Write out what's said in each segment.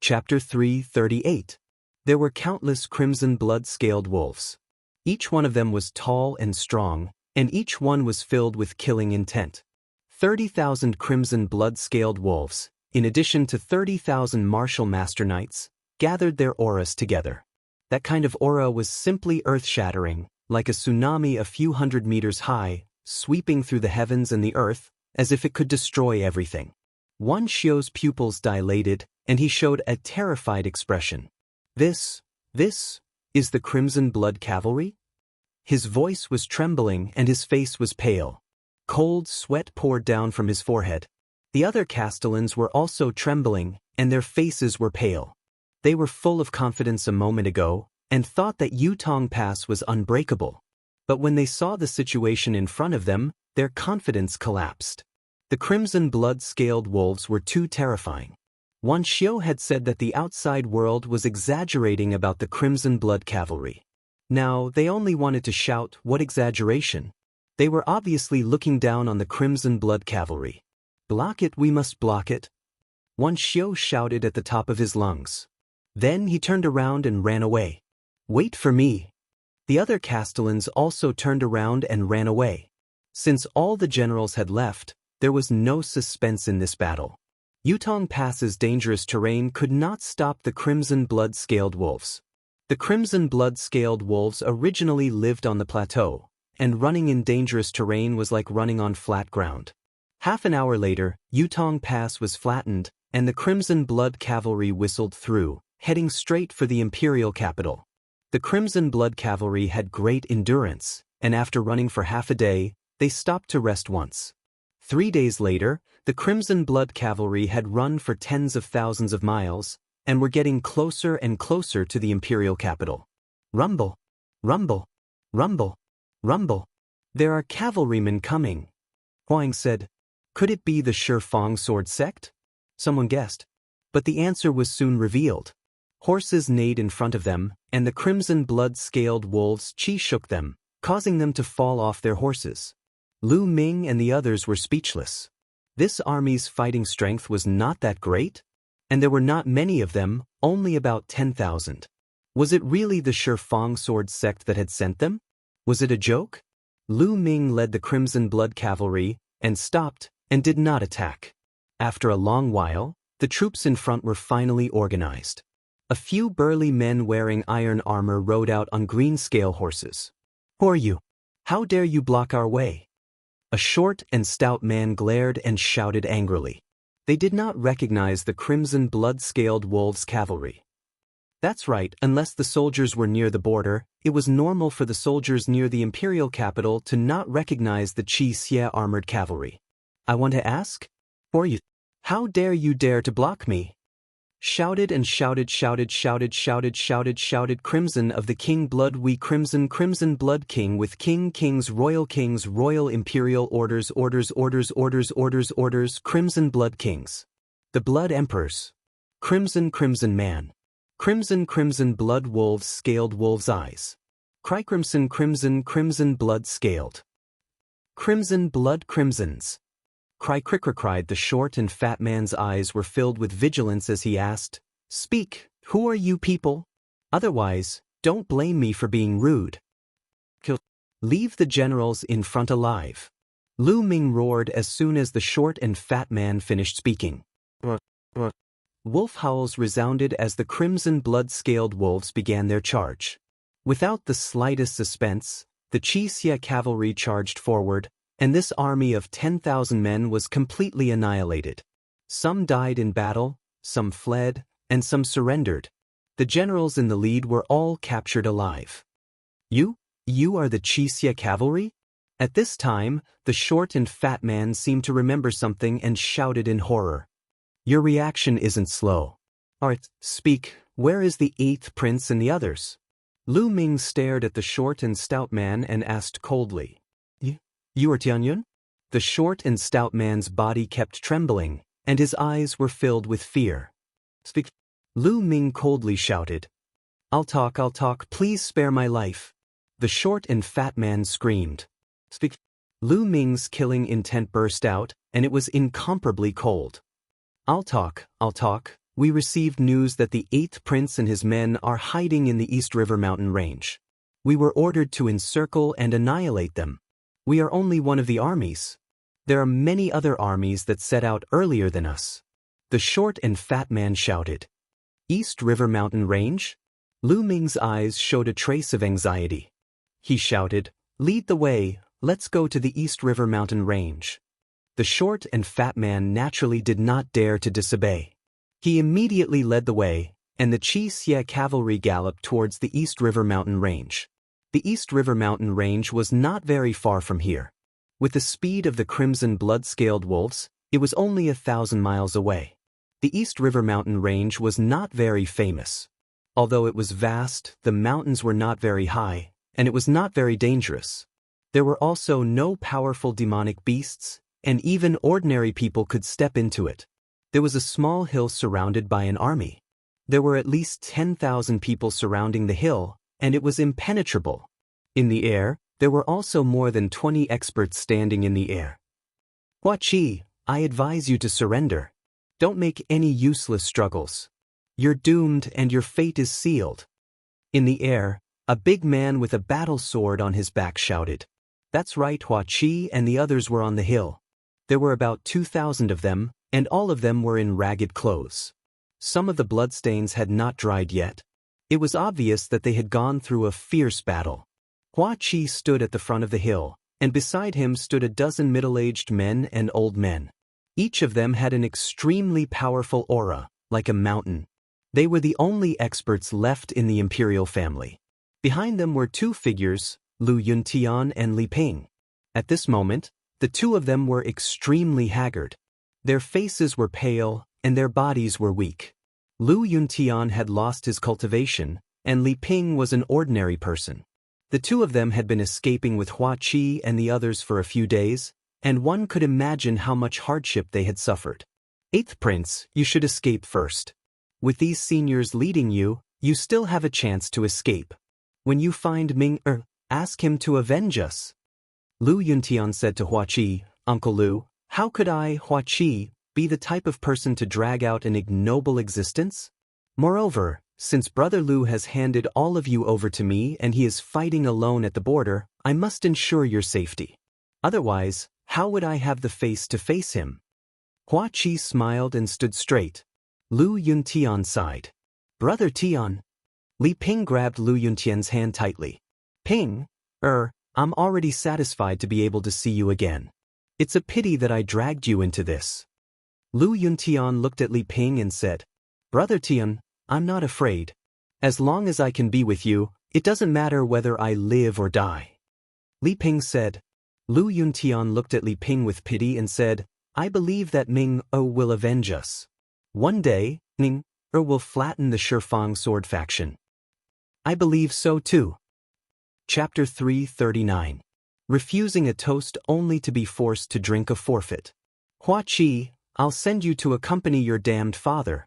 Chapter 338. There were countless crimson blood-scaled wolves. Each one of them was tall and strong, and each one was filled with killing intent. 30,000 crimson blood-scaled wolves, in addition to 30,000 martial master knights, gathered their auras together. That kind of aura was simply earth-shattering, like a tsunami a few hundred meters high, sweeping through the heavens and the earth, as if it could destroy everything. Wan Xiu's pupils dilated, and he showed a terrified expression. This is the Crimson Blood Cavalry? His voice was trembling and his face was pale. Cold sweat poured down from his forehead. The other castellans were also trembling, and their faces were pale. They were full of confidence a moment ago, and thought that Yutong Pass was unbreakable. But when they saw the situation in front of them, their confidence collapsed. The crimson blood-scaled wolves were too terrifying. Wan Xiu had said that the outside world was exaggerating about the Crimson Blood Cavalry. Now, they only wanted to shout, "What exaggeration?" They were obviously looking down on the Crimson Blood Cavalry. "Block it, we must block it," Wan Xiu shouted at the top of his lungs. Then he turned around and ran away. "Wait for me." The other castellans also turned around and ran away. Since all the generals had left, there was no suspense in this battle. Yutong Pass's dangerous terrain could not stop the crimson blood-scaled wolves. The crimson blood-scaled wolves originally lived on the plateau, and running in dangerous terrain was like running on flat ground. Half an hour later, Yutong Pass was flattened, and the Crimson Blood Cavalry whistled through, heading straight for the imperial capital. The Crimson Blood Cavalry had great endurance, and after running for half a day, they stopped to rest once. 3 days later, the Crimson Blood Cavalry had run for tens of thousands of miles, and were getting closer and closer to the imperial capital. Rumble! Rumble! Rumble! Rumble! "There are cavalrymen coming," Huang said. Could it be the Shifang sword sect? Someone guessed. But the answer was soon revealed. Horses neighed in front of them, and the crimson blood-scaled wolves shook them, causing them to fall off their horses. Lu Ming and the others were speechless. This army's fighting strength was not that great, and there were not many of them, only about 10,000. Was it really the Shifang sword sect that had sent them? Was it a joke? Lu Ming led the Crimson Blood Cavalry, and stopped, and did not attack. After a long while, the troops in front were finally organized. A few burly men wearing iron armor rode out on green scale horses. "Who are you? How dare you block our way?" A short and stout man glared and shouted angrily. They did not recognize the crimson blood-scaled wolves' cavalry. That's right, unless the soldiers were near the border, it was normal for the soldiers near the imperial capital to not recognize the Xie armored cavalry. "I want to ask? Who are you? How dare you dare to block me?" Shouted and shouted Crimson of the King Blood, we Crimson Blood King with King's Royal Imperial Orders Crimson Blood Kings. The Blood Emperors. Crimson Man. Crimson Blood Wolves Scaled Wolves' Eyes. Cry Crimson Blood Scaled. Crimson Blood Crimsons. Cry cried. The short and fat man's eyes were filled with vigilance as he asked, "Speak, who are you people? Otherwise, don't blame me for being rude." "Leave the generals in front alive," Lu Ming roared as soon as the short and fat man finished speaking. Wolf howls resounded as the crimson blood-scaled wolves began their charge. Without the slightest suspense, the Xie cavalry charged forward, and this army of 10,000 men was completely annihilated. Some died in battle, some fled, and some surrendered. The generals in the lead were all captured alive. You are the Xie cavalry?" At this time, the short and fat man seemed to remember something and shouted in horror. "Your reaction isn't slow. Alright, speak, where is the 8th prince and the others?" Lu Ming stared at the short and stout man and asked coldly. You are Tianyun?" The short and stout man's body kept trembling, and his eyes were filled with fear. "Speak," Lu Ming coldly shouted. I'll talk, please spare my life." The short and fat man screamed. "Speak." Lu Ming's killing intent burst out, and it was incomparably cold. I'll talk, We received news that the 8th prince and his men are hiding in the East River mountain range. We were ordered to encircle and annihilate them. We are only one of the armies. There are many other armies that set out earlier than us. The short and fat man shouted. East River mountain range? Lu Ming's eyes showed a trace of anxiety. He shouted, "Lead the way, let's go to the East River mountain range." The short and fat man naturally did not dare to disobey. He immediately led the way, and the Chi Xie cavalry galloped towards the East River mountain range. The East River mountain range was not very far from here. With the speed of the crimson blood-scaled wolves, it was only 1,000 miles away. The East River mountain range was not very famous. Although it was vast, the mountains were not very high, and it was not very dangerous. There were also no powerful demonic beasts, and even ordinary people could step into it. There was a small hill surrounded by an army. There were at least 10,000 people surrounding the hill, and it was impenetrable. In the air, there were also more than 20 experts standing in the air. Hua Qi, I advise you to surrender. Don't make any useless struggles. You're doomed and your fate is sealed. In the air, a big man with a battle sword on his back shouted. That's right, Hua Qi and the others were on the hill. There were about 2,000 of them, and all of them were in ragged clothes. Some of the bloodstains had not dried yet. It was obvious that they had gone through a fierce battle. Hua Qi stood at the front of the hill, and beside him stood a dozen middle-aged men and old men. Each of them had an extremely powerful aura, like a mountain. They were the only experts left in the imperial family. Behind them were two figures, Lu Yuntian and Li Ping. At this moment, the two of them were extremely haggard. Their faces were pale, and their bodies were weak. Lu Yuntian had lost his cultivation, and Li Ping was an ordinary person. The two of them had been escaping with Hua Qi and the others for a few days, and one could imagine how much hardship they had suffered. 8th Prince, you should escape first. With these seniors leading you, you still have a chance to escape. When you find Ming ask him to avenge us. Lu Yuntian said to Hua Qi, Uncle Lu, how could I, Hua Qi, be the type of person to drag out an ignoble existence? Moreover, since Brother Lu has handed all of you over to me and he is fighting alone at the border, I must ensure your safety. Otherwise, how would I have the face to face him? Hua Qi smiled and stood straight. Lu Yuntian sighed. Brother Tian. Li Ping grabbed Lu Yuntian's hand tightly. Ping, I'm already satisfied to be able to see you again. It's a pity that I dragged you into this. Lu Yuntian looked at Li Ping and said, Brother Tian, I'm not afraid. As long as I can be with you, it doesn't matter whether I live or die. Li Ping said. Lu Yuntian looked at Li Ping with pity and said, I believe that Ming will avenge us. One day, Ming will flatten the Shifang sword faction. I believe so too. Chapter 339. Refusing a toast only to be forced to drink a forfeit. Hua Qi, I'll send you to accompany your damned father.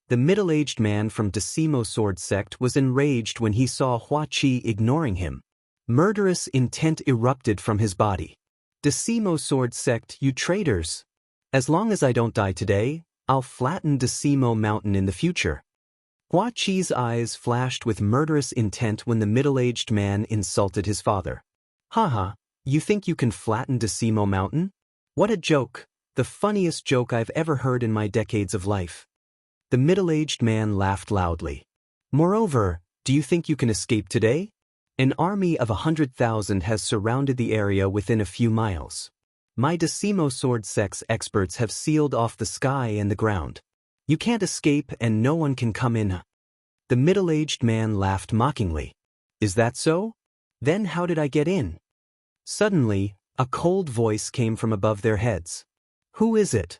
The middle-aged man from Decimo Sword Sect was enraged when he saw Hua Qi ignoring him. Murderous intent erupted from his body. Decimo Sword Sect, you traitors! As long as I don't die today, I'll flatten Decimo Mountain in the future. Hua Qi's eyes flashed with murderous intent when the middle-aged man insulted his father. Haha, you think you can flatten Decimo Mountain? What a joke! The funniest joke I've ever heard in my decades of life. The middle-aged man laughed loudly. Moreover, do you think you can escape today? An army of 100,000 has surrounded the area within a few miles. My Decimo Sword Sect's experts have sealed off the sky and the ground. You can't escape and no one can come in. The middle-aged man laughed mockingly. Is that so? Then how did I get in? Suddenly, a cold voice came from above their heads. Who is it?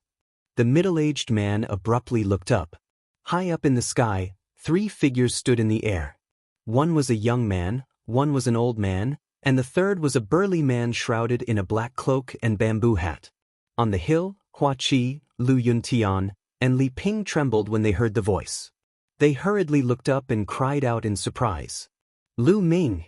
The middle-aged man abruptly looked up. High up in the sky, 3 figures stood in the air. One was a young man, one was an old man, and the third was a burly man shrouded in a black cloak and bamboo hat. On the hill, Hua Qi, Lu Yuntian, and Li Ping trembled when they heard the voice. They hurriedly looked up and cried out in surprise. Lu Ming!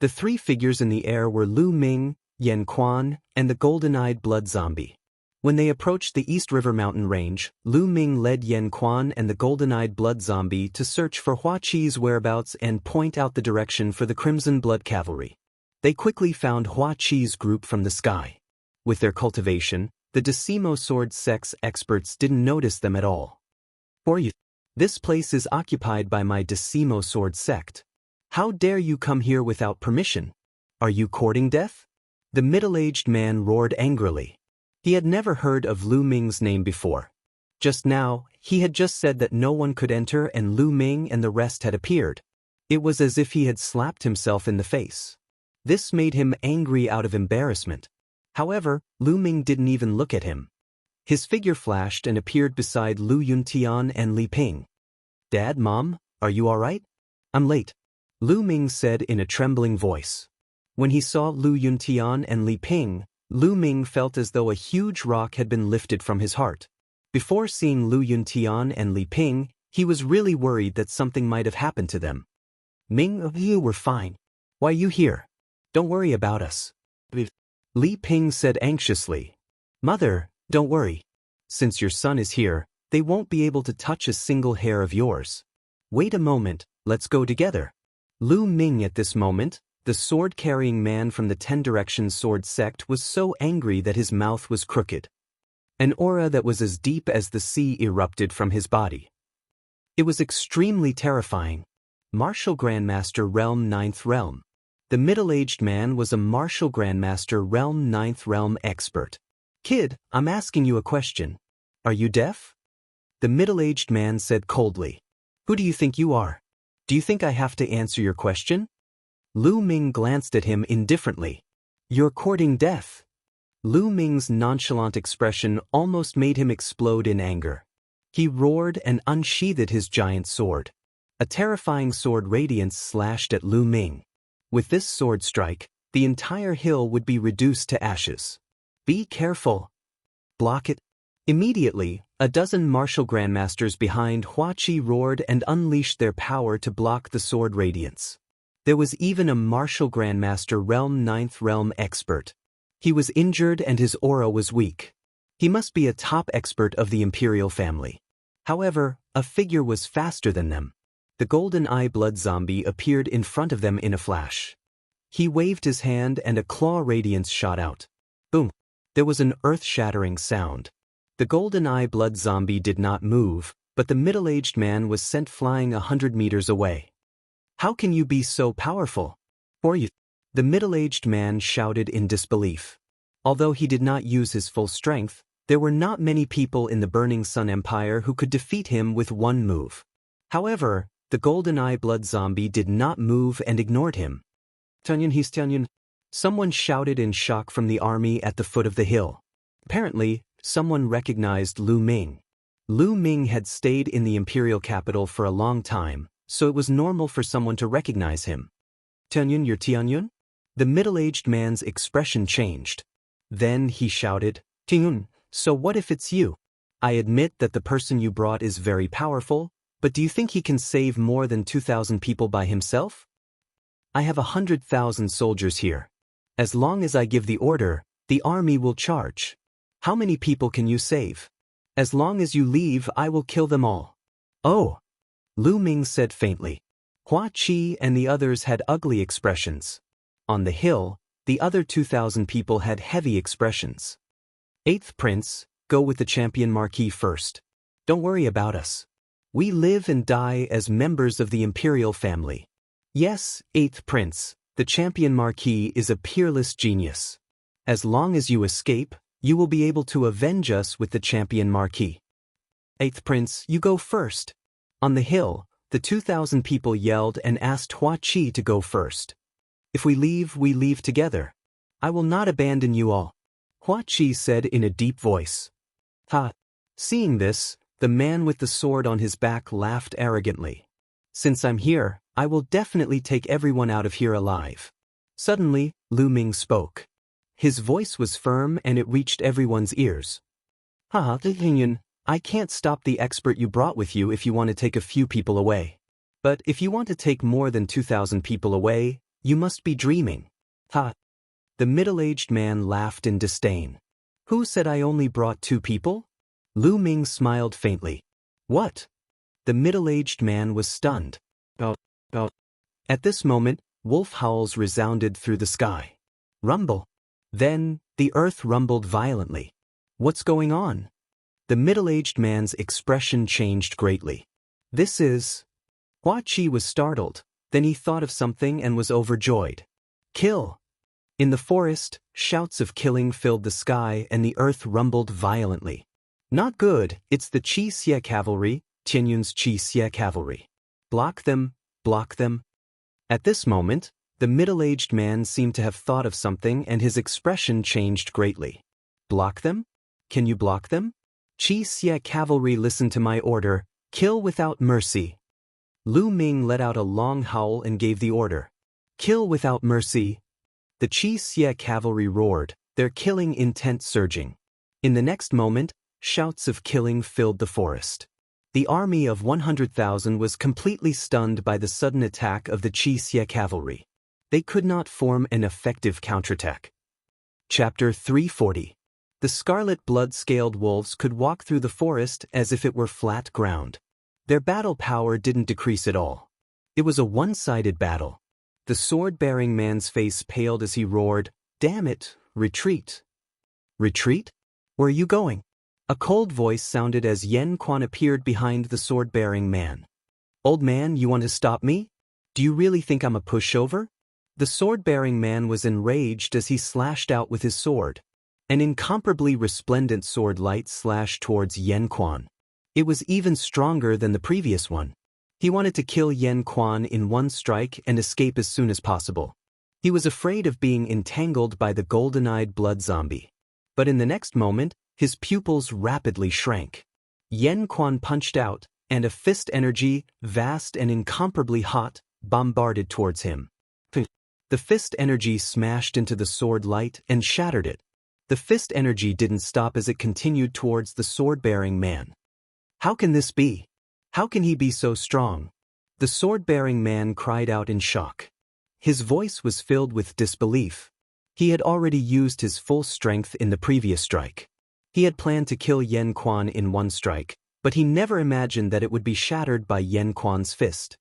The 3 figures in the air were Lu Ming, Yan Quan, and the golden-eyed blood zombie. When they approached the East River mountain range, Lu Ming led Yan Quan and the golden-eyed blood zombie to search for Hua Qi's whereabouts and point out the direction for the Crimson Blood Cavalry. They quickly found Hua Qi's group from the sky. With their cultivation, the Decimo Sword Sect's experts didn't notice them at all. For you, this place is occupied by my Decimo Sword Sect. How dare you come here without permission? Are you courting death? The middle-aged man roared angrily. He had never heard of Lu Ming's name before. Just now, he had just said that no one could enter and Lu Ming and the rest had appeared. It was as if he had slapped himself in the face. This made him angry out of embarrassment. However, Lu Ming didn't even look at him. His figure flashed and appeared beside Lu Yuntian and Li Ping. Dad, Mom, are you all right? I'm late, Lu Ming said in a trembling voice. When he saw Lu Yuntian and Li Ping, Lu Ming felt as though a huge rock had been lifted from his heart. Before seeing Lu Yuntian and Li Ping, he was really worried that something might have happened to them. Ming, you were fine. Why are you here? Don't worry about us. Li Ping said anxiously. Mother, don't worry. Since your son is here, they won't be able to touch a single hair of yours. Wait a moment, let's go together. Lu Ming at this moment, the sword-carrying man from the 10 Directions Sword Sect, was so angry that his mouth was crooked. An aura that was as deep as the sea erupted from his body. It was extremely terrifying. Martial Grandmaster Realm 9th Realm. The middle-aged man was a Martial Grandmaster Realm 9th Realm expert. Kid, I'm asking you a question. Are you deaf? The middle-aged man said coldly. Who do you think you are? Do you think I have to answer your question? Lu Ming glanced at him indifferently. You're courting death. Lu Ming's nonchalant expression almost made him explode in anger. He roared and unsheathed his giant sword. A terrifying sword radiance slashed at Lu Ming. With this sword strike, the entire hill would be reduced to ashes. Be careful. Block it. Immediately, a dozen martial grandmasters behind Hua Qi roared and unleashed their power to block the sword radiance. There was even a martial grandmaster Realm 9th Realm expert. He was injured and his aura was weak. He must be a top expert of the imperial family. However, a figure was faster than them. The golden eye blood zombie appeared in front of them in a flash. He waved his hand and a claw radiance shot out. Boom! There was an earth-shattering sound. The golden eye blood zombie did not move, but the middle-aged man was sent flying 100 meters away. How can you be so powerful? Or you? The middle-aged man shouted in disbelief. Although he did not use his full strength, there were not many people in the Burning Sun Empire who could defeat him with one move. However, the golden eye blood zombie did not move and ignored him. Tunyan. Someone shouted in shock from the army at the foot of the hill. Apparently, someone recognized Lu Ming. Lu Ming had stayed in the imperial capital for a long time, so it was normal for someone to recognize him. Tianyun, you're Tianyun? The middle-aged man's expression changed. Then he shouted, Tianyun, so what if it's you? I admit that the person you brought is very powerful, but do you think he can save more than 2,000 people by himself? I have 100,000 soldiers here. As long as I give the order, the army will charge. How many people can you save? As long as you leave, I will kill them all. Oh! Lu Ming said faintly. Hua Qi and the others had ugly expressions. On the hill, the other 2,000 people had heavy expressions. 8th Prince, go with the champion marquis first. Don't worry about us. We live and die as members of the imperial family. Yes, 8th Prince, the champion marquis is a peerless genius. As long as you escape, you will be able to avenge us with the champion marquis. 8th Prince, you go first. On the hill, the 2,000 people yelled and asked Hua Qi to go first. If we leave together. I will not abandon you all. Hua Qi said in a deep voice. Ha! Seeing this, the man with the sword on his back laughed arrogantly. Since I'm here, I will definitely take everyone out of here alive. Suddenly, Lu Ming spoke. His voice was firm and it reached everyone's ears. Ha! I can't stop the expert you brought with you if you want to take a few people away. But if you want to take more than 2,000 people away, you must be dreaming. Ha! The middle-aged man laughed in disdain. Who said I only brought 2 people? Lu Ming smiled faintly. What? The middle-aged man was stunned. About. At this moment, wolf howls resounded through the sky. Rumble. Then, the earth rumbled violently. What's going on? The middle-aged man's expression changed greatly. This is... Hua Qi was startled, then he thought of something and was overjoyed. Kill! In the forest, shouts of killing filled the sky and the earth rumbled violently. Not good, it's the Qi Xie cavalry, Tianyun's Qi Xie cavalry. Block them, block them. At this moment, the middle-aged man seemed to have thought of something and his expression changed greatly. Block them? Can you block them? Qi Xie cavalry, listen to my order, kill without mercy. Lu Ming let out a long howl and gave the order. Kill without mercy. The Qi Xie cavalry roared, their killing intent surging. In the next moment, shouts of killing filled the forest. The army of 100,000 was completely stunned by the sudden attack of the Qi Xie cavalry. They could not form an effective counterattack. Chapter 340. The scarlet blood-scaled wolves could walk through the forest as if it were flat ground. Their battle power didn't decrease at all. It was a one-sided battle. The sword-bearing man's face paled as he roared, "Damn it, retreat." Retreat? Where are you going? A cold voice sounded as Yen Quan appeared behind the sword-bearing man. Old man, you want to stop me? Do you really think I'm a pushover? The sword-bearing man was enraged as he slashed out with his sword. An incomparably resplendent sword light slashed towards Yen Quan. It was even stronger than the previous one. He wanted to kill Yen Quan in one strike and escape as soon as possible. He was afraid of being entangled by the golden-eyed blood zombie. But in the next moment, his pupils rapidly shrank. Yen Quan punched out, and a fist energy, vast and incomparably hot, bombarded towards him. The fist energy smashed into the sword light and shattered it. The fist energy didn't stop as it continued towards the sword-bearing man. How can this be? How can he be so strong? The sword-bearing man cried out in shock. His voice was filled with disbelief. He had already used his full strength in the previous strike. He had planned to kill Yen Quan in one strike, but he never imagined that it would be shattered by Yen Quan's fist.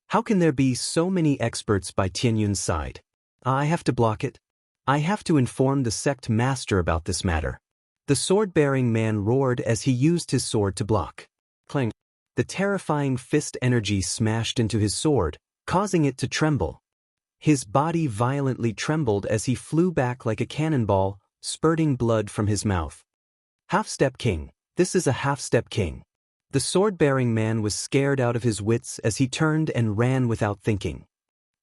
How can there be so many experts by Tianyun's side? I have to block it. I have to inform the sect master about this matter. The sword-bearing man roared as he used his sword to block. Clang. The terrifying fist energy smashed into his sword, causing it to tremble. His body violently trembled as he flew back like a cannonball, spurting blood from his mouth. Half-step king. This is a half-step king. The sword-bearing man was scared out of his wits as he turned and ran without thinking.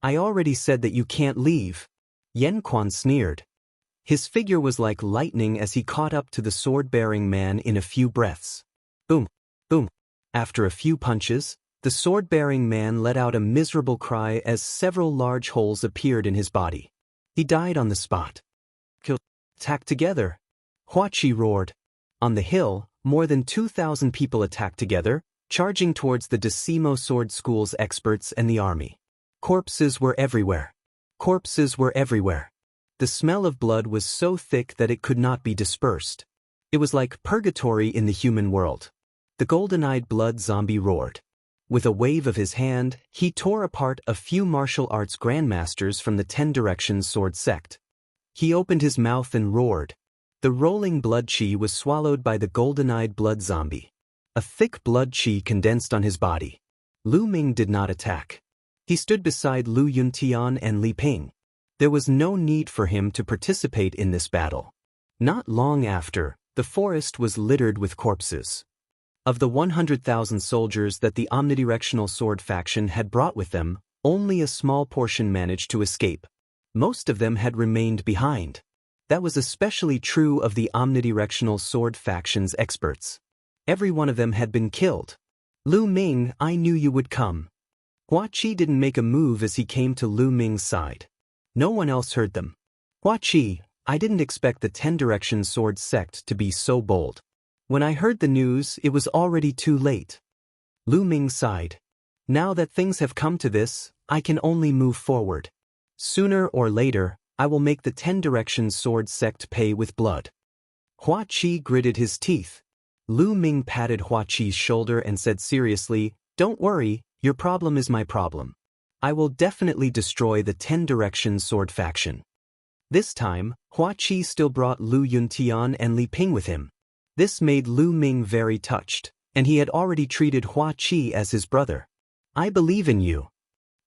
I already said that you can't leave. Yen Quan sneered. His figure was like lightning as he caught up to the sword-bearing man in a few breaths. Boom, boom. After a few punches, the sword-bearing man let out a miserable cry as several large holes appeared in his body. He died on the spot. Kill. Attack together. Hua Qi roared. On the hill, more than 2,000 people attacked together, charging towards the Decimo Sword School's experts and the army. Corpses were everywhere. Corpses were everywhere. The smell of blood was so thick that it could not be dispersed. It was like purgatory in the human world. The golden-eyed blood zombie roared. With a wave of his hand, he tore apart a few martial arts grandmasters from the 10 Directions sword sect. He opened his mouth and roared. The rolling blood qi was swallowed by the golden-eyed blood zombie. A thick blood qi condensed on his body. Lu Ming did not attack. He stood beside Lu Yuntian and Li Ping. There was no need for him to participate in this battle. Not long after, the forest was littered with corpses. Of the 100,000 soldiers that the omnidirectional sword faction had brought with them, only a small portion managed to escape. Most of them had remained behind. That was especially true of the omnidirectional sword faction's experts. Every one of them had been killed. Lu Ming, I knew you would come. Hua Qi didn't make a move as he came to Lu Ming's side. No one else heard them. Hua Qi, I didn't expect the 10 Directions sword sect to be so bold. When I heard the news, it was already too late. Lu Ming sighed. Now that things have come to this, I can only move forward. Sooner or later, I will make the 10 Directions sword sect pay with blood. Hua Qi gritted his teeth. Lu Ming patted Hua Qi's shoulder and said seriously, "Don't worry, your problem is my problem. I will definitely destroy the 10 Directions Sword faction." This time, Hua Qi still brought Lu Yuntian and Li Ping with him. This made Lu Ming very touched, and he had already treated Hua Qi as his brother. "I believe in you."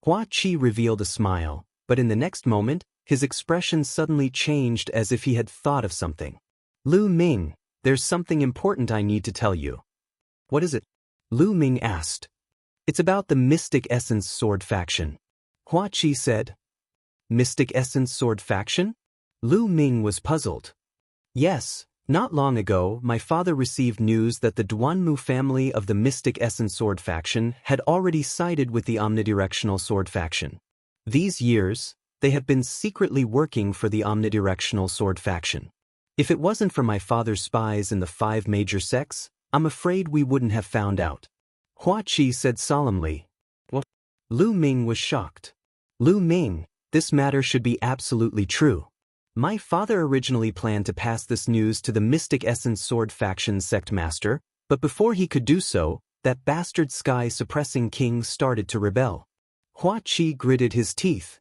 Hua Qi revealed a smile, but in the next moment, his expression suddenly changed as if he had thought of something. "Lu Ming, there's something important I need to tell you." "What is it?" Lu Ming asked. "It's about the Mystic Essence Sword faction." Hua Qi said. "Mystic Essence Sword faction?" Lu Ming was puzzled. "Yes, not long ago my father received news that the Duanmu family of the Mystic Essence Sword faction had already sided with the Omnidirectional Sword faction. These years, they have been secretly working for the Omnidirectional Sword faction. If it wasn't for my father's spies in the 5 major sects, I'm afraid we wouldn't have found out." Hua Qi said solemnly. "What?" Lu Ming was shocked. "Lu Ming, this matter should be absolutely true. My father originally planned to pass this news to the Mystic Essence Sword faction sect master, but before he could do so, that bastard sky-suppressing king started to rebel." Hua Qi gritted his teeth.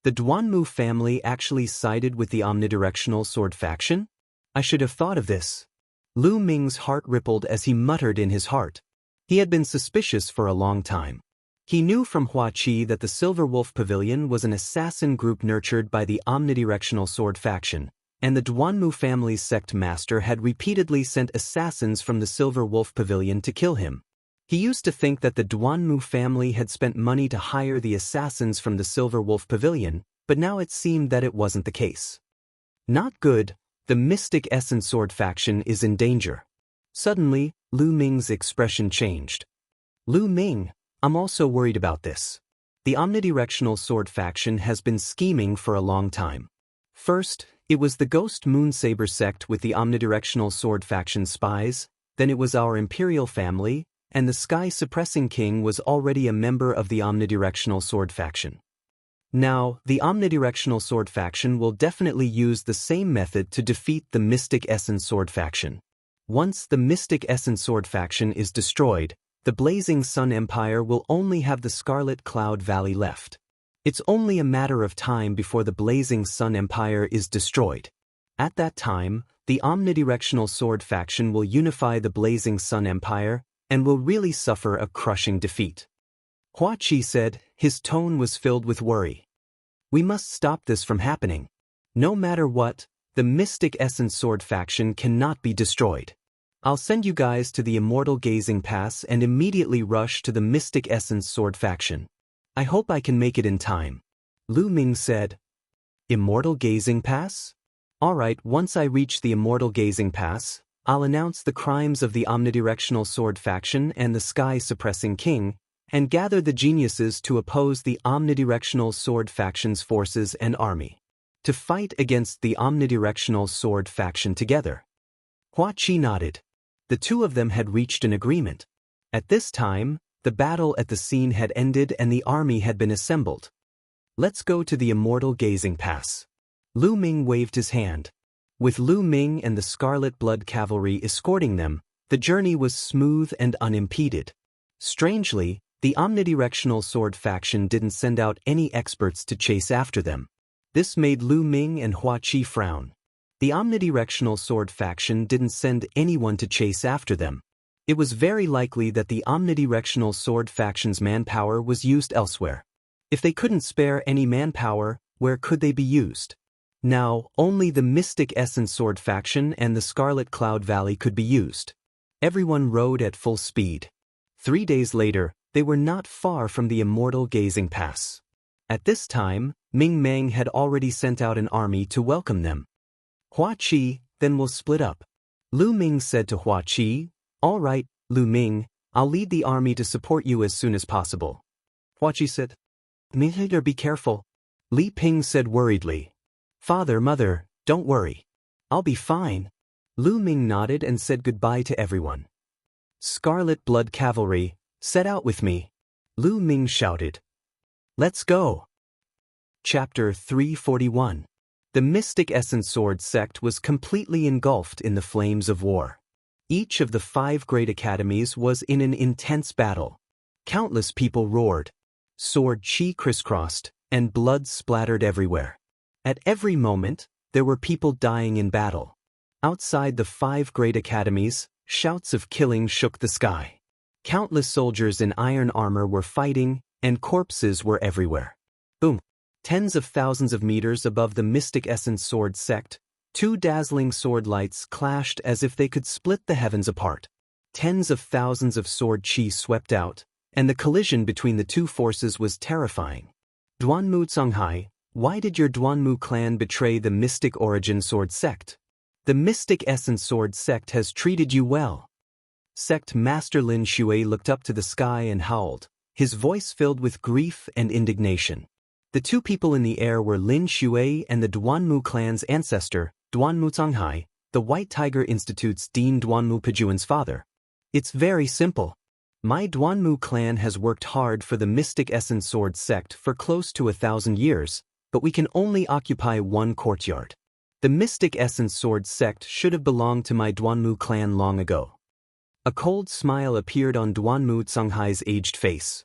"The Duanmu family actually sided with the Omnidirectional Sword faction? I should have thought of this." Lu Ming's heart rippled as he muttered in his heart. He had been suspicious for a long time. He knew from Hua Qi that the Silver Wolf Pavilion was an assassin group nurtured by the Omnidirectional Sword faction, and the Duanmu family's sect master had repeatedly sent assassins from the Silver Wolf Pavilion to kill him. He used to think that the Duanmu family had spent money to hire the assassins from the Silver Wolf Pavilion, but now it seemed that it wasn't the case. "Not good, the Mystic Essence Sword faction is in danger." Suddenly, Lu Ming's expression changed. "Lu Ming, I'm also worried about this. The Omnidirectional Sword faction has been scheming for a long time. First, it was the Ghost Moonsaber sect with the Omnidirectional Sword faction spies, then it was our Imperial family, and the Sky-Suppressing King was already a member of the Omnidirectional Sword faction. Now, the Omnidirectional Sword faction will definitely use the same method to defeat the Mystic Essence Sword faction. Once the Mystic Essence Sword faction is destroyed, the Blazing Sun Empire will only have the Scarlet Cloud Valley left. It's only a matter of time before the Blazing Sun Empire is destroyed. At that time, the Omnidirectional Sword faction will unify the Blazing Sun Empire and will really suffer a crushing defeat." Hua Qi said, his tone was filled with worry. "We must stop this from happening. No matter what, the Mystic Essence Sword faction cannot be destroyed. I'll send you guys to the Immortal Gazing Pass and immediately rush to the Mystic Essence Sword faction. I hope I can make it in time." Lu Ming said. "Immortal Gazing Pass? Alright, once I reach the Immortal Gazing Pass, I'll announce the crimes of the Omnidirectional Sword faction and the Sky-Suppressing King, and gather the geniuses to oppose the Omnidirectional Sword faction's forces and army. To fight against the Omnidirectional Sword faction together." Hua Qi nodded. The two of them had reached an agreement. At this time, the battle at the scene had ended and the army had been assembled. "Let's go to the Immortal Gazing Pass." Lu Ming waved his hand. With Lu Ming and the Scarlet Blood Cavalry escorting them, the journey was smooth and unimpeded. Strangely, the Omnidirectional Sword faction didn't send out any experts to chase after them. This made Lu Ming and Hua Qi frown. The Omnidirectional Sword faction didn't send anyone to chase after them. It was very likely that the Omnidirectional Sword faction's manpower was used elsewhere. If they couldn't spare any manpower, where could they be used? Now, only the Mystic Essence Sword faction and the Scarlet Cloud Valley could be used. Everyone rode at full speed. 3 days later, they were not far from the Immortal Gazing Pass. At this time, Ming Meng had already sent out an army to welcome them. "Hua Qi, then we'll split up." Lu Ming said to Hua Qi, "All right, Lu Ming, I'll lead the army to support you as soon as possible." Hua Qi said, "Ming, be careful." Li Ping said worriedly, "Father, Mother, don't worry. I'll be fine." Lu Ming nodded and said goodbye to everyone. "Scarlet Blood Cavalry, set out with me," Lu Ming shouted. "Let's go." Chapter 341. The Mystic Essence Sword sect was completely engulfed in the flames of war. Each of the 5 great academies was in an intense battle. Countless people roared. Sword chi crisscrossed, and blood splattered everywhere. At every moment, there were people dying in battle. Outside the 5 great academies, shouts of killing shook the sky. Countless soldiers in iron armor were fighting, and corpses were everywhere. Boom! Tens of thousands of meters above the Mystic Essence Sword sect, 2 dazzling sword lights clashed as if they could split the heavens apart. Tens of thousands of sword chi swept out, and the collision between the 2 forces was terrifying. Duanmu Songhai, why did your Duanmu clan betray the Mystic Origin Sword sect? The Mystic Essence Sword sect has treated you well. Sect Master Lin Shui looked up to the sky and howled, his voice filled with grief and indignation. The 2 people in the air were Lin Shui and the Duanmu clan's ancestor, Duanmu Songhai, the White Tiger Institute's Dean Duanmu Pejuan's father. It's very simple. My Duanmu clan has worked hard for the Mystic Essence Sword sect for close to 1,000 years, but we can only occupy 1 courtyard. The Mystic Essence Sword sect should have belonged to my Duanmu clan long ago. A cold smile appeared on Duanmu Songhai's aged face.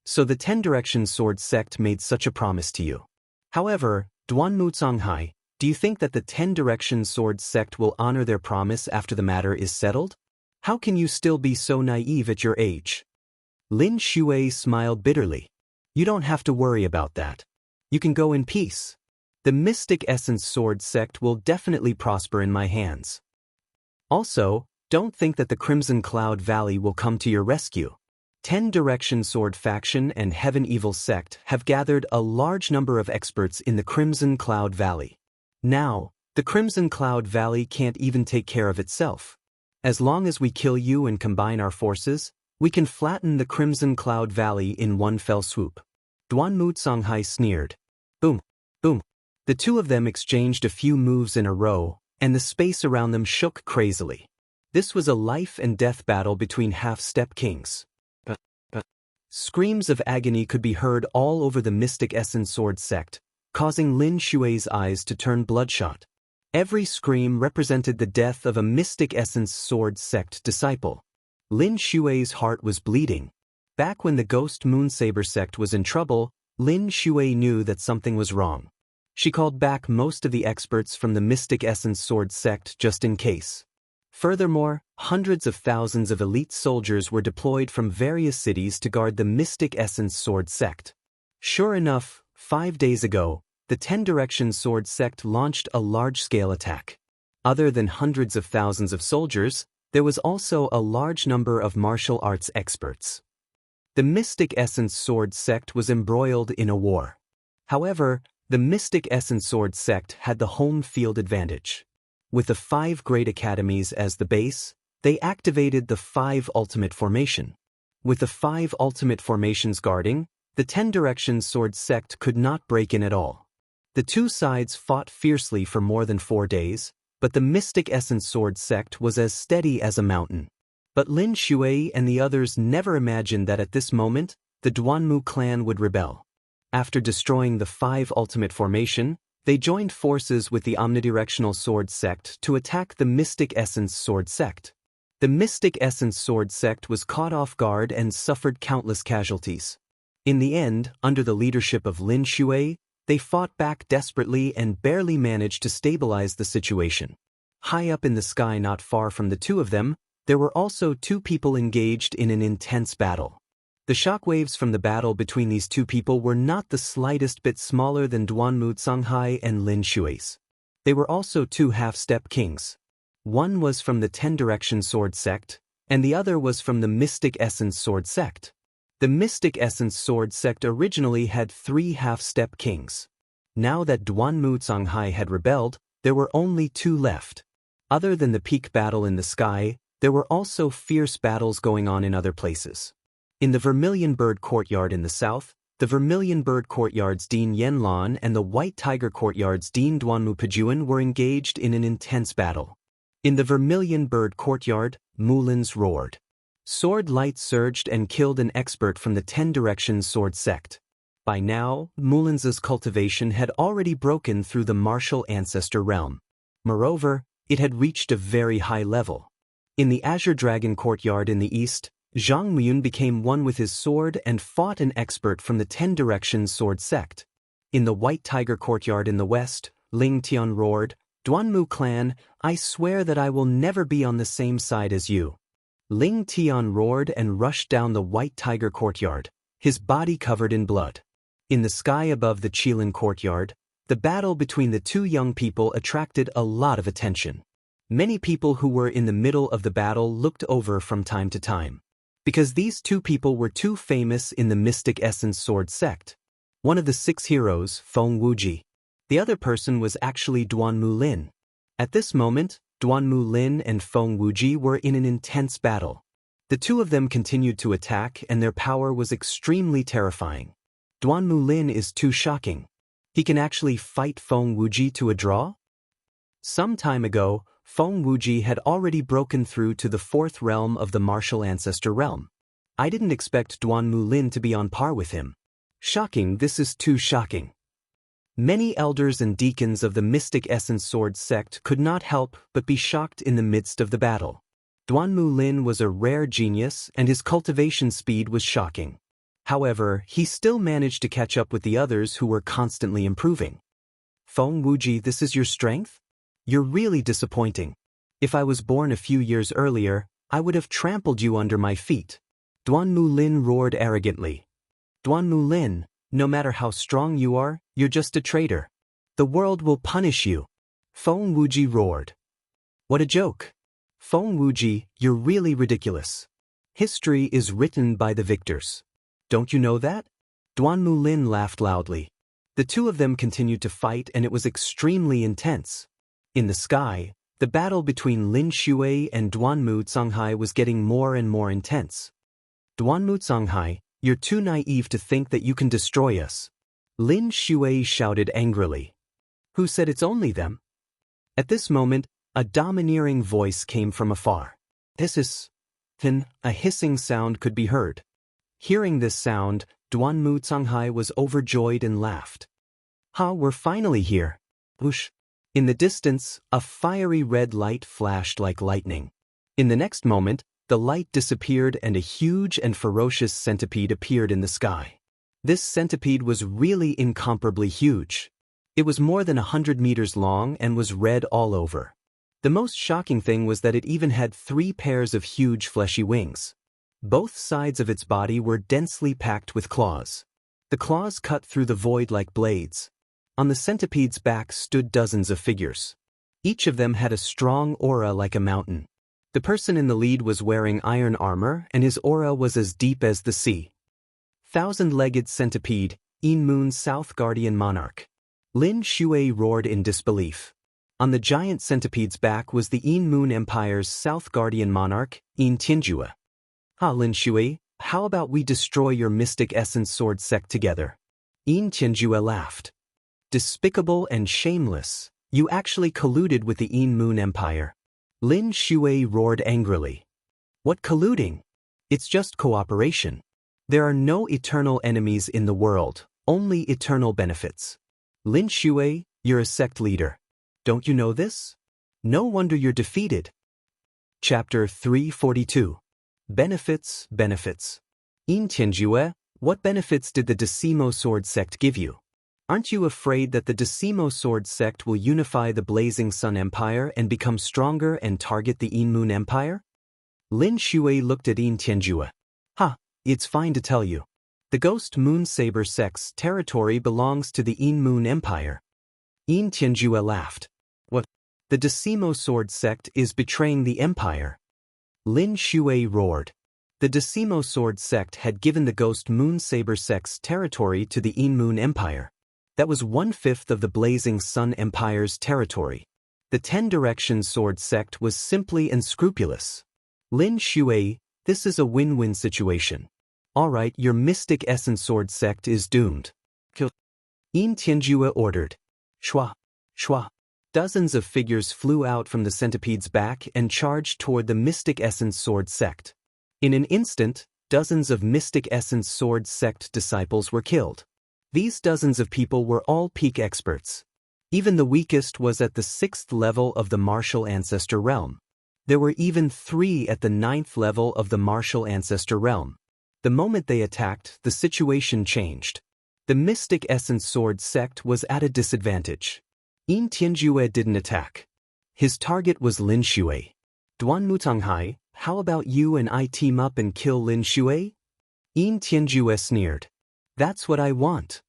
So the 10 Directions Sword sect made such a promise to you. However, Duanmu Songhai, do you think that the 10 Directions Sword sect will honor their promise after the matter is settled? How can you still be so naive at your age? Lin Shui smiled bitterly. You don't have to worry about that. You can go in peace. The Mystic Essence Sword sect will definitely prosper in my hands. Also, don't think that the Crimson Cloud Valley will come to your rescue. 10 Direction Sword faction and Heaven Evil sect have gathered a large number of experts in the Crimson Cloud Valley. Now, the Crimson Cloud Valley can't even take care of itself. As long as we kill you and combine our forces, we can flatten the Crimson Cloud Valley in one fell swoop. Duanmu Songhai sneered. Boom, boom. The 2 of them exchanged a few moves in a row, and the space around them shook crazily. This was a life and death battle between half-step kings. Screams of agony could be heard all over the Mystic Essence Sword sect, causing Lin Shui's eyes to turn bloodshot. Every scream represented the death of a Mystic Essence Sword sect disciple. Lin Shui's heart was bleeding. Back when the Ghost Moonsaber sect was in trouble, Lin Shui knew that something was wrong. She called back most of the experts from the Mystic Essence Sword sect just in case. Furthermore, hundreds of thousands of elite soldiers were deployed from various cities to guard the Mystic Essence Sword sect. Sure enough, 5 days ago, the 10 Directions Sword sect launched a large-scale attack. Other than hundreds of thousands of soldiers, there was also a large number of martial arts experts. The Mystic Essence Sword sect was embroiled in a war. However, the Mystic Essence Sword sect had the home field advantage. With the 5 great academies as the base, they activated the 5 ultimate formation. With the 5 ultimate formations guarding, the 10 Directions Sword sect could not break in at all. The 2 sides fought fiercely for more than 4 days, but the Mystic Essence Sword sect was as steady as a mountain. But Lin Shui and the others never imagined that at this moment, the Duanmu clan would rebel. After destroying the 5 ultimate formation, they joined forces with the Omnidirectional Sword sect to attack the Mystic Essence Sword sect. The Mystic Essence Sword sect was caught off guard and suffered countless casualties. In the end, under the leadership of Lin Shui, they fought back desperately and barely managed to stabilize the situation. High up in the sky not far from the 2 of them, there were also 2 people engaged in an intense battle. The shockwaves from the battle between these 2 people were not the slightest bit smaller than Duanmu Songhai and Lin Shui's. They were also 2 half-step kings. One was from the 10 Directions Sword sect, and the other was from the Mystic Essence Sword sect. The Mystic Essence Sword sect originally had 3 half-step kings. Now that Duanmu Songhai had rebelled, there were only 2 left. Other than the peak battle in the sky, there were also fierce battles going on in other places. In the Vermilion Bird Courtyard in the south, the Vermilion Bird Courtyard's Dean Yanlan and the White Tiger Courtyard's Dean Duanmu Pejuan were engaged in an intense battle. In the Vermilion Bird Courtyard, Mulins roared. Sword light surged and killed an expert from the 10 Directions Sword sect. By now, Mulin's cultivation had already broken through the martial ancestor realm. Moreover, it had reached a very high level. In the Azure Dragon courtyard in the east, Zhang Muyun became one with his sword and fought an expert from the 10 Directions sword sect. In the White Tiger courtyard in the west, Ling Tian roared, "Duanmu clan, I swear that I will never be on the same side as you." Ling Tian roared and rushed down the White Tiger courtyard, his body covered in blood. In the sky above the Qilin courtyard, the battle between the two young people attracted a lot of attention. Many people who were in the middle of the battle looked over from time to time. Because these two people were too famous in the Mystic Essence Sword sect. One of the 6 heroes, Feng Wuji. The other person was actually Duanmu Lin. At this moment, Duanmu Lin and Feng Wuji were in an intense battle. The two of them continued to attack and their power was extremely terrifying. Duanmu Lin is too shocking. He can actually fight Feng Wuji to a draw? Some time ago, Feng Wuji had already broken through to the 4th realm of the martial ancestor realm. I didn't expect Duanmu Lin to be on par with him. Shocking, this is too shocking. Many elders and deacons of the Mystic Essence Sword sect could not help but be shocked in the midst of the battle. Duanmu Lin was a rare genius and his cultivation speed was shocking. However, he still managed to catch up with the others who were constantly improving. Feng Wuji, this is your strength? You're really disappointing. If I was born a few years earlier, I would have trampled you under my feet. Duanmu Lin roared arrogantly. Duanmu Lin, no matter how strong you are, you're just a traitor. The world will punish you. Feng Wuji roared. What a joke. Feng Wuji, you're really ridiculous. History is written by the victors. Don't you know that? Duanmu Lin laughed loudly. The two of them continued to fight and it was extremely intense. In the sky, the battle between Lin Shui and Duanmu Canghai was getting more and more intense. Duanmu Canghai, you're too naive to think that you can destroy us. Lin Shui shouted angrily. Who said it's only them? At this moment, a domineering voice came from afar. Hiss. Then, a hissing sound could be heard. Hearing this sound, Duanmu Canghai was overjoyed and laughed. Ha, we're finally here. Whoosh. In the distance, a fiery red light flashed like lightning. In the next moment, the light disappeared and a huge and ferocious centipede appeared in the sky. This centipede was really incomparably huge. It was more than 100 meters long and was red all over. The most shocking thing was that it even had 3 pairs of huge fleshy wings. Both sides of its body were densely packed with claws. The claws cut through the void like blades. On the centipede's back stood dozens of figures. Each of them had a strong aura like a mountain. The person in the lead was wearing iron armor and his aura was as deep as the sea. Thousand-legged centipede, Yin Moon's South Guardian Monarch. Lin Shui roared in disbelief. On the giant centipede's back was the Yin Moon Empire's South Guardian Monarch, Yin Tianjue. Ah, Lin Shui, how about we destroy your Mystic Essence Sword sect together? Yin Tianjue laughed. Despicable and shameless, you actually colluded with the Yin Moon Empire. Lin Shui roared angrily. What colluding? It's just cooperation. There are no eternal enemies in the world, only eternal benefits. Lin Shui, you're a sect leader. Don't you know this? No wonder you're defeated. Chapter 342. Benefits. Yin Tianjue, what benefits did the Decimo Sword sect give you? Aren't you afraid that the Decimo Sword sect will unify the Blazing Sun Empire and become stronger and target the Yin Moon Empire? Lin Shui looked at Yin Tianjue. Ha, it's fine to tell you. The Ghost Moon Saber sect's territory belongs to the Yin Moon Empire. Yin Tianjue laughed. What? The Decimo Sword sect is betraying the Empire. Lin Shui roared. The Decimo Sword sect had given the Ghost Moon Saber sect's territory to the Yin Moon Empire. That was 1/5 of the Blazing Sun Empire's territory. The 10 Directions Sword sect was simply unscrupulous. Lin Shui, this is a win-win situation. Alright, your Mystic Essence Sword sect is doomed. Kill. Yin Tianjue ordered. Shua. Dozens of figures flew out from the centipede's back and charged toward the Mystic Essence Sword sect. In an instant, dozens of Mystic Essence Sword sect disciples were killed. These dozens of people were all peak experts. Even the weakest was at the 6th level of the martial ancestor realm. There were even 3 at the 9th level of the martial ancestor realm. The moment they attacked, the situation changed. The Mystic Essence Sword sect was at a disadvantage. Yin Tianjue didn't attack. His target was Lin Shui. Duan Mutanghai, how about you and I team up and kill Lin Shui? Yin Tianjue sneered. That's what I want.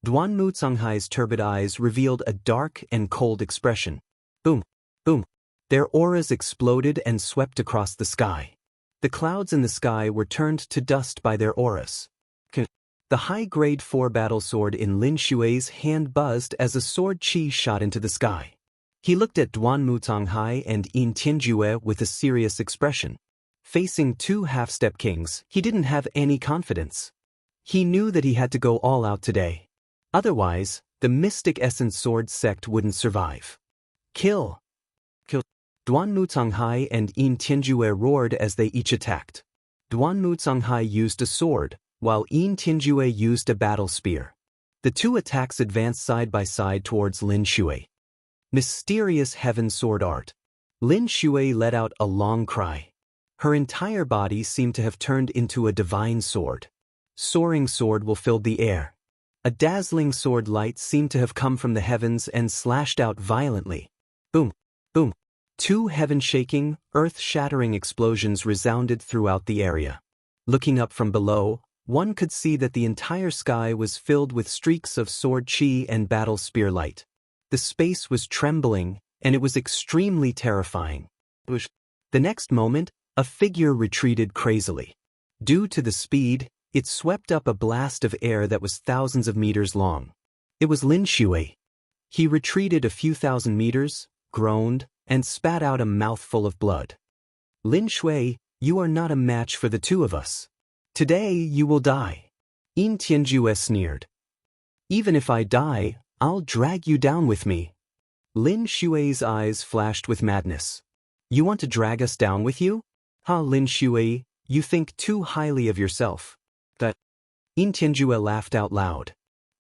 Duan Mutanghai's turbid eyes revealed a dark and cold expression. Boom, boom. Their auras exploded and swept across the sky. The clouds in the sky were turned to dust by their auras. The high-grade 4 battle sword in Lin Shui's hand buzzed as a sword chi shot into the sky. He looked at Duan Mutanghai and Yin Tianjue with a serious expression. Facing 2 half-step kings, he didn't have any confidence. He knew that he had to go all out today. Otherwise, the Mystic Essence Sword sect wouldn't survive. Kill! Kill! Duan Mutanghai and Yin Tianjue roared as they each attacked. Duan Mutanghai used a sword, while Yin Tianjue used a battle spear. The 2 attacks advanced side by side towards Lin Shui. Mysterious heaven sword art. Lin Shui let out a long cry. Her entire body seemed to have turned into a divine sword. Soaring sword will fill the air. A dazzling sword light seemed to have come from the heavens and slashed out violently. Boom, boom. 2 heaven-shaking, earth-shattering explosions resounded throughout the area. Looking up from below, one could see that the entire sky was filled with streaks of sword chi and battle spear light. The space was trembling, and it was extremely terrifying. The next moment, a figure retreated crazily. Due to the speed, it swept up a blast of air that was thousands of meters long. It was Lin Shui. He retreated a few thousand meters, groaned, and spat out a mouthful of blood. Lin Shui, you are not a match for the 2 of us. Today you will die. Yin Tianjue sneered. Even if I die, I'll drag you down with me. Lin Shui's eyes flashed with madness. You want to drag us down with you? Ha, Lin Shui, you think too highly of yourself. That. Yin Tianjue laughed out loud.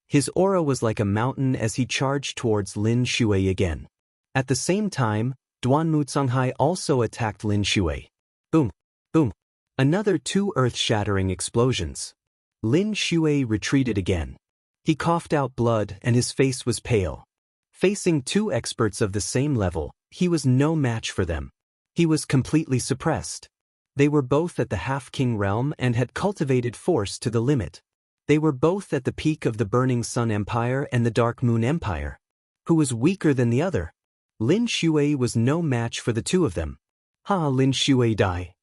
His aura was like a mountain as he charged towards Lin Shui again. At the same time, Duan Mutanghai also attacked Lin Shui. Boom, boom. Another 2 earth-shattering explosions. Lin Shui retreated again. He coughed out blood and his face was pale. Facing 2 experts of the same level, he was no match for them. He was completely suppressed. They were both at the half-king realm and had cultivated force to the limit. They were both at the peak of the Burning Sun Empire and the Dark Moon Empire. Who was weaker than the other? Lin Shui was no match for the 2 of them. Ha, Lin Shui die.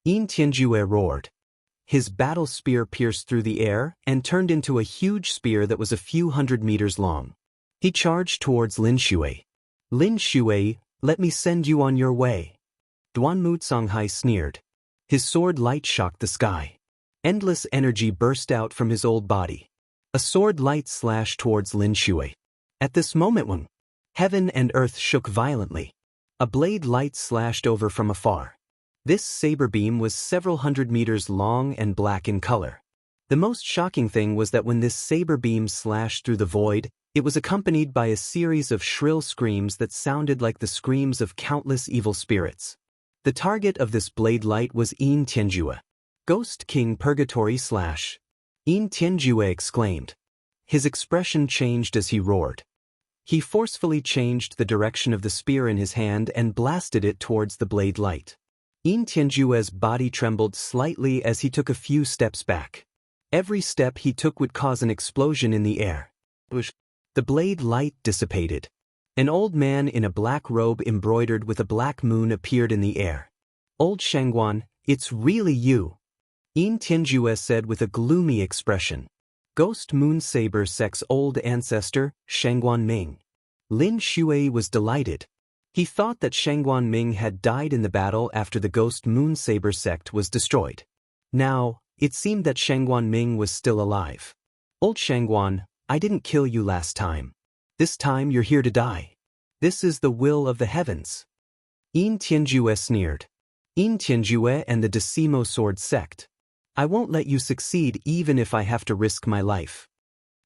Yin Tianjue roared. His battle spear pierced through the air and turned into a huge spear that was a few hundred meters long. He charged towards Lin Shui. Lin Shui, let me send you on your way. Duan Mutanghai sneered. His sword light shocked the sky. Endless energy burst out from his old body. A sword light slashed towards Lin Shui. At this moment, heaven and earth shook violently. A blade light slashed over from afar. This saber beam was several hundred meters long and black in color. The most shocking thing was that when this saber beam slashed through the void, it was accompanied by a series of shrill screams that sounded like the screams of countless evil spirits. The target of this blade light was Yin Tianjue. Ghost King Purgatory / Yin Tianjue exclaimed. His expression changed as he roared. He forcefully changed the direction of the spear in his hand and blasted it towards the blade light. Yin Tianjue's body trembled slightly as he took a few steps back. Every step he took would cause an explosion in the air. The blade light dissipated. An old man in a black robe embroidered with a black moon appeared in the air. Old Shangguan, it's really you. Yin Tianjue said with a gloomy expression. Ghost Moon Saber Sect's old ancestor, Shangguan Ming. Lin Shui was delighted. He thought that Shangguan Ming had died in the battle after the Ghost Moon Saber sect was destroyed. Now, it seemed that Shangguan Ming was still alive. Old Shangguan, I didn't kill you last time. This time you're here to die. This is the will of the heavens. Yin Tianjue sneered. Yin Tianjue and the Decimo Sword sect. I won't let you succeed even if I have to risk my life.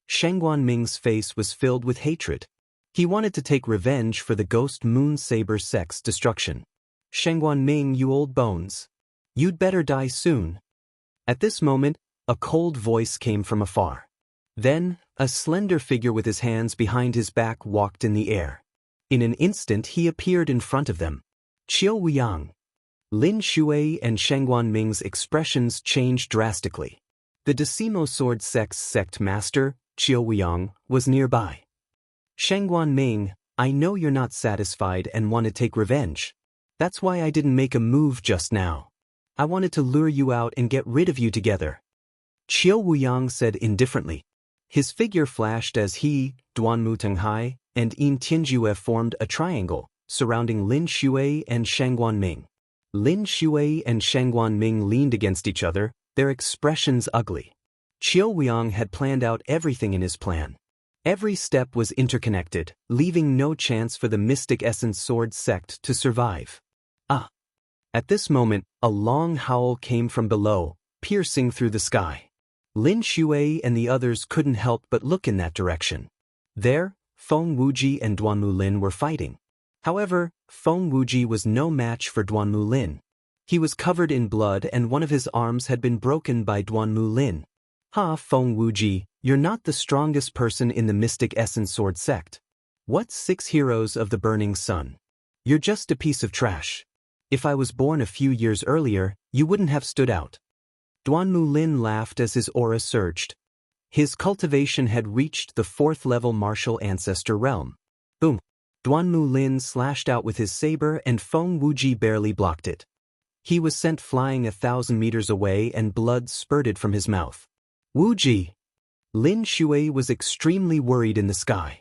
Sheng Guanming's face was filled with hatred. He wanted to take revenge for the Ghost Moon Saber sect's destruction. Sheng Guanming, you old bones. You'd better die soon. At this moment, a cold voice came from afar. Then, a slender figure with his hands behind his back walked in the air. In an instant he appeared in front of them. Qiu Wuyang. Lin Shui and Sheng Guanming's expressions changed drastically. The Decimo Sword Sect's sect master, Qiu Wuyang, was nearby. Sheng Guanming, I know you're not satisfied and want to take revenge. That's why I didn't make a move just now. I wanted to lure you out and get rid of you together. Qiu Wuyang said indifferently. His figure flashed as he, Duanmu Tenghai, and Yin Tianjue formed a triangle, surrounding Lin Shui and Sheng Guanming. Lin Shui and Sheng Guanming leaned against each other, their expressions ugly. Qiu Wuyang had planned out everything in his plan. Every step was interconnected, leaving no chance for the Mystic Essence Sword sect to survive. Ah! At this moment, a long howl came from below, piercing through the sky. Lin Shui and the others couldn't help but look in that direction. There, Feng Wuji and Duanmu Lin were fighting. However, Feng Wuji was no match for Duanmu Lin. He was covered in blood and one of his arms had been broken by Duanmu Lin. Ha, Feng Wuji, you're not the strongest person in the Mystic Essence Sword sect. What 6 heroes of the Burning Sun? You're just a piece of trash. If I was born a few years earlier, you wouldn't have stood out. Duanmu Lin laughed as his aura surged. His cultivation had reached the 4th level martial ancestor realm. Boom! Duanmu Lin slashed out with his saber and Feng Wuji barely blocked it. He was sent flying 1,000 meters away and blood spurted from his mouth. Wuji! Lin Shui was extremely worried in the sky.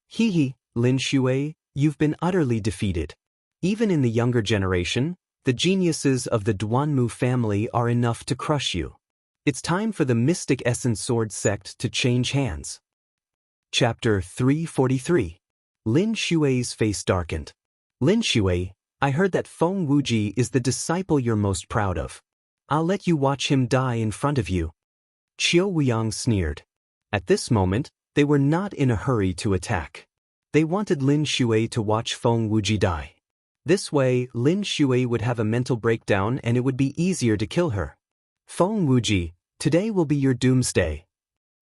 Hee, Lin Shui, you've been utterly defeated. Even in the younger generation, the geniuses of the Duanmu family are enough to crush you. It's time for the Mystic Essence Sword sect to change hands. Chapter 343. Lin Shui's face darkened. Lin Shui, I heard that Feng Wuji is the disciple you're most proud of. I'll let you watch him die in front of you. Qiu Wuyang sneered. At this moment, they were not in a hurry to attack. They wanted Lin Shui to watch Feng Wuji die. This way, Lin Shui would have a mental breakdown and it would be easier to kill her. Feng Wuji, today will be your doomsday.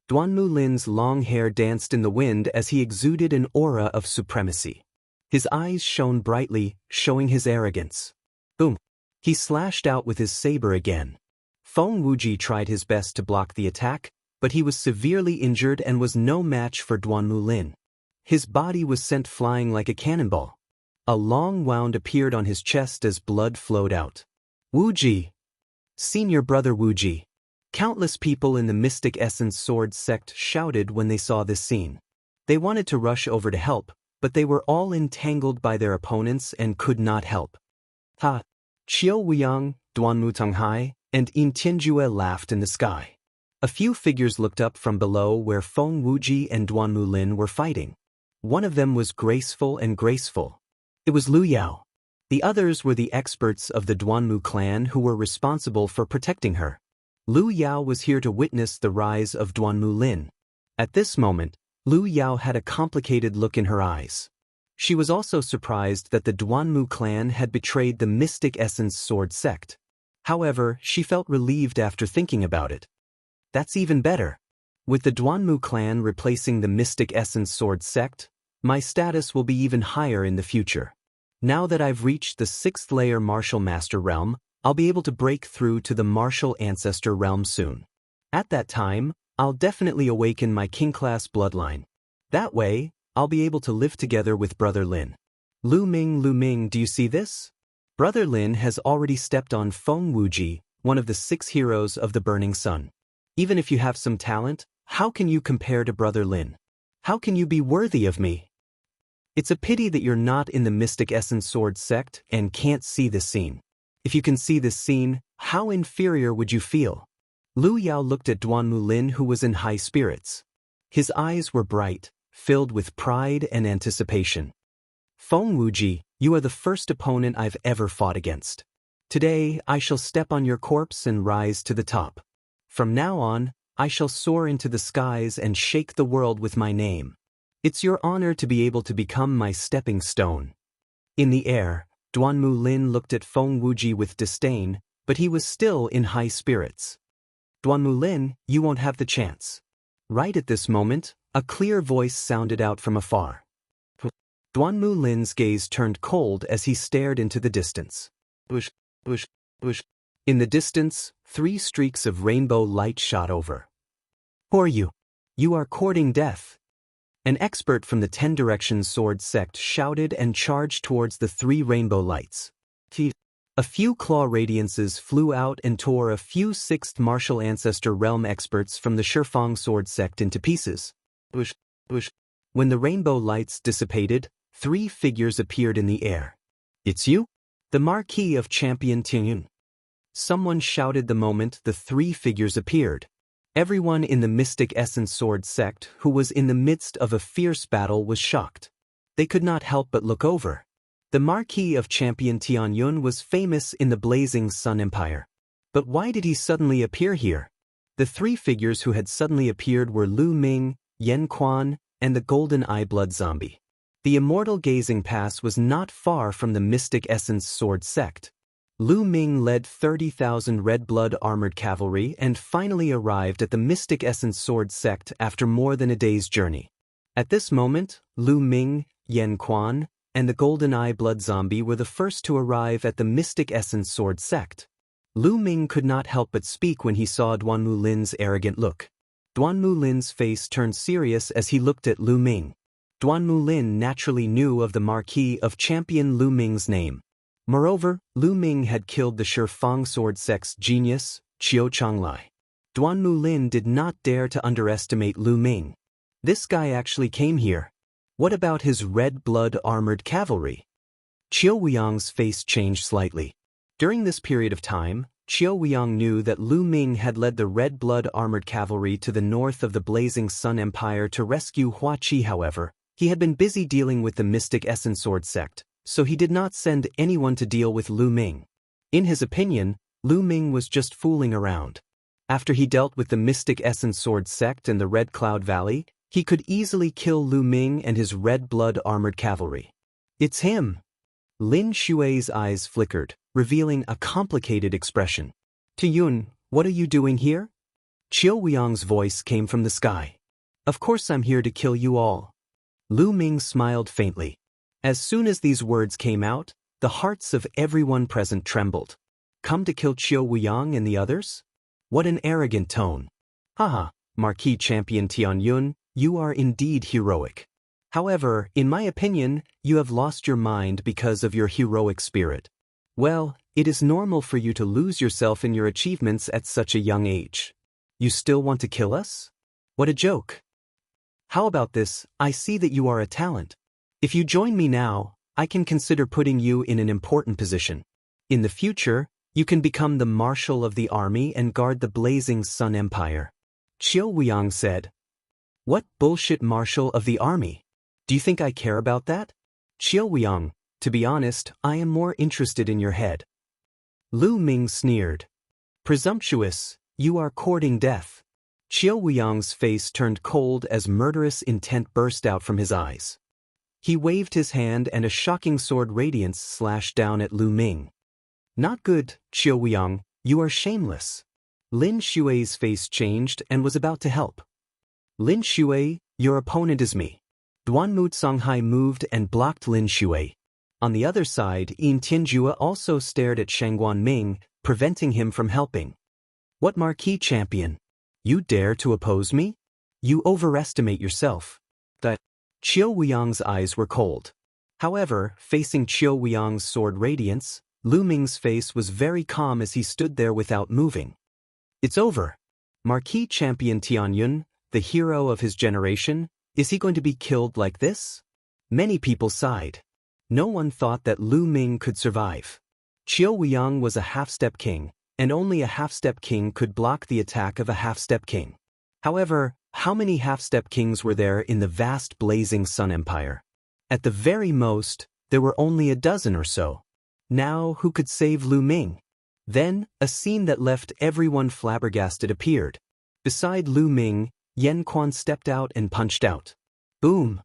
Duanmu Lin's long hair danced in the wind as he exuded an aura of supremacy. His eyes shone brightly, showing his arrogance. Boom! He slashed out with his saber again. Feng Wuji tried his best to block the attack, but he was severely injured and was no match for Duanmu Lin. His body was sent flying like a cannonball. A long wound appeared on his chest as blood flowed out. Wuji! Senior brother Wuji! Countless people in the Mystic Essence Sword sect shouted when they saw this scene. They wanted to rush over to help, but they were all entangled by their opponents and could not help. Ha! Qiu Wuyang, Duanmu Tenghai, and Yin Tianjue laughed in the sky. A few figures looked up from below where Feng Wuji and Duanmu Lin were fighting. One of them was graceful. It was Lu Yao. The others were the experts of the Duanmu clan who were responsible for protecting her. Lu Yao was here to witness the rise of Duanmu Lin. At this moment, Lu Yao had a complicated look in her eyes. She was also surprised that the Duanmu clan had betrayed the Mystic Essence Sword sect. However, she felt relieved after thinking about it. That's even better. With the Duanmu clan replacing the Mystic Essence Sword sect, my status will be even higher in the future. Now that I've reached the 6th layer Martial Master realm, I'll be able to break through to the Martial Ancestor realm soon. At that time, I'll definitely awaken my King-class bloodline. That way, I'll be able to live together with Brother Lin. Lu Ming, do you see this? Brother Lin has already stepped on Feng Wuji, one of the 6 heroes of the Burning Sun. Even if you have some talent, how can you compare to Brother Lin? How can you be worthy of me? It's a pity that you're not in the Mystic Essence Sword sect and can't see this scene. If you can see this scene, how inferior would you feel? Lu Yao looked at Duanmu Lin, who was in high spirits. His eyes were bright, filled with pride and anticipation. Feng Wuji, you are the first opponent I've ever fought against. Today, I shall step on your corpse and rise to the top. From now on, I shall soar into the skies and shake the world with my name. It's your honor to be able to become my stepping stone. In the air, Duanmu Lin looked at Feng Wuji with disdain, but he was still in high spirits. Duanmu Lin, you won't have the chance. Right at this moment, a clear voice sounded out from afar. Duanmu Lin's gaze turned cold as he stared into the distance. Bush, bush, bush. In the distance, 3 streaks of rainbow light shot over. Who are you? You are courting death. An expert from the 10 Directions sword sect shouted and charged towards the 3 rainbow lights. A few claw radiances flew out and tore a few 6th martial ancestor realm experts from the Shifang sword sect into pieces. Bush, bush. When the rainbow lights dissipated, 3 figures appeared in the air. It's you? The Marquis of Champion Tianyun. Someone shouted the moment the 3 figures appeared. Everyone in the Mystic Essence Sword sect who was in the midst of a fierce battle was shocked. They could not help but look over. The Marquis of Champion Tianyun was famous in the Blazing Sun Empire. But why did he suddenly appear here? The 3 figures who had suddenly appeared were Lu Ming, Yen Quan, and the Golden Eye Blood Zombie. The Immortal Gazing Pass was not far from the Mystic Essence Sword sect. Lu Ming led 30,000 red blood armored cavalry and finally arrived at the Mystic Essence Sword sect after more than a day's journey. At this moment, Lu Ming, Yen Quan, and the Golden Eye Blood Zombie were the first to arrive at the Mystic Essence Sword sect. Lu Ming could not help but speak when he saw Duanmu Lin's arrogant look. Duanmu Lin's face turned serious as he looked at Lu Ming. Duanmu Lin naturally knew of the Marquis of Champion Lu Ming's name. Moreover, Lu Ming had killed the Shifang sword sect's genius, Qiu Changlai. Duanmu Lin did not dare to underestimate Lu Ming. This guy actually came here. What about his red blood armored cavalry? Qiu Weiyang's face changed slightly. During this period of time, Qiu Weiyang knew that Lu Ming had led the red blood armored cavalry to the north of the Blazing Sun Empire to rescue Hua Qi. However, he had been busy dealing with the Mystic Essence Sword sect, so he did not send anyone to deal with Lu Ming. In his opinion, Lu Ming was just fooling around. After he dealt with the Mystic Essence Sword sect in the Red Cloud Valley, he could easily kill Lu Ming and his red blood armored cavalry. It's him! Lin Xue's eyes flickered, revealing a complicated expression. Tiyun, what are you doing here? Qiu Weiyang's voice came from the sky. Of course I'm here to kill you all. Lu Ming smiled faintly. As soon as these words came out, the hearts of everyone present trembled. Come to kill Qiu Weiyang and the others? What an arrogant tone. Haha, Marquis Champion Tianyun, you are indeed heroic. However, in my opinion, you have lost your mind because of your heroic spirit. Well, it is normal for you to lose yourself in your achievements at such a young age. You still want to kill us? What a joke. How about this? I see that you are a talent. If you join me now, I can consider putting you in an important position. In the future, you can become the Marshal of the Army and guard the Blazing Sun Empire. Qiu Weiyang said. What bullshit Marshal of the Army? Do you think I care about that? Qiu Weiyang, to be honest, I am more interested in your head. Lu Ming sneered. Presumptuous, you are courting death. Qiu Weiyang's face turned cold as murderous intent burst out from his eyes. He waved his hand and a shocking sword radiance slashed down at Lu Ming. Not good, Qiu Weiyang, you are shameless. Lin Xue's face changed and was about to help. Lin Xue, your opponent is me. Duanmu Songhai moved and blocked Lin Xue. On the other side, Yin Tianjua also stared at Shangguan Ming, preventing him from helping. What Marquis Champion? You dare to oppose me? You overestimate yourself. That Qiu Weiyang's eyes were cold. However, facing Qiu Weiyang's sword radiance, Lu Ming's face was very calm as he stood there without moving. It's over. Marquis Champion Tianyun, the hero of his generation, is he going to be killed like this? Many people sighed. No one thought that Lu Ming could survive. Qiu Weiyang was a half-step king, and only a half-step king could block the attack of a half-step king. However, how many half-step kings were there in the vast Blazing Sun Empire? At the very most, there were only a dozen or so. Now, who could save Lu Ming? Then, a scene that left everyone flabbergasted appeared. Beside Lu Ming, Yan Quan stepped out and punched out. Boom!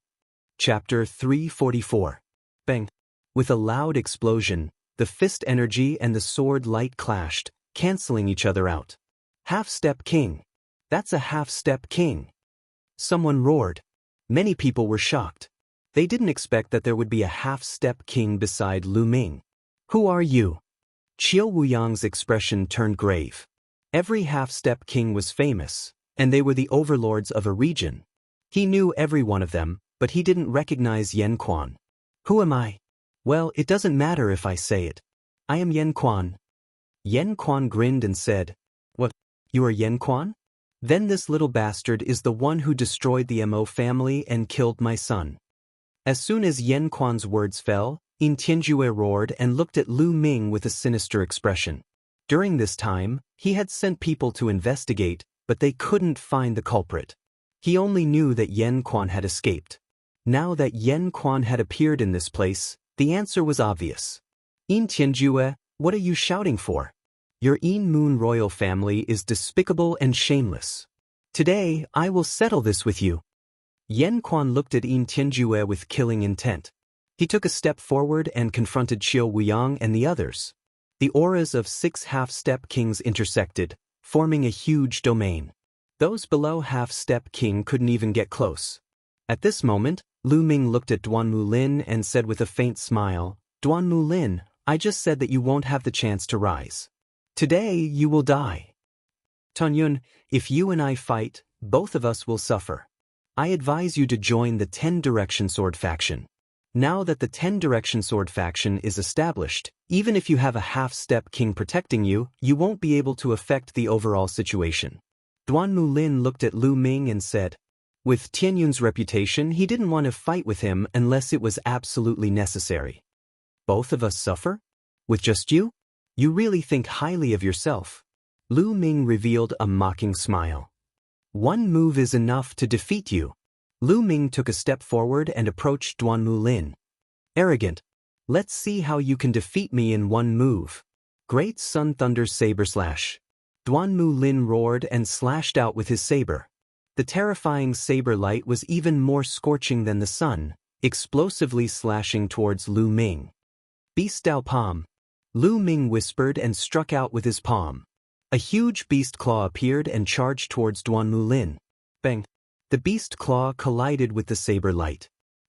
Chapter 344. Bang! With a loud explosion, the fist energy and the sword light clashed, canceling each other out. Half-step king. That's a half-step king. Someone roared. Many people were shocked. They didn't expect that there would be a half-step king beside Lu Ming. Who are you? Qiu Wuyang's expression turned grave. Every half-step king was famous, and they were the overlords of a region. He knew every one of them, but he didn't recognize Yan Quan. Who am I? Well, it doesn't matter if I say it. I am Yan Quan. Yan Quan grinned and said, What, you are Yan Quan? Then this little bastard is the one who destroyed the Mo family and killed my son. As soon as Yan Quan's words fell, Yin Tianjue roared and looked at Lu Ming with a sinister expression. During this time, he had sent people to investigate, but they couldn't find the culprit. He only knew that Yan Quan had escaped. Now that Yan Quan had appeared in this place, the answer was obvious. Yin Tianjue, what are you shouting for? Your Yin Moon royal family is despicable and shameless. Today, I will settle this with you. Yan Quan looked at Yin Tianjue with killing intent. He took a step forward and confronted Qiu Wuyang and the others. The auras of 6 half-step kings intersected, forming a huge domain. Those below half-step king couldn't even get close. At this moment, Lu Ming looked at Duanmu Lin and said with a faint smile, Duanmu Lin, I just said that you won't have the chance to rise. Today, you will die. Tanyun, if you and I fight, both of us will suffer. I advise you to join the 10-Direction Sword faction. Now that the 10-Direction Sword faction is established, even if you have a half-step king protecting you, you won't be able to affect the overall situation. Duanmu Lin looked at Lu Ming and said, with Tianyun's reputation, he didn't want to fight with him unless it was absolutely necessary. Both of us suffer? With just you? You really think highly of yourself. Lu Ming revealed a mocking smile. One move is enough to defeat you. Lu Ming took a step forward and approached Duanmu Lin. Arrogant. Let's see how you can defeat me in one move. Great Sun Thunder Saber Slash. Duanmu Lin roared and slashed out with his saber. The terrifying saber light was even more scorching than the sun, explosively slashing towards Lu Ming. Beast Dao Palm. Lu Ming whispered and struck out with his palm. A huge beast claw appeared and charged towards Duanmu Lin. Bang! The beast claw collided with the saber light.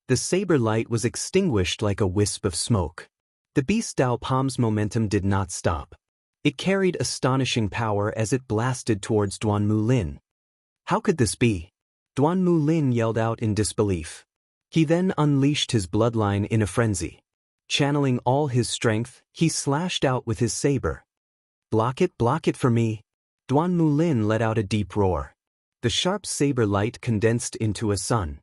The saber light was extinguished like a wisp of smoke. The beast Dao Palm's momentum did not stop. It carried astonishing power as it blasted towards Duanmu Lin. How could this be? Duanmu Lin yelled out in disbelief. He then unleashed his bloodline in a frenzy. Channeling all his strength, he slashed out with his saber. Block it for me. Duanmu Lin let out a deep roar. The sharp saber light condensed into a sun.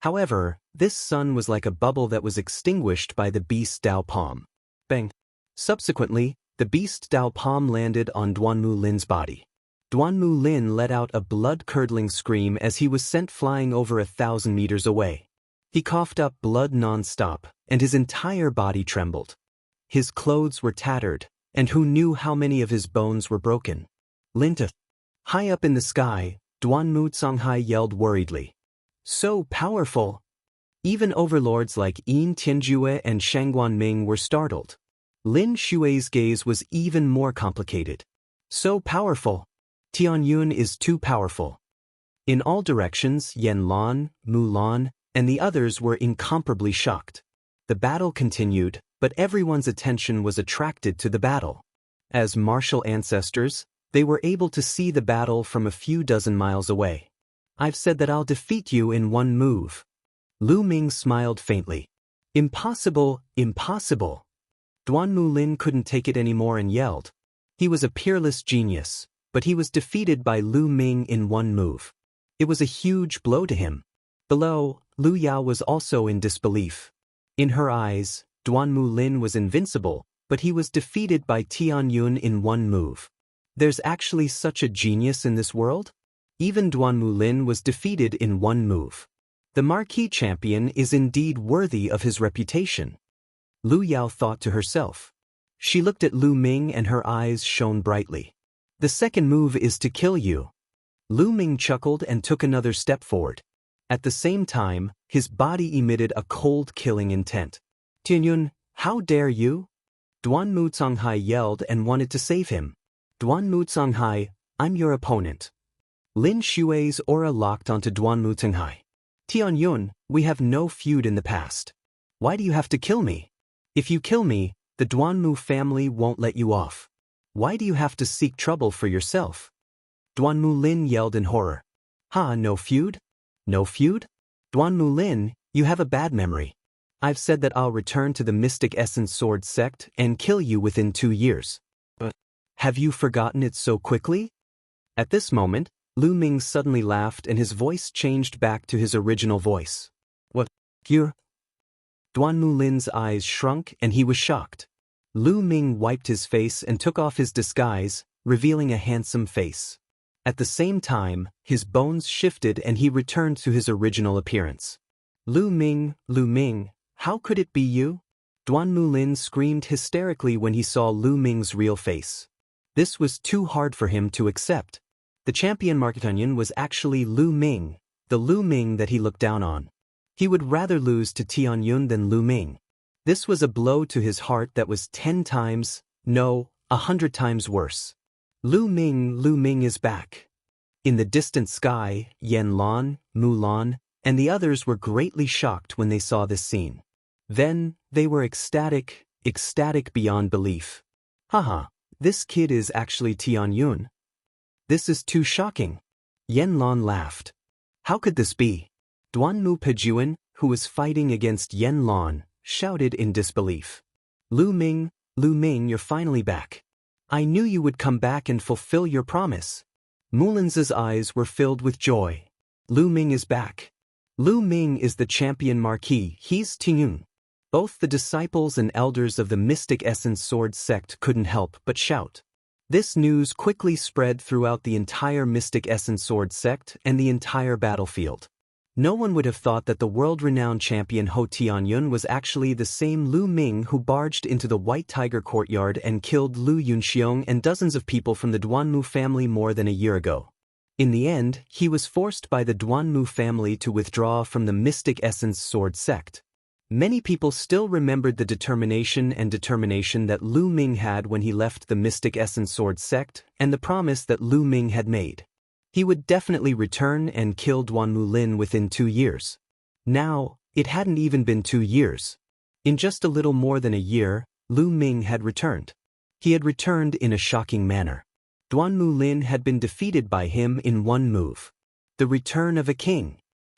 However, this sun was like a bubble that was extinguished by the beast Dao Palm. Bang! Subsequently, the beast Dao Palm landed on Duanmu Lin's body. Duanmu Lin let out a blood-curdling scream as he was sent flying over 1,000 meters away. He coughed up blood non-stop, and his entire body trembled. His clothes were tattered, and who knew how many of his bones were broken? Linta. High up in the sky, Duanmu Songhai yelled worriedly. So powerful! Even overlords like Yin Tianjue and Shangguan Ming were startled. Lin Xue's gaze was even more complicated. So powerful! Tianyun is too powerful. In all directions, Yan Lan, Mu Lan, and the others were incomparably shocked. The battle continued, but everyone's attention was attracted to the battle. As martial ancestors, they were able to see the battle from a few dozen miles away. I've said that I'll defeat you in one move. Lu Ming smiled faintly. Impossible, impossible. Duanmu Lin couldn't take it anymore and yelled. He was a peerless genius, but he was defeated by Lu Ming in one move. It was a huge blow to him. Below, Lu Yao was also in disbelief. In her eyes, Duanmu Lin was invincible, but he was defeated by Tianyun in one move. There's actually such a genius in this world? Even Duanmu Lin was defeated in one move. The marquee champion is indeed worthy of his reputation. Lu Yao thought to herself. She looked at Lu Ming and her eyes shone brightly. The second move is to kill you. Lu Ming chuckled and took another step forward. At the same time, his body emitted a cold killing intent. Tianyun, how dare you? Duan Mu Songhai yelled and wanted to save him. Duan Mu Songhai, I'm your opponent. Lin Shui's aura locked onto Duan Mu Songhai. Tianyun, we have no feud in the past. Why do you have to kill me? If you kill me, the Duan Mu family won't let you off. Why do you have to seek trouble for yourself? Duan Mu Lin yelled in horror. Ha, no feud? No feud? Duan Mu Lin, you have a bad memory. I've said that I'll return to the Mystic Essence Sword sect and kill you within 2 years. But have you forgotten it so quickly? At this moment, Lu Ming suddenly laughed and his voice changed back to his original voice. What? You? Duan Mu Lin's eyes shrunk and he was shocked. Lu Ming wiped his face and took off his disguise, revealing a handsome face. At the same time, his bones shifted and he returned to his original appearance. Lu Ming, how could it be you? Duan Mu Lin screamed hysterically when he saw Lu Ming's real face. This was too hard for him to accept. The champion Marketanyan was actually Lu Ming, the Lu Ming that he looked down on. He would rather lose to Tianyun than Lu Ming. This was a blow to his heart that was 10 times, no, 100 times worse. Lu Ming is back. In the distant sky, Yanlan, Mulan, and the others were greatly shocked when they saw this scene. Then, they were ecstatic beyond belief. Haha, this kid is actually Tianyun. This is too shocking. Yanlan laughed. How could this be? Duan Mu Pejuan, who was fighting against Yanlan, shouted in disbelief. Lu Ming, you're finally back. I knew you would come back and fulfill your promise. Mulan's eyes were filled with joy. Lu Ming is back. Lu Ming is the champion marquis, he's Tianyun. Both the disciples and elders of the Mystic Essence Sword sect couldn't help but shout. This news quickly spread throughout the entire Mystic Essence Sword sect and the entire battlefield. No one would have thought that the world-renowned champion Ho Tianyun was actually the same Lu Ming who barged into the White Tiger courtyard and killed Lu Yunxiong and dozens of people from the Duan Mu family more than a year ago. In the end, he was forced by the Duan Mu family to withdraw from the Mystic Essence Sword sect. Many people still remembered the determination that Lu Ming had when he left the Mystic Essence Sword sect and the promise that Lu Ming had made. He would definitely return and kill Duan Mu Lin within 2 years. Now, it hadn't even been 2 years. In just a little more than a year, Lu Ming had returned. He had returned in a shocking manner. Duan Mu Lin had been defeated by him in one move. The return of a king.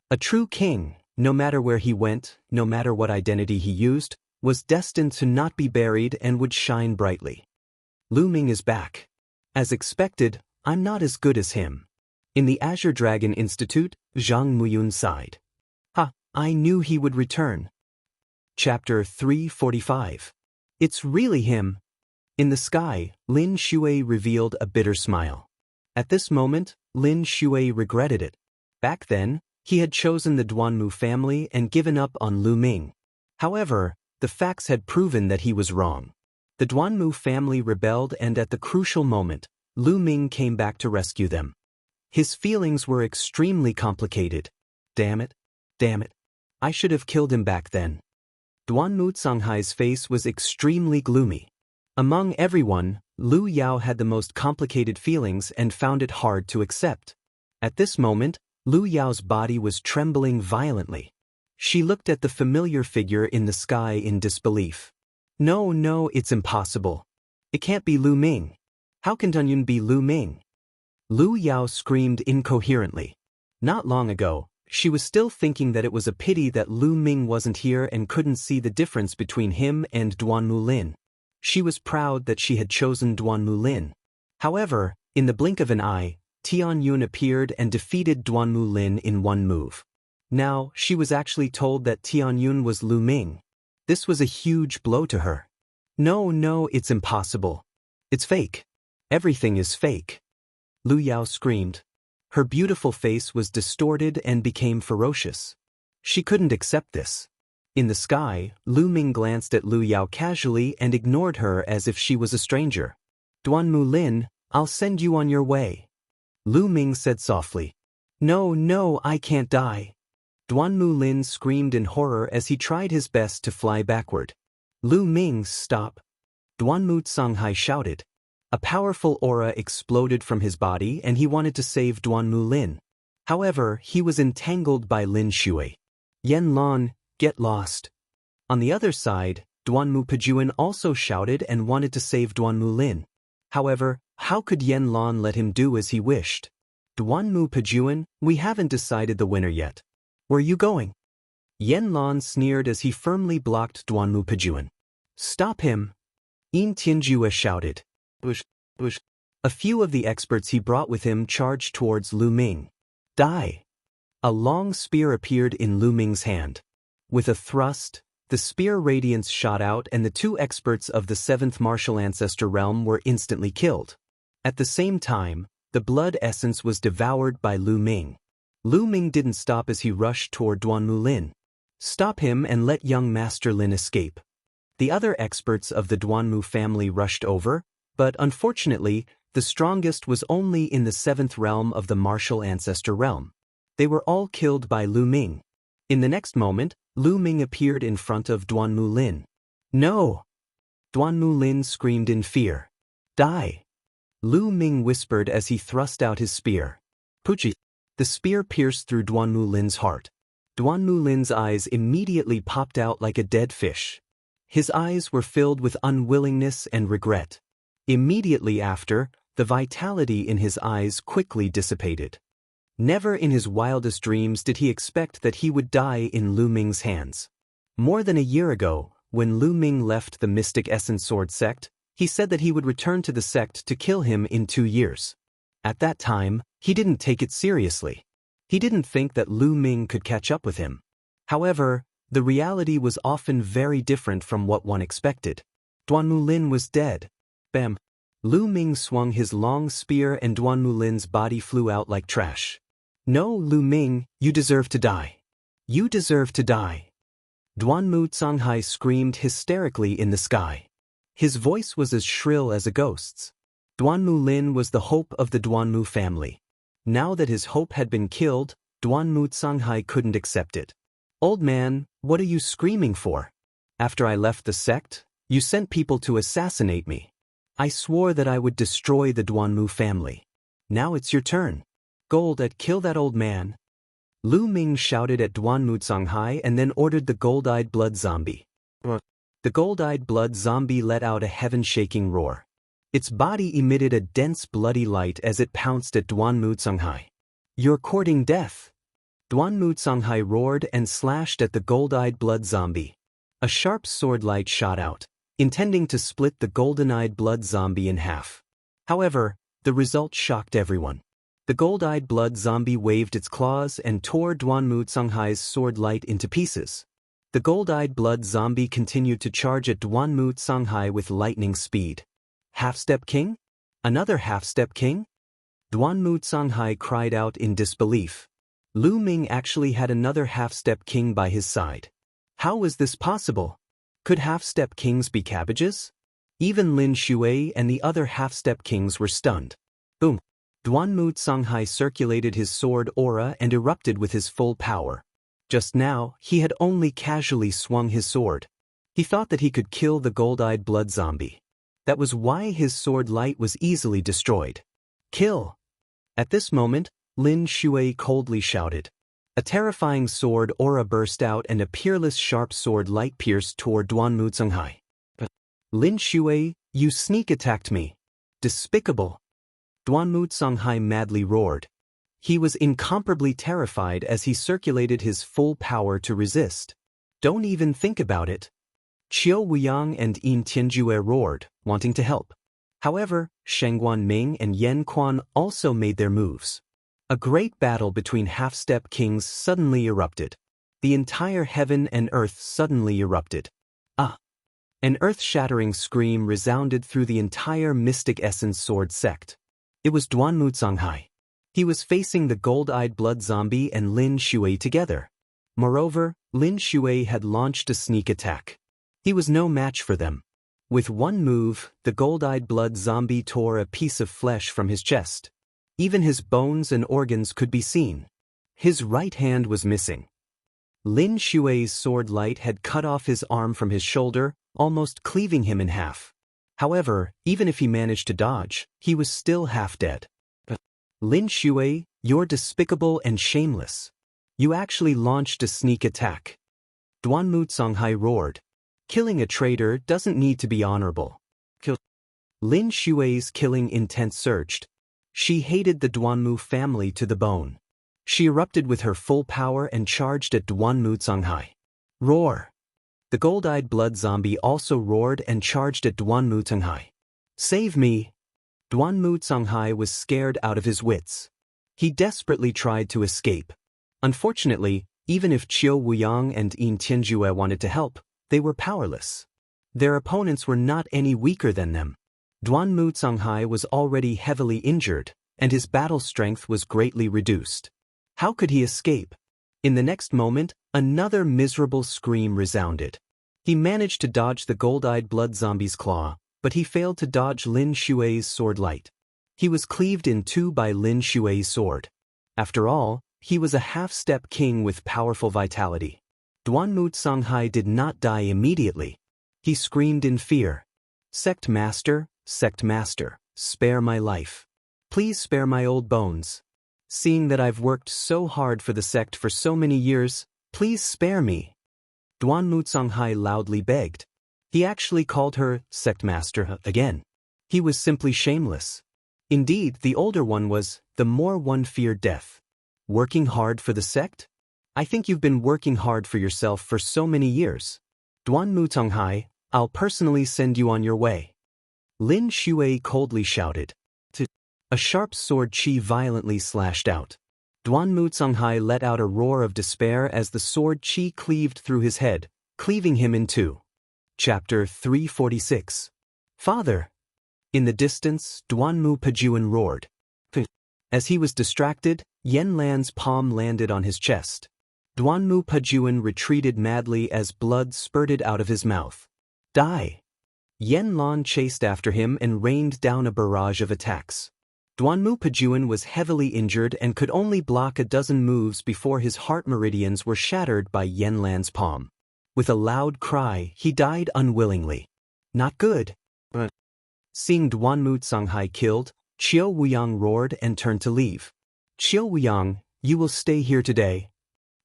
A true king, no matter where he went, no matter what identity he used, was destined to not be buried and would shine brightly. Lu Ming is back. As expected, I'm not as good as him. In the Azure Dragon Institute, Zhang Muyun sighed. Ha, I knew he would return. Chapter 345. It's really him. In the sky, Lin Shui revealed a bitter smile. At this moment, Lin Shui regretted it. Back then, he had chosen the Duan Mu family and given up on Lu Ming. However, the facts had proven that he was wrong. The Duan Mu family rebelled and at the crucial moment, Lu Ming came back to rescue them. His feelings were extremely complicated. Damn it. I should have killed him back then. Duan Mu Songhai's face was extremely gloomy. Among everyone, Lu Yao had the most complicated feelings and found it hard to accept. At this moment, Lu Yao's body was trembling violently. She looked at the familiar figure in the sky in disbelief. No, it's impossible. It can't be Lu Ming. How can Tianyun be Lu Ming? Lu Yao screamed incoherently. Not long ago, she was still thinking that it was a pity that Lu Ming wasn't here and couldn't see the difference between him and Duan Mu Lin. She was proud that she had chosen Duan Mu Lin. However, in the blink of an eye, Tianyun appeared and defeated Duan Mu Lin in one move. Now, she was actually told that Tianyun was Lu Ming. This was a huge blow to her. No, it's impossible. It's fake. Everything is fake. Lu Yao screamed. Her beautiful face was distorted and became ferocious. She couldn't accept this. In the sky, Lu Ming glanced at Lu Yao casually and ignored her as if she was a stranger. Duan Mu Lin, I'll send you on your way. Lu Ming said softly. No, no, I can't die. Duanmu Lin screamed in horror as he tried his best to fly backward. Lu Ming, stop. Duanmu Songhai shouted. A powerful aura exploded from his body and he wanted to save Duanmu Lin. However, he was entangled by Lin Shui. Yen Lan, get lost. On the other side, Duanmu Pejuan also shouted and wanted to save Duanmu Lin. However, how could Yen Lan let him do as he wished? Duanmu Pejuan, we haven't decided the winner yet. Where are you going? Yen Lan sneered as he firmly blocked Duanmu Pejuan. Stop him! Yin Tianjue shouted. Bush. A few of the experts he brought with him charged towards Lu Ming. Die! A long spear appeared in Lu Ming's hand. With a thrust, the spear radiance shot out and the two experts of the 7th martial ancestor realm were instantly killed. At the same time, the blood essence was devoured by Lu Ming. Lu Ming didn't stop as he rushed toward Duanmu Lin. Stop him and let young Master Lin escape. The other experts of the Duanmu family rushed over, but unfortunately, the strongest was only in the 7th realm of the martial ancestor realm. They were all killed by Lu Ming. In the next moment, Lu Ming appeared in front of Duanmu Lin. No! Duanmu Lin screamed in fear. Die! Lu Ming whispered as he thrust out his spear. Puchi! The spear pierced through Duanmu Lin's heart. Duanmu Lin's eyes immediately popped out like a dead fish. His eyes were filled with unwillingness and regret. Immediately after, the vitality in his eyes quickly dissipated. Never in his wildest dreams did he expect that he would die in Lu Ming's hands. More than a year ago, when Lu Ming left the Mystic Essence Sword sect, he said that he would return to the sect to kill him in 2 years. At that time, he didn't take it seriously. He didn't think that Lu Ming could catch up with him. However, the reality was often very different from what one expected. Duanmu Lin was dead. Bam! Lu Ming swung his long spear and Duanmu Lin's body flew out like trash. No, Lu Ming, you deserve to die. You deserve to die. Duanmu Songhai screamed hysterically in the sky. His voice was as shrill as a ghost's. Duanmu Lin was the hope of the Duanmu family. Now that his hope had been killed, Duanmu Songhai couldn't accept it. Old man, what are you screaming for? After I left the sect, you sent people to assassinate me. I swore that I would destroy the Duanmu family. Now it's your turn. Gold, kill that old man. Lu Ming shouted at Duanmu Songhai and then ordered the gold-eyed blood zombie. The gold-eyed blood zombie let out a heaven-shaking roar. Its body emitted a dense bloody light as it pounced at Duanmu Songhai. You're courting death. Duanmu Songhai roared and slashed at the gold-eyed blood zombie. A sharp sword light shot out, intending to split the golden-eyed blood zombie in half. However, the result shocked everyone. The gold-eyed blood zombie waved its claws and tore Duanmu Songhai's sword light into pieces. The gold-eyed blood zombie continued to charge at Duanmu Songhai with lightning speed. Half-step king? Another half-step king? Duanmu Songhai cried out in disbelief. Lu Ming actually had another half-step king by his side. How was this possible? Could half-step kings be cabbages? Even Lin Shui and the other half-step kings were stunned. Boom! Duanmu Songhai circulated his sword aura and erupted with his full power. Just now, he had only casually swung his sword. He thought that he could kill the gold-eyed blood zombie. That was why his sword light was easily destroyed. Kill! At this moment, Lin Shui coldly shouted. A terrifying sword aura burst out and a peerless sharp sword light pierced toward Duanmu Songhai. Lin Shui, you sneak-attacked me. Despicable! Duanmu Songhai madly roared. He was incomparably terrified as he circulated his full power to resist. Don't even think about it. Qiu Wuyang and Yin Tianjue roared, wanting to help. However, Shengguan Ming and Yen Quan also made their moves. A great battle between half-step kings suddenly erupted. The entire heaven and earth suddenly erupted. Ah! An earth-shattering scream resounded through the entire Mystic Essence Sword sect. It was Duanmu Songhai. He was facing the gold-eyed blood zombie and Lin Shui together. Moreover, Lin Shui had launched a sneak attack. He was no match for them. With one move, the gold-eyed blood zombie tore a piece of flesh from his chest. Even his bones and organs could be seen. His right hand was missing. Lin Xue's sword light had cut off his arm from his shoulder, almost cleaving him in half. However, even if he managed to dodge, he was still half dead. Lin Xue, you're despicable and shameless. You actually launched a sneak attack. Duanmu Songhai roared. Killing a traitor doesn't need to be honorable. Lin Xue's killing intent surged. She hated the Duanmu family to the bone. She erupted with her full power and charged at Duanmu Songhai. Roar! The gold-eyed blood zombie also roared and charged at Duanmu Songhai. Save me! Duanmu Songhai was scared out of his wits. He desperately tried to escape. Unfortunately, even if Qiu Wuyang and Yin Tianjue wanted to help, they were powerless. Their opponents were not any weaker than them. Duanmu Songhai was already heavily injured, and his battle strength was greatly reduced. How could he escape? In the next moment, another miserable scream resounded. He managed to dodge the gold-eyed blood zombie's claw, but he failed to dodge Lin Xue's sword light. He was cleaved in two by Lin Xue's sword. After all, he was a half-step king with powerful vitality. Duanmu Songhai did not die immediately. He screamed in fear. Sect Master, spare my life. Please spare my old bones. Seeing that I've worked so hard for the sect for so many years, please spare me. Duanmu Songhai loudly begged. He actually called her Sect Master again. He was simply shameless. Indeed, the older one was, the more one feared death. Working hard for the sect? I think you've been working hard for yourself for so many years. Duanmu Songhai, I'll personally send you on your way. Lin Xue coldly shouted. A sharp sword chi violently slashed out. Duanmu Songhai let out a roar of despair as the sword chi cleaved through his head, cleaving him in two. Chapter 346. Father! In the distance, Duanmu Pajuan roared. As he was distracted, Yen Lan's palm landed on his chest. Duanmu Pajuan retreated madly as blood spurted out of his mouth. Die! Yen Lan chased after him and rained down a barrage of attacks. Duanmu Pajuan was heavily injured and could only block a dozen moves before his heart meridians were shattered by Yen Lan's palm. With a loud cry, he died unwillingly. Not good. Seeing Duanmu Songhai killed, Qiu Wuyang roared and turned to leave. Qiu Wuyang, you will stay here today.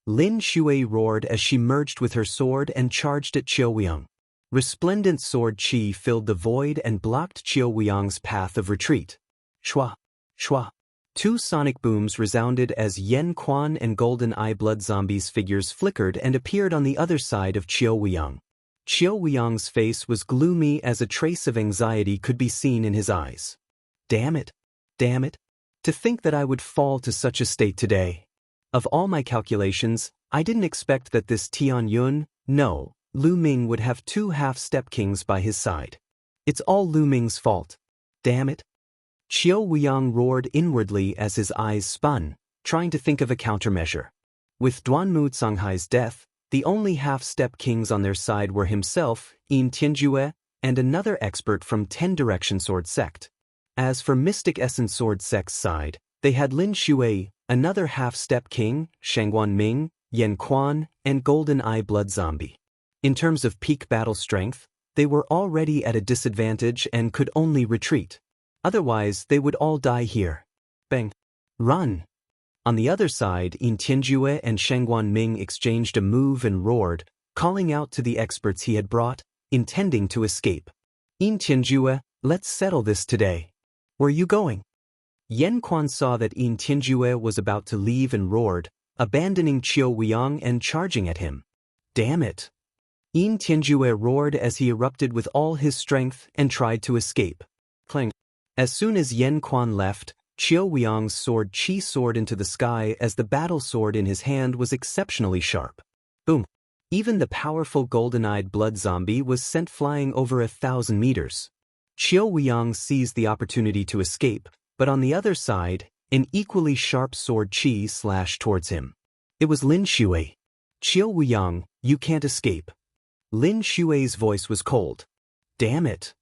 Lin Xue roared as she merged with her sword and charged at Qiu Wuyang. Resplendent sword chi filled the void and blocked Qiu Wuyang's path of retreat. Shua! Shua! Two sonic booms resounded as Yen Quan and Golden Eye Blood Zombies figures flickered and appeared on the other side of Qiu Wuyang. Qiu Wuyang's face was gloomy as a trace of anxiety could be seen in his eyes. Damn it! Damn it! To think that I would fall to such a state today. Of all my calculations, I didn't expect that this Tian Yun, no, Lu Ming would have two half-step kings by his side. It's all Lu Ming's fault. Damn it! Qiu Wuyang roared inwardly as his eyes spun, trying to think of a countermeasure. With Duanmu Songhai's death, the only half-step kings on their side were himself, Yin Tianjue, and another expert from 10 Direction Sword Sect. As for Mystic Essence Sword Sect's side, they had Lin Xue, another half-step king, Shangguan Ming, Yen Quan, and Golden Eye Blood Zombie. In terms of peak battle strength, they were already at a disadvantage and could only retreat. Otherwise, they would all die here. Bang! Run! On the other side, Yin Tianjue and Shangguan Ming exchanged a move and roared, calling out to the experts he had brought, intending to escape. Yin Tianjue, let's settle this today. Where are you going? Yen Quan saw that Yin Tianjue was about to leave and roared, abandoning Qiu Wuyang and charging at him. Damn it! Yin Tianjue roared as he erupted with all his strength and tried to escape. Clang! As soon as Yen Quan left, Qiu Wuyang's sword chi soared into the sky as the battle sword in his hand was exceptionally sharp. Boom! Even the powerful golden-eyed blood zombie was sent flying over 1,000 meters. Qiu Wuyang seized the opportunity to escape, but on the other side, an equally sharp sword chi slashed towards him. It was Lin Xue. Qiu Wuyang, you can't escape. Lin Xue's voice was cold. Damn it!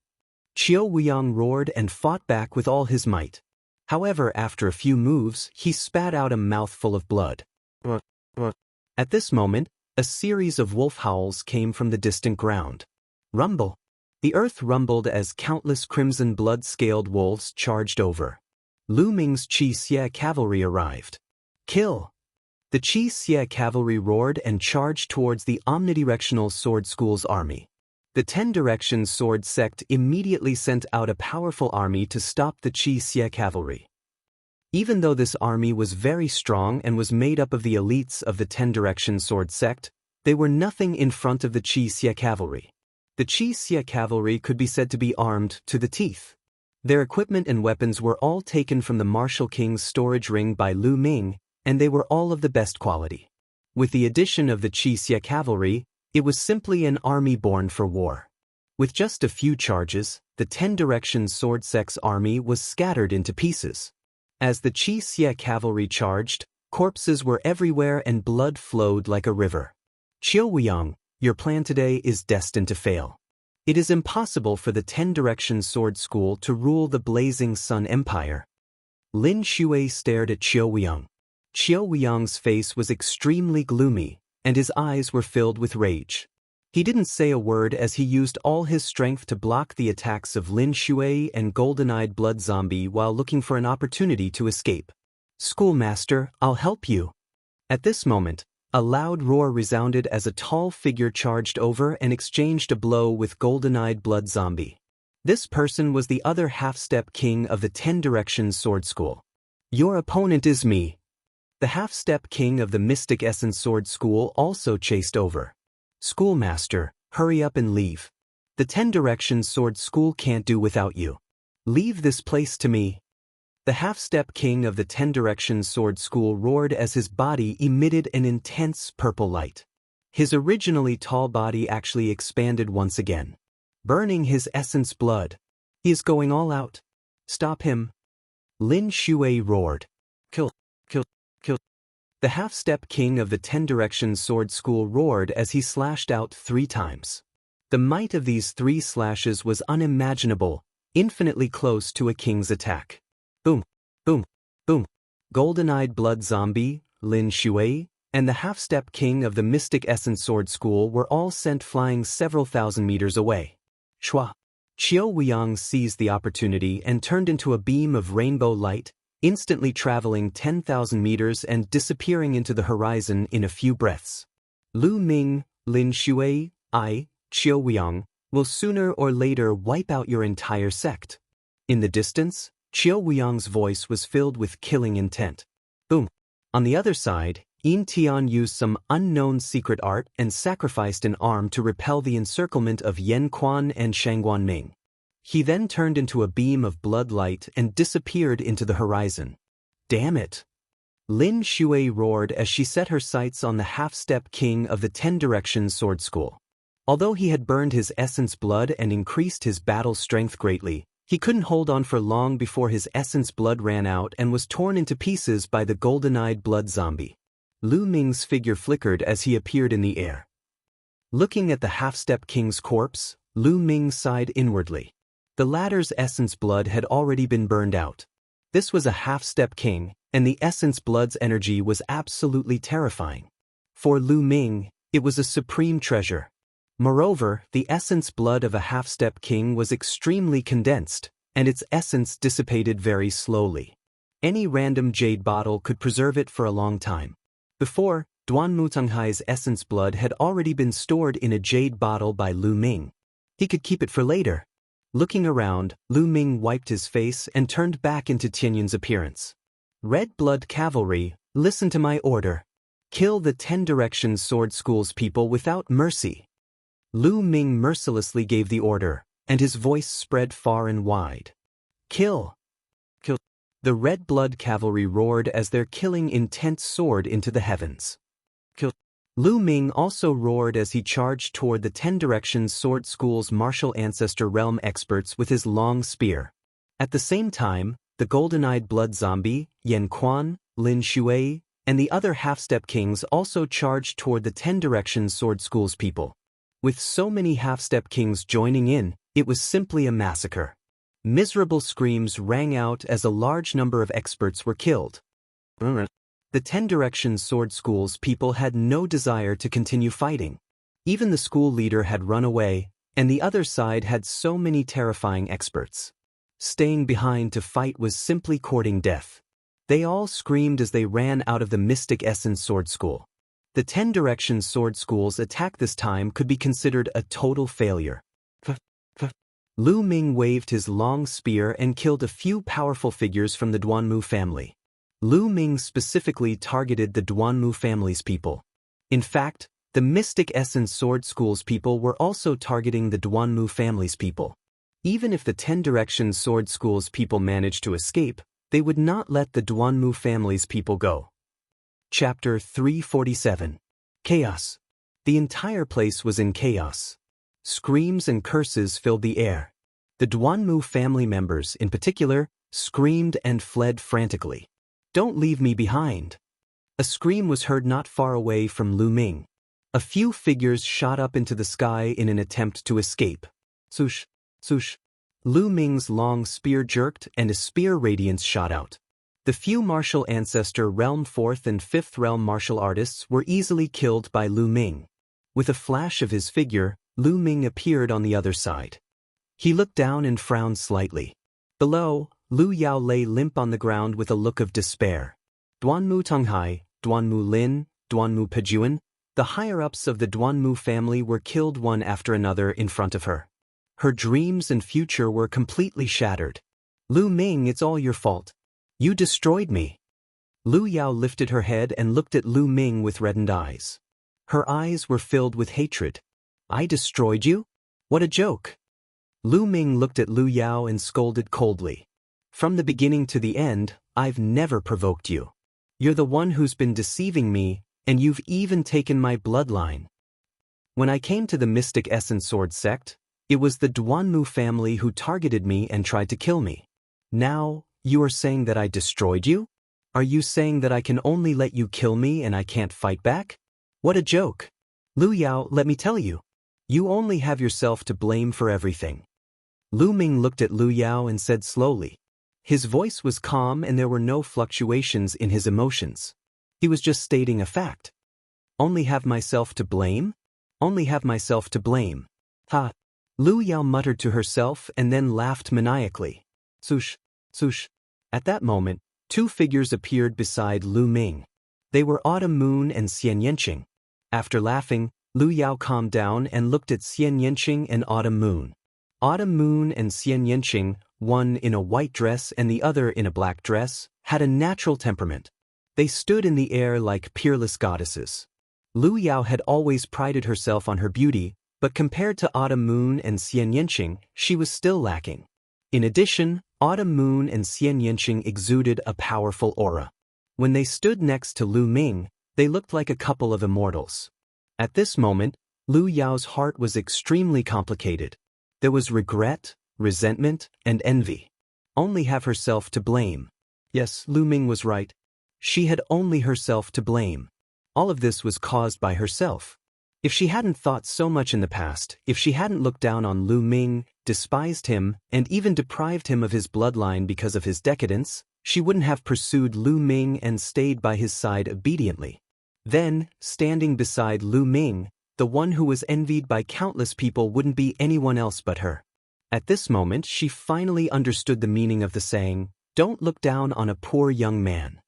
Qiu Wuyang roared and fought back with all his might. However, after a few moves, he spat out a mouthful of blood. At this moment, a series of wolf howls came from the distant ground. Rumble. The earth rumbled as countless crimson blood-scaled wolves charged over. Lu Ming's Qi Xie cavalry arrived. Kill! The Qi Xie cavalry roared and charged towards the omnidirectional sword school's army. The 10 Directions sword sect immediately sent out a powerful army to stop the Qi Xie cavalry. Even though this army was very strong and was made up of the elites of the 10 Directions sword sect, they were nothing in front of the Qi Xie cavalry. The Qi Xie cavalry could be said to be armed to the teeth. Their equipment and weapons were all taken from the Martial King's storage ring by Lu Ming, and they were all of the best quality. With the addition of the Qi Xie cavalry, it was simply an army born for war. With just a few charges, the 10 Directions sword sect's army was scattered into pieces. As the Qi Xie cavalry charged, corpses were everywhere and blood flowed like a river. Qiu Weiyang, your plan today is destined to fail. It is impossible for the 10 Directions sword school to rule the Blazing Sun Empire. Lin Shui stared at Qiu Weiyang. Qiu Weiyang's face was extremely gloomy, and his eyes were filled with rage. He didn't say a word as he used all his strength to block the attacks of Lin Shui and Golden-Eyed Blood Zombie while looking for an opportunity to escape. Schoolmaster, I'll help you. At this moment, a loud roar resounded as a tall figure charged over and exchanged a blow with Golden-Eyed Blood Zombie. This person was the other half-step king of the 10 Directions sword school. Your opponent is me. The half-step king of the Mystic Essence sword school also chased over. Schoolmaster, hurry up and leave. The 10 Directions sword school can't do without you. Leave this place to me. The half-step king of the 10 Directions sword school roared as his body emitted an intense purple light. His originally tall body actually expanded once again, burning his essence blood. He is going all out. Stop him. Lin Shui roared. Kill, kill, kill. The half-step king of the 10 Directions sword school roared as he slashed out 3 times. The might of these 3 slashes was unimaginable, infinitely close to a king's attack. Boom, boom, boom. Golden-Eyed Blood Zombie, Lin Shui, and the half-step king of the Mystic Essence sword school were all sent flying several thousand meters away. Shua. Qiu Weiyang seized the opportunity and turned into a beam of rainbow light, instantly traveling 10,000 meters and disappearing into the horizon in a few breaths. Lu Ming, Lin Shui, Qiu Weiyang, will sooner or later wipe out your entire sect. In the distance, Qiu Weiyang's voice was filled with killing intent. Boom. On the other side, Yin Tian used some unknown secret art and sacrificed an arm to repel the encirclement of Yan Quan and Shangguan Ming. He then turned into a beam of blood light and disappeared into the horizon. Damn it! Lin Shui roared as she set her sights on the half-step king of the 10 Directions sword school. Although he had burned his essence blood and increased his battle strength greatly, he couldn't hold on for long before his essence blood ran out and was torn into pieces by the Golden-Eyed Blood Zombie. Lu Ming's figure flickered as he appeared in the air. Looking at the half-step king's corpse, Lu Ming sighed inwardly. The latter's essence blood had already been burned out. This was a half-step king, and the essence blood's energy was absolutely terrifying. For Lu Ming, it was a supreme treasure. Moreover, the essence blood of a half-step king was extremely condensed, and its essence dissipated very slowly. Any random jade bottle could preserve it for a long time. Before, Duan Mutanghai's essence blood had already been stored in a jade bottle by Lu Ming. He could keep it for later. Looking around, Lu Ming wiped his face and turned back into Tianyun's appearance. Red Blood Cavalry, listen to my order. Kill the 10 Directions sword school's people without mercy. Lu Ming mercilessly gave the order, and his voice spread far and wide. Kill! Kill! The Red Blood Cavalry roared as their killing intent soared into the heavens. Kill! Lu Ming also roared as he charged toward the 10 Directions sword school's martial ancestor realm experts with his long spear. At the same time, the Golden-Eyed Blood Zombie, Yan Quan, Lin Shui, and the other half-step kings also charged toward the 10 Directions sword school's people. With so many half-step kings joining in, it was simply a massacre. Miserable screams rang out as a large number of experts were killed. The 10 Directions Sword School's people had no desire to continue fighting. Even the school leader had run away, and the other side had so many terrifying experts. Staying behind to fight was simply courting death. They all screamed as they ran out of the Mystic Essence Sword School. The 10 Directions Sword School's attack this time could be considered a total failure. Lu Ming waved his long spear and killed a few powerful figures from the Duanmu family. Lu Ming specifically targeted the Duanmu family's people. In fact, the Mystic Essence Sword School's people were also targeting the Duanmu family's people. Even if the 10 Directions Sword School's people managed to escape, they would not let the Duanmu family's people go. Chapter 347. Chaos. The entire place was in chaos. Screams and curses filled the air. The Duanmu family members, in particular, screamed and fled frantically. "Don't leave me behind." A scream was heard not far away from Lu Ming. A few figures shot up into the sky in an attempt to escape. Swoosh, swoosh. Lu Ming's long spear jerked and a spear radiance shot out. The few martial ancestor realm 4th and 5th realm martial artists were easily killed by Lu Ming. With a flash of his figure, Lu Ming appeared on the other side. He looked down and frowned slightly. Below, Lu Yao lay limp on the ground with a look of despair. Duanmu Tonghai, Duanmu Lin, Duanmu Pejuan, the higher-ups of the Duanmu family were killed one after another in front of her. Her dreams and future were completely shattered. "Lu Ming, it's all your fault. You destroyed me." Lu Yao lifted her head and looked at Lu Ming with reddened eyes. Her eyes were filled with hatred. "I destroyed you? What a joke." Lu Ming looked at Lu Yao and scolded coldly. "From the beginning to the end, I've never provoked you. You're the one who's been deceiving me, and you've even taken my bloodline. When I came to the Mystic Essence Sword sect, it was the Duanmu family who targeted me and tried to kill me. Now, you are saying that I destroyed you? Are you saying that I can only let you kill me and I can't fight back? What a joke. Lu Yao, let me tell you. You only have yourself to blame for everything." Lu Ming looked at Lu Yao and said slowly. His voice was calm and there were no fluctuations in his emotions. He was just stating a fact. "Only have myself to blame? Only have myself to blame. Ha!" Lu Yao muttered to herself and then laughed maniacally. Swoosh, swoosh. At that moment, two figures appeared beside Lu Ming. They were Autumn Moon and Xian Yanqing. After laughing, Lu Yao calmed down and looked at Xian Yanqing and Autumn Moon. Autumn Moon and Xian Yanqing, one in a white dress and the other in a black dress, had a natural temperament. They stood in the air like peerless goddesses. Lu Yao had always prided herself on her beauty, but compared to Autumn Moon and Xian Yanqing, she was still lacking. In addition, Autumn Moon and Xian Yanqing exuded a powerful aura. When they stood next to Lu Ming, they looked like a couple of immortals. At this moment, Lu Yao's heart was extremely complicated. There was regret, resentment, and envy. Only have herself to blame. Yes, Lu Ming was right. She had only herself to blame. All of this was caused by herself. If she hadn't thought so much in the past, if she hadn't looked down on Lu Ming, despised him, and even deprived him of his bloodline because of his decadence, she wouldn't have pursued Lu Ming and stayed by his side obediently. Then, standing beside Lu Ming, the one who was envied by countless people wouldn't be anyone else but her. At this moment, she finally understood the meaning of the saying, "Don't look down on a poor young man."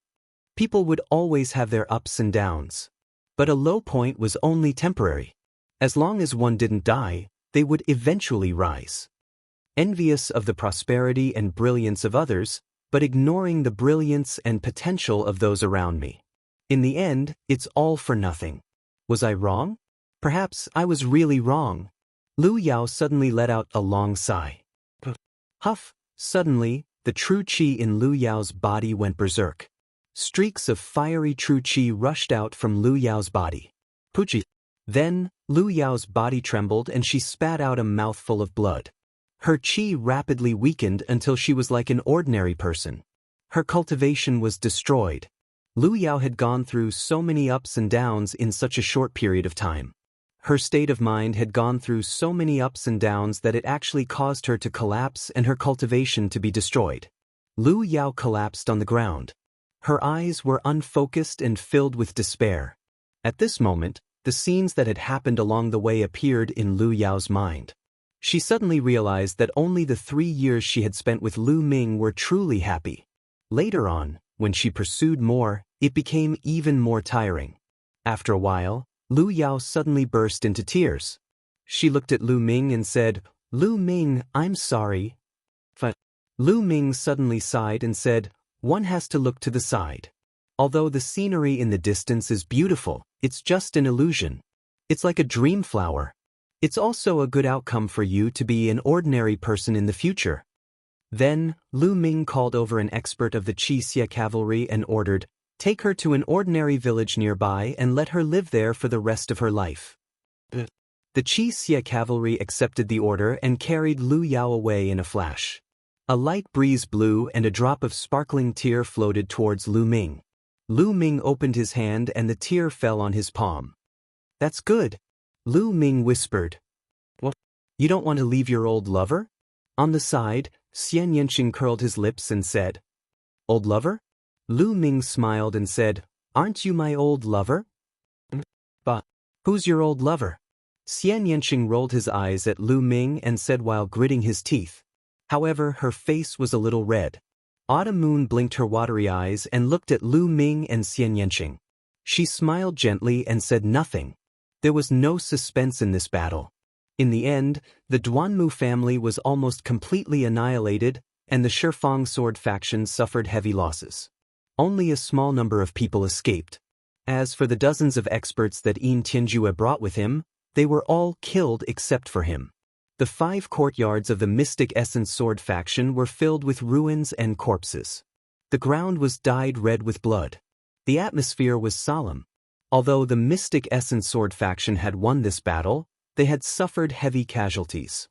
People would always have their ups and downs. But a low point was only temporary. As long as one didn't die, they would eventually rise. Envious of the prosperity and brilliance of others, but ignoring the brilliance and potential of those around me. In the end, it's all for nothing. Was I wrong? Perhaps I was really wrong. Lu Yao suddenly let out a long sigh. Huff! Suddenly, the true qi in Lu Yao's body went berserk. Streaks of fiery true qi rushed out from Lu Yao's body. Puchi! Then, Lu Yao's body trembled and she spat out a mouthful of blood. Her qi rapidly weakened until she was like an ordinary person. Her cultivation was destroyed. Lu Yao had gone through so many ups and downs in such a short period of time. Her state of mind had gone through so many ups and downs that it actually caused her to collapse and her cultivation to be destroyed. Lu Yao collapsed on the ground. Her eyes were unfocused and filled with despair. At this moment, the scenes that had happened along the way appeared in Lu Yao's mind. She suddenly realized that only the 3 years she had spent with Lu Ming were truly happy. Later on, when she pursued more, it became even more tiring. After a while, Lu Yao suddenly burst into tears. She looked at Lu Ming and said, "Lu Ming, I'm sorry." But Lu Ming suddenly sighed and said, "One has to look to the side. Although the scenery in the distance is beautiful, it's just an illusion. It's like a dream flower. It's also a good outcome for you to be an ordinary person in the future." Then, Lu Ming called over an expert of the Qixia cavalry and ordered, "Take her to an ordinary village nearby and let her live there for the rest of her life." The Qixia cavalry accepted the order and carried Lu Yao away in a flash. A light breeze blew and a drop of sparkling tear floated towards Lu Ming. Lu Ming opened his hand and the tear fell on his palm. "That's good," Lu Ming whispered. "What? You don't want to leave your old lover?" On the side, Xian Yanqing curled his lips and said, "Old lover?" Lu Ming smiled and said, "Aren't you my old lover?" "But who's your old lover?" Xian Yanqing rolled his eyes at Lu Ming and said while gritting his teeth. However, her face was a little red. Autumn Moon blinked her watery eyes and looked at Lu Ming and Xian Yanqing. She smiled gently and said nothing. There was no suspense in this battle. In the end, the Duanmu family was almost completely annihilated, and the Shifang sword faction suffered heavy losses. Only a small number of people escaped. As for the dozens of experts that Yin Tianjue brought with him, they were all killed except for him. The 5 courtyards of the Mystic Essence Sword faction were filled with ruins and corpses. The ground was dyed red with blood. The atmosphere was solemn. Although the Mystic Essence Sword faction had won this battle, they had suffered heavy casualties.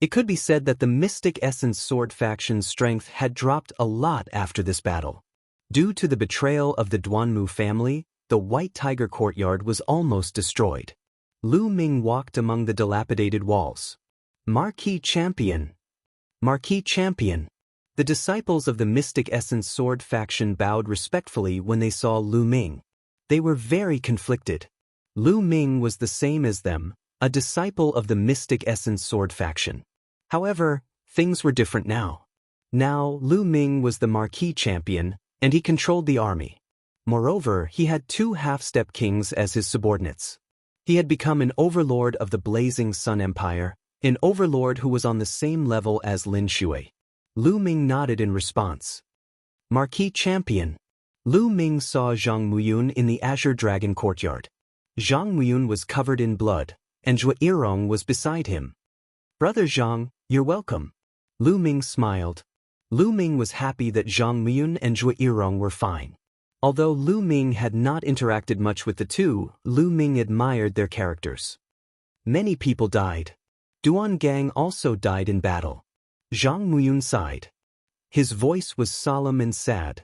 It could be said that the Mystic Essence Sword faction's strength had dropped a lot after this battle. Due to the betrayal of the Duanmu family, the White Tiger courtyard was almost destroyed. Lu Ming walked among the dilapidated walls. "Marquis Champion! Marquis Champion!" The disciples of the Mystic Essence Sword faction bowed respectfully when they saw Lu Ming. They were very conflicted. Lu Ming was the same as them, a disciple of the Mystic Essence Sword faction. However, things were different now. Now, Lu Ming was the Marquis Champion, and he controlled the army. Moreover, he had 2 half-step kings as his subordinates. He had become an overlord of the Blazing Sun Empire, an overlord who was on the same level as Lin Shui. Lu Ming nodded in response. "Marquis Champion." Lu Ming saw Zhang Muyun in the Azure Dragon courtyard. Zhang Muyun was covered in blood, and Zhuo Yirong was beside him. "Brother Zhang, you're welcome." Lu Ming smiled. Lu Ming was happy that Zhang Muyun and Zhuo Yirong were fine. Although Lu Ming had not interacted much with the two, Lu Ming admired their characters. Many people died. Duan Gang also died in battle. Zhang Muyun sighed. His voice was solemn and sad.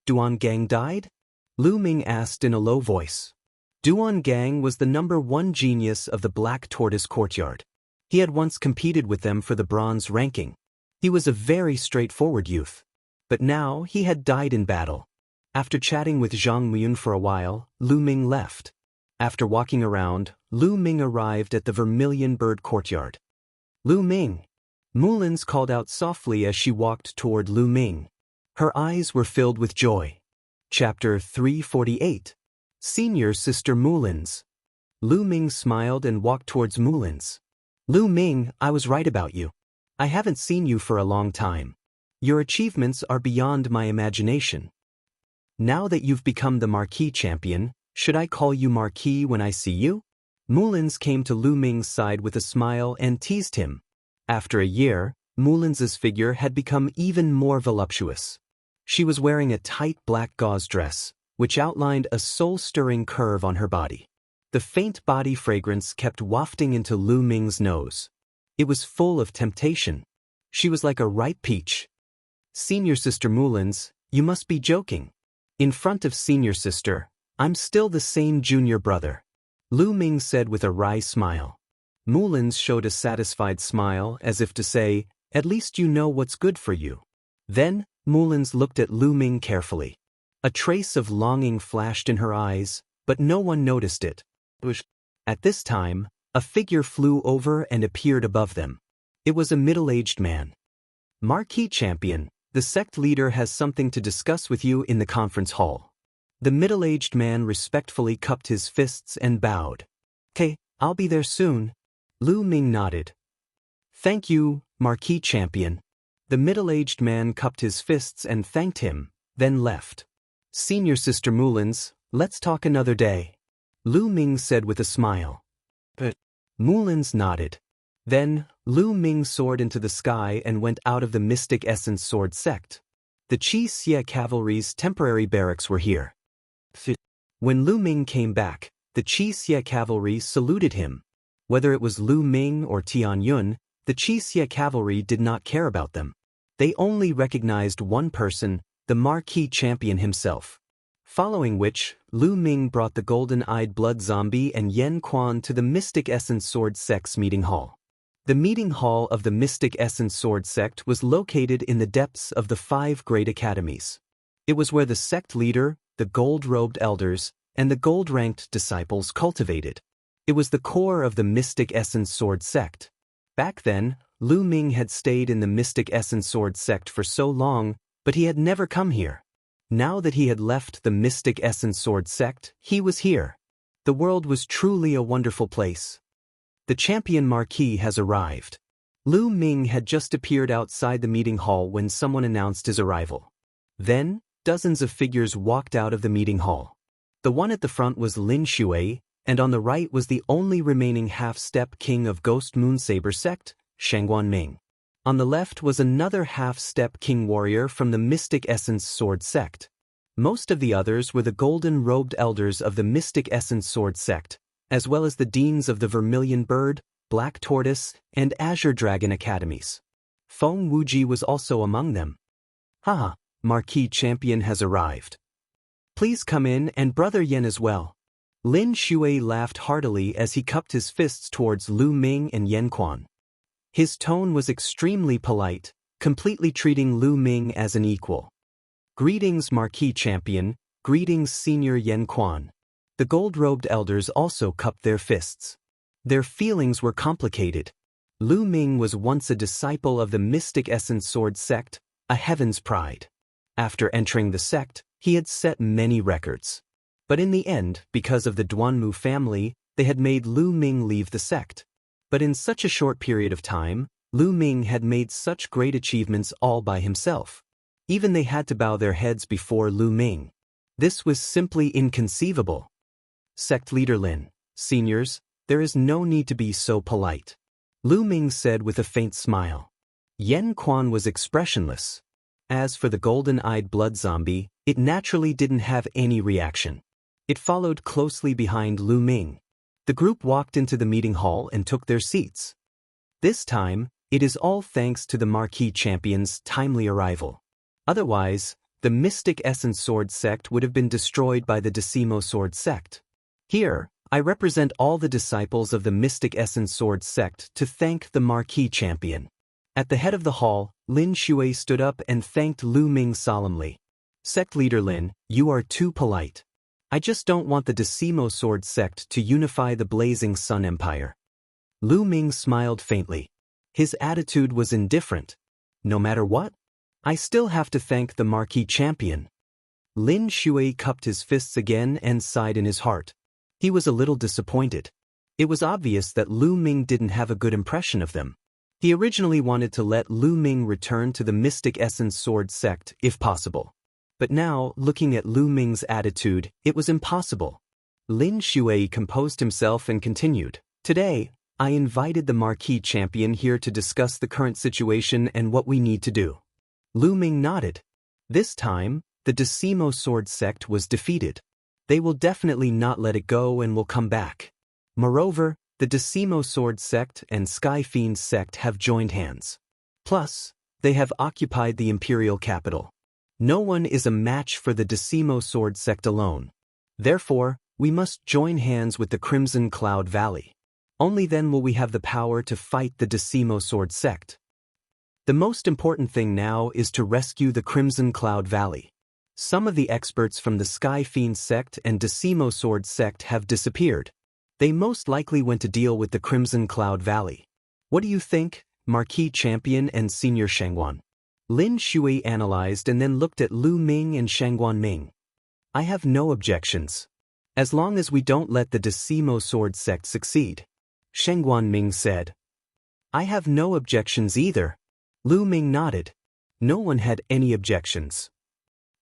"Duan Gang died?" Lu Ming asked in a low voice. Duan Gang was the #1 genius of the Black Tortoise courtyard. He had once competed with them for the bronze ranking. He was a very straightforward youth. But now he had died in battle. After chatting with Zhang Muyun for a while, Lu Ming left. After walking around, Lu Ming arrived at the Vermilion Bird courtyard. "Lu Ming!" Mullins called out softly as she walked toward Lu Ming. Her eyes were filled with joy. Chapter 348. Senior Sister Mullins. Lu Ming smiled and walked towards Mullins. "Lu Ming, I was right about you. I haven't seen you for a long time. Your achievements are beyond my imagination. Now that you've become the Marquis Champion, should I call you Marquis when I see you?" Mullins came to Lu Ming's side with a smile and teased him. After a year, Mullins's figure had become even more voluptuous. She was wearing a tight black gauze dress, which outlined a soul-stirring curve on her body. The faint body fragrance kept wafting into Lu Ming's nose. It was full of temptation. She was like a ripe peach. "Senior Sister Mullins, you must be joking. In front of Senior Sister, I'm still the same junior brother." Lu Ming said with a wry smile. Mullins showed a satisfied smile as if to say, "At least you know what's good for you." Then, Mullins looked at Lu Ming carefully. A trace of longing flashed in her eyes, but no one noticed it. At this time, a figure flew over and appeared above them. It was a middle-aged man. "Marquis Champion, the sect leader has something to discuss with you in the conference hall." The middle-aged man respectfully cupped his fists and bowed. "Okay, I'll be there soon." Lu Ming nodded. "Thank you, Marquis Champion." The middle-aged man cupped his fists and thanked him, then left. "Senior Sister Mullins, let's talk another day," Lu Ming said with a smile. But Mullins nodded. Then, Lu Ming soared into the sky and went out of the Mystic Essence Sword sect. The Qi Xie Cavalry's temporary barracks were here. When Lu Ming came back, the Qi Xie Cavalry saluted him. Whether it was Lu Ming or Tian Yun, the Qi Xie Cavalry did not care about them. They only recognized one person, the Marquis Champion himself. Following which, Lu Ming brought the golden-eyed blood zombie and Yen Quan to the Mystic Essence Sword Sect's meeting hall. The meeting hall of the Mystic Essence Sword Sect was located in the depths of the 5 great academies. It was where the sect leader, the gold-robed elders, and the gold-ranked disciples cultivated. It was the core of the Mystic Essence Sword Sect. Back then, Lu Ming had stayed in the Mystic Essence Sword Sect for so long, but he had never come here. Now that he had left the Mystic Essence Sword Sect, he was here. The world was truly a wonderful place. The champion Marquis has arrived. Lu Ming had just appeared outside the meeting hall when someone announced his arrival. Then, dozens of figures walked out of the meeting hall. The one at the front was Lin Shui, and on the right was the only remaining half-step king of Ghost Moonsaber sect, Shangguan Ming. On the left was another half-step king warrior from the Mystic Essence Sword sect. Most of the others were the golden-robed elders of the Mystic Essence Sword sect, as well as the deans of the Vermilion Bird, Black Tortoise, and Azure Dragon academies. Feng Wuji was also among them. "Haha, Marquis Champion has arrived. Please come in and Brother Yen as well." Lin Shui laughed heartily as he cupped his fists towards Lu Ming and Yen Quan. His tone was extremely polite, completely treating Lu Ming as an equal. "Greetings, Marquis Champion, greetings, Senior Yen Quan." The gold-robed elders also cupped their fists. Their feelings were complicated. Lu Ming was once a disciple of the Mystic Essence Sword sect, a heaven's pride. After entering the sect, he had set many records. But in the end, because of the Duanmu family, they had made Lu Ming leave the sect. But in such a short period of time, Lu Ming had made such great achievements all by himself. Even they had to bow their heads before Lu Ming. This was simply inconceivable. "Sect Leader Lin, seniors, there is no need to be so polite," Lu Ming said with a faint smile. Yen Quan was expressionless. As for the golden-eyed blood zombie, it naturally didn't have any reaction. It followed closely behind Lu Ming. The group walked into the meeting hall and took their seats. This time, it is all thanks to the Marquis Champion's timely arrival. Otherwise, the Mystic Essence Sword sect would have been destroyed by the Decimo Sword sect. Here, I represent all the disciples of the Mystic Essence Sword sect to thank the Marquis Champion. At the head of the hall, Lin Shui stood up and thanked Lu Ming solemnly. "Sect Leader Lin, you are too polite. I just don't want the Decimo Sword sect to unify the Blazing Sun Empire." Lu Ming smiled faintly. His attitude was indifferent. "No matter what, I still have to thank the Marquis Champion." Lin Shui cupped his fists again and sighed in his heart. He was a little disappointed. It was obvious that Lu Ming didn't have a good impression of them. He originally wanted to let Lu Ming return to the Mystic Essence Sword sect if possible. But now, looking at Lu Ming's attitude, it was impossible. Lin Shui composed himself and continued, "Today, I invited the Marquis Champion here to discuss the current situation and what we need to do." Lu Ming nodded. This time, the Decimo Sword sect was defeated. They will definitely not let it go and will come back. Moreover, the Decimo Sword sect and Sky Fiend sect have joined hands. Plus, they have occupied the imperial capital. No one is a match for the Decimo Sword sect alone. Therefore, We must join hands with the Crimson Cloud Valley. Only then will we have the power to fight the Decimo Sword sect. The most important thing now is to rescue the Crimson Cloud Valley. Some of the experts from the Sky Fiend sect and Decimo Sword sect have disappeared. They most likely went to deal with the Crimson Cloud Valley. What do you think, Marquis Champion and Senior Shangguan? Lin Shui analyzed and then looked at Lu Ming and Shangguan Ming. I have no objections. As long as we don't let the Decimo Sword sect succeed. Shangguan Ming said. I have no objections either. Lu Ming nodded. No one had any objections.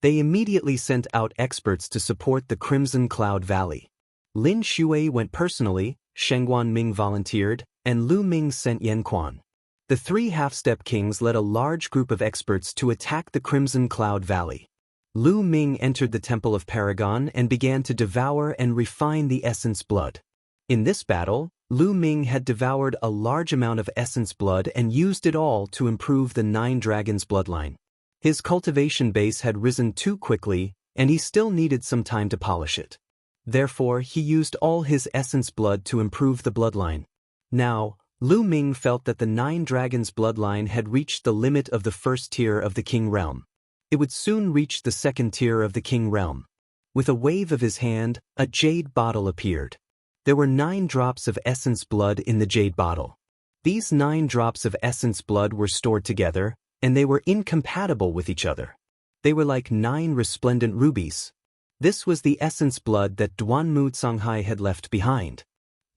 They immediately sent out experts to support the Crimson Cloud Valley. Lin Shui went personally, Shangguan Ming volunteered, and Lu Ming sent Yan Quan. The three half-step kings led a large group of experts to attack the Crimson Cloud Valley. Lu Ming entered the Temple of Paragon and began to devour and refine the essence blood. In this battle, Lu Ming had devoured a large amount of essence blood and used it all to improve the Nine Dragons bloodline. His cultivation base had risen too quickly, and he still needed some time to polish it. Therefore, he used all his essence blood to improve the bloodline. Now, Lu Ming felt that the Nine Dragons bloodline had reached the limit of the first tier of the King Realm. It would soon reach the second tier of the King Realm. With a wave of his hand, a jade bottle appeared. There were 9 drops of essence blood in the jade bottle. These 9 drops of essence blood were stored together, and they were incompatible with each other. They were like 9 resplendent rubies. This was the essence blood that Duanmu Canghai had left behind.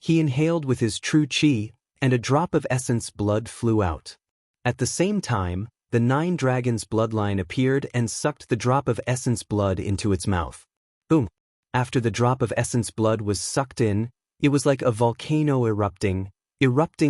He inhaled with his true qi, and a drop of essence blood flew out. At the same time, the Nine Dragons bloodline appeared and sucked the drop of essence blood into its mouth. Boom! After the drop of essence blood was sucked in, it was like a volcano erupting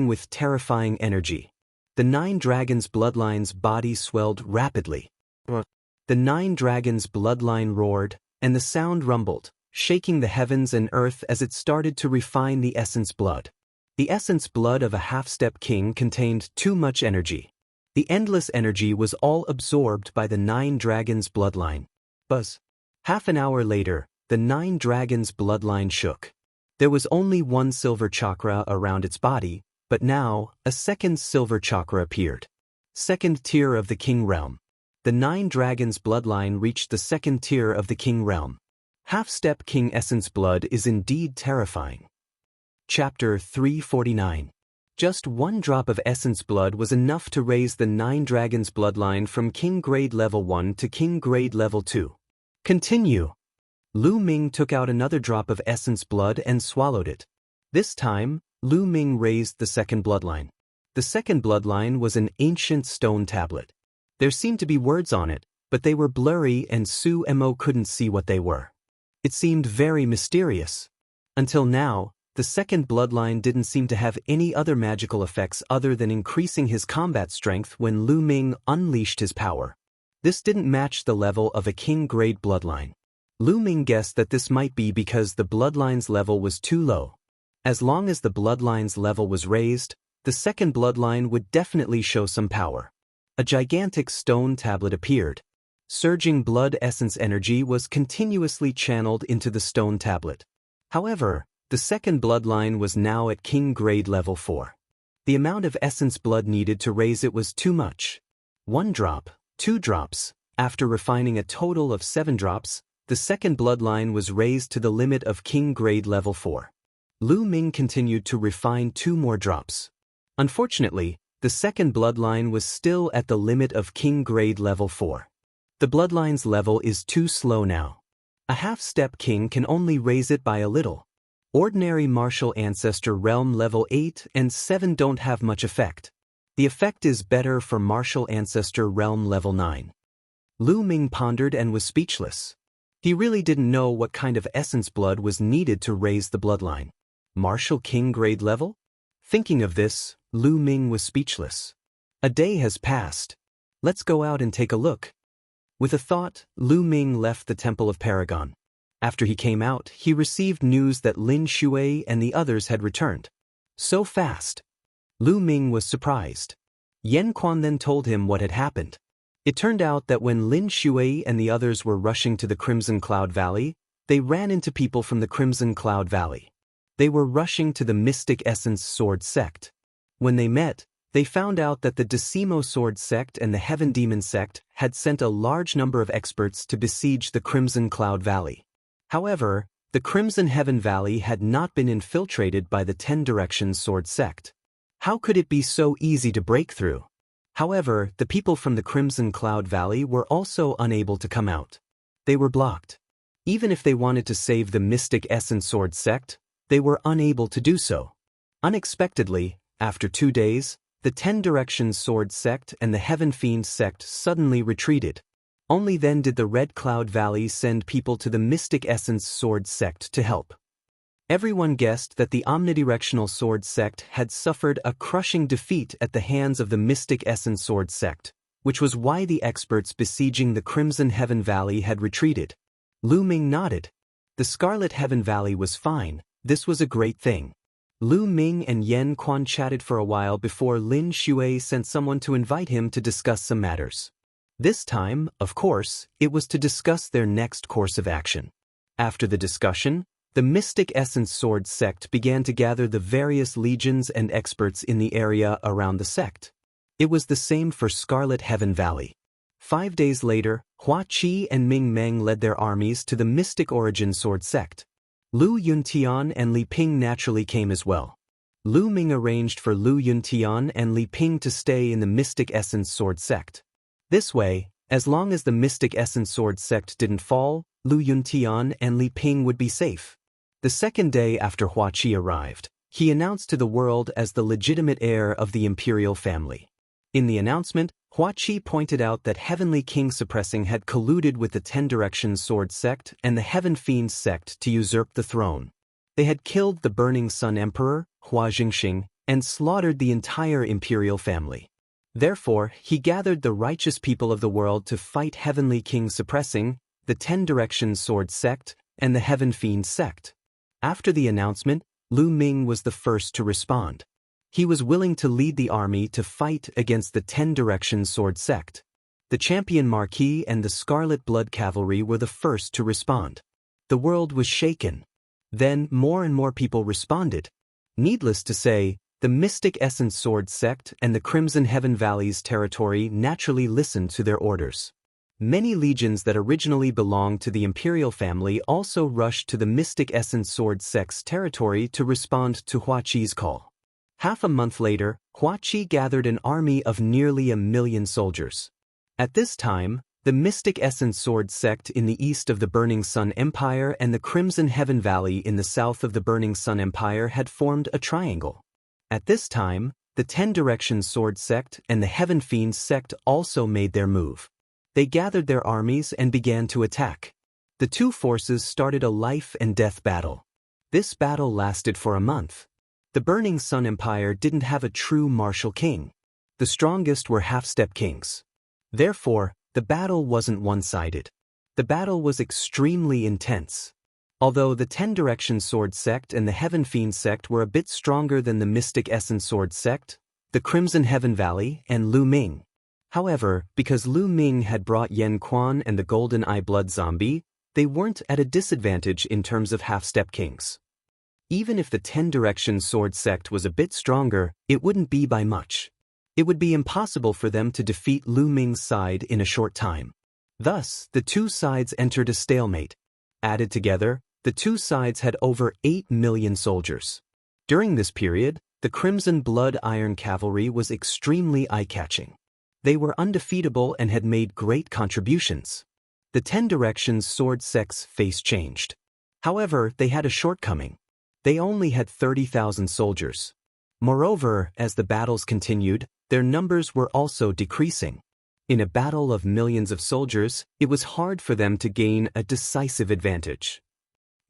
with terrifying energy. The Nine Dragons bloodline's body swelled rapidly. The Nine Dragons bloodline roared, and the sound rumbled, shaking the heavens and earth as it started to refine the essence blood. The essence blood of a half-step king contained too much energy. The endless energy was all absorbed by the Nine Dragons bloodline. Buzz. Half an hour later, the Nine Dragons bloodline shook. There was only one silver chakra around its body, but now, a second silver chakra appeared. Second tier of the King Realm. The Nine Dragons bloodline reached the second tier of the King Realm. Half-step King Essence blood is indeed terrifying. Chapter 349. Just 1 drop of essence blood was enough to raise the Nine Dragons bloodline from King Grade Level 1 to King Grade Level 2. Continue. Lu Ming took out another drop of essence blood and swallowed it. This time, Lu Ming raised the second bloodline. The second bloodline was an ancient stone tablet. There seemed to be words on it, but they were blurry and Su Mo couldn't see what they were. It seemed very mysterious. Until now, the second bloodline didn't seem to have any other magical effects other than increasing his combat strength when Lu Ming unleashed his power. This didn't match the level of a king-grade bloodline. Lu Ming guessed that this might be because the bloodline's level was too low. As long as the bloodline's level was raised, the second bloodline would definitely show some power. A gigantic stone tablet appeared. Surging blood essence energy was continuously channeled into the stone tablet. However, the second bloodline was now at King Grade Level 4. The amount of essence blood needed to raise it was too much. 1 drop, 2 drops. After refining a total of 7 drops, the second bloodline was raised to the limit of King Grade Level 4. Lu Ming continued to refine 2 more drops. Unfortunately, the second bloodline was still at the limit of King Grade Level 4. The bloodline's level is too slow now. A half-step king can only raise it by a little. Ordinary Martial Ancestor Realm Level 8 and 7 don't have much effect. The effect is better for Martial Ancestor Realm Level 9. Lu Ming pondered and was speechless. He really didn't know what kind of essence blood was needed to raise the bloodline. Martial King Grade Level? Thinking of this, Lu Ming was speechless. A day has passed. Let's go out and take a look. With a thought, Lu Ming left the Temple of Paragon. After he came out, he received news that Lin Shui and the others had returned. So fast. Lu Ming was surprised. Yan Quan then told him what had happened. It turned out that when Lin Shui and the others were rushing to the Crimson Cloud Valley, They ran into people from the Crimson Cloud Valley. They were rushing to the Mystic Essence Sword Sect. When they met, they found out that the Decimo Sword Sect and the Heaven Demon Sect had sent a large number of experts to besiege the Crimson Cloud Valley. However, the Crimson Heaven Valley had not been infiltrated by the 10 Directions Sword Sect. How could it be so easy to break through? However, the people from the Crimson Cloud Valley were also unable to come out. They were blocked. Even if they wanted to save the Mystic Essence Sword Sect, they were unable to do so. Unexpectedly, after 2 days, the 10 Directions Sword Sect and the Heaven Fiend Sect suddenly retreated. Only then did the Red Cloud Valley send people to the Mystic Essence Sword Sect to help. Everyone guessed that the Omnidirectional Sword Sect had suffered a crushing defeat at the hands of the Mystic Essence Sword Sect, which was why the experts besieging the Crimson Heaven Valley had retreated. Lu Ming nodded. The Scarlet Heaven Valley was fine. This was a great thing. Lu Ming and Yen Quan chatted for a while before Lin Shui sent someone to invite him to discuss some matters. This time, of course, it was to discuss their next course of action. After the discussion, the Mystic Essence Sword Sect began to gather the various legions and experts in the area around the sect. It was the same for Scarlet Heaven Valley. 5 days later, Hua Qi and Ming Meng led their armies to the Mystic Origin Sword Sect. Lu Yuntian and Li Ping naturally came as well. Lu Ming arranged for Lu Yuntian and Li Ping to stay in the Mystic Essence Sword Sect. This way, as long as the Mystic Essence Sword Sect didn't fall, Lu Yuntian and Li Ping would be safe. The second day after Hua Qi arrived, he announced to the world as the legitimate heir of the imperial family. In the announcement, Hua Qi pointed out that Heavenly King Suppressing had colluded with the 10 Directions Sword Sect and the Heaven Fiend Sect to usurp the throne. They had killed the Burning Sun Emperor, Hua Jingxing, and slaughtered the entire imperial family. Therefore, he gathered the righteous people of the world to fight Heavenly King Suppressing, the 10 Directions Sword Sect, and the Heaven Fiend Sect. After the announcement, Lu Ming was the first to respond. He was willing to lead the army to fight against the 10 Directions Sword Sect. The Champion Marquis and the Scarlet Blood Cavalry were the first to respond. The world was shaken. Then more and more people responded. Needless to say, the Mystic Essence Sword Sect and the Crimson Heaven Valley's territory naturally listened to their orders. Many legions that originally belonged to the imperial family also rushed to the Mystic Essence Sword Sect's territory to respond to Hua Qi's call. Half a month later, Hua Qi gathered an army of nearly 1 million soldiers. At this time, the Mystic Essence Sword Sect in the east of the Burning Sun Empire and the Crimson Heaven Valley in the south of the Burning Sun Empire had formed a triangle. At this time, the 10 Directions Sword Sect and the Heaven Fiend Sect also made their move. They gathered their armies and began to attack. The two forces started a life-and-death battle. This battle lasted for a month. The Burning Sun Empire didn't have a true martial king. The strongest were half-step kings. Therefore, the battle wasn't one-sided. The battle was extremely intense. Although the 10 Directions Sword Sect and the Heaven Fiend Sect were a bit stronger than the Mystic Essence Sword Sect, the Crimson Heaven Valley, and Lu Ming. However, because Lu Ming had brought Yen Quan and the Golden Eye Blood Zombie, they weren't at a disadvantage in terms of half-step kings. Even if the 10 Directions Sword Sect was a bit stronger, it wouldn't be by much. It would be impossible for them to defeat Lu Ming's side in a short time. Thus, the two sides entered a stalemate. Added together, the two sides had over 8 million soldiers. During this period, the Crimson Blood Iron Cavalry was extremely eye-catching. They were undefeatable and had made great contributions. The 10 Directions Sword Sect's face changed. However, they had a shortcoming. They only had 30,000 soldiers. Moreover, as the battles continued, their numbers were also decreasing. In a battle of millions of soldiers, it was hard for them to gain a decisive advantage.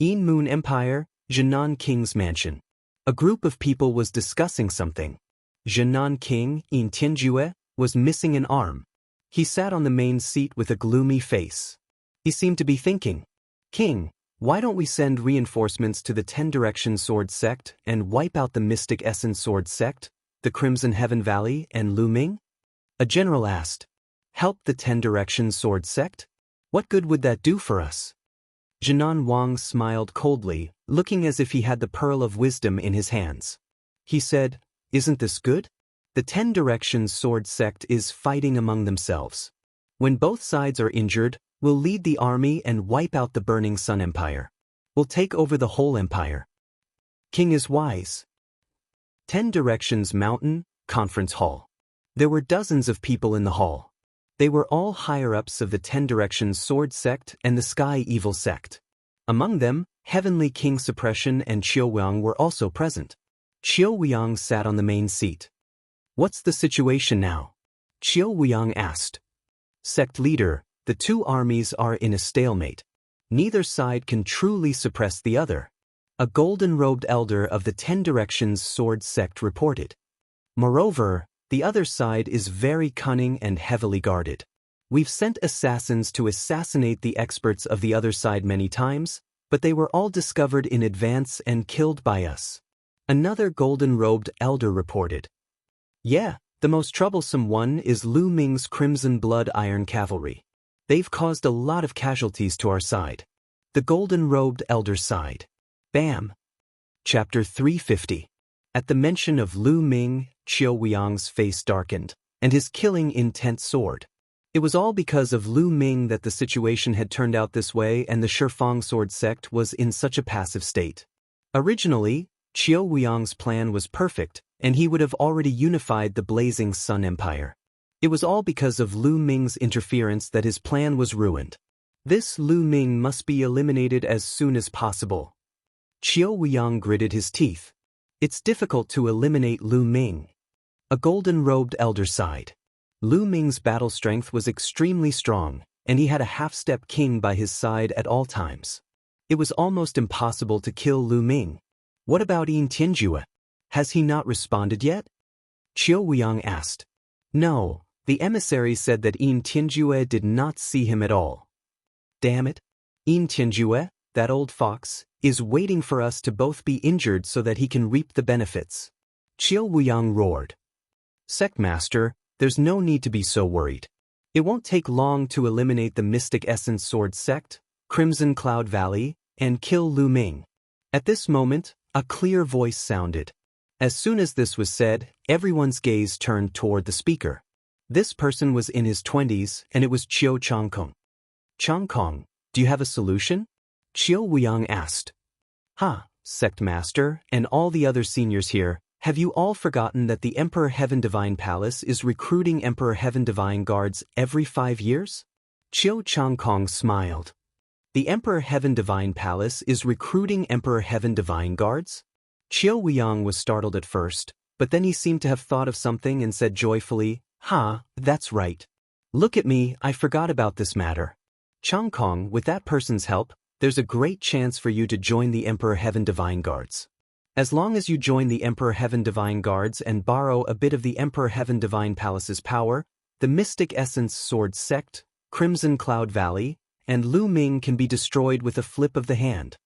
In Moon Empire, Jinan King's mansion. A group of people was discussing something. Jinan King, In Tianjue, was missing an arm. He sat on the main seat with a gloomy face. He seemed to be thinking, "King, why don't we send reinforcements to the 10 Directions Sword Sect and wipe out the Mystic Essence Sword Sect, the Crimson Heaven Valley, and Lu Ming?" A general asked, "Help the 10 Directions Sword Sect? What good would that do for us?" Jinan Wang smiled coldly, looking as if he had the pearl of wisdom in his hands. He said, "Isn't this good? The 10 Directions Sword Sect is fighting among themselves. When both sides are injured, we'll lead the army and wipe out the Burning Sun Empire. We'll take over the whole empire. King is wise." 10 Directions Mountain, Conference Hall. There were dozens of people in the hall. They were all higher-ups of the 10 Directions Sword Sect and the Sky Evil Sect. Among them, Heavenly King Suppression and Qiu Weiyang were also present. Qiu Weiyang sat on the main seat. "What's the situation now?" Qiu Weiyang asked. "Sect leader, the two armies are in a stalemate. Neither side can truly suppress the other," a golden-robed elder of the 10 Directions Sword Sect reported. "Moreover, the other side is very cunning and heavily guarded. We've sent assassins to assassinate the experts of the other side many times, but they were all discovered in advance and killed by us," another golden-robed elder reported. "Yeah, the most troublesome one is Lu Ming's Crimson Blood Iron Cavalry. They've caused a lot of casualties to our side," the golden-robed elder sighed. Bam! Chapter 350. At the mention of Lu Ming, Qiu Weiyang's face darkened, and his killing intent soared. It was all because of Lu Ming that the situation had turned out this way and the Shifang Sword Sect was in such a passive state. Originally, Qiu Weiyang's plan was perfect, and he would have already unified the Blazing Sun Empire. It was all because of Lu Ming's interference that his plan was ruined. This Lu Ming must be eliminated as soon as possible. Qiu Weiyang gritted his teeth. "It's difficult to eliminate Lu Ming," a golden-robed elder sighed. Lu Ming's battle strength was extremely strong, and he had a half-step king by his side at all times. It was almost impossible to kill Lu Ming. "What about Yin Tianjue? Has he not responded yet?" Qiu Weiyang asked. "No, the emissary said that Yin Tianjue did not see him at all." "Damn it. Yin Tianjue, that old fox, is waiting for us to both be injured so that he can reap the benefits." Qiu Weiyang roared. "Sectmaster, there's no need to be so worried. It won't take long to eliminate the Mystic Essence Sword Sect, Crimson Cloud Valley, and kill Lu Ming." At this moment, a clear voice sounded. As soon as this was said, everyone's gaze turned toward the speaker. This person was in his 20s, and it was Qiu Changkong. "Changkong, do you have a solution?" Qiu Weiyang asked. Sectmaster, and all the other seniors here, have you all forgotten that the Emperor Heaven Divine Palace is recruiting Emperor Heaven Divine Guards every 5 years? Qiu Changkong smiled. "The Emperor Heaven Divine Palace is recruiting Emperor Heaven Divine Guards?" Qiu Weiyang was startled at first, but then he seemed to have thought of something and said joyfully, "That's right. Look at me, I forgot about this matter. Changkong, with that person's help, there's a great chance for you to join the Emperor Heaven Divine Guards. As long as you join the Emperor Heaven Divine Guards and borrow a bit of the Emperor Heaven Divine Palace's power, the Mystic Essence Sword Sect, Crimson Cloud Valley, and Lu Ming can be destroyed with a flip of the hand."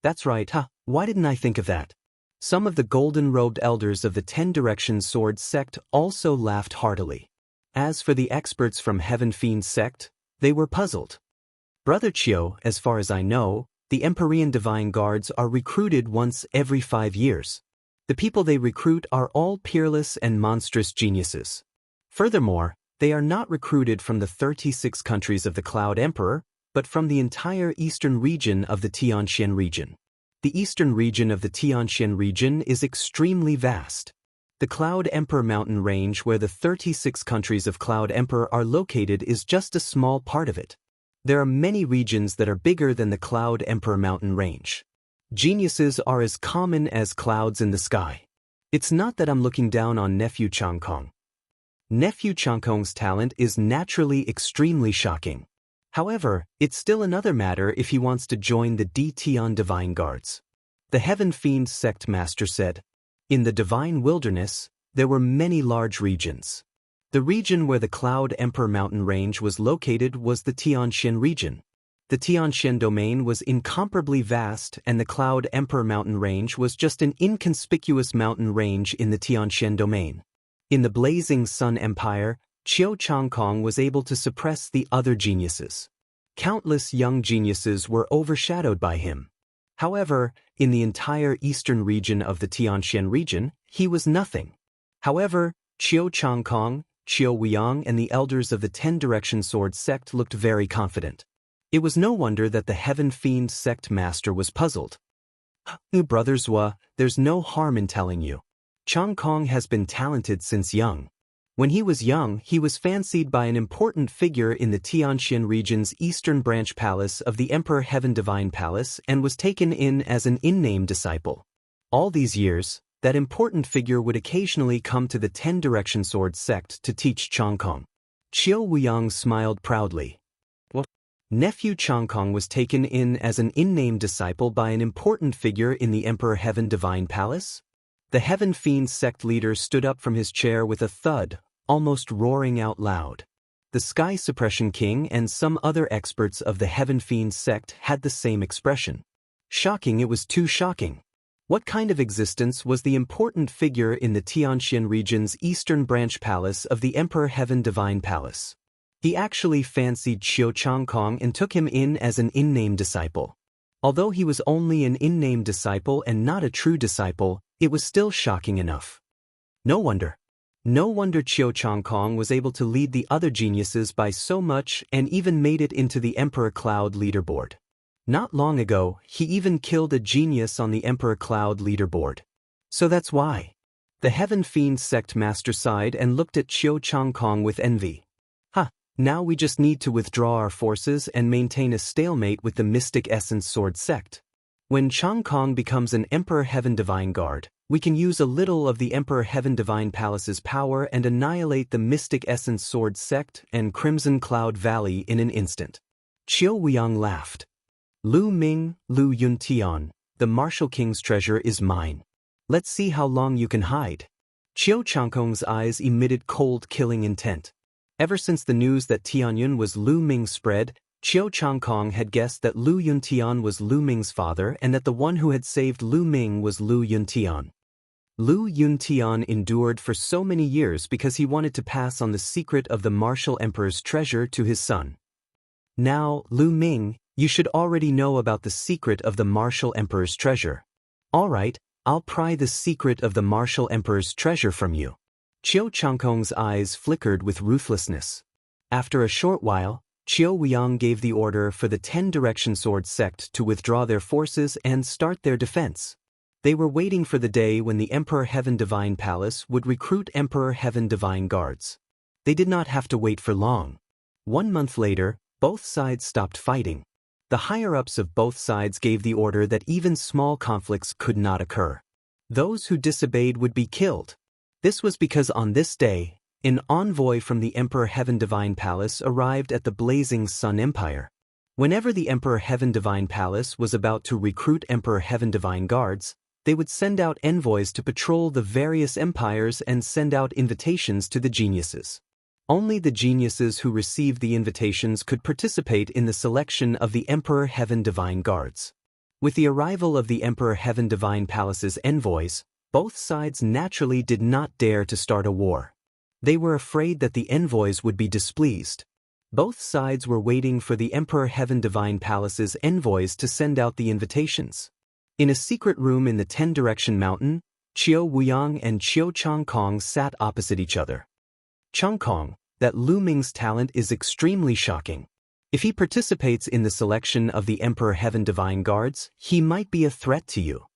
"That's right, why didn't I think of that?" Some of the golden-robed elders of the 10 Directions Sword Sect also laughed heartily. As for the experts from Heaven Fiend Sect, they were puzzled. "Brother Qiu, as far as I know, the Empyrean Divine Guards are recruited once every 5 years. The people they recruit are all peerless and monstrous geniuses. Furthermore, they are not recruited from the 36 countries of the Cloud Emperor, but from the entire eastern region of the Tianxian region. The eastern region of the Tianxian region is extremely vast. The Cloud Emperor mountain range where the 36 countries of Cloud Emperor are located is just a small part of it. There are many regions that are bigger than the Cloud Emperor mountain range. Geniuses are as common as clouds in the sky. It's not that I'm looking down on Nephew Changkong. Nephew Changkong's talent is naturally extremely shocking. However, it's still another matter if he wants to join the Tian Divine Guards." The Heaven Fiend Sect Master said. "In the Divine Wilderness, there were many large regions. The region where the Cloud Emperor mountain range was located was the Tianxian region. The Tianxian domain was incomparably vast and the Cloud Emperor mountain range was just an inconspicuous mountain range in the Tianxian domain. In the Blazing Sun Empire, Qiu Changkong was able to suppress the other geniuses. Countless young geniuses were overshadowed by him. However, in the entire eastern region of the Tianxian region, he was nothing. However, Qiu Changkong, Qiu Weiyang and the elders of the Ten Direction Sword sect looked very confident. It was no wonder that the Heaven Fiend sect master was puzzled. Brother Zhua, there's no harm in telling you. Changkong has been talented since young. When he was young, he was fancied by an important figure in the Tianxian region's eastern branch palace of the Emperor Heaven Divine Palace and was taken in as an in-name disciple. All these years, that important figure would occasionally come to the Ten Direction Sword sect to teach Changkong. Qiu Weiyang smiled proudly. What? Nephew Changkong was taken in as an in-name disciple by an important figure in the Emperor Heaven Divine Palace? The Heaven Fiend sect leader stood up from his chair with a thud, almost roaring out loud. The Sky Suppression King and some other experts of the Heaven Fiend sect had the same expression. Shocking, it was too shocking. What kind of existence was the important figure in the Tianxian region's eastern branch palace of the Emperor Heaven Divine Palace? He actually fancied Qiu Changkong and took him in as an in-name disciple. Although he was only an in-name disciple and not a true disciple, it was still shocking enough. No wonder Qiu Changkong was able to lead the other geniuses by so much and even made it into the Emperor Cloud leaderboard. Not long ago, he even killed a genius on the Emperor Cloud leaderboard. So that's why. The Heaven Fiend sect master sighed and looked at Qiu Changkong with envy. Now we just need to withdraw our forces and maintain a stalemate with the Mystic Essence Sword sect. When Changkong becomes an Emperor Heaven Divine Guard, we can use a little of the Emperor Heaven Divine Palace's power and annihilate the Mystic Essence Sword sect and Crimson Cloud Valley in an instant. Qiu Weiyang laughed. Lu Ming, Lu Yuntian, the Martial King's treasure is mine. Let's see how long you can hide. Qiu Changkong's eyes emitted cold killing intent. Ever since the news that Tianyun was Lu Ming spread, Qiu Changkong had guessed that Lu Yuntian was Lu Ming's father and that the one who had saved Lu Ming was Lu Yuntian. Lu Yuntian endured for so many years because he wanted to pass on the secret of the Martial Emperor's treasure to his son. Now, Lu Ming, you should already know about the secret of the Martial Emperor's treasure. All right, I'll pry the secret of the Martial Emperor's treasure from you. Qiu Changkong's eyes flickered with ruthlessness. After a short while, Qiu Weiyang gave the order for the Ten Direction Sword sect to withdraw their forces and start their defense. They were waiting for the day when the Emperor Heaven Divine Palace would recruit Emperor Heaven Divine Guards. They did not have to wait for long. 1 month later, both sides stopped fighting. The higher-ups of both sides gave the order that even small conflicts could not occur. Those who disobeyed would be killed. This was because on this day, an envoy from the Emperor Heaven Divine Palace arrived at the Blazing Sun Empire. Whenever the Emperor Heaven Divine Palace was about to recruit Emperor Heaven Divine Guards, they would send out envoys to patrol the various empires and send out invitations to the geniuses. Only the geniuses who received the invitations could participate in the selection of the Emperor Heaven Divine Guards. With the arrival of the Emperor Heaven Divine Palace's envoys, both sides naturally did not dare to start a war. They were afraid that the envoys would be displeased. Both sides were waiting for the Emperor Heaven Divine Palace's envoys to send out the invitations. In a secret room in the Ten Direction Mountain, Qiu Weiyang and Qiu Changkong sat opposite each other. Changkong, that Lu Ming's talent is extremely shocking. If he participates in the selection of the Emperor Heaven Divine Guards, he might be a threat to you.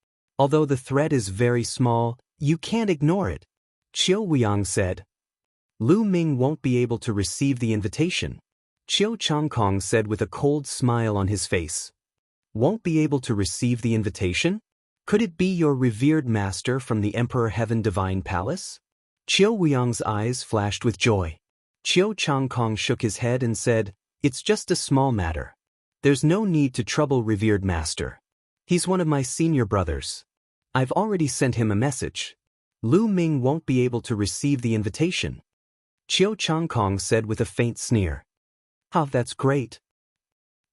Although the threat is very small, you can't ignore it. Qiu Weiyang said. Lu Ming won't be able to receive the invitation. Qiu Changkong said with a cold smile on his face. Won't be able to receive the invitation? Could it be your revered master from the Emperor Heaven Divine Palace? Qiu Weiyang's eyes flashed with joy. Qiu Changkong shook his head and said, It's just a small matter. There's no need to trouble revered master. He's one of my senior brothers. I've already sent him a message. Lu Ming won't be able to receive the invitation. Qiu Changkong said with a faint sneer. That's great.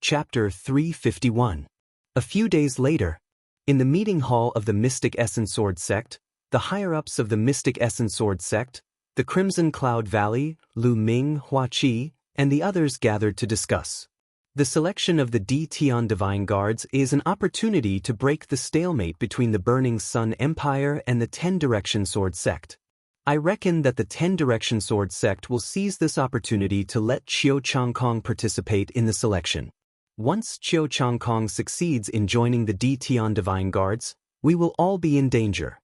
Chapter 351. A few days later, in the meeting hall of the Mystic Essence Sword sect, the higher-ups of the Mystic Essence Sword sect, the Crimson Cloud Valley, Lu Ming, Hua Qi, and the others gathered to discuss. The selection of the Tian Divine Guards is an opportunity to break the stalemate between the Burning Sun Empire and the 10 Direction Sword Sect. I reckon that the 10 Direction Sword Sect will seize this opportunity to let Qiu Changkong participate in the selection. Once Qiu Changkong succeeds in joining the Tian Divine Guards, we will all be in danger.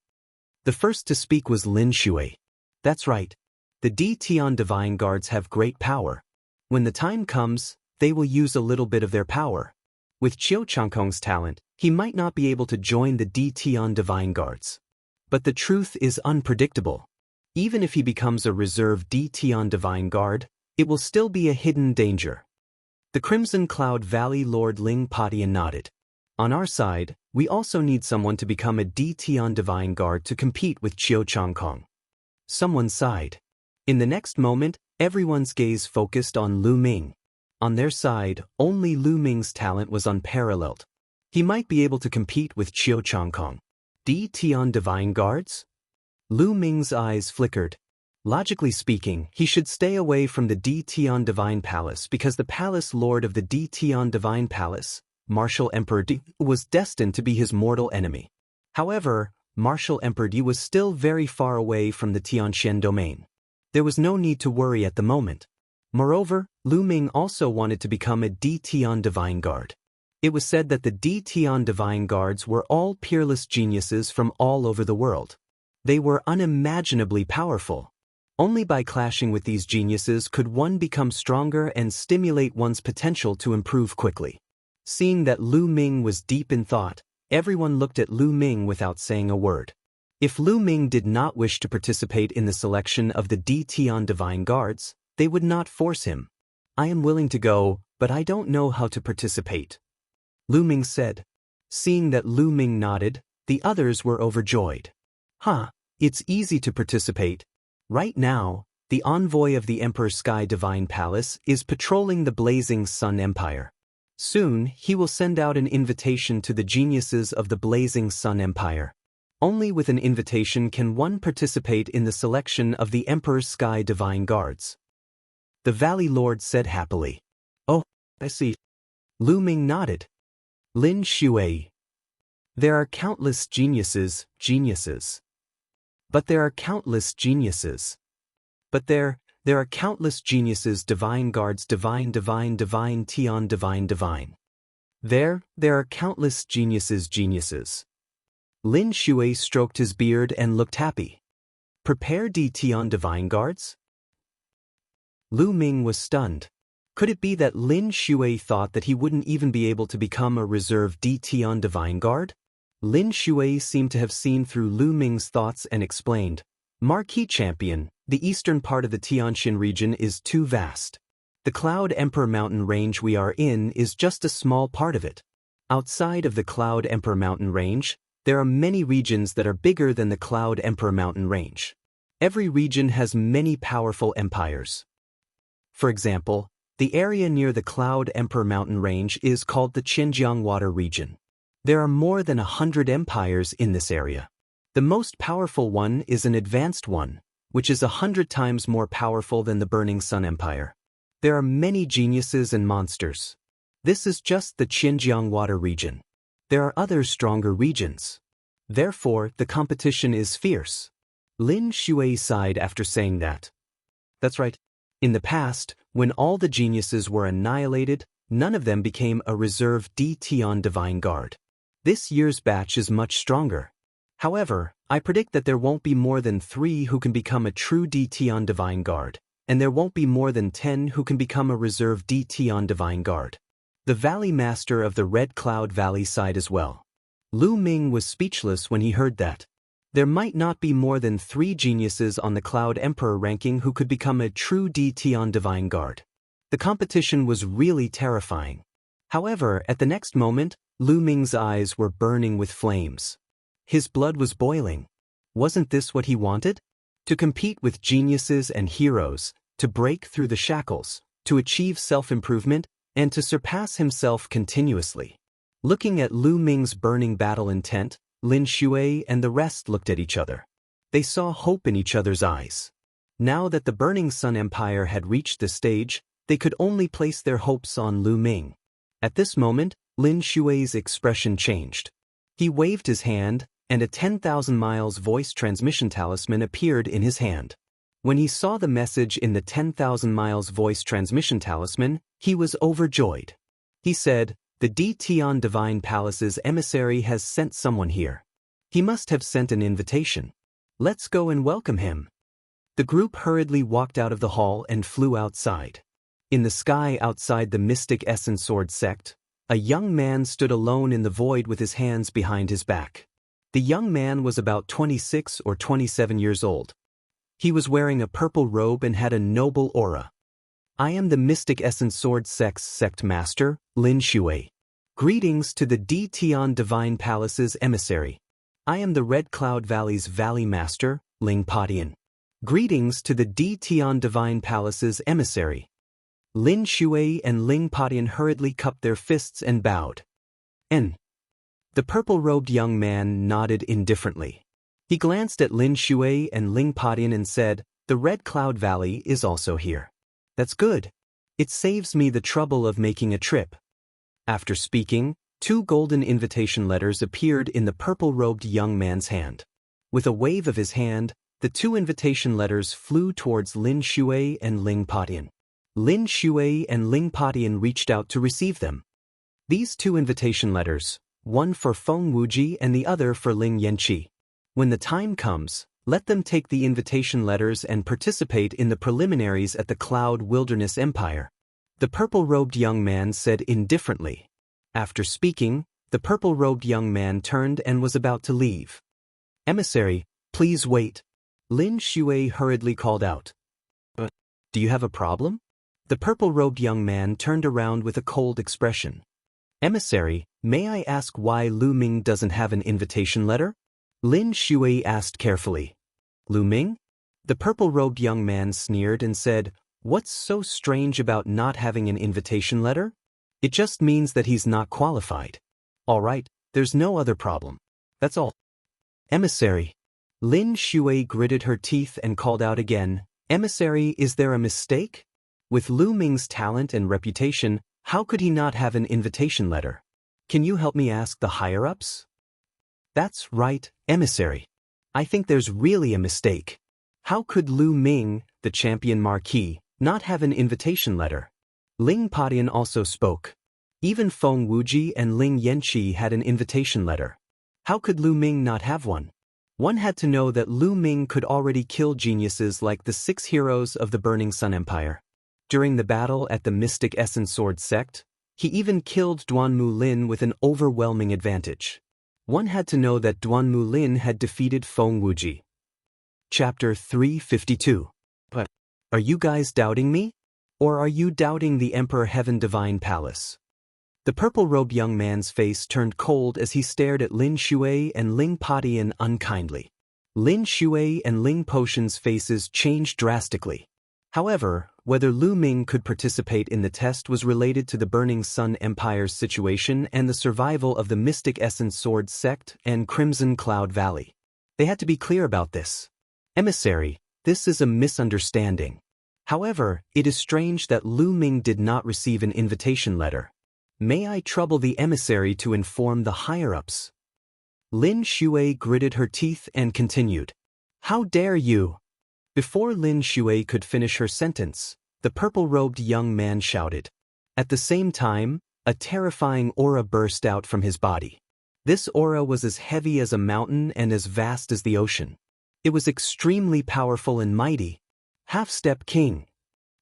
The first to speak was Lin Shui. That's right. The Tian Divine Guards have great power. When the time comes, they will use a little bit of their power. With Qiu Changkong's talent, he might not be able to join the Tian Divine Guards. But the truth is unpredictable. Even if he becomes a reserve Tian Divine Guard, it will still be a hidden danger. The Crimson Cloud Valley Lord Ling Patian nodded. On our side, we also need someone to become a Tian Divine Guard to compete with Qiu Changkong. Someone sighed. In the next moment, everyone's gaze focused on Lu Ming. On their side, only Lu Ming's talent was unparalleled. He might be able to compete with Qiu Changkong. Tian Divine Guards? Lu Ming's eyes flickered. Logically speaking, he should stay away from the Tian Divine Palace because the Palace Lord of the Tian Divine Palace, Martial Emperor Di, was destined to be his mortal enemy. However, Martial Emperor Di was still very far away from the Tianxian domain. There was no need to worry at the moment. Moreover, Lu Ming also wanted to become a Tian Divine Guard. It was said that the Tian Divine Guards were all peerless geniuses from all over the world. They were unimaginably powerful. Only by clashing with these geniuses could one become stronger and stimulate one's potential to improve quickly. Seeing that Lu Ming was deep in thought, everyone looked at Lu Ming without saying a word. If Lu Ming did not wish to participate in the selection of the Tian Divine Guards, they would not force him. I am willing to go, but I don't know how to participate, Lu Ming said. Seeing that Lu Ming nodded, the others were overjoyed. It's easy to participate. Right now, the envoy of the Emperor Sky Divine Palace is patrolling the Blazing Sun Empire. Soon, he will send out an invitation to the geniuses of the Blazing Sun Empire. Only with an invitation can one participate in the selection of the Emperor's Sky Divine Guards. The Valley Lord said happily. Oh, I see. Lu Ming nodded. Lin Shui. There are countless geniuses. But there are countless geniuses. There are countless geniuses Divine Guards Divine Tian Divine. There are countless geniuses. Lin Shui stroked his beard and looked happy. Prepare Tian Divine Guards? Lu Ming was stunned. Could it be that Lin Shui thought that he wouldn't even be able to become a reserve Tian Divine Guard? Lin Shui seemed to have seen through Lu Ming's thoughts and explained, Marquis Champion, the eastern part of the Tianxian region is too vast. The Cloud Emperor Mountain range we are in is just a small part of it. Outside of the Cloud Emperor Mountain range, there are many regions that are bigger than the Cloud Emperor Mountain range. Every region has many powerful empires. For example, the area near the Cloud Emperor Mountain range is called the Xinjiang Water region. There are more than 100 empires in this area. The most powerful one is an advanced one, which is 100 times more powerful than the Burning Sun Empire. There are many geniuses and monsters. This is just the Xinjiang Water region. There are other stronger regions. Therefore, the competition is fierce. Lin Shui sighed after saying that. That's right. In the past, when all the geniuses were annihilated, none of them became a reserve Tian Divine Guard. This year's batch is much stronger. However, I predict that there won't be more than 3 who can become a true Tian Divine Guard, and there won't be more than 10 who can become a reserve Tian Divine Guard. The Valley Master of the Red Cloud Valley sighed as well. Lu Ming was speechless when he heard that. There might not be more than 3 geniuses on the Cloud Emperor ranking who could become a true Tian Divine Guard. The competition was really terrifying. However, at the next moment, Lu Ming's eyes were burning with flames. His blood was boiling. Wasn't this what he wanted? To compete with geniuses and heroes, to break through the shackles, to achieve self-improvement, and to surpass himself continuously. Looking at Lu Ming's burning battle intent, Lin Shui and the rest looked at each other. They saw hope in each other's eyes. Now that the Burning Sun Empire had reached this stage, they could only place their hopes on Lu Ming. At this moment, Lin Shui's expression changed. He waved his hand, and a 10,000 miles voice transmission talisman appeared in his hand. When he saw the message in the 10,000 miles voice transmission talisman, he was overjoyed. He said, "The Tian Divine Palace's emissary has sent someone here. He must have sent an invitation. Let's go and welcome him." The group hurriedly walked out of the hall and flew outside. In the sky outside the Mystic Essence Sword sect, a young man stood alone in the void with his hands behind his back. The young man was about 26 or 27 years old. He was wearing a purple robe and had a noble aura. "I am the Mystic Essence Sword sect's sect master, Lin Shui. Greetings to the Tian Divine Palace's emissary. I am the Red Cloud Valley's Valley Master, Ling Padian. Greetings to the Tian Divine Palace's emissary." Lin Shui and Ling Padian hurriedly cupped their fists and bowed. The purple-robed young man nodded indifferently. He glanced at Lin Shui and Ling Padian and said, "The Red Cloud Valley is also here. That's good. It saves me the trouble of making a trip." After speaking, 2 golden invitation letters appeared in the purple-robed young man's hand. With a wave of his hand, the 2 invitation letters flew towards Lin Shui and Ling Padian. Lin Shui and Ling Padian reached out to receive them. These 2 invitation letters, one for Feng Wuji and the other for Ling Yanqi. When the time comes, let them take the invitation letters and participate in the preliminaries at the Cloud Wilderness Empire. The purple-robed young man said indifferently. After speaking, the purple-robed young man turned and was about to leave. "Emissary, please wait," Lin Shui hurriedly called out. "Do you have a problem?" The purple-robed young man turned around with a cold expression. "Emissary, may I ask why Lu Ming doesn't have an invitation letter?" Lin Shui asked carefully. "Lu Ming?" The purple-robed young man sneered and said, "What's so strange about not having an invitation letter? It just means that he's not qualified. All right, there's no other problem. That's all." "Emissary." Lin Shui gritted her teeth and called out again, "Emissary, is there a mistake? With Lu Ming's talent and reputation, how could he not have an invitation letter? Can you help me ask the higher-ups?" "That's right, emissary. I think there's really a mistake. How could Lu Ming, the champion marquis, not have an invitation letter?" Ling Padian also spoke. Even Feng Wuji and Ling Yanqi had an invitation letter. How could Lu Ming not have one? One had to know that Lu Ming could already kill geniuses like the 6 heroes of the Burning Sun Empire. During the battle at the Mystic Essence Sword sect, he even killed Duanmu Lin with an overwhelming advantage. One had to know that Duanmu Lin had defeated Feng Wuji. Chapter 352. But are you guys doubting me? Or are you doubting the Emperor Heaven Divine Palace? The purple-robed young man's face turned cold as he stared at Lin Shui and Ling Padian unkindly. Lin Shui and Ling Potion's faces changed drastically. However, whether Lu Ming could participate in the test was related to the Burning Sun Empire's situation and the survival of the Mystic Essence Sword sect and Crimson Cloud Valley. They had to be clear about this. "Emissary, this is a misunderstanding. However, it is strange that Lu Ming did not receive an invitation letter. May I trouble the emissary to inform the higher-ups?" Lin Shui gritted her teeth and continued. "How dare you?" Before Lin Shui could finish her sentence, the purple-robed young man shouted. At the same time, a terrifying aura burst out from his body. This aura was as heavy as a mountain and as vast as the ocean. It was extremely powerful and mighty. "Half-step king!"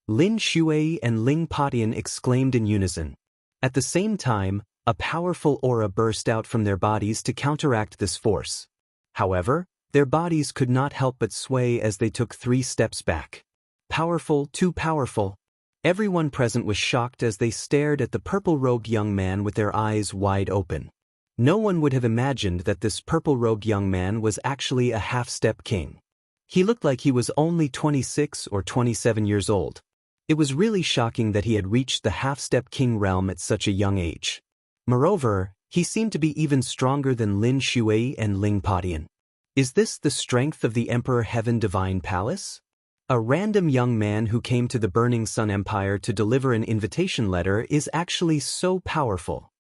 Lin Shui and Ling Padian exclaimed in unison. At the same time, a powerful aura burst out from their bodies to counteract this force. However, their bodies could not help but sway as they took 3 steps back. Powerful, too powerful. Everyone present was shocked as they stared at the purple-robed young man with their eyes wide open. No one would have imagined that this purple-robed young man was actually a half-step king. He looked like he was only 26 or 27 years old. It was really shocking that he had reached the half-step king realm at such a young age. Moreover, he seemed to be even stronger than Lin Shui and Ling Padian. Is this the strength of the Emperor Heaven Divine Palace? A random young man who came to the Burning Sun Empire to deliver an invitation letter is actually so powerful.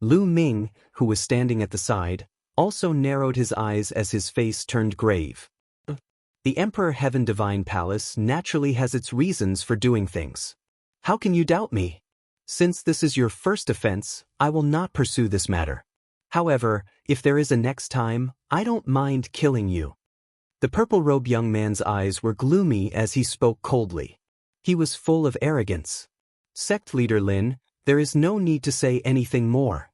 Lu Ming, who was standing at the side, also narrowed his eyes as his face turned grave. The Emperor Heaven Divine Palace naturally has its reasons for doing things. How can you doubt me? Since this is your first offense, I will not pursue this matter. However, if there is a next time, I don't mind killing you. The purple-robed young man's eyes were gloomy as he spoke coldly. He was full of arrogance. Sect leader Lin, there is no need to say anything more.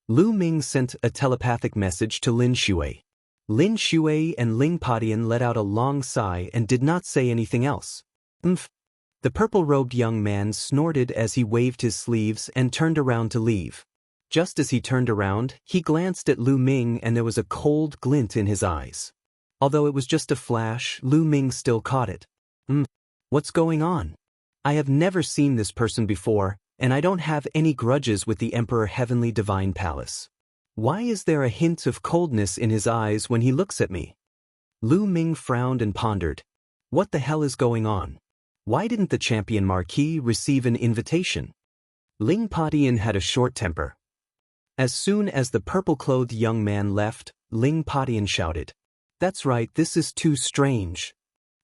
Lu Ming sent a telepathic message to Lin Shui. Lin Shui and Ling Padian let out a long sigh and did not say anything else. The purple-robed young man snorted as he waved his sleeves and turned around to leave. Just as he turned around, he glanced at Lu Ming and there was a cold glint in his eyes. Although it was just a flash, Lu Ming still caught it. What's going on? I have never seen this person before, and I don't have any grudges with the Emperor Heavenly Divine Palace. Why is there a hint of coldness in his eyes when he looks at me? Lu Ming frowned and pondered. What the hell is going on? Why didn't the champion Marquis receive an invitation? Ling Padian had a short temper. As soon as the purple-clothed young man left, Ling Padian shouted, "That's right, this is too strange."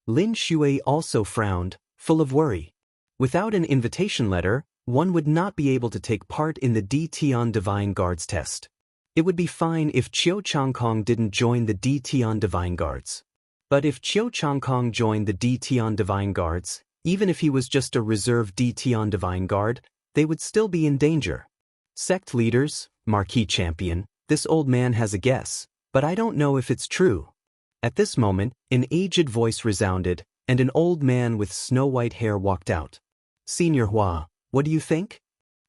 Lin Shui also frowned, full of worry. Without an invitation letter, one would not be able to take part in the D-Tian Divine Guards test. It would be fine if Qiu Changkong didn't join the D-Tian Divine Guards. But if Qiu Changkong joined the D-Tian Divine Guards, even if he was just a reserve D-Tian Divine Guard, they would still be in danger. Sect leaders, Marquis Champion, this old man has a guess, but I don't know if it's true. At this moment, an aged voice resounded, and an old man with snow-white hair walked out. "Senior Hua, what do you think?"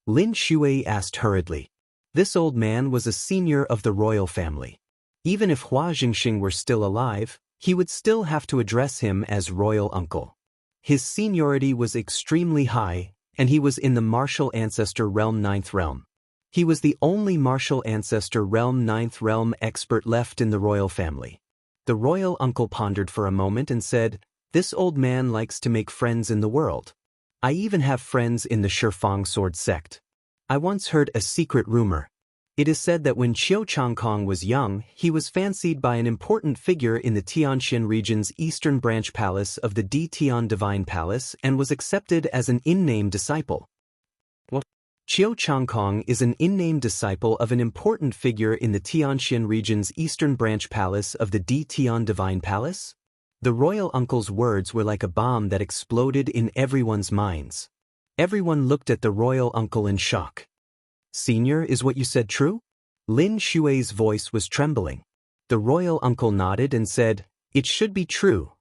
Lin Shui asked hurriedly. This old man was a senior of the royal family. Even if Hua Jingxing were still alive, he would still have to address him as royal uncle. His seniority was extremely high, and he was in the martial ancestor realm 9th realm. He was the only martial ancestor realm 9th realm expert left in the royal family. The royal uncle pondered for a moment and said, "This old man likes to make friends in the world. I even have friends in the Shifang sword sect. I once heard a secret rumor. It is said that when Qiu Changkong was young, he was fancied by an important figure in the Tianxian region's eastern branch palace of the D-Tian Divine Palace and was accepted as an in-name disciple." What? Qiu Changkong is an in-name disciple of an important figure in the Tianxian region's eastern branch palace of the D-Tian Divine Palace? The royal uncle's words were like a bomb that exploded in everyone's minds. Everyone looked at the royal uncle in shock. "Senior, is what you said true?" Lin Shui's voice was trembling. The royal uncle nodded and said, "It should be true."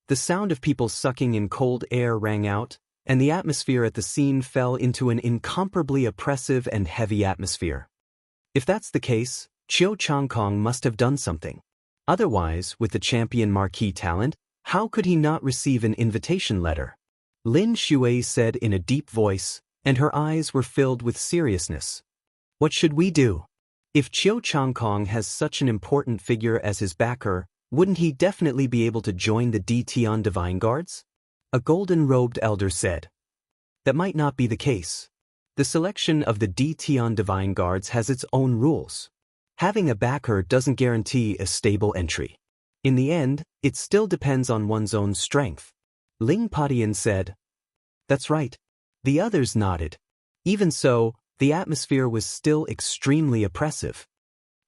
The sound of people sucking in cold air rang out, and the atmosphere at the scene fell into an incomparably oppressive and heavy atmosphere. If that's the case, Qiu Changkong must have done something. Otherwise, with the champion Marquis talent, how could he not receive an invitation letter? Lin Shui said in a deep voice, and her eyes were filled with seriousness. "What should we do? If Qiu Changkong has such an important figure as his backer, wouldn't he definitely be able to join the D-Tian Divine Guards?" A golden-robed elder said. "That might not be the case. The selection of the D-Tian Divine Guards has its own rules. Having a backer doesn't guarantee a stable entry. In the end, it still depends on one's own strength." Ling Padian said. "That's right." The others nodded. Even so, the atmosphere was still extremely oppressive.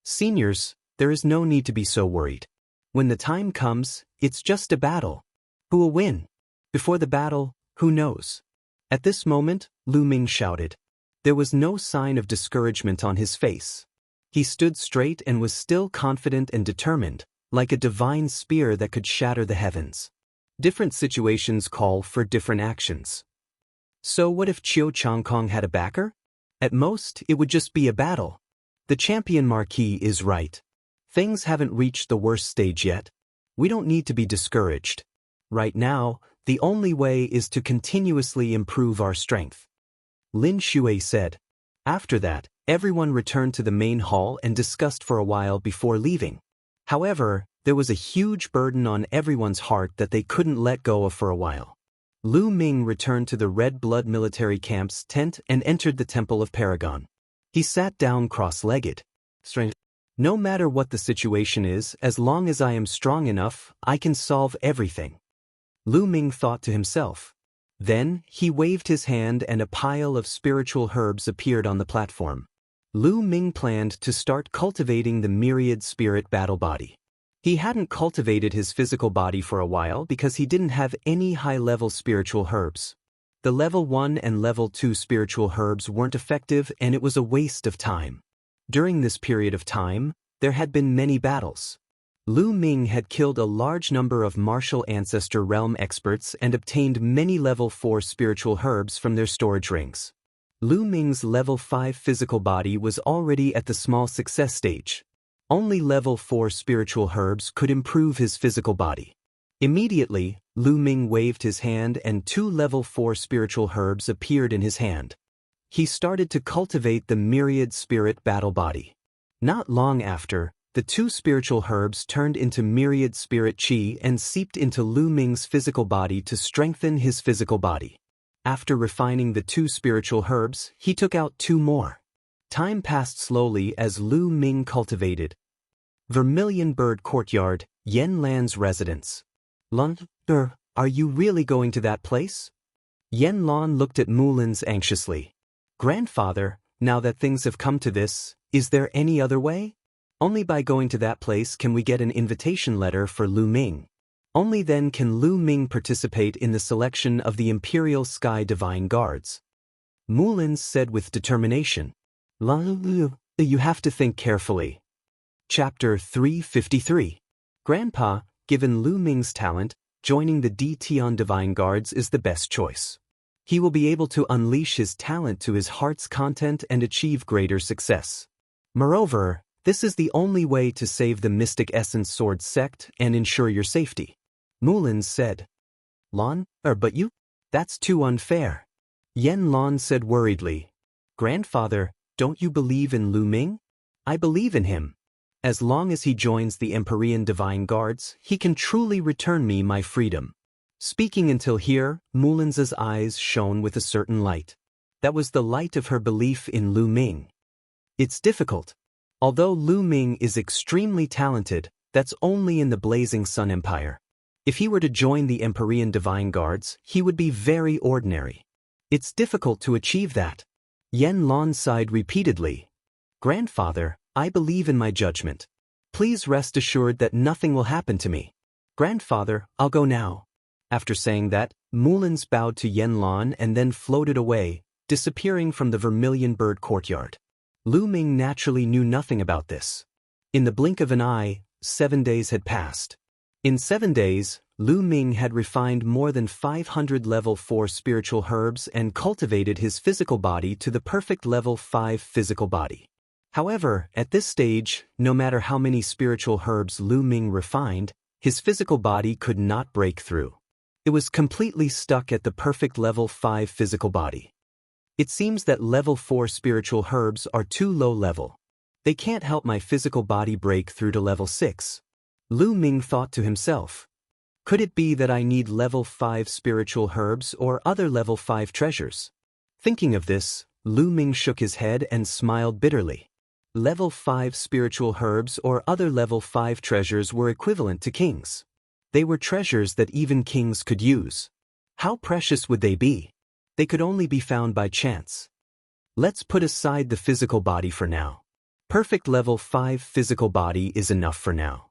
"Seniors, there is no need to be so worried. When the time comes, it's just a battle. Who will win? Before the battle, who knows?" At this moment, Lu Ming shouted. There was no sign of discouragement on his face. He stood straight and was still confident and determined, like a divine spear that could shatter the heavens. Different situations call for different actions. So what if Qiu Changkong had a backer? At most, it would just be a battle. The champion Marquis is right. Things haven't reached the worst stage yet. We don't need to be discouraged. Right now, the only way is to continuously improve our strength. Lin Shui said. After that, everyone returned to the main hall and discussed for a while before leaving. However, There was a huge burden on everyone's heart that they couldn't let go of for a while. Lu Ming returned to the Red Blood military camp's tent and entered the Temple of Paragon. He sat down cross-legged. Strange. No matter what the situation is, as long as I am strong enough, I can solve everything. Lu Ming thought to himself. Then, he waved his hand and a pile of spiritual herbs appeared on the platform. Lu Ming planned to start cultivating the myriad spirit battle body. He hadn't cultivated his physical body for a while because he didn't have any high-level spiritual herbs. The level 1 and level 2 spiritual herbs weren't effective and it was a waste of time. During this period of time, there had been many battles. Lu Ming had killed a large number of martial ancestor realm experts and obtained many level 4 spiritual herbs from their storage rings. Lu Ming's level 5 physical body was already at the small success stage. Only level 4 spiritual herbs could improve his physical body. Immediately, Lu Ming waved his hand and 2 level 4 spiritual herbs appeared in his hand. He started to cultivate the myriad spirit battle body. Not long after, the 2 spiritual herbs turned into myriad spirit chi and seeped into Lu Ming's physical body to strengthen his physical body. After refining the 2 spiritual herbs, he took out 2 more. Time passed slowly as Lu Ming cultivated. Vermilion Bird Courtyard, Yen Lan's residence. Lan, are you really going to that place? Yen Lan looked at Mullins anxiously. Grandfather, now that things have come to this, is there any other way? Only by going to that place can we get an invitation letter for Lu Ming. Only then can Lu Ming participate in the selection of the Imperial Sky Divine Guards. Mullins said with determination. You have to think carefully. Chapter 353. Grandpa, given Lu Ming's talent, joining the Tion Divine Guards is the best choice. He will be able to unleash his talent to his heart's content and achieve greater success. Moreover, this is the only way to save the Mystic Essence Sword sect and ensure your safety. Mullins said. But you? That's too unfair. Yen Lan said worriedly. Grandfather, don't you believe in Lu Ming? I believe in him. As long as he joins the Empyrean Divine Guards, he can truly return me my freedom. Speaking until here, Mullins's eyes shone with a certain light. That was the light of her belief in Lu Ming. It's difficult. Although Lu Ming is extremely talented, that's only in the Blazing Sun Empire. If he were to join the Empyrean Divine Guards, he would be very ordinary. It's difficult to achieve that. Yen Lan sighed repeatedly. Grandfather, I believe in my judgment. Please rest assured that nothing will happen to me. Grandfather, I'll go now. After saying that, Mullins bowed to Yen Lan and then floated away, disappearing from the Vermilion Bird Courtyard. Lu Ming naturally knew nothing about this. In the blink of an eye, 7 days had passed. In 7 days, Lu Ming had refined more than 500 level 4 spiritual herbs and cultivated his physical body to the perfect level 5 physical body. However, at this stage, no matter how many spiritual herbs Lu Ming refined, his physical body could not break through. It was completely stuck at the perfect level 5 physical body. It seems that level 4 spiritual herbs are too low level. They can't help my physical body break through to level 6. Lu Ming thought to himself. Could it be that I need level 5 spiritual herbs or other level 5 treasures? Thinking of this, Lu Ming shook his head and smiled bitterly. Level 5 spiritual herbs or other level 5 treasures were equivalent to kings. They were treasures that even kings could use. How precious would they be? They could only be found by chance. Let's put aside the physical body for now. Perfect level 5 physical body is enough for now.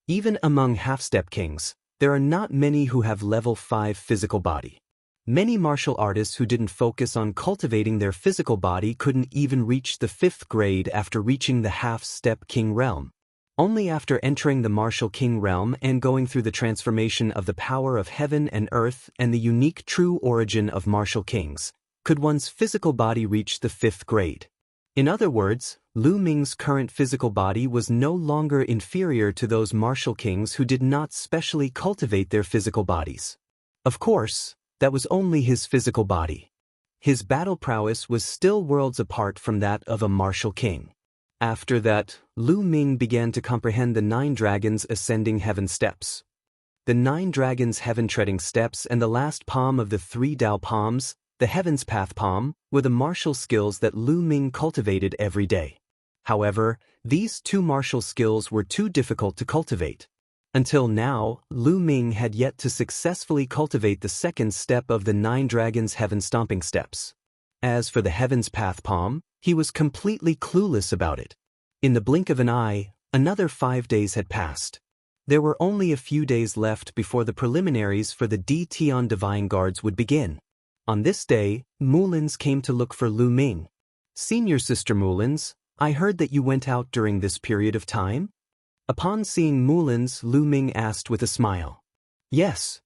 Even among half-step kings, there are not many who have level 5 physical body. Many martial artists who didn't focus on cultivating their physical body couldn't even reach the 5th grade after reaching the half-step king realm. Only after entering the martial king realm and going through the transformation of the power of heaven and earth and the unique true origin of martial kings, could one's physical body reach the 5th grade. In other words, Lu Ming's current physical body was no longer inferior to those martial kings who did not specially cultivate their physical bodies. Of course, that was only his physical body. His battle prowess was still worlds apart from that of a martial king. After that, Lu Ming began to comprehend the 9 dragons ascending heaven steps. The 9 dragons heaven-treading steps and the last palm of the 3 Tao palms, the Heaven's Path palm, were the martial skills that Lu Ming cultivated every day. However, these 2 martial skills were too difficult to cultivate. Until now, Lu Ming had yet to successfully cultivate the 2nd step of the 9 dragons heaven stomping steps. As for the Heaven's Path palm, he was completely clueless about it. In the blink of an eye, another 5 days had passed. There were only a few days left before the preliminaries for the Tian Divine Guards would begin. On this day, Mullins came to look for Lu Ming. "Senior Sister Mullins, I heard that you went out during this period of time?" Upon seeing Mullins, Lu Ming asked with a smile. "Yes."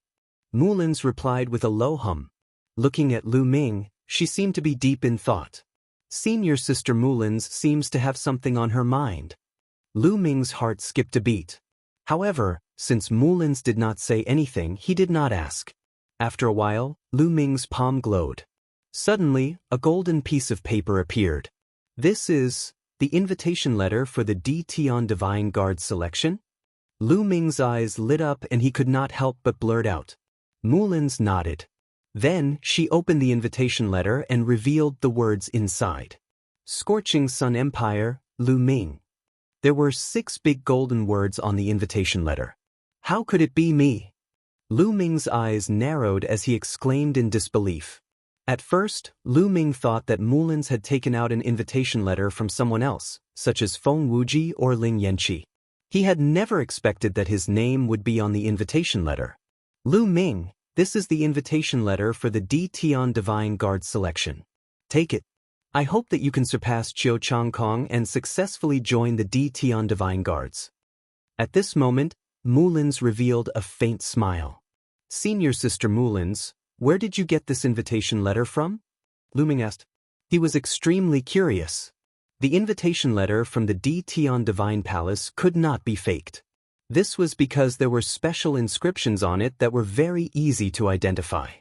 Mullins replied with a low hum. Looking at Lu Ming, she seemed to be deep in thought. Senior Sister Mullins seems to have something on her mind. Lu Ming's heart skipped a beat. However, since Mullins did not say anything, he did not ask. After a while, Lu Ming's palm glowed. Suddenly, a golden piece of paper appeared. "This is the invitation letter for the Tian Divine Guard selection?" Lu Ming's eyes lit up and he could not help but blurt out. Mullins nodded. Then, she opened the invitation letter and revealed the words inside. "Scorching Sun Empire, Lu Ming." There were 6 big golden words on the invitation letter. How could it be me? Lu Ming's eyes narrowed as he exclaimed in disbelief. At first, Lu Ming thought that Mullins had taken out an invitation letter from someone else, such as Feng Wuji or Ling Yanqi. He had never expected that his name would be on the invitation letter. "Lu Ming, this is the invitation letter for the Tian Divine Guard selection. Take it. I hope that you can surpass Chiu Chang Kong and successfully join the Tian Divine Guards." At this moment, Mullins revealed a faint smile. "Senior Sister Mullins, where did you get this invitation letter from?" Lu Ming asked. He was extremely curious. The invitation letter from the Tian Divine Palace could not be faked. This was because there were special inscriptions on it that were very easy to identify.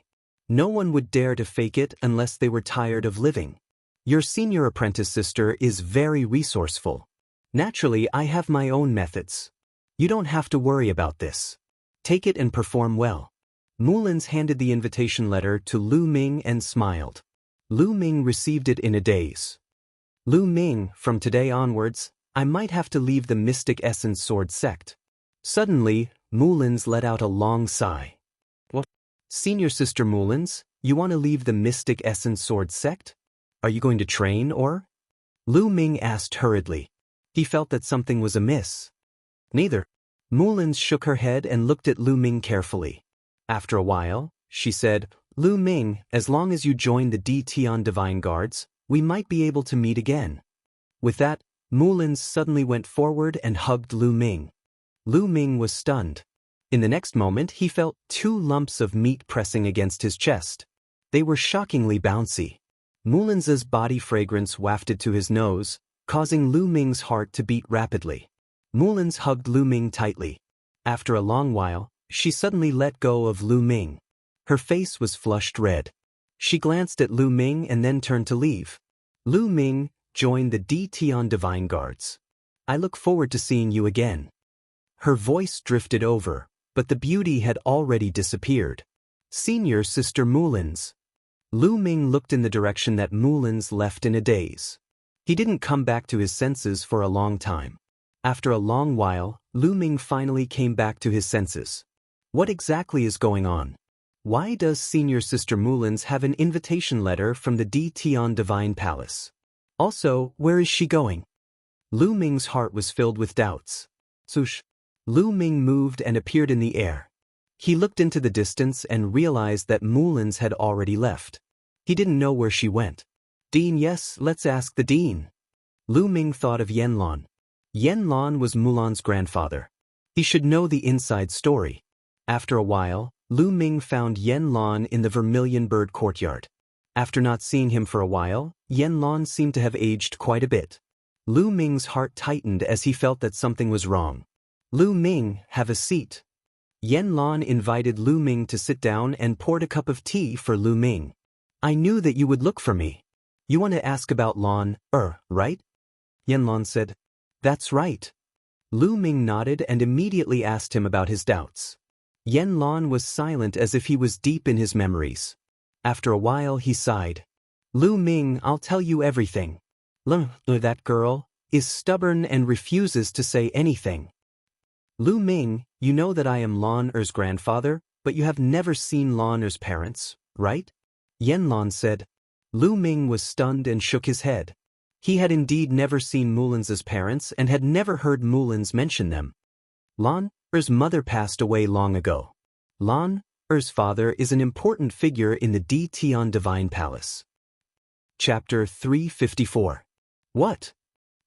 No one would dare to fake it unless they were tired of living. "Your senior apprentice sister is very resourceful. Naturally, I have my own methods. You don't have to worry about this. Take it and perform well." Mullins handed the invitation letter to Lu Ming and smiled. Lu Ming received it in a daze. "Lu Ming, from today onwards, I might have to leave the Mystic Essence Sword sect." Suddenly, Mullins let out a long sigh. "What? Senior Sister Mullins, you want to leave the Mystic Essence Sword sect? Are you going to train or?" Lu Ming asked hurriedly. He felt that something was amiss. "Neither." Mullins shook her head and looked at Lu Ming carefully. After a while, she said, "Lu Ming, as long as you join the Tian Divine Guards, we might be able to meet again." With that, Mullins suddenly went forward and hugged Lu Ming. Lu Ming was stunned. In the next moment, he felt 2 lumps of meat pressing against his chest. They were shockingly bouncy. Mullins's body fragrance wafted to his nose, causing Lu Ming's heart to beat rapidly. Mullins hugged Lu Ming tightly. After a long while, she suddenly let go of Lu Ming. Her face was flushed red. She glanced at Lu Ming and then turned to leave. "Lu Ming, join the Tian Divine Guards. I look forward to seeing you again." Her voice drifted over, but the beauty had already disappeared. "Senior Sister Mullins." Lu Ming looked in the direction that Mullins left in a daze. He didn't come back to his senses for a long time. After a long while, Lu Ming finally came back to his senses. What exactly is going on? Why does Senior Sister Mullins have an invitation letter from the Tian Divine Palace? Also, where is she going? Lu Ming's heart was filled with doubts. Swoosh! Lu Ming moved and appeared in the air. He looked into the distance and realized that Mullins had already left. He didn't know where she went. "Dean, yes, let's ask the Dean." Lu Ming thought of Yanlon. Yanlon was Mulan's grandfather. He should know the inside story. After a while, Lu Ming found Yanlon in the Vermilion Bird courtyard. After not seeing him for a while, Yanlon seemed to have aged quite a bit. Lu Ming's heart tightened as he felt that something was wrong. "Lu Ming, have a seat." Yanlon invited Lu Ming to sit down and poured a cup of tea for Lu Ming. "I knew that you would look for me. You want to ask about Lon, right?" Yanlan said. That's right. Lu Ming nodded and immediately asked him about his doubts. Yanlan was silent as if he was deep in his memories. After a while he sighed. Lu Ming, I'll tell you everything. That girl is stubborn and refuses to say anything. Lu Ming, you know that I am Lan Er's grandfather, but you have never seen Lan Er's parents, right? Yanlan said. Lu Ming was stunned and shook his head. He had indeed never seen Mulin's parents and had never heard Mulin's mention them. Lan Er's mother passed away long ago. Lan Er's father is an important figure in the D Tian Divine Palace. Chapter 354. What?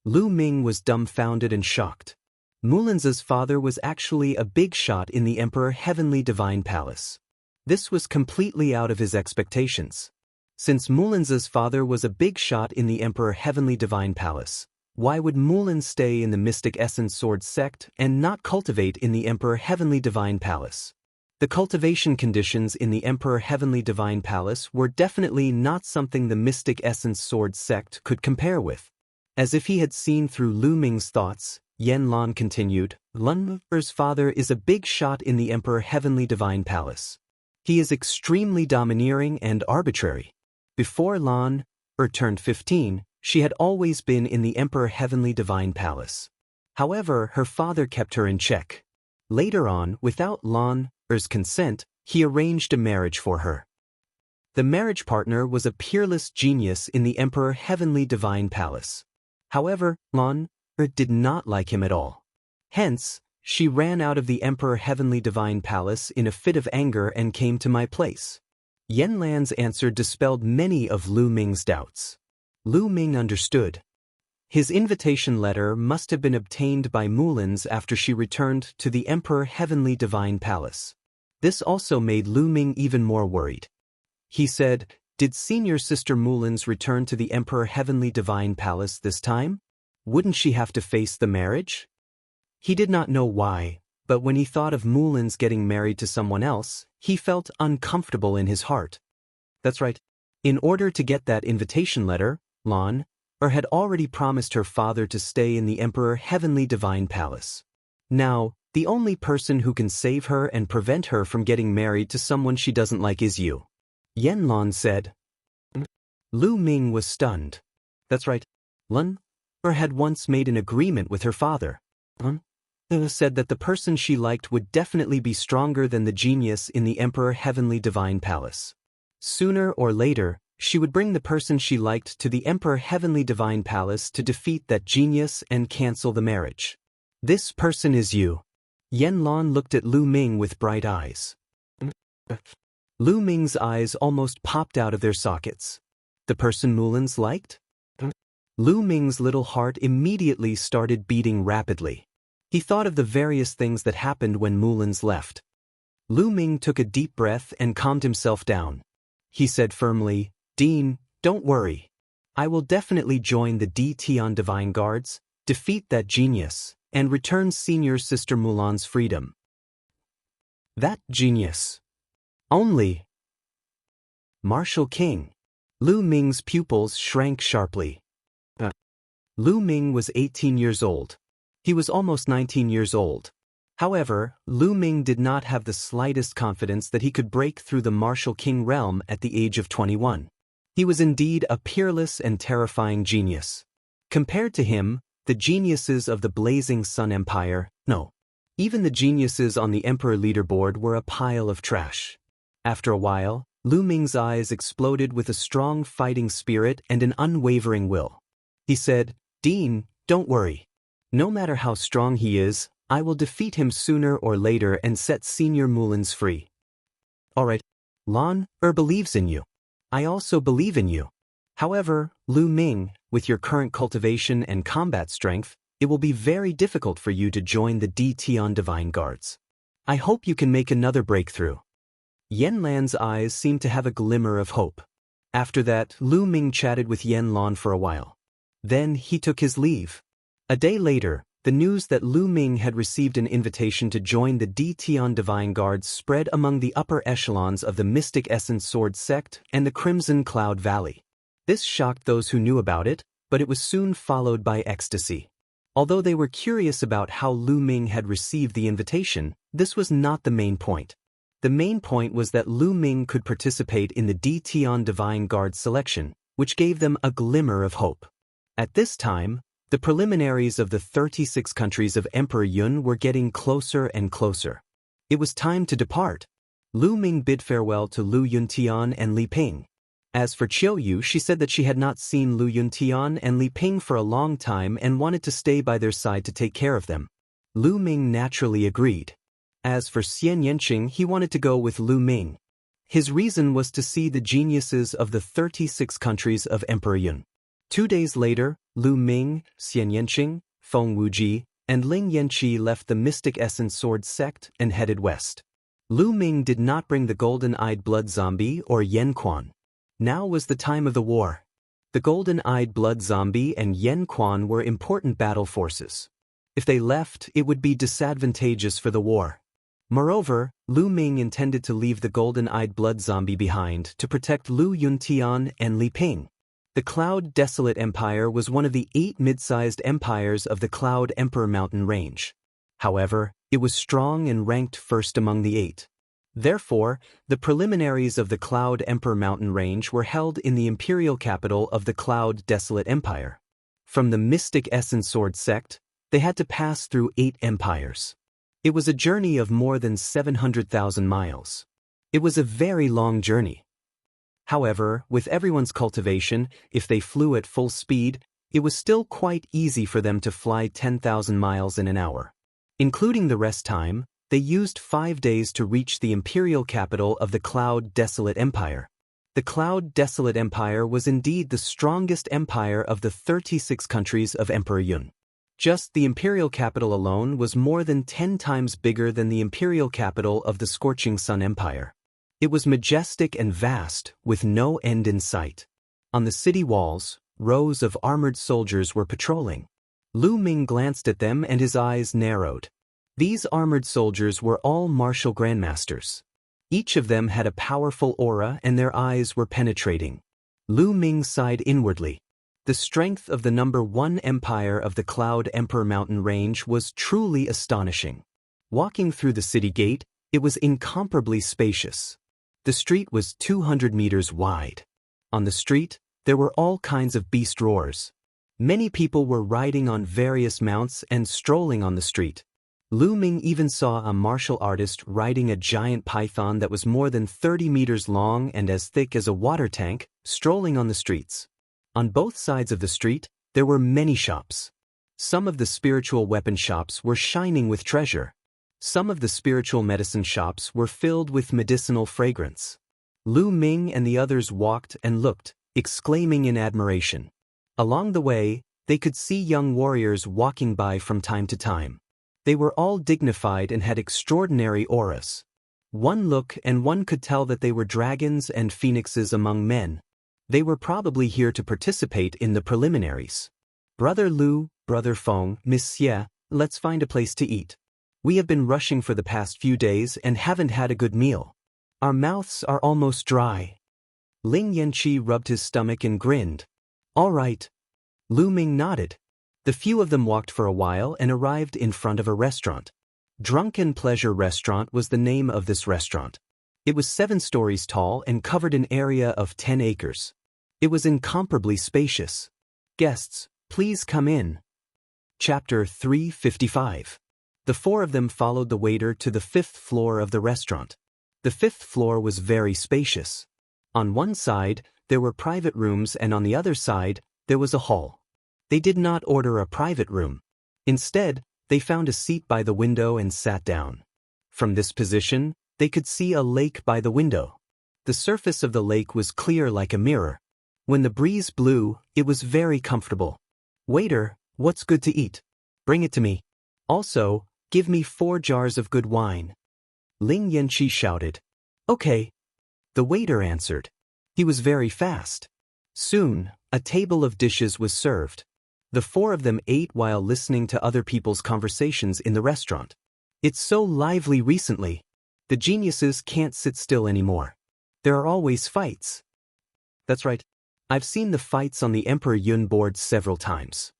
Lu Ming was dumbfounded and shocked. Mulin's father was actually a big shot in the Emperor Heavenly Divine Palace. This was completely out of his expectations. Since Mulin's father was a big shot in the Emperor Heavenly Divine Palace, why would Mulin stay in the Mystic Essence Sword sect and not cultivate in the Emperor Heavenly Divine Palace? The cultivation conditions in the Emperor Heavenly Divine Palace were definitely not something the Mystic Essence Sword sect could compare with. As if he had seen through Lu Ming's thoughts, Yanlan continued, Lan Er's father is a big shot in the Emperor Heavenly Divine Palace. He is extremely domineering and arbitrary. Before Lan Er turned 15, she had always been in the Emperor Heavenly Divine Palace. However, her father kept her in check. Later on, without Lan Er's consent, he arranged a marriage for her. The marriage partner was a peerless genius in the Emperor Heavenly Divine Palace. However, Lan Er did not like him at all. Hence, she ran out of the Emperor Heavenly Divine Palace in a fit of anger and came to my place. Yanlan's answer dispelled many of Lu Ming's doubts. Lu Ming understood. His invitation letter must have been obtained by Mulin's after she returned to the Emperor Heavenly Divine Palace. This also made Lu Ming even more worried. He said, Did senior sister Mulin's return to the Emperor Heavenly Divine Palace this time? Wouldn't she have to face the marriage? He did not know why, but when he thought of Mulin's getting married to someone else, he felt uncomfortable in his heart. That's right. In order to get that invitation letter, Lan Er had already promised her father to stay in the Emperor Heavenly Divine Palace. Now, the only person who can save her and prevent her from getting married to someone she doesn't like is you. Yanlan said. Lu Ming was stunned. That's right. Lan Er had once made an agreement with her father. Lan Er said that the person she liked would definitely be stronger than the genius in the Emperor Heavenly Divine Palace. Sooner or later, she would bring the person she liked to the Emperor Heavenly Divine Palace to defeat that genius and cancel the marriage. This person is you. Yanlan looked at Lu Ming with bright eyes. Lu Ming's eyes almost popped out of their sockets. The person Mulin's liked? Lu Ming's little heart immediately started beating rapidly. He thought of the various things that happened when Mulin's left. Lu Ming took a deep breath and calmed himself down. He said firmly, Dean, don't worry. I will definitely join the D Tian Divine Guards, defeat that genius, and return senior sister Mulan's freedom. That genius. Only. Martial King. Lu Ming's pupils shrank sharply. Lu Ming was 18 years old. He was almost 19 years old. However, Lu Ming did not have the slightest confidence that he could break through the Martial King realm at the age of 21. He was indeed a peerless and terrifying genius. Compared to him, the geniuses of the Blazing Sun Empire, no. Even the geniuses on the Emperor leaderboard were a pile of trash. After a while, Lu Ming's eyes exploded with a strong fighting spirit and an unwavering will. He said, Dean, don't worry. No matter how strong he is, I will defeat him sooner or later and set Senior Mulin's free. Alright, Lan Er believes in you. I also believe in you. However, Lu Ming, with your current cultivation and combat strength, it will be very difficult for you to join the D Tian Divine Guards. I hope you can make another breakthrough. Yanlan's eyes seemed to have a glimmer of hope. After that, Lu Ming chatted with Yanlan for a while. Then he took his leave. A day later, the news that Lu Ming had received an invitation to join the D Tian Divine Guards spread among the upper echelons of the Mystic Essence Sword sect and the Crimson Cloud Valley. This shocked those who knew about it, but it was soon followed by ecstasy. Although they were curious about how Lu Ming had received the invitation, this was not the main point. The main point was that Lu Ming could participate in the Tian Divine Guard selection, which gave them a glimmer of hope. At this time, the preliminaries of the 36 countries of Emperor Yun were getting closer and closer. It was time to depart. Lu Ming bid farewell to Lu Yuntian and Li Ping. As for Qiu Yu, she said that she had not seen Lu Yuntian and Li Ping for a long time and wanted to stay by their side to take care of them. Lu Ming naturally agreed. As for Xian Yanqing, he wanted to go with Lu Ming. His reason was to see the geniuses of the 36 countries of Emperor Yun. 2 days later, Lu Ming, Xian Yanqing, Feng Wuji, and Ling Yanqi left the Mystic Essence Sword sect and headed west. Lu Ming did not bring the golden-eyed blood zombie or Yan Quan. Now was the time of the war. The golden-eyed blood zombie and Yan Quan were important battle forces. If they left, it would be disadvantageous for the war. Moreover, Lu Ming intended to leave the golden-eyed blood zombie behind to protect Lu Yuntian and Li Ping. The Cloud Desolate Empire was one of the 8 mid-sized empires of the Cloud Emperor mountain range. However, it was strong and ranked first among the 8. Therefore, the preliminaries of the Cloud Emperor mountain range were held in the imperial capital of the Cloud Desolate Empire. From the Mystic Essence Sword sect, they had to pass through 8 empires. It was a journey of more than 700,000 miles. It was a very long journey. However, with everyone's cultivation, if they flew at full speed, it was still quite easy for them to fly 10,000 miles in an hour. Including the rest time, they used 5 days to reach the imperial capital of the Cloud Desolate Empire. The Cloud Desolate Empire was indeed the strongest empire of the 36 countries of Emperor Yun. Just the imperial capital alone was more than 10 times bigger than the imperial capital of the Scorching Sun Empire. It was majestic and vast, with no end in sight. On the city walls, rows of armored soldiers were patrolling. Lu Ming glanced at them and his eyes narrowed. These armored soldiers were all martial grandmasters. Each of them had a powerful aura and their eyes were penetrating. Lu Ming sighed inwardly. The strength of the number 1 empire of the Cloud Emperor mountain range was truly astonishing. Walking through the city gate, it was incomparably spacious. The street was 200 meters wide. On the street, there were all kinds of beast roars. Many people were riding on various mounts and strolling on the street. Lu Ming even saw a martial artist riding a giant python that was more than 30 meters long and as thick as a water tank, strolling on the streets. On both sides of the street, there were many shops. Some of the spiritual weapon shops were shining with treasure. Some of the spiritual medicine shops were filled with medicinal fragrance. Lu Ming and the others walked and looked, exclaiming in admiration. Along the way, they could see young warriors walking by from time to time. They were all dignified and had extraordinary auras. One look and one could tell that they were dragons and phoenixes among men. They were probably here to participate in the preliminaries. Brother Lu, Brother Feng, Miss Xie, let's find a place to eat. We have been rushing for the past few days and haven't had a good meal. Our mouths are almost dry. Ling Yanqi rubbed his stomach and grinned. All right. Lu Ming nodded. The few of them walked for a while and arrived in front of a restaurant. Drunken Pleasure Restaurant was the name of this restaurant. It was 7 stories tall and covered an area of 10 acres. It was incomparably spacious. Guests, please come in. Chapter 355. The 4 of them followed the waiter to the 5th floor of the restaurant. The 5th floor was very spacious. On one side, there were private rooms and on the other side, there was a hall. They did not order a private room. Instead, they found a seat by the window and sat down. From this position, they could see a lake by the window. The surface of the lake was clear like a mirror. When the breeze blew, it was very comfortable. Waiter, what's good to eat? Bring it to me. Also, give me 4 jars of good wine. Ling Yanqi shouted. Okay. The waiter answered. He was very fast. Soon, a table of dishes was served. The 4 of them ate while listening to other people's conversations in the restaurant. It's so lively recently. The geniuses can't sit still anymore. There are always fights. That's right. I've seen the fights on the Emperor Yun board several times.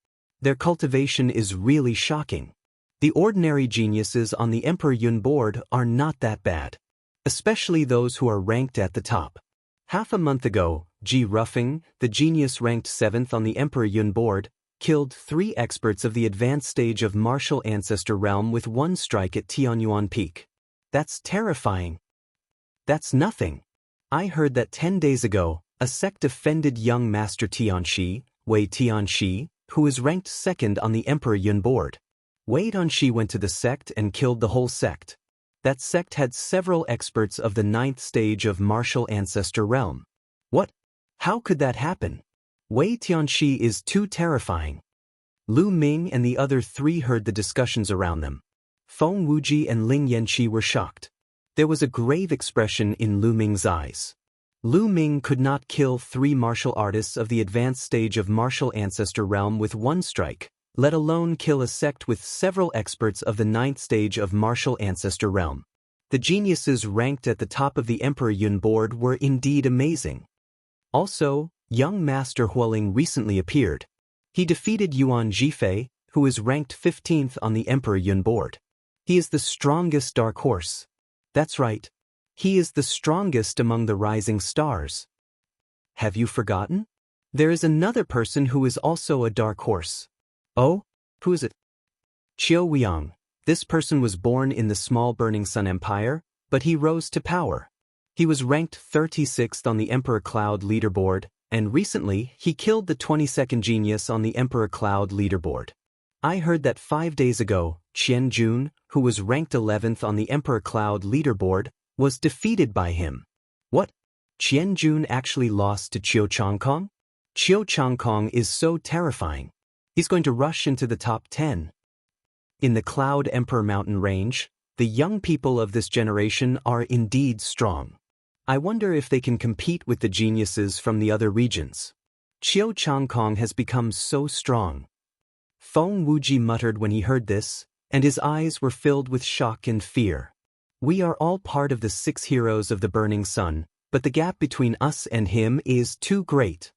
Their cultivation is really shocking. The ordinary geniuses on the Emperor Yun board are not that bad, especially those who are ranked at the top. Half a month ago, Ji Ruffing, the genius ranked 7th on the Emperor Yun board, killed 3 experts of the advanced stage of martial ancestor realm with 1 strike at Tianyuan Peak. That's terrifying. That's nothing. I heard that 10 days ago, a sect offended young Master Tianxi, Wei Tianxi, who is ranked 2nd on the Emperor Yun board. Wei Tianxi went to the sect and killed the whole sect. That sect had several experts of the 9th stage of martial ancestor realm. What? How could that happen? Wei Tianxi is too terrifying. Lu Ming and the other 3 heard the discussions around them. Feng Wuji and Ling Yanqi were shocked. There was a grave expression in Lu Ming's eyes. Lu Ming could not kill 3 martial artists of the advanced stage of martial ancestor realm with 1 strike, let alone kill a sect with several experts of the 9th stage of martial ancestor realm. The geniuses ranked at the top of the Emperor Yun board were indeed amazing. Also, young Master Hualing recently appeared. He defeated Yuan Zhifei, who is ranked 15th on the Emperor Yun board. He is the strongest dark horse. That's right. He is the strongest among the rising stars. Have you forgotten? There is another person who is also a dark horse. Oh, who is it? Qiu Weiyang. This person was born in the small Burning Sun Empire, but he rose to power. He was ranked 36th on the Emperor Cloud leaderboard, and recently he killed the 22nd genius on the Emperor Cloud leaderboard. I heard that 5 days ago, Qian Jun, who was ranked 11th on the Emperor Cloud leaderboard, was defeated by him. What? Qian Jun actually lost to Qiu Changkong? Qiu Changkong is so terrifying. He's going to rush into the top 10. In the Cloud Emperor mountain range, the young people of this generation are indeed strong. I wonder if they can compete with the geniuses from the other regions. Qiu Changkong has become so strong. Feng Wuji muttered when he heard this, and his eyes were filled with shock and fear. We are all part of the 6 heroes of the Burning Sun, but the gap between us and him is too great.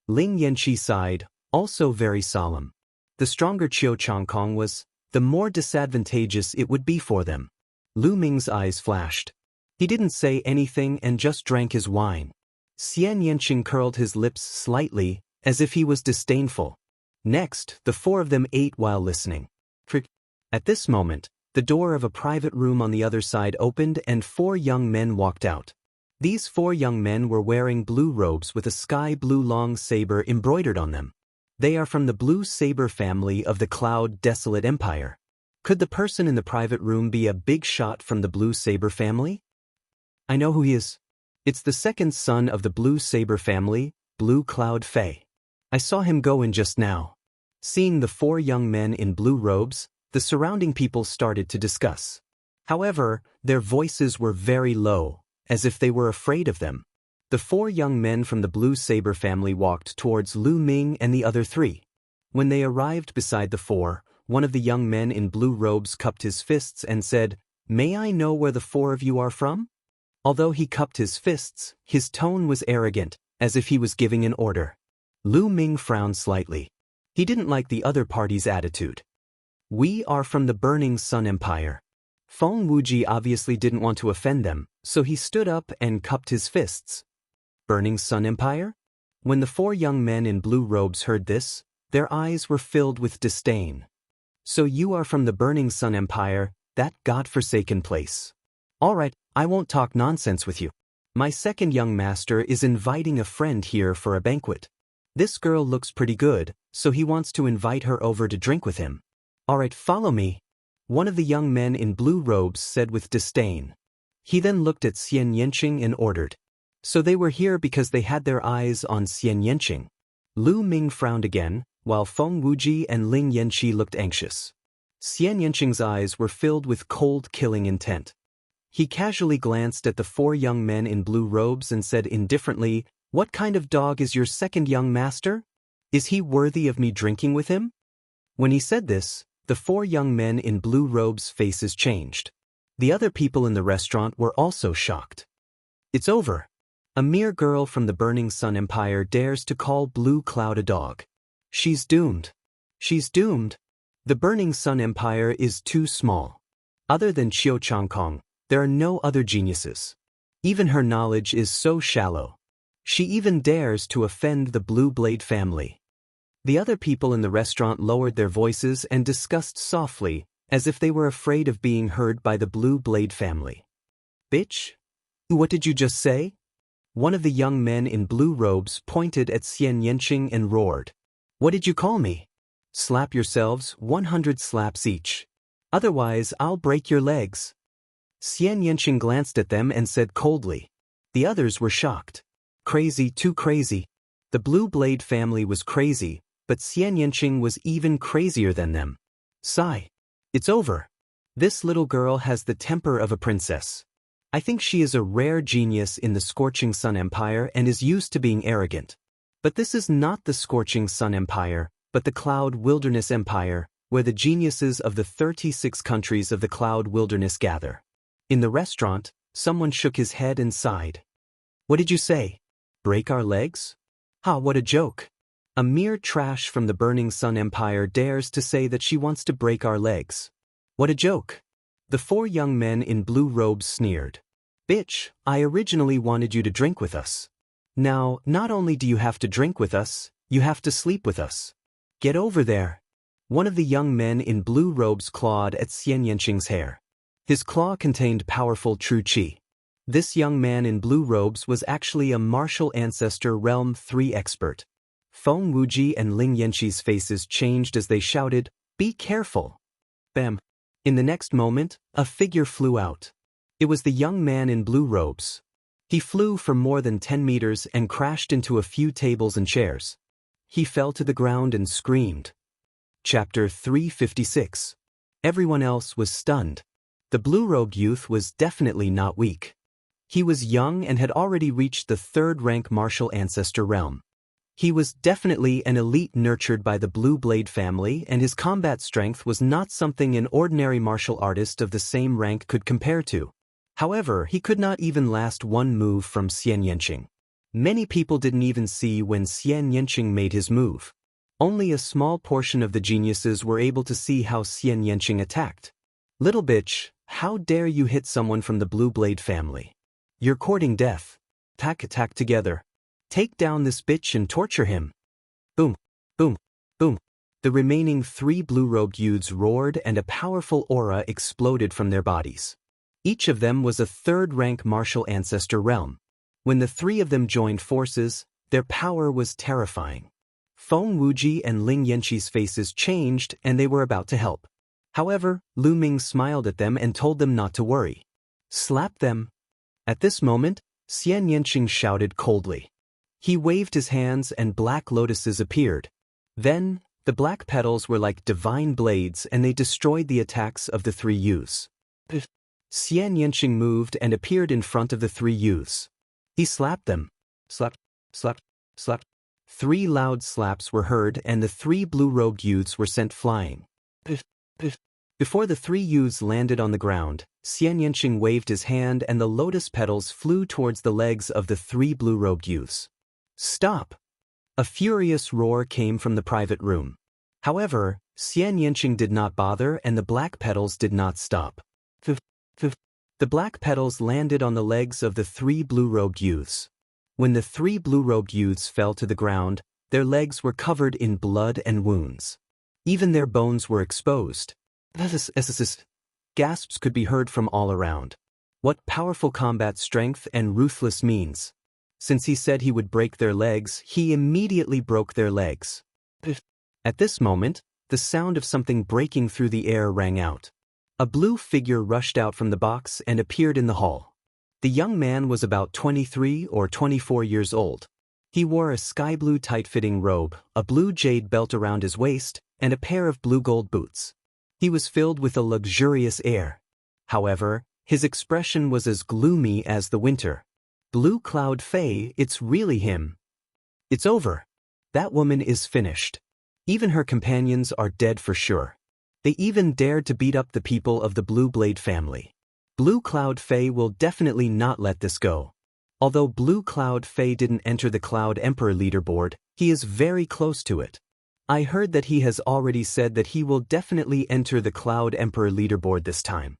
Ling Yanqi sighed, also very solemn. The stronger Qiu Changkong was, the more disadvantageous it would be for them. Lu Ming's eyes flashed. He didn't say anything and just drank his wine. Xian Yanqing curled his lips slightly, as if he was disdainful. Next, the 4 of them ate while listening. At this moment, the door of a private room on the other side opened and 4 young men walked out. These 4 young men were wearing blue robes with a sky blue long saber embroidered on them. They are from the Blue Saber family of the Cloud Desolate Empire. Could the person in the private room be a big shot from the Blue Saber family? I know who he is. It's the 2nd son of the Blue Saber family, Blue Cloud Fei. I saw him go in just now. Seeing the 4 young men in blue robes, the surrounding people started to discuss. However, their voices were very low, as if they were afraid of them. The 4 young men from the Blue Saber family walked towards Lu Ming and the other 3. When they arrived beside the 4, one of the young men in blue robes cupped his fists and said, "May I know where the 4 of you are from?" Although he cupped his fists, his tone was arrogant, as if he was giving an order. Lu Ming frowned slightly. He didn't like the other party's attitude. We are from the Burning Sun Empire. Feng Wuji obviously didn't want to offend them, so he stood up and cupped his fists. Burning Sun Empire? When the 4 young men in blue robes heard this, their eyes were filled with disdain. So you are from the Burning Sun Empire, that godforsaken place. All right, I won't talk nonsense with you. My 2nd young master is inviting a friend here for a banquet. This girl looks pretty good, so he wants to invite her over to drink with him. All right, follow me. One of the young men in blue robes said with disdain. He then looked at Xian Yanqing and ordered. So they were here because they had their eyes on Xian Yanqing. Lu Ming frowned again, while Feng Wuji and Ling Yanqi looked anxious. Xian Yanqing's eyes were filled with cold, killing intent. He casually glanced at the 4 young men in blue robes and said indifferently, "What kind of dog is your 2nd young master? Is he worthy of me drinking with him?" When he said this, the 4 young men in blue robes' faces changed. The other people in the restaurant were also shocked. It's over. A mere girl from the Burning Sun Empire dares to call Blue Cloud a dog. She's doomed. She's doomed. The Burning Sun Empire is too small. Other than Qiu Changkong, there are no other geniuses. Even her knowledge is so shallow. She even dares to offend the Blue Blade family. The other people in the restaurant lowered their voices and discussed softly, as if they were afraid of being heard by the Blue Blade family. Bitch? What did you just say? One of the young men in blue robes pointed at Xian Yanqing and roared. What did you call me? Slap yourselves, 100 slaps each. Otherwise, I'll break your legs. Xian Yanqing glanced at them and said coldly. The others were shocked. Crazy, too crazy. The Blue Blade family was crazy, but Xian Yanqing was even crazier than them. Sigh. It's over. This little girl has the temper of a princess. I think she is a rare genius in the Scorching Sun Empire and is used to being arrogant. But this is not the Scorching Sun Empire, but the Cloud Wilderness Empire, where the geniuses of the 36 countries of the Cloud Wilderness gather. In the restaurant, someone shook his head and sighed. What did you say? Break our legs? Ha, what a joke. A mere trash from the Burning Sun Empire dares to say that she wants to break our legs. What a joke. The 4 young men in blue robes sneered. Bitch, I originally wanted you to drink with us. Now, not only do you have to drink with us, you have to sleep with us. Get over there. One of the young men in blue robes clawed at Xian Yanqing's hair. His claw contained powerful true qi. This young man in blue robes was actually a martial ancestor Realm 3 expert. Feng Wuji and Ling Yanqi's faces changed as they shouted, Be careful. Bam. In the next moment, a figure flew out. It was the young man in blue robes. He flew for more than 10 meters and crashed into a few tables and chairs. He fell to the ground and screamed. Chapter 356. Everyone else was stunned. The blue-robed youth was definitely not weak. He was young and had already reached the 3rd rank martial ancestor realm. He was definitely an elite nurtured by the Blue Blade family, and his combat strength was not something an ordinary martial artist of the same rank could compare to. However, he could not even last one move from Xian Yanqing. Many people didn't even see when Xian Yanqing made his move. Only a small portion of the geniuses were able to see how Xian Yanqing attacked. Little bitch, how dare you hit someone from the Blue Blade family? You're courting death. Attack together. Take down this bitch and torture him. Boom, boom, boom. The remaining 3 blue-robed youths roared and a powerful aura exploded from their bodies. Each of them was a 3rd rank martial ancestor realm. When the 3 of them joined forces, their power was terrifying. Feng Wuji and Ling Yanqi's faces changed and they were about to help. However, Lu Ming smiled at them and told them not to worry. Slap them. At this moment, Xian Yanqing shouted coldly. He waved his hands and black lotuses appeared. Then, the black petals were like divine blades and they destroyed the attacks of the 3 youths. Xian Yanqing moved and appeared in front of the 3 youths. He slapped them. Slap, slap, slap. 3 loud slaps were heard and the 3 blue-robed youths were sent flying. Before the 3 youths landed on the ground, Xian Yanqing waved his hand and the lotus petals flew towards the legs of the 3 blue-robed youths. Stop! A furious roar came from the private room. However, Xian Yanqing did not bother and the black petals did not stop. The black petals landed on the legs of the 3 blue-robed youths. When the 3 blue-robed youths fell to the ground, their legs were covered in blood and wounds. Even their bones were exposed. Gasps could be heard from all around. What powerful combat strength and ruthless means. Since he said he would break their legs, he immediately broke their legs. At this moment, the sound of something breaking through the air rang out. A blue figure rushed out from the box and appeared in the hall. The young man was about 23 or 24 years old. He wore a sky-blue tight-fitting robe, a blue jade belt around his waist, and a pair of blue-gold boots. He was filled with a luxurious air. However, his expression was as gloomy as the winter. Blue Cloud Fei, it's really him. It's over. That woman is finished. Even her companions are dead for sure. They even dared to beat up the people of the Blue Blade family. Blue Cloud Fei will definitely not let this go. Although Blue Cloud Fei didn't enter the Cloud Emperor leaderboard, he is very close to it. I heard that he has already said that he will definitely enter the Cloud Emperor leaderboard this time.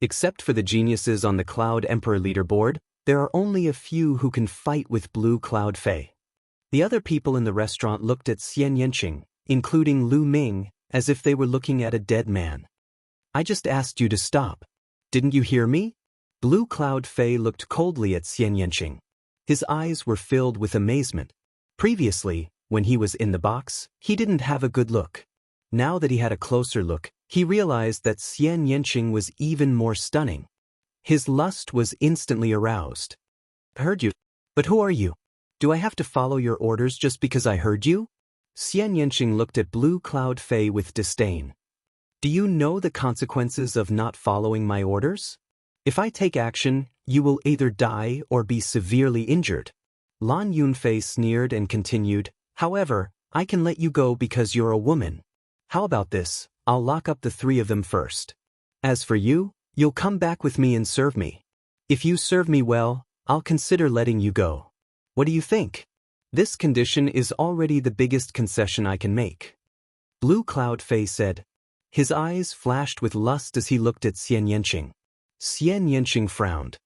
Except for the geniuses on the Cloud Emperor leaderboard, there are only a few who can fight with Blue Cloud Fei. The other people in the restaurant looked at Xian Yanqing, including Lu Ming, as if they were looking at a dead man. I just asked you to stop. Didn't you hear me? Blue Cloud Fei looked coldly at Xian Yanqing. His eyes were filled with amazement. Previously, when he was in the box, he didn't have a good look. Now that he had a closer look, he realized that Xian Yanqing was even more stunning. His lust was instantly aroused. Heard you. But who are you? Do I have to follow your orders just because I heard you? Xian Yanqing looked at Blue Cloud Fei with disdain. Do you know the consequences of not following my orders? If I take action, you will either die or be severely injured. Lan Yunfei sneered and continued, however, I can let you go because you're a woman. How about this? I'll lock up the three of them first. As for you, you'll come back with me and serve me. If you serve me well, I'll consider letting you go. What do you think? This condition is already the biggest concession I can make. Blue Cloud Fei said. His eyes flashed with lust as he looked at Xian Yanqing. Xian Yanqing frowned.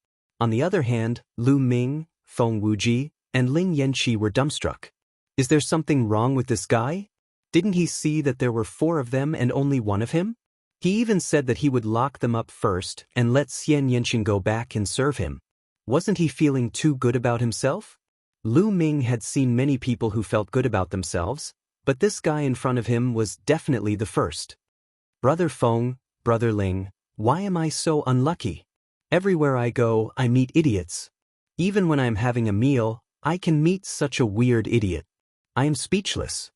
On the other hand, Lu Ming, Feng Wuji, and Ling Yanqi were dumbstruck. Is there something wrong with this guy? Didn't he see that there were 4 of them and only 1 of him? He even said that he would lock them up first and let Xian Yanqing go back and serve him. Wasn't he feeling too good about himself? Lu Ming had seen many people who felt good about themselves, but this guy in front of him was definitely the first. Brother Feng, Brother Ling, why am I so unlucky? Everywhere I go, I meet idiots. Even when I'm having a meal, I can meet such a weird idiot. I am speechless.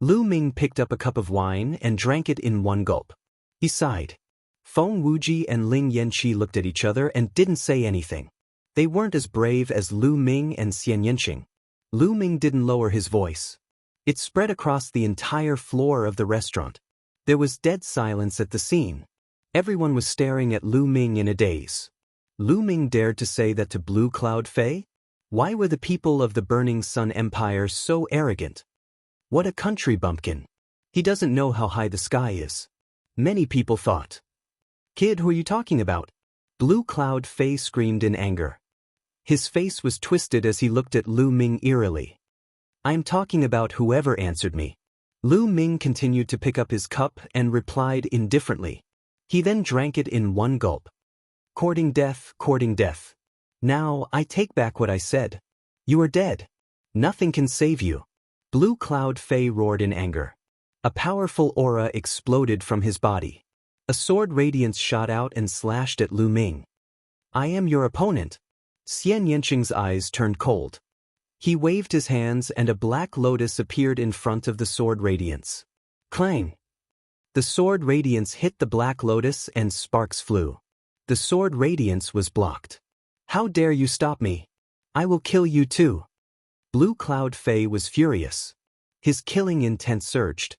Lu Ming picked up a cup of wine and drank it in one gulp. He sighed. Feng Wuji and Ling Yanqi looked at each other and didn't say anything. They weren't as brave as Lu Ming and Xian Yanqing. Lu Ming didn't lower his voice. It spread across the entire floor of the restaurant. There was dead silence at the scene. Everyone was staring at Lu Ming in a daze. Lu Ming dared to say that to Blue Cloud Fei? Why were the people of the Burning Sun Empire so arrogant? What a country bumpkin. He doesn't know how high the sky is. Many people thought. Kid, who are you talking about? Blue Cloud Fei screamed in anger. His face was twisted as he looked at Lu Ming eerily. I am talking about whoever answered me. Lu Ming continued to pick up his cup and replied indifferently. He then drank it in one gulp. Courting death, courting death. Now, I take back what I said. You are dead. Nothing can save you. Blue Cloud Fei roared in anger. A powerful aura exploded from his body. A sword radiance shot out and slashed at Lu Ming. I am your opponent. Xian Yanqing's eyes turned cold. He waved his hands and a black lotus appeared in front of the sword radiance. Clang! The sword radiance hit the black lotus and sparks flew. The sword radiance was blocked. How dare you stop me? I will kill you too. Blue Cloud Fei was furious. His killing intent surged.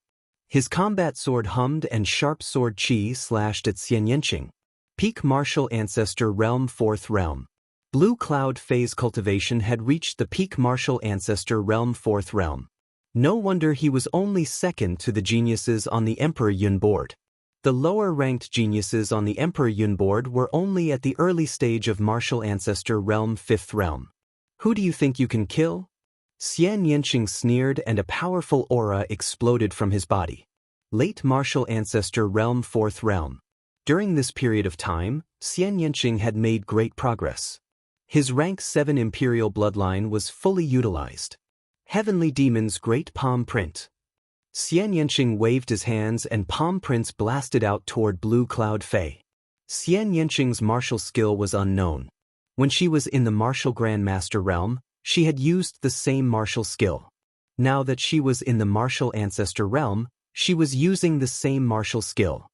His combat sword hummed and sharp sword chi slashed at Xian Yanqing. Peak Martial Ancestor Realm 4th Realm. Blue Cloud Fei's cultivation had reached the Peak Martial Ancestor Realm 4th Realm. No wonder he was only second to the geniuses on the Emperor Yun board. The lower-ranked geniuses on the Emperor Yun board were only at the early stage of Martial Ancestor Realm 5th Realm. Who do you think you can kill? Xian Yanqing sneered and a powerful aura exploded from his body. Late Martial Ancestor Realm 4th Realm. During this period of time, Xian Yanqing had made great progress. His rank 7 Imperial bloodline was fully utilized. Heavenly Demon's Great Palm Print. Xian Yanqing waved his hands and palm prints blasted out toward Blue Cloud Fei. Xian Yanqing's martial skill was unknown. When she was in the Martial Grandmaster realm, she had used the same martial skill. Now that she was in the Martial Ancestor realm, she was using the same martial skill.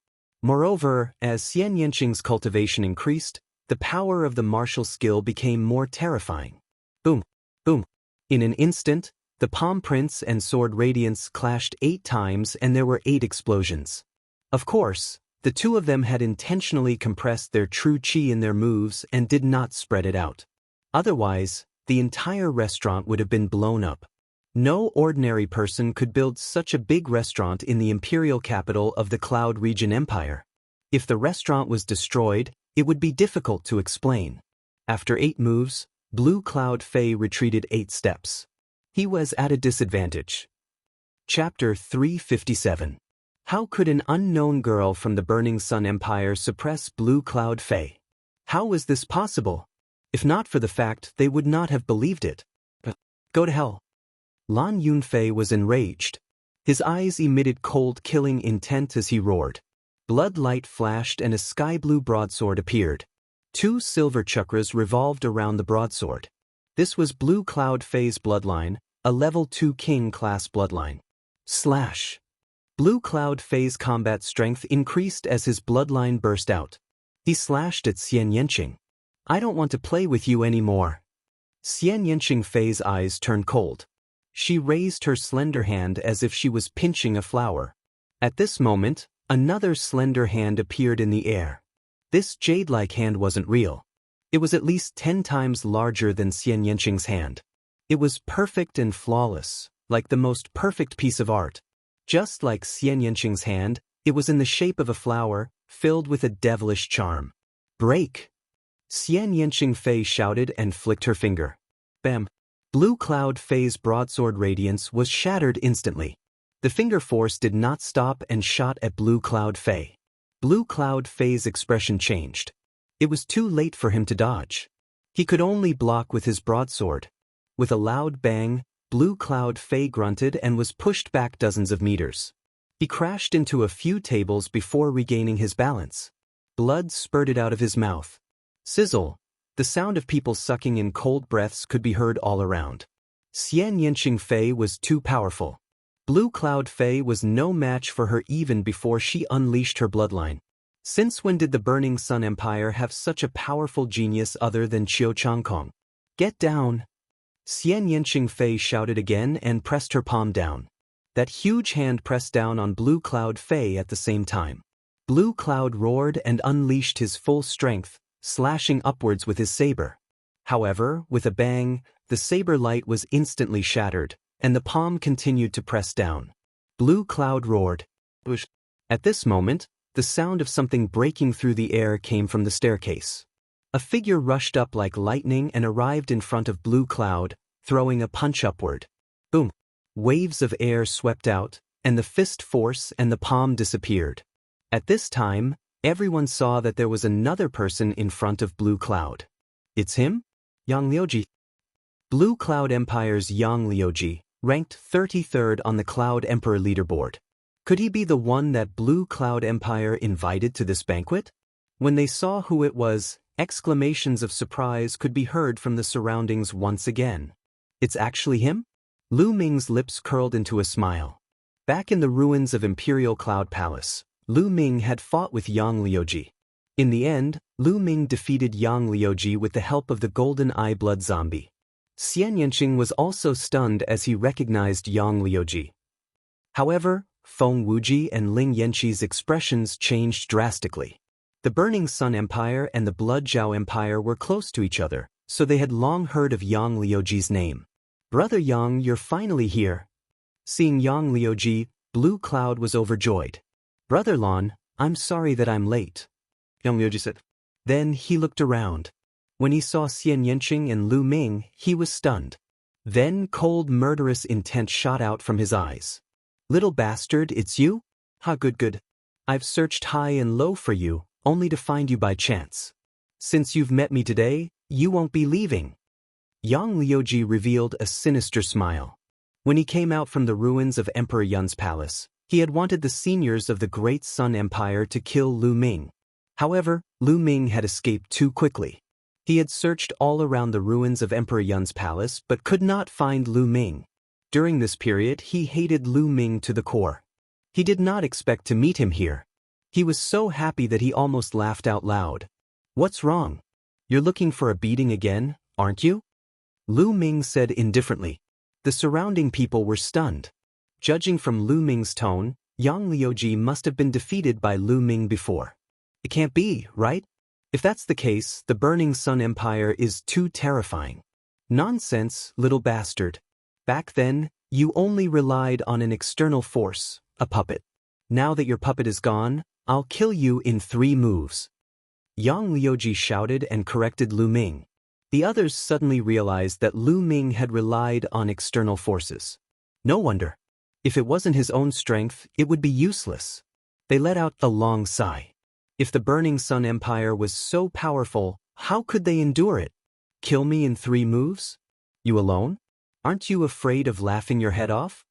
Moreover, as Xian Yanqing's cultivation increased, the power of the martial skill became more terrifying. Boom! Boom! In an instant, the palm prints and sword radiance clashed 8 times and there were 8 explosions. Of course, the two of them had intentionally compressed their true chi in their moves and did not spread it out. Otherwise, the entire restaurant would have been blown up. No ordinary person could build such a big restaurant in the imperial capital of the Cloud Region Empire. If the restaurant was destroyed, it would be difficult to explain. After 8 moves, Blue Cloud Fei retreated 8 steps. He was at a disadvantage. Chapter 357. How could an unknown girl from the Burning Sun Empire suppress Blue Cloud Fei? How was this possible? If not for the fact, they would not have believed it. Go to hell. Lan Yunfei was enraged. His eyes emitted cold, killing intent as he roared. Blood light flashed and a sky-blue broadsword appeared. 2 silver chakras revolved around the broadsword. This was Blue Cloud Fei's bloodline, a level 2 king-class bloodline. Slash. Blue Cloud Fei's combat strength increased as his bloodline burst out. He slashed at Xian Yanqing. I don't want to play with you anymore. Xian Yanqing Fei's eyes turned cold. She raised her slender hand as if she was pinching a flower. At this moment, another slender hand appeared in the air. This jade-like hand wasn't real. It was at least 10 times larger than Xian Yanqing's hand. It was perfect and flawless, like the most perfect piece of art. Just like Xian Yanqing's hand, it was in the shape of a flower, filled with a devilish charm. Break! Xian Yanqing Fei shouted and flicked her finger. Bam! Blue Cloud Fei's broadsword radiance was shattered instantly. The finger force did not stop and shot at Blue Cloud Fei. Blue Cloud Fei's expression changed. It was too late for him to dodge. He could only block with his broadsword. With a loud bang, Blue Cloud Fei grunted and was pushed back dozens of meters. He crashed into a few tables before regaining his balance. Blood spurted out of his mouth. Sizzle! The sound of people sucking in cold breaths could be heard all around. Xian Yanqing Fei was too powerful. Blue Cloud Fei was no match for her even before she unleashed her bloodline. Since when did the Burning Sun Empire have such a powerful genius other than Qiu Changkong? Get down! Xian Yanqing Fei shouted again and pressed her palm down. That huge hand pressed down on Blue Cloud Fei at the same time. Blue Cloud roared and unleashed his full strength, slashing upwards with his saber. However, with a bang, the saber light was instantly shattered, and the palm continued to press down. Blue Cloud roared. Whoosh. At this moment, the sound of something breaking through the air came from the staircase. A figure rushed up like lightning and arrived in front of Blue Cloud, throwing a punch upward. Boom! Waves of air swept out, and the fist force and the palm disappeared. At this time, everyone saw that there was another person in front of Blue Cloud. It's him? Yang Liuji. Blue Cloud Empire's Yang Liuji, ranked 33rd on the Cloud Emperor leaderboard. Could he be the one that Blue Cloud Empire invited to this banquet? When they saw who it was, exclamations of surprise could be heard from the surroundings once again. It's actually him? Lu Ming's lips curled into a smile. Back in the ruins of Imperial Cloud Palace, Lu Ming had fought with Yang Liuji. In the end, Lu Ming defeated Yang Liuji with the help of the Golden Eye Blood Zombie. Xian Yanqing was also stunned as he recognized Yang Liuji. However, Feng Wuji and Ling Yanqi's expressions changed drastically. The Burning Sun Empire and the Blood Zhao Empire were close to each other, so they had long heard of Yang Liuji's name. Brother Yang, you're finally here. Seeing Yang Liuji, Blue Cloud was overjoyed. Brother Lan, I'm sorry that I'm late. Yang Liuji said. Then he looked around. When he saw Xian Yanqing and Lu Ming, he was stunned. Then cold murderous intent shot out from his eyes. Little bastard, it's you? Ha, good. I've searched high and low for you, only to find you by chance. Since you've met me today, you won't be leaving. Yang Liuji revealed a sinister smile. When he came out from the ruins of Emperor Yun's palace, he had wanted the seniors of the Great Sun Empire to kill Lu Ming. However, Lu Ming had escaped too quickly. He had searched all around the ruins of Emperor Yun's palace but could not find Lu Ming. During this period, he hated Lu Ming to the core. He did not expect to meet him here. He was so happy that he almost laughed out loud. What's wrong? You're looking for a beating again, aren't you? Lu Ming said indifferently. The surrounding people were stunned. Judging from Lu Ming's tone, Yang Liuji must have been defeated by Lu Ming before. It can't be, right? If that's the case, the Burning Sun Empire is too terrifying. Nonsense, little bastard. Back then, you only relied on an external force, a puppet. Now that your puppet is gone, I'll kill you in 3 moves. Yang Liuji shouted and corrected Lu Ming. The others suddenly realized that Lu Ming had relied on external forces. No wonder. If it wasn't his own strength, it would be useless. They let out a long sigh. If the Burning Sun Empire was so powerful, how could they endure it? Kill me in 3 moves? You alone? Aren't you afraid of laughing your head off?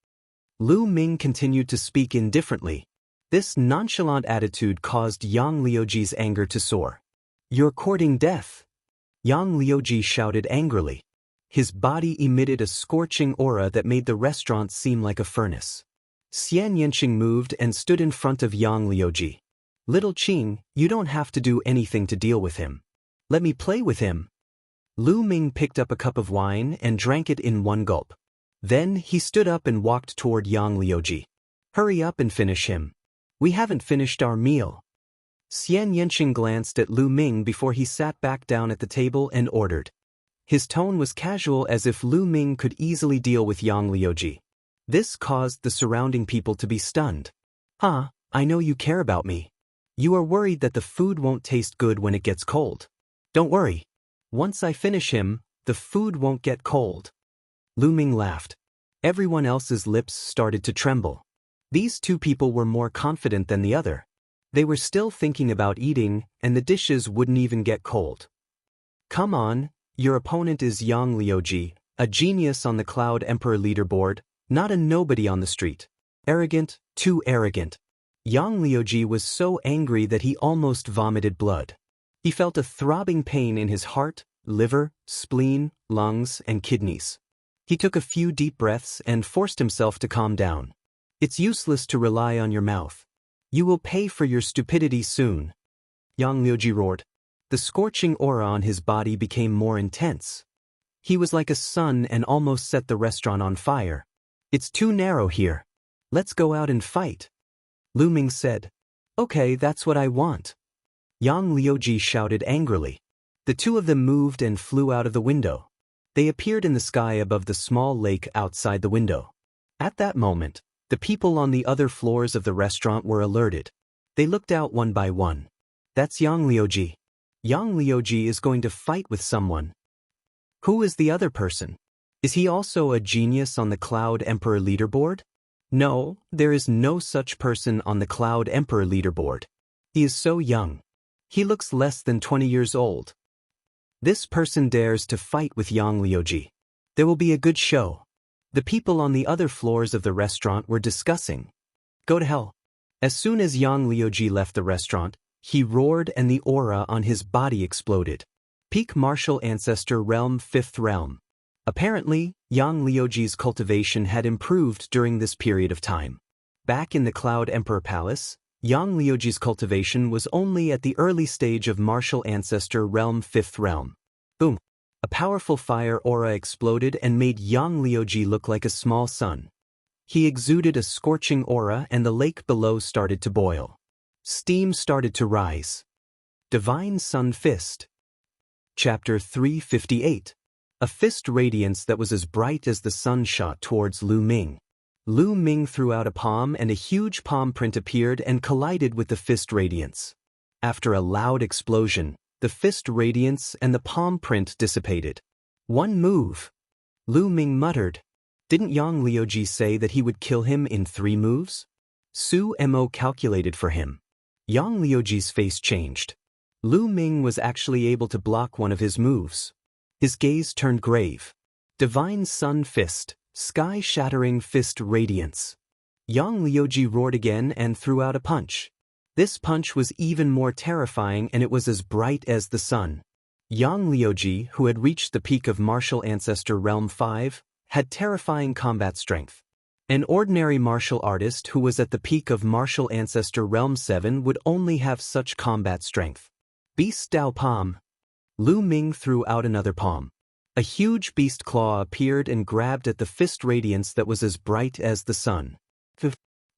Lu Ming continued to speak indifferently. This nonchalant attitude caused Yang Liuji's anger to soar. You're courting death. Yang Liuji shouted angrily. His body emitted a scorching aura that made the restaurant seem like a furnace. Xian Yanqing moved and stood in front of Yang Liuji. Little Qing, you don't have to do anything to deal with him. Let me play with him. Lu Ming picked up a cup of wine and drank it in 1 gulp. Then he stood up and walked toward Yang Liuji. Hurry up and finish him. We haven't finished our meal. Xian Yanqing glanced at Lu Ming before he sat back down at the table and ordered. His tone was casual, as if Lu Ming could easily deal with Yang Liuji. This caused the surrounding people to be stunned. I know you care about me. You are worried that the food won't taste good when it gets cold. Don't worry. Once I finish him, the food won't get cold. Lu Ming laughed. Everyone else's lips started to tremble. These 2 people were more confident than the other. They were still thinking about eating, and the dishes wouldn't even get cold. Come on, your opponent is Yang Liuji, a genius on the Cloud Emperor leaderboard, not a nobody on the street. Arrogant, too arrogant. Yang Liuji was so angry that he almost vomited blood. He felt a throbbing pain in his heart, liver, spleen, lungs, and kidneys. He took a few deep breaths and forced himself to calm down. It's useless to rely on your mouth. You will pay for your stupidity soon. Yang Liuji roared. The scorching aura on his body became more intense. He was like a sun and almost set the restaurant on fire. It's too narrow here. Let's go out and fight. Lu Ming said. Okay, that's what I want. Yang Liuji shouted angrily. The 2 of them moved and flew out of the window. They appeared in the sky above the small lake outside the window. At that moment, the people on the other floors of the restaurant were alerted. They looked out one by one. That's Yang Liuji. Yang Liuji is going to fight with someone. Who is the other person? Is he also a genius on the Cloud Emperor leaderboard? No, there is no such person on the Cloud Emperor leaderboard. He is so young. He looks less than 20 years old. This person dares to fight with Yang Liuji. There will be a good show. The people on the other floors of the restaurant were discussing. Go to hell. As soon as Yang Liuji left the restaurant, he roared and the aura on his body exploded. Peak Martial Ancestor Realm 5th Realm. Apparently, Yang Liuji's cultivation had improved during this period of time. Back in the Cloud Emperor Palace, Yang Liuji's cultivation was only at the early stage of Martial Ancestor Realm 5th Realm. Boom! A powerful fire aura exploded and made Yang Liuji look like a small sun. He exuded a scorching aura and the lake below started to boil. Steam started to rise. Divine Sun Fist. Chapter 358. A fist radiance that was as bright as the sun shot towards Lu Ming. Lu Ming threw out a palm and a huge palm print appeared and collided with the fist radiance. After a loud explosion, the fist radiance and the palm print dissipated. One move. Lu Ming muttered. Didn't Yang Liuji say that he would kill him in 3 moves? Su Mo calculated for him. Yang Liuji's face changed. Lu Ming was actually able to block one of his moves. His gaze turned grave. Divine Sun Fist, sky-shattering fist radiance. Yang Liuji roared again and threw out a punch. This punch was even more terrifying and it was as bright as the sun. Yang Liuji, who had reached the peak of Martial Ancestor Realm 5, had terrifying combat strength. An ordinary martial artist who was at the peak of Martial Ancestor Realm 7 would only have such combat strength. Beast Dao Palm. Lu Ming threw out another palm. A huge beast claw appeared and grabbed at the fist radiance that was as bright as the sun.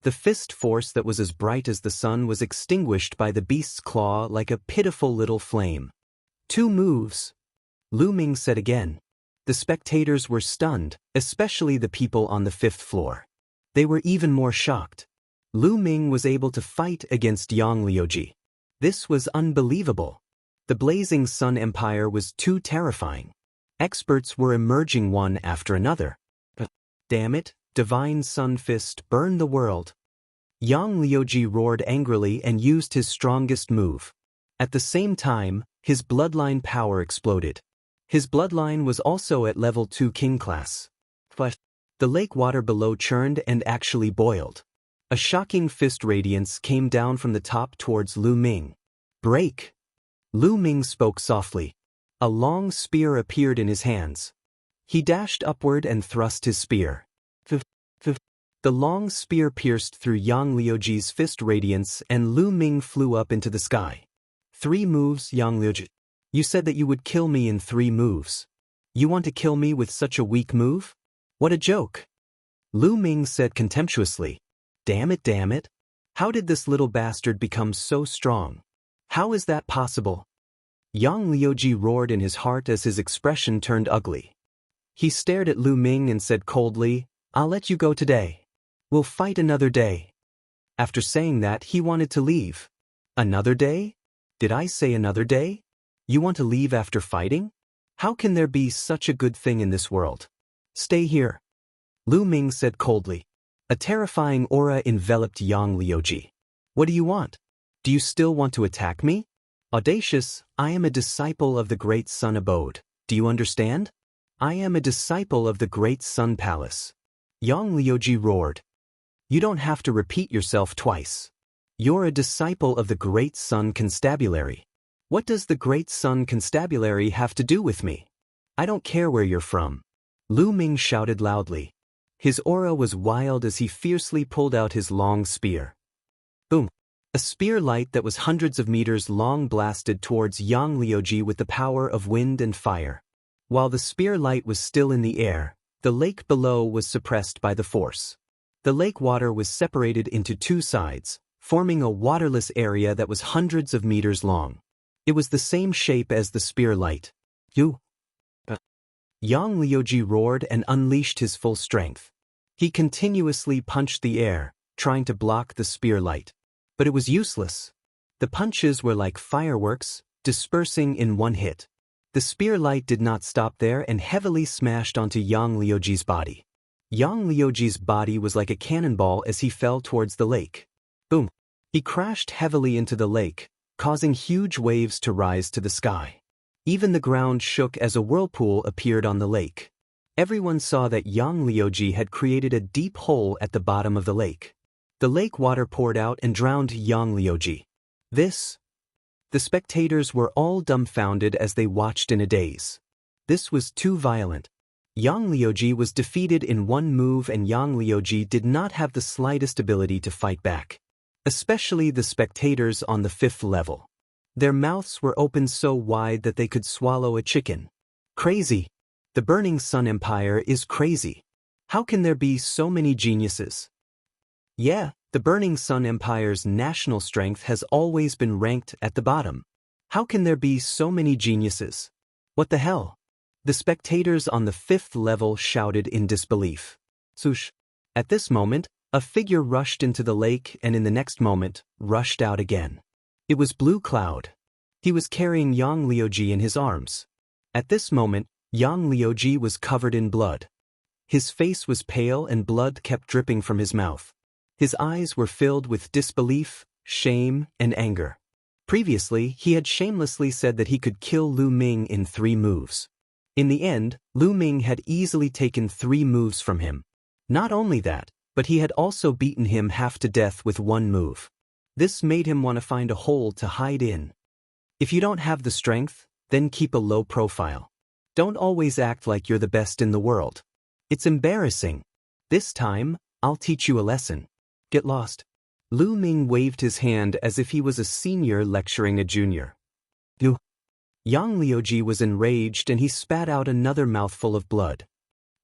The fist force that was as bright as the sun was extinguished by the beast's claw like a pitiful little flame. 2 moves, Lu Ming said again. The spectators were stunned, especially the people on the 5th floor. They were even more shocked. Lu Ming was able to fight against Yang Liuji. This was unbelievable. The blazing Sun Empire was too terrifying. Experts were emerging one after another. But, damn it, Divine Sun Fist, burn the world. Yang Liuji roared angrily and used his strongest move. At the same time, his bloodline power exploded. His bloodline was also at level 2 king class. But the lake water below churned and actually boiled. A shocking fist radiance came down from the top towards Lu Ming. Break! Lu Ming spoke softly. A long spear appeared in his hands. He dashed upward and thrust his spear. The long spear pierced through Yang Liuji's fist radiance and Lu Ming flew up into the sky. 3 moves, Yang Liuji. You said that you would kill me in 3 moves. You want to kill me with such a weak move? What a joke! Lu Ming said contemptuously. Damn it. How did this little bastard become so strong? How is that possible? Yang Liuji roared in his heart as his expression turned ugly. He stared at Lu Ming and said coldly, I'll let you go today. We'll fight another day. After saying that, he wanted to leave. Another day? Did I say another day? You want to leave after fighting? How can there be such a good thing in this world? Stay here. Lu Ming said coldly. A terrifying aura enveloped Yang Liuji. What do you want? Do you still want to attack me? Audacious, I am a disciple of the Great Sun Abode. Do you understand? I am a disciple of the Great Sun Palace. Yang Liuji roared. You don't have to repeat yourself twice. You're a disciple of the Great Sun Constabulary. What does the Great Sun Constabulary have to do with me? I don't care where you're from. Lu Ming shouted loudly. His aura was wild as he fiercely pulled out his long spear. Boom! A spear light that was hundreds of meters long blasted towards Yang Liuji with the power of wind and fire. While the spear light was still in the air, the lake below was suppressed by the force. The lake water was separated into 2 sides, forming a waterless area that was hundreds of meters long. It was the same shape as the spear light. Yang Liuji roared and unleashed his full strength. He continuously punched the air, trying to block the spear light. But it was useless. The punches were like fireworks, dispersing in one hit. The spear light did not stop there and heavily smashed onto Yang Liuji's body. Yang Liuji's body was like a cannonball as he fell towards the lake. Boom! He crashed heavily into the lake, causing huge waves to rise to the sky. Even the ground shook as a whirlpool appeared on the lake. Everyone saw that Yang Liuji had created a deep hole at the bottom of the lake. The lake water poured out and drowned Yang Liuji. The spectators were all dumbfounded as they watched in a daze. This was too violent. Yang Liuji was defeated in 1 move and Yang Liuji did not have the slightest ability to fight back. Especially the spectators on the 5th level. Their mouths were open so wide that they could swallow a chicken. Crazy. The Burning Sun Empire is crazy. How can there be so many geniuses? Yeah, the Burning Sun Empire's national strength has always been ranked at the bottom. How can there be so many geniuses? What the hell? The spectators on the 5th level shouted in disbelief. Swoosh. At this moment, a figure rushed into the lake and in the next moment, rushed out again. It was Blue Cloud. He was carrying Yang Liuji in his arms. At this moment, Yang Liuji was covered in blood. His face was pale and blood kept dripping from his mouth. His eyes were filled with disbelief, shame, and anger. Previously, he had shamelessly said that he could kill Lu Ming in 3 moves. In the end, Lu Ming had easily taken 3 moves from him. Not only that, but he had also beaten him half to death with 1 move. This made him want to find a hole to hide in. If you don't have the strength, then keep a low profile. Don't always act like you're the best in the world. It's embarrassing. This time, I'll teach you a lesson. Get lost. Lu Ming waved his hand as if he was a senior lecturing a junior. Yang Liuji was enraged and he spat out another mouthful of blood.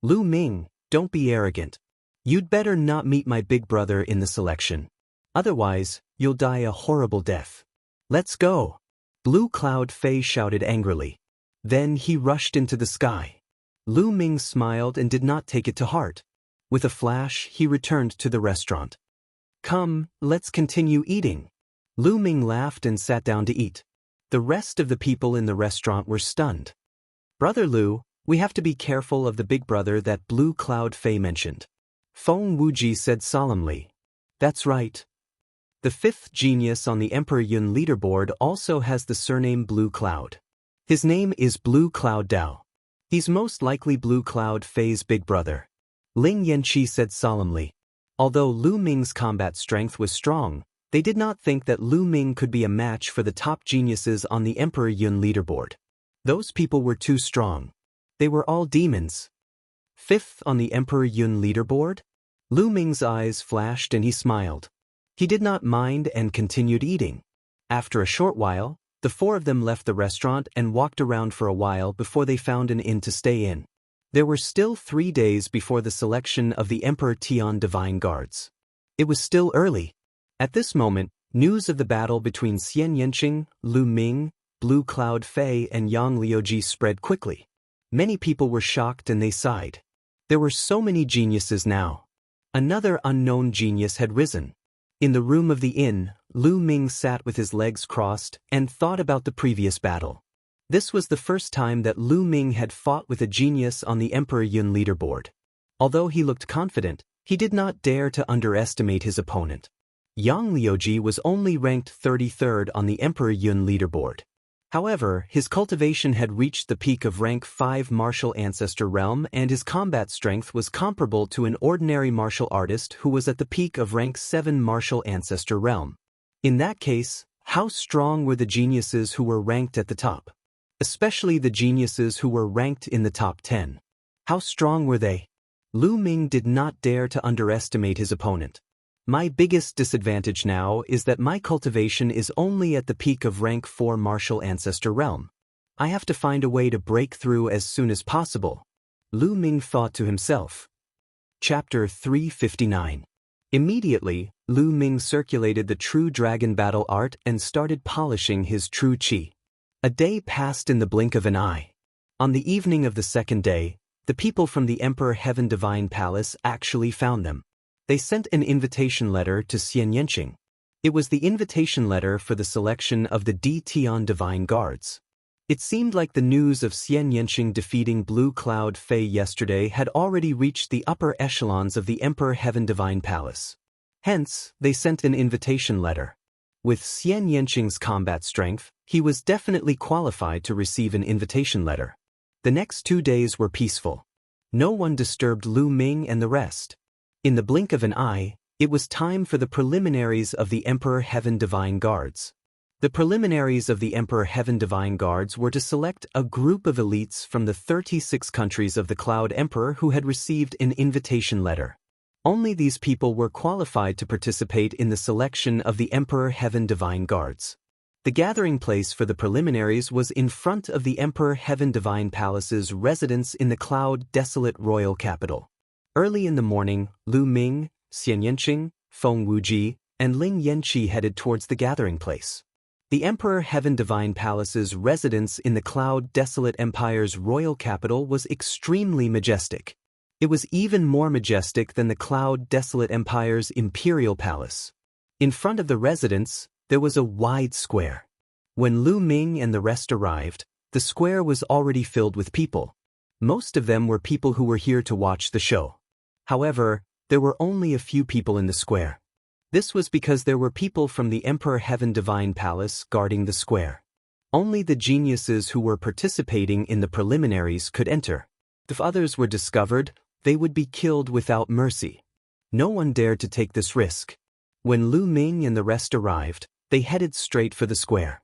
Lu Ming, don't be arrogant. You'd better not meet my big brother in the selection. Otherwise, you'll die a horrible death. Let's go. Blue Cloud Fei shouted angrily. Then he rushed into the sky. Lu Ming smiled and did not take it to heart. With a flash, he returned to the restaurant. Come, let's continue eating. Lu Ming laughed and sat down to eat. The rest of the people in the restaurant were stunned. Brother Lu, we have to be careful of the big brother that Blue Cloud Fei mentioned. Feng Wuji said solemnly. That's right. The fifth genius on the Emperor Yun leaderboard also has the surname Blue Cloud. His name is Blue Cloud Dao. He's most likely Blue Cloud Fei's big brother. Ling Yanqi said solemnly. Although Lu Ming's combat strength was strong, they did not think that Lu Ming could be a match for the top geniuses on the Emperor Yun leaderboard. Those people were too strong. They were all demons. Fifth on the Emperor Yun leaderboard? Lu Ming's eyes flashed and he smiled. He did not mind and continued eating. After a short while, the four of them left the restaurant and walked around for a while before they found an inn to stay in. There were still 3 days before the selection of the Emperor Tian Divine Guards. It was still early. At this moment, news of the battle between Xian Yanqing, Lu Ming, Blue Cloud Fei and Yang Liuji spread quickly. Many people were shocked and they sighed. There were so many geniuses now. Another unknown genius had risen. In the room of the inn, Lu Ming sat with his legs crossed and thought about the previous battle. This was the first time that Lu Ming had fought with a genius on the Emperor Yun leaderboard. Although he looked confident, he did not dare to underestimate his opponent. Yang Liuji was only ranked 33rd on the Emperor Yun leaderboard. However, his cultivation had reached the peak of rank 5 martial ancestor realm and his combat strength was comparable to an ordinary martial artist who was at the peak of rank 7 martial ancestor realm. In that case, how strong were the geniuses who were ranked at the top? Especially the geniuses who were ranked in the top 10. How strong were they? Lu Ming did not dare to underestimate his opponent. My biggest disadvantage now is that my cultivation is only at the peak of rank 4 martial ancestor realm. I have to find a way to break through as soon as possible. Lu Ming thought to himself. Chapter 359. Immediately, Lu Ming circulated the true dragon battle art and started polishing his true qi. A day passed in the blink of an eye. On the evening of the second day, the people from the Emperor Heaven Divine Palace actually found them. They sent an invitation letter to Xian Yanqing. It was the invitation letter for the selection of the Tian Divine Guards. It seemed like the news of Xian Yanqing defeating Blue Cloud Fei yesterday had already reached the upper echelons of the Emperor Heaven Divine Palace. Hence, they sent an invitation letter. With Xian Yanqing's combat strength, he was definitely qualified to receive an invitation letter. The next 2 days were peaceful. No one disturbed Lu Ming and the rest. In the blink of an eye, it was time for the preliminaries of the Emperor Heaven Divine Guards. The preliminaries of the Emperor Heaven Divine Guards were to select a group of elites from the 36 countries of the Cloud Emperor who had received an invitation letter. Only these people were qualified to participate in the selection of the Emperor Heaven Divine Guards. The gathering place for the preliminaries was in front of the Emperor Heaven Divine Palace's residence in the Cloud Desolate Royal Capital. Early in the morning, Lu Ming, Xian Yanqing, Feng Wuji, and Ling Yanqi headed towards the gathering place. The Emperor Heaven Divine Palace's residence in the Cloud Desolate Empire's royal capital was extremely majestic. It was even more majestic than the Cloud Desolate Empire's imperial palace. In front of the residence, there was a wide square. When Lu Ming and the rest arrived, the square was already filled with people. Most of them were people who were here to watch the show. However, there were only a few people in the square. This was because there were people from the Emperor Heaven Divine Palace guarding the square. Only the geniuses who were participating in the preliminaries could enter. If others were discovered, they would be killed without mercy. No one dared to take this risk. When Lu Ming and the rest arrived, they headed straight for the square.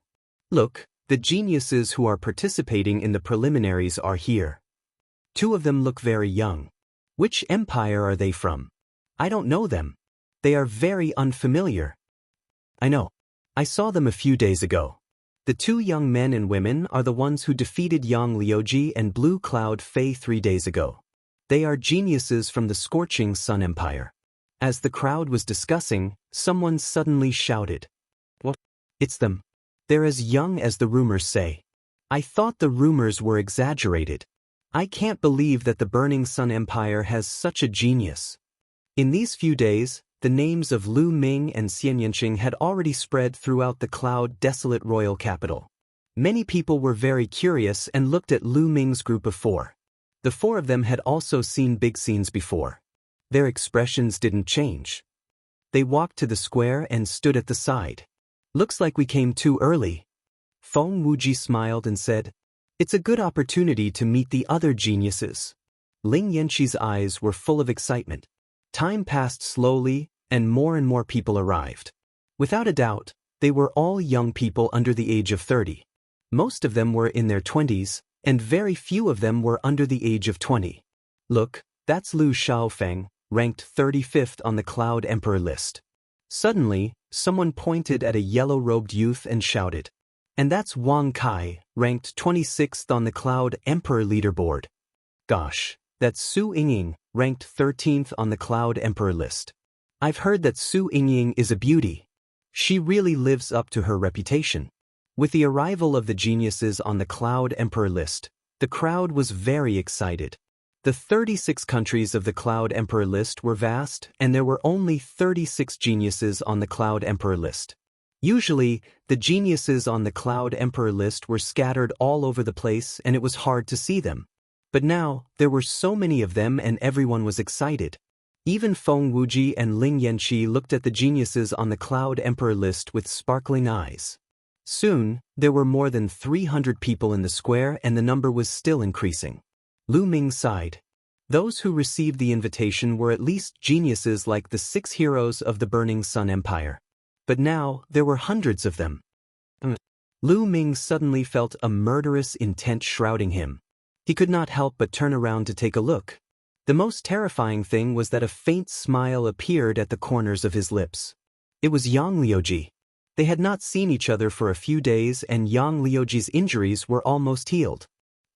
Look, the geniuses who are participating in the preliminaries are here. 2 of them look very young. Which empire are they from? I don't know them. They are very unfamiliar. I know. I saw them a few days ago. The 2 young men and women are the ones who defeated Yang Liuji and Blue Cloud Fei 3 days ago. They are geniuses from the scorching Sun Empire. As the crowd was discussing, someone suddenly shouted, "What? It's them. They're as young as the rumors say. I thought the rumors were exaggerated. I can't believe that the Burning Sun Empire has such a genius." In these few days, the names of Lu Ming and Xian Yanqing had already spread throughout the cloud-desolate royal capital. Many people were very curious and looked at Lu Ming's group of four. The four of them had also seen big scenes before. Their expressions didn't change. They walked to the square and stood at the side. "Looks like we came too early." Feng Wuji smiled and said, "It's a good opportunity to meet the other geniuses." Ling Yanqi's eyes were full of excitement. Time passed slowly, and more people arrived. Without a doubt, they were all young people under the age of 30. Most of them were in their 20s, and very few of them were under the age of 20. "Look, that's Lu Xiaofeng, ranked 35th on the Cloud Emperor list." Suddenly, someone pointed at a yellow-robed youth and shouted, "And that's Wang Kai, ranked 26th on the Cloud Emperor leaderboard." "Gosh, that's Su Yingying, ranked 13th on the Cloud Emperor list. I've heard that Su Yingying is a beauty. She really lives up to her reputation." With the arrival of the geniuses on the Cloud Emperor list, the crowd was very excited. The 36 countries of the Cloud Emperor list were vast, and there were only 36 geniuses on the Cloud Emperor list. Usually, the geniuses on the Cloud Emperor list were scattered all over the place and it was hard to see them. But now, there were so many of them and everyone was excited. Even Feng Wuji and Ling Yanqi looked at the geniuses on the Cloud Emperor list with sparkling eyes. Soon, there were more than 300 people in the square and the number was still increasing. Lu Ming sighed. Those who received the invitation were at least geniuses like the 6 heroes of the Burning Sun Empire. But now, there were hundreds of them. Lu Ming suddenly felt a murderous intent shrouding him. He could not help but turn around to take a look. The most terrifying thing was that a faint smile appeared at the corners of his lips. It was Yang Liuji. They had not seen each other for a few days and Yang Liuji's injuries were almost healed.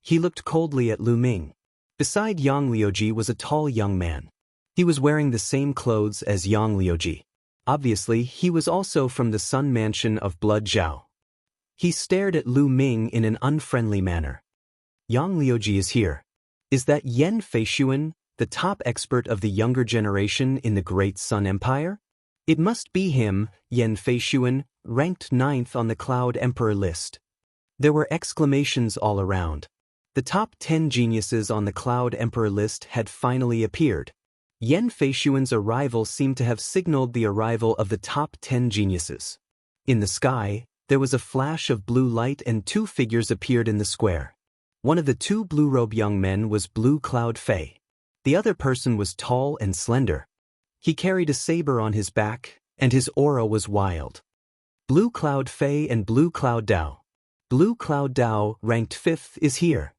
He looked coldly at Lu Ming. Beside Yang Liuji was a tall young man. He was wearing the same clothes as Yang Liuji. Obviously, he was also from the Sun Mansion of Blood Zhao. He stared at Lu Ming in an unfriendly manner. "Yang Liuji is here. Is that Yan Feishuan, the top expert of the younger generation in the Great Sun Empire? It must be him, Yan Feishuan, ranked 9th on the Cloud Emperor list." There were exclamations all around. The top 10 geniuses on the Cloud Emperor list had finally appeared. Yan Feishuan's arrival seemed to have signaled the arrival of the top 10 geniuses. In the sky, there was a flash of blue light and 2 figures appeared in the square. One of the 2 blue-robed young men was Blue Cloud Fei. The other person was tall and slender. He carried a saber on his back, and his aura was wild. Blue Cloud Fei and Blue Cloud Dao. Blue Cloud Dao, ranked 5th, is here.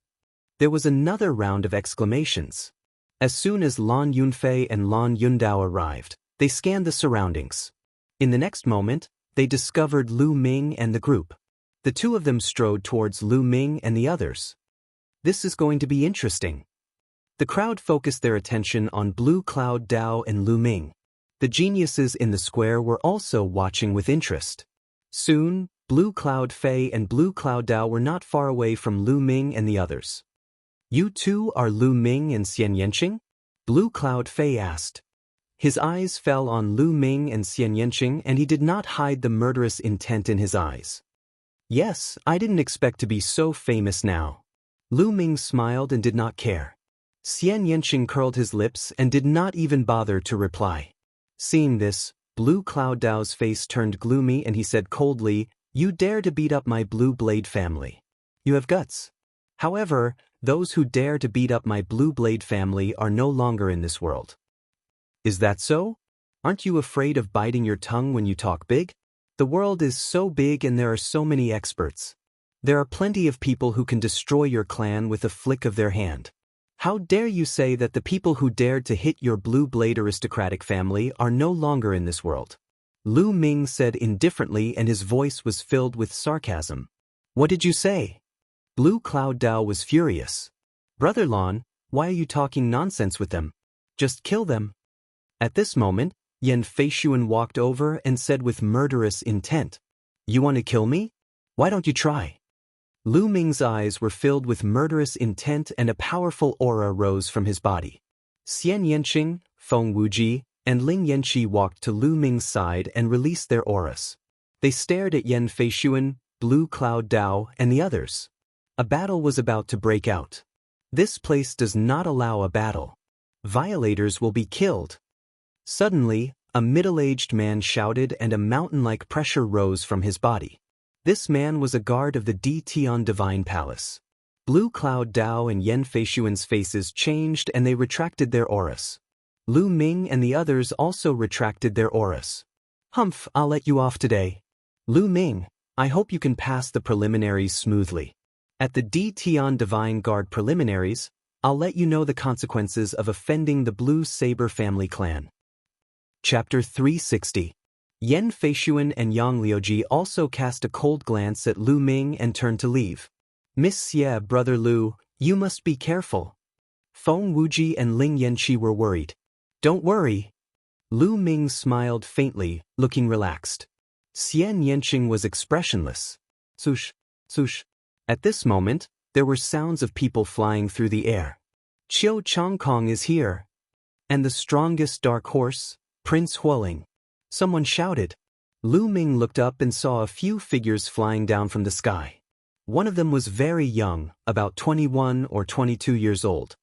There was another round of exclamations. As soon as Lan Yunfei and Lan Yundao arrived, they scanned the surroundings. In the next moment, they discovered Lu Ming and the group. The 2 of them strode towards Lu Ming and the others. "This is going to be interesting." The crowd focused their attention on Blue Cloud Dao and Lu Ming. The geniuses in the square were also watching with interest. Soon, Blue Cloud Fei and Blue Cloud Dao were not far away from Lu Ming and the others. "You two are Lu Ming and Xian Yanqing?" Blue Cloud Fei asked. His eyes fell on Lu Ming and Xian Yanqing and he did not hide the murderous intent in his eyes. "Yes, I didn't expect to be so famous now." Lu Ming smiled and did not care. Xian Yanqing curled his lips and did not even bother to reply. Seeing this, Blue Cloud Dao's face turned gloomy and he said coldly, "You dare to beat up my Blue Blade family. You have guts. However, those who dare to beat up my Blue Blade family are no longer in this world." "Is that so? Aren't you afraid of biting your tongue when you talk big? The world is so big and there are so many experts. There are plenty of people who can destroy your clan with a flick of their hand. How dare you say that the people who dared to hit your Blue Blade aristocratic family are no longer in this world?" Lu Ming said indifferently and his voice was filled with sarcasm. "What did you say?" Blue Cloud Dao was furious. "Brother Lan, Why are you talking nonsense with them? Just kill them. At this moment, Yan Feishuan walked over and said with murderous intent, You want to kill me? Why don't you try? Lu Ming's eyes were filled with murderous intent and a powerful aura rose from his body. Xian Yanqing, Feng Wuji, and Ling Yanqi walked to Lu Ming's side and released their auras. They stared at Yan Feishuan, Blue Cloud Dao, and the others. A battle was about to break out. This place does not allow a battle. Violators will be killed. Suddenly, a middle-aged man shouted and a mountain-like pressure rose from his body. This man was a guard of the Di Tian Divine Palace. Blue Cloud Dao and Yan Feishuan's faces changed and they retracted their auras. Lu Ming and the others also retracted their auras. Humph, I'll let you off today. Lu Ming, I hope you can pass the preliminaries smoothly. At the Di Tian Divine Guard preliminaries, I'll let you know the consequences of offending the Blue Saber family clan. Chapter 360. Yan Feishuan and Yang Liuji also cast a cold glance at Lu Ming and turned to leave. Miss Xie, brother Lu, you must be careful. Feng Wuji and Ling Yanqi were worried. Don't worry. Lu Ming smiled faintly, looking relaxed. Xian Yanqing was expressionless. Swoosh, swoosh. At this moment, there were sounds of people flying through the air. Qiu Changkong is here. And the strongest dark horse, Prince Huoling. Someone shouted. Lu Ming looked up and saw a few figures flying down from the sky. One of them was very young, about 21 or 22 years old.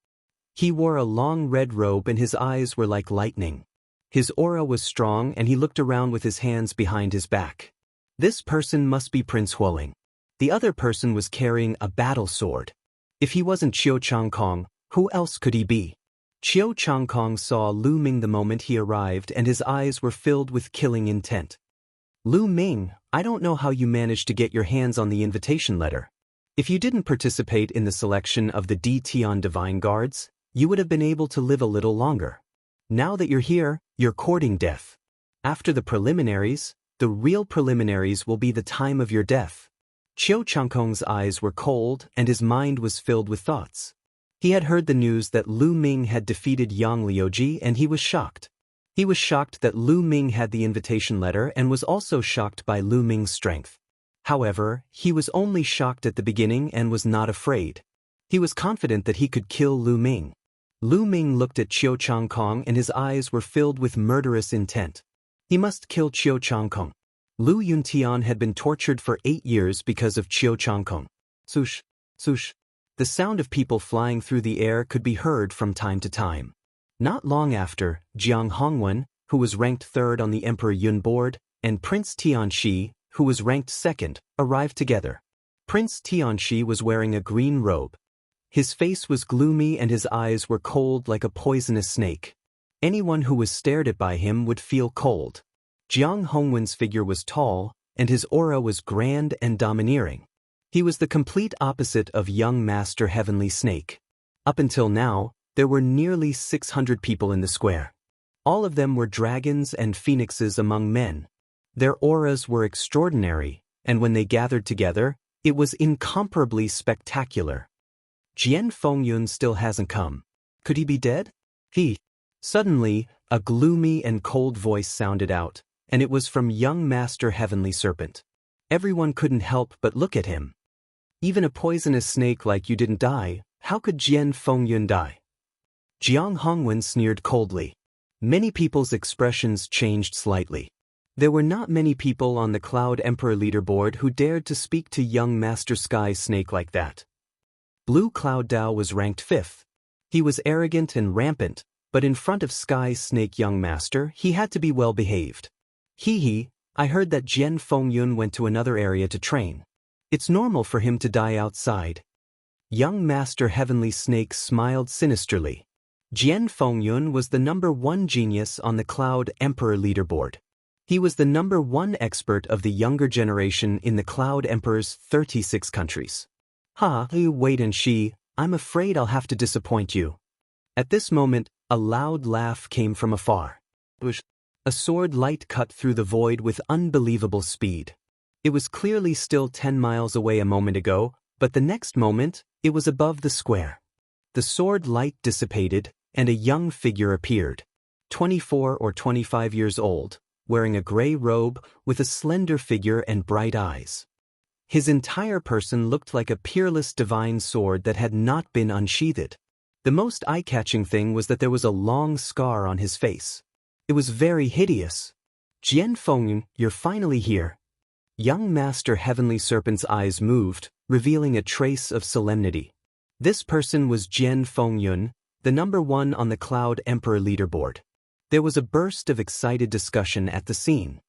He wore a long red robe and his eyes were like lightning. His aura was strong and he looked around with his hands behind his back. This person must be Prince Huoling. The other person was carrying a battle sword. If he wasn't Qiu Changkong, who else could he be? Qiu Changkong saw Lu Ming the moment he arrived and his eyes were filled with killing intent. Lu Ming, I don't know how you managed to get your hands on the invitation letter. If you didn't participate in the selection of the Di Tian Divine Guards, you would have been able to live a little longer. Now that you're here, you're courting death. After the preliminaries, the real preliminaries will be the time of your death. Qiu Changkong's eyes were cold and his mind was filled with thoughts. He had heard the news that Lu Ming had defeated Yang Liuji and he was shocked. He was shocked that Lu Ming had the invitation letter and was also shocked by Lu Ming's strength. However, he was only shocked at the beginning and was not afraid. He was confident that he could kill Lu Ming. Lu Ming looked at Qiu Changkong and his eyes were filled with murderous intent. He must kill Qiu Changkong. Lu Yuntian had been tortured for 8 years because of Qiu Changkong. Swoosh, swoosh. The sound of people flying through the air could be heard from time to time. Not long after, Jiang Hongwen, who was ranked 3rd on the Emperor Yun board, and Prince Tianxi, who was ranked 2nd, arrived together. Prince Tianxi was wearing a green robe. His face was gloomy and his eyes were cold like a poisonous snake. Anyone who was stared at by him would feel cold. Jiang Hongwen's figure was tall, and his aura was grand and domineering. He was the complete opposite of young Master Heavenly Snake. Up until now, there were nearly 600 people in the square. All of them were dragons and phoenixes among men. Their auras were extraordinary, and when they gathered together, it was incomparably spectacular. Jian Fengyun still hasn't come. Could he be dead? Suddenly, a gloomy and cold voice sounded out, and it was from young Master Heavenly Serpent. Everyone couldn't help but look at him. Even a poisonous snake like you didn't die, how could Jian Fengyun die? Jiang Hongwen sneered coldly. Many people's expressions changed slightly. There were not many people on the Cloud Emperor leaderboard who dared to speak to young Master Sky Snake like that. Blue Cloud Dao was ranked 5th. He was arrogant and rampant, but in front of Sky Snake Young Master, he had to be well behaved. I heard that Jian Fengyun went to another area to train. It's normal for him to die outside. Young Master Heavenly Snake smiled sinisterly. Jian Fengyun was the #1 genius on the Cloud Emperor leaderboard. He was the #1 expert of the younger generation in the Cloud Emperor's 36 countries. Wait and see, I'm afraid I'll have to disappoint you. At this moment, a loud laugh came from afar. A sword light cut through the void with unbelievable speed. It was clearly still 10 miles away a moment ago, but the next moment, it was above the square. the sword light dissipated, and a young figure appeared. 24 or 25 years old, wearing a gray robe with a slender figure and bright eyes. His entire person looked like a peerless divine sword that had not been unsheathed. The most eye-catching thing was that there was a long scar on his face. It was very hideous. Jian Fengyun, you're finally here. Young Master Heavenly Serpent's eyes moved, revealing a trace of solemnity. This person was Jian Fengyun, the number 1 on the Cloud Emperor leaderboard. There was a burst of excited discussion at the scene.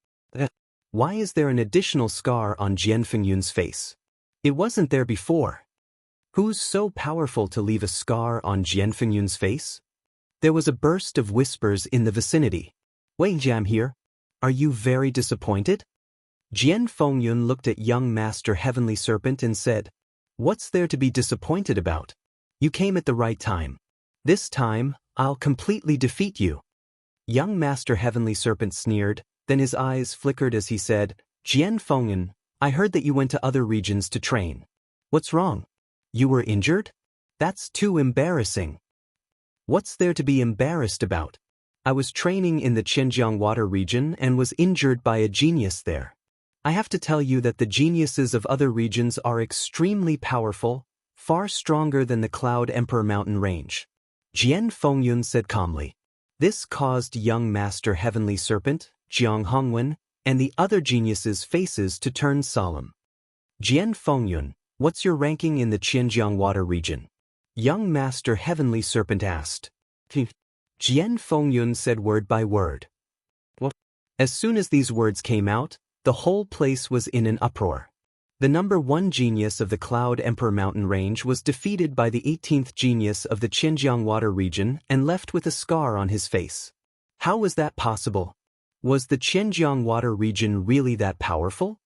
Why is there an additional scar on Jian Fengyun's face? It wasn't there before. Who's so powerful to leave a scar on Jian Fengyun's face? There was a burst of whispers in the vicinity. Wei Jam here. Are you very disappointed? Jian Fengyun looked at young Master Heavenly Serpent and said, "What's there to be disappointed about? You came at the right time. This time, I'll completely defeat you." Young Master Heavenly Serpent sneered, then his eyes flickered as he said, "Jian Fengyun, I heard that you went to other regions to train. What's wrong? You were injured? That's too embarrassing." "What's there to be embarrassed about? I was training in the Xinjiang Water region and was injured by a genius there. I have to tell you that the geniuses of other regions are extremely powerful, far stronger than the Cloud Emperor mountain range," Jian Fengyun said calmly. This caused young Master Heavenly Serpent, Jiang Hongwen, and the other geniuses' faces to turn solemn. "Jian Fengyun, what's your ranking in the Xinjiang Water region?" Young Master Heavenly Serpent asked. Jian Fengyun said word by word. What? As soon as these words came out, the whole place was in an uproar. The number 1 genius of the Cloud Emperor mountain range was defeated by the 18th genius of the Xinjiang Water region and left with a scar on his face. How was that possible? Was the Xinjiang Water region really that powerful?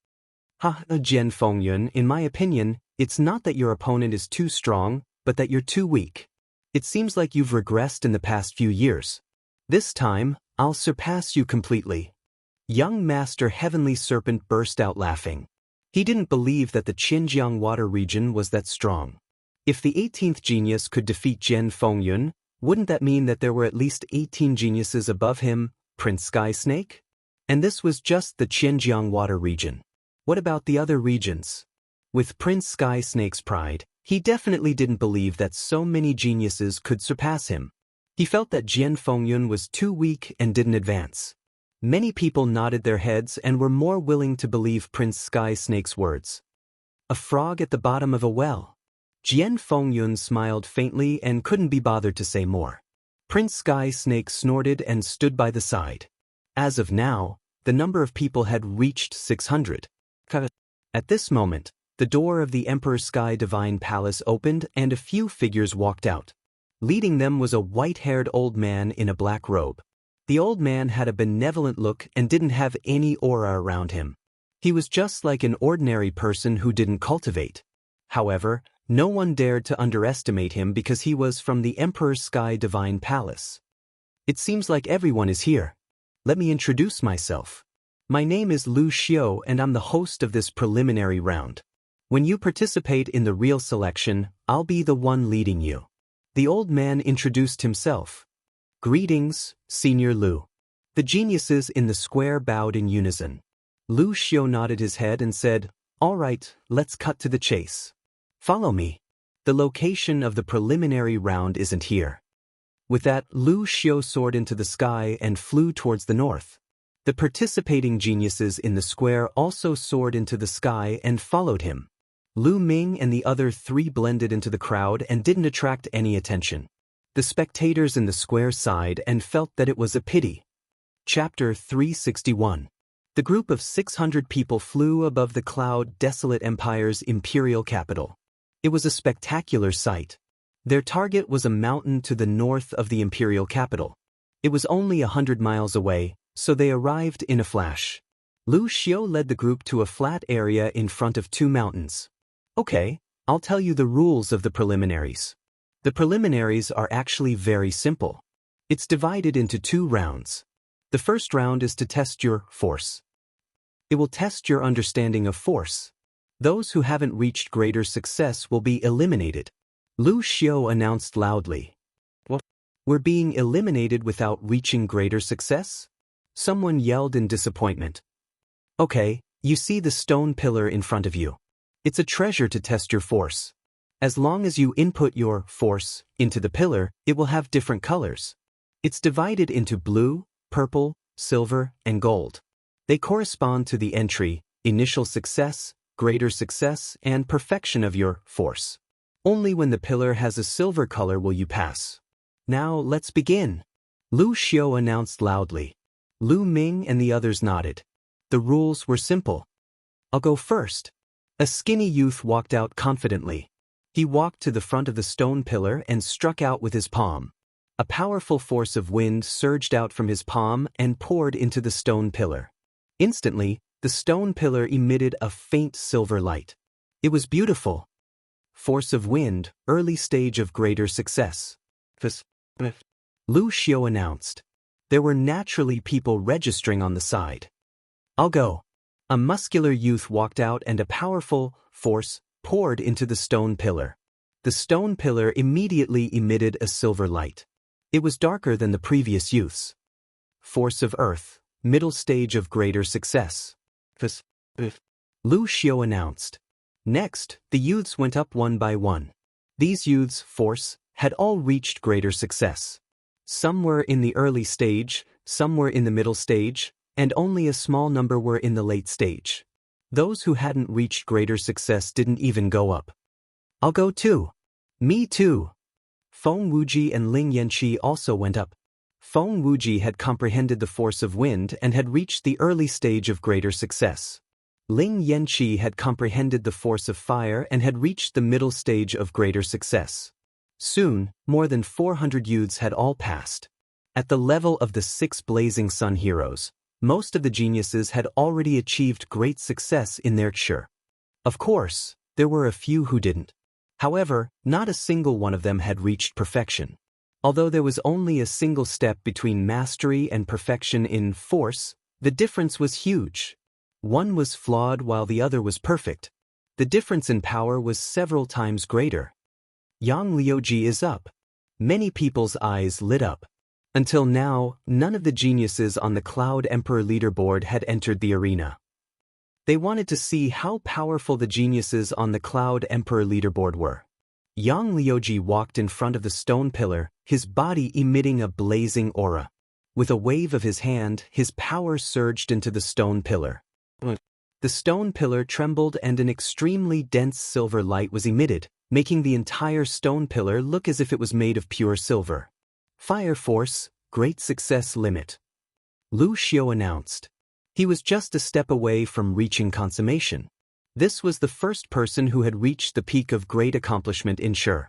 Jian Fengyun, in my opinion, it's not that your opponent is too strong, but that you're too weak. It seems like you've regressed in the past few years. This time, I'll surpass you completely. Young Master Heavenly Serpent burst out laughing. He didn't believe that the Xinjiang Water region was that strong. If the 18th genius could defeat Jian Fengyun, wouldn't that mean that there were at least 18 geniuses above him, Prince Sky Snake? And this was just the Xinjiang Water region. What about the other regions? With Prince Sky Snake's pride, he definitely didn't believe that so many geniuses could surpass him. He felt that Jian Fengyun was too weak and didn't advance. Many people nodded their heads and were more willing to believe Prince Sky Snake's words. A frog at the bottom of a well. Jian Fengyun smiled faintly and couldn't be bothered to say more. Prince Sky Snake snorted and stood by the side. As of now, the number of people had reached 600. At this moment, the door of the Emperor Sky Divine Palace opened and a few figures walked out. Leading them was a white-haired old man in a black robe. The old man had a benevolent look and didn't have any aura around him. He was just like an ordinary person who didn't cultivate. However, no one dared to underestimate him because he was from the Emperor Sky Divine Palace. "It seems like everyone is here. Let me introduce myself. My name is Lu Xiu and I'm the host of this preliminary round. When you participate in the real selection, I'll be the one leading you." The old man introduced himself. "Greetings, Senior Lu." The geniuses in the square bowed in unison. Lu Xiu nodded his head and said, "All right, let's cut to the chase. Follow me. The location of the preliminary round isn't here." With that, Lu Xiu soared into the sky and flew towards the north. The participating geniuses in the square also soared into the sky and followed him. Lu Ming and the other 3 blended into the crowd and didn't attract any attention. The spectators in the square sighed and felt that it was a pity. Chapter 361. The group of 600 people flew above the cloud desolate empire's imperial capital. It was a spectacular sight. Their target was a mountain to the north of the imperial capital. It was only 100 miles away, so they arrived in a flash. Lu Xiu led the group to a flat area in front of 2 mountains. "Okay, I'll tell you the rules of the preliminaries." The preliminaries are actually very simple. It's divided into 2 rounds. The first round is to test your force. It will test your understanding of force. Those who haven't reached greater success will be eliminated. Lu Xiao announced loudly. What? We're being eliminated without reaching greater success? Someone yelled in disappointment. Okay, you see the stone pillar in front of you. It's a treasure to test your force. As long as you input your force into the pillar, it will have different colors. It's divided into blue, purple, silver, and gold. They correspond to the entry, initial success, greater success, and perfection of your force. Only when the pillar has a silver color will you pass. Now let's begin. Lu Xiao announced loudly. Lu Ming and the others nodded. The rules were simple. I'll go first. A skinny youth walked out confidently. He walked to the front of the stone pillar and struck out with his palm. A powerful force of wind surged out from his palm and poured into the stone pillar. Instantly, the stone pillar emitted a faint silver light. It was beautiful. Force of wind, early stage of greater success. Lu Xiao announced. There were naturally people registering on the side. I'll go. A muscular youth walked out and a powerful force poured into the stone pillar. The stone pillar immediately emitted a silver light. It was darker than the previous youths. Force of earth, middle stage of greater success. Lu Xiao announced. Next, the youths went up one by one. These youths' force had all reached greater success. Some were in the early stage, some were in the middle stage, and only a small number were in the late stage. Those who hadn't reached greater success didn't even go up. I'll go too. Me too. Feng Wuji and Ling Yanqi also went up. Feng Wuji had comprehended the force of wind and had reached the early stage of greater success. Ling Yanqi had comprehended the force of fire and had reached the middle stage of greater success. Soon, more than 400 youths had all passed. At the level of the 6 blazing sun heroes, most of the geniuses had already achieved great success in their Chi. Of course, there were a few who didn't. However, not a single one of them had reached perfection. Although there was only a single step between mastery and perfection in force, the difference was huge. One was flawed while the other was perfect. The difference in power was several times greater. Yang Liuji is up. Many people's eyes lit up. Until now, none of the geniuses on the Cloud Emperor leaderboard had entered the arena. They wanted to see how powerful the geniuses on the Cloud Emperor leaderboard were. Yang Liuji walked in front of the stone pillar, his body emitting a blazing aura. With a wave of his hand, his power surged into the stone pillar. The stone pillar trembled and an extremely dense silver light was emitted, making the entire stone pillar look as if it was made of pure silver. Fire force, great success limit. Lu Xiao announced. He was just a step away from reaching consummation. This was the first person who had reached the peak of great accomplishment in Chi.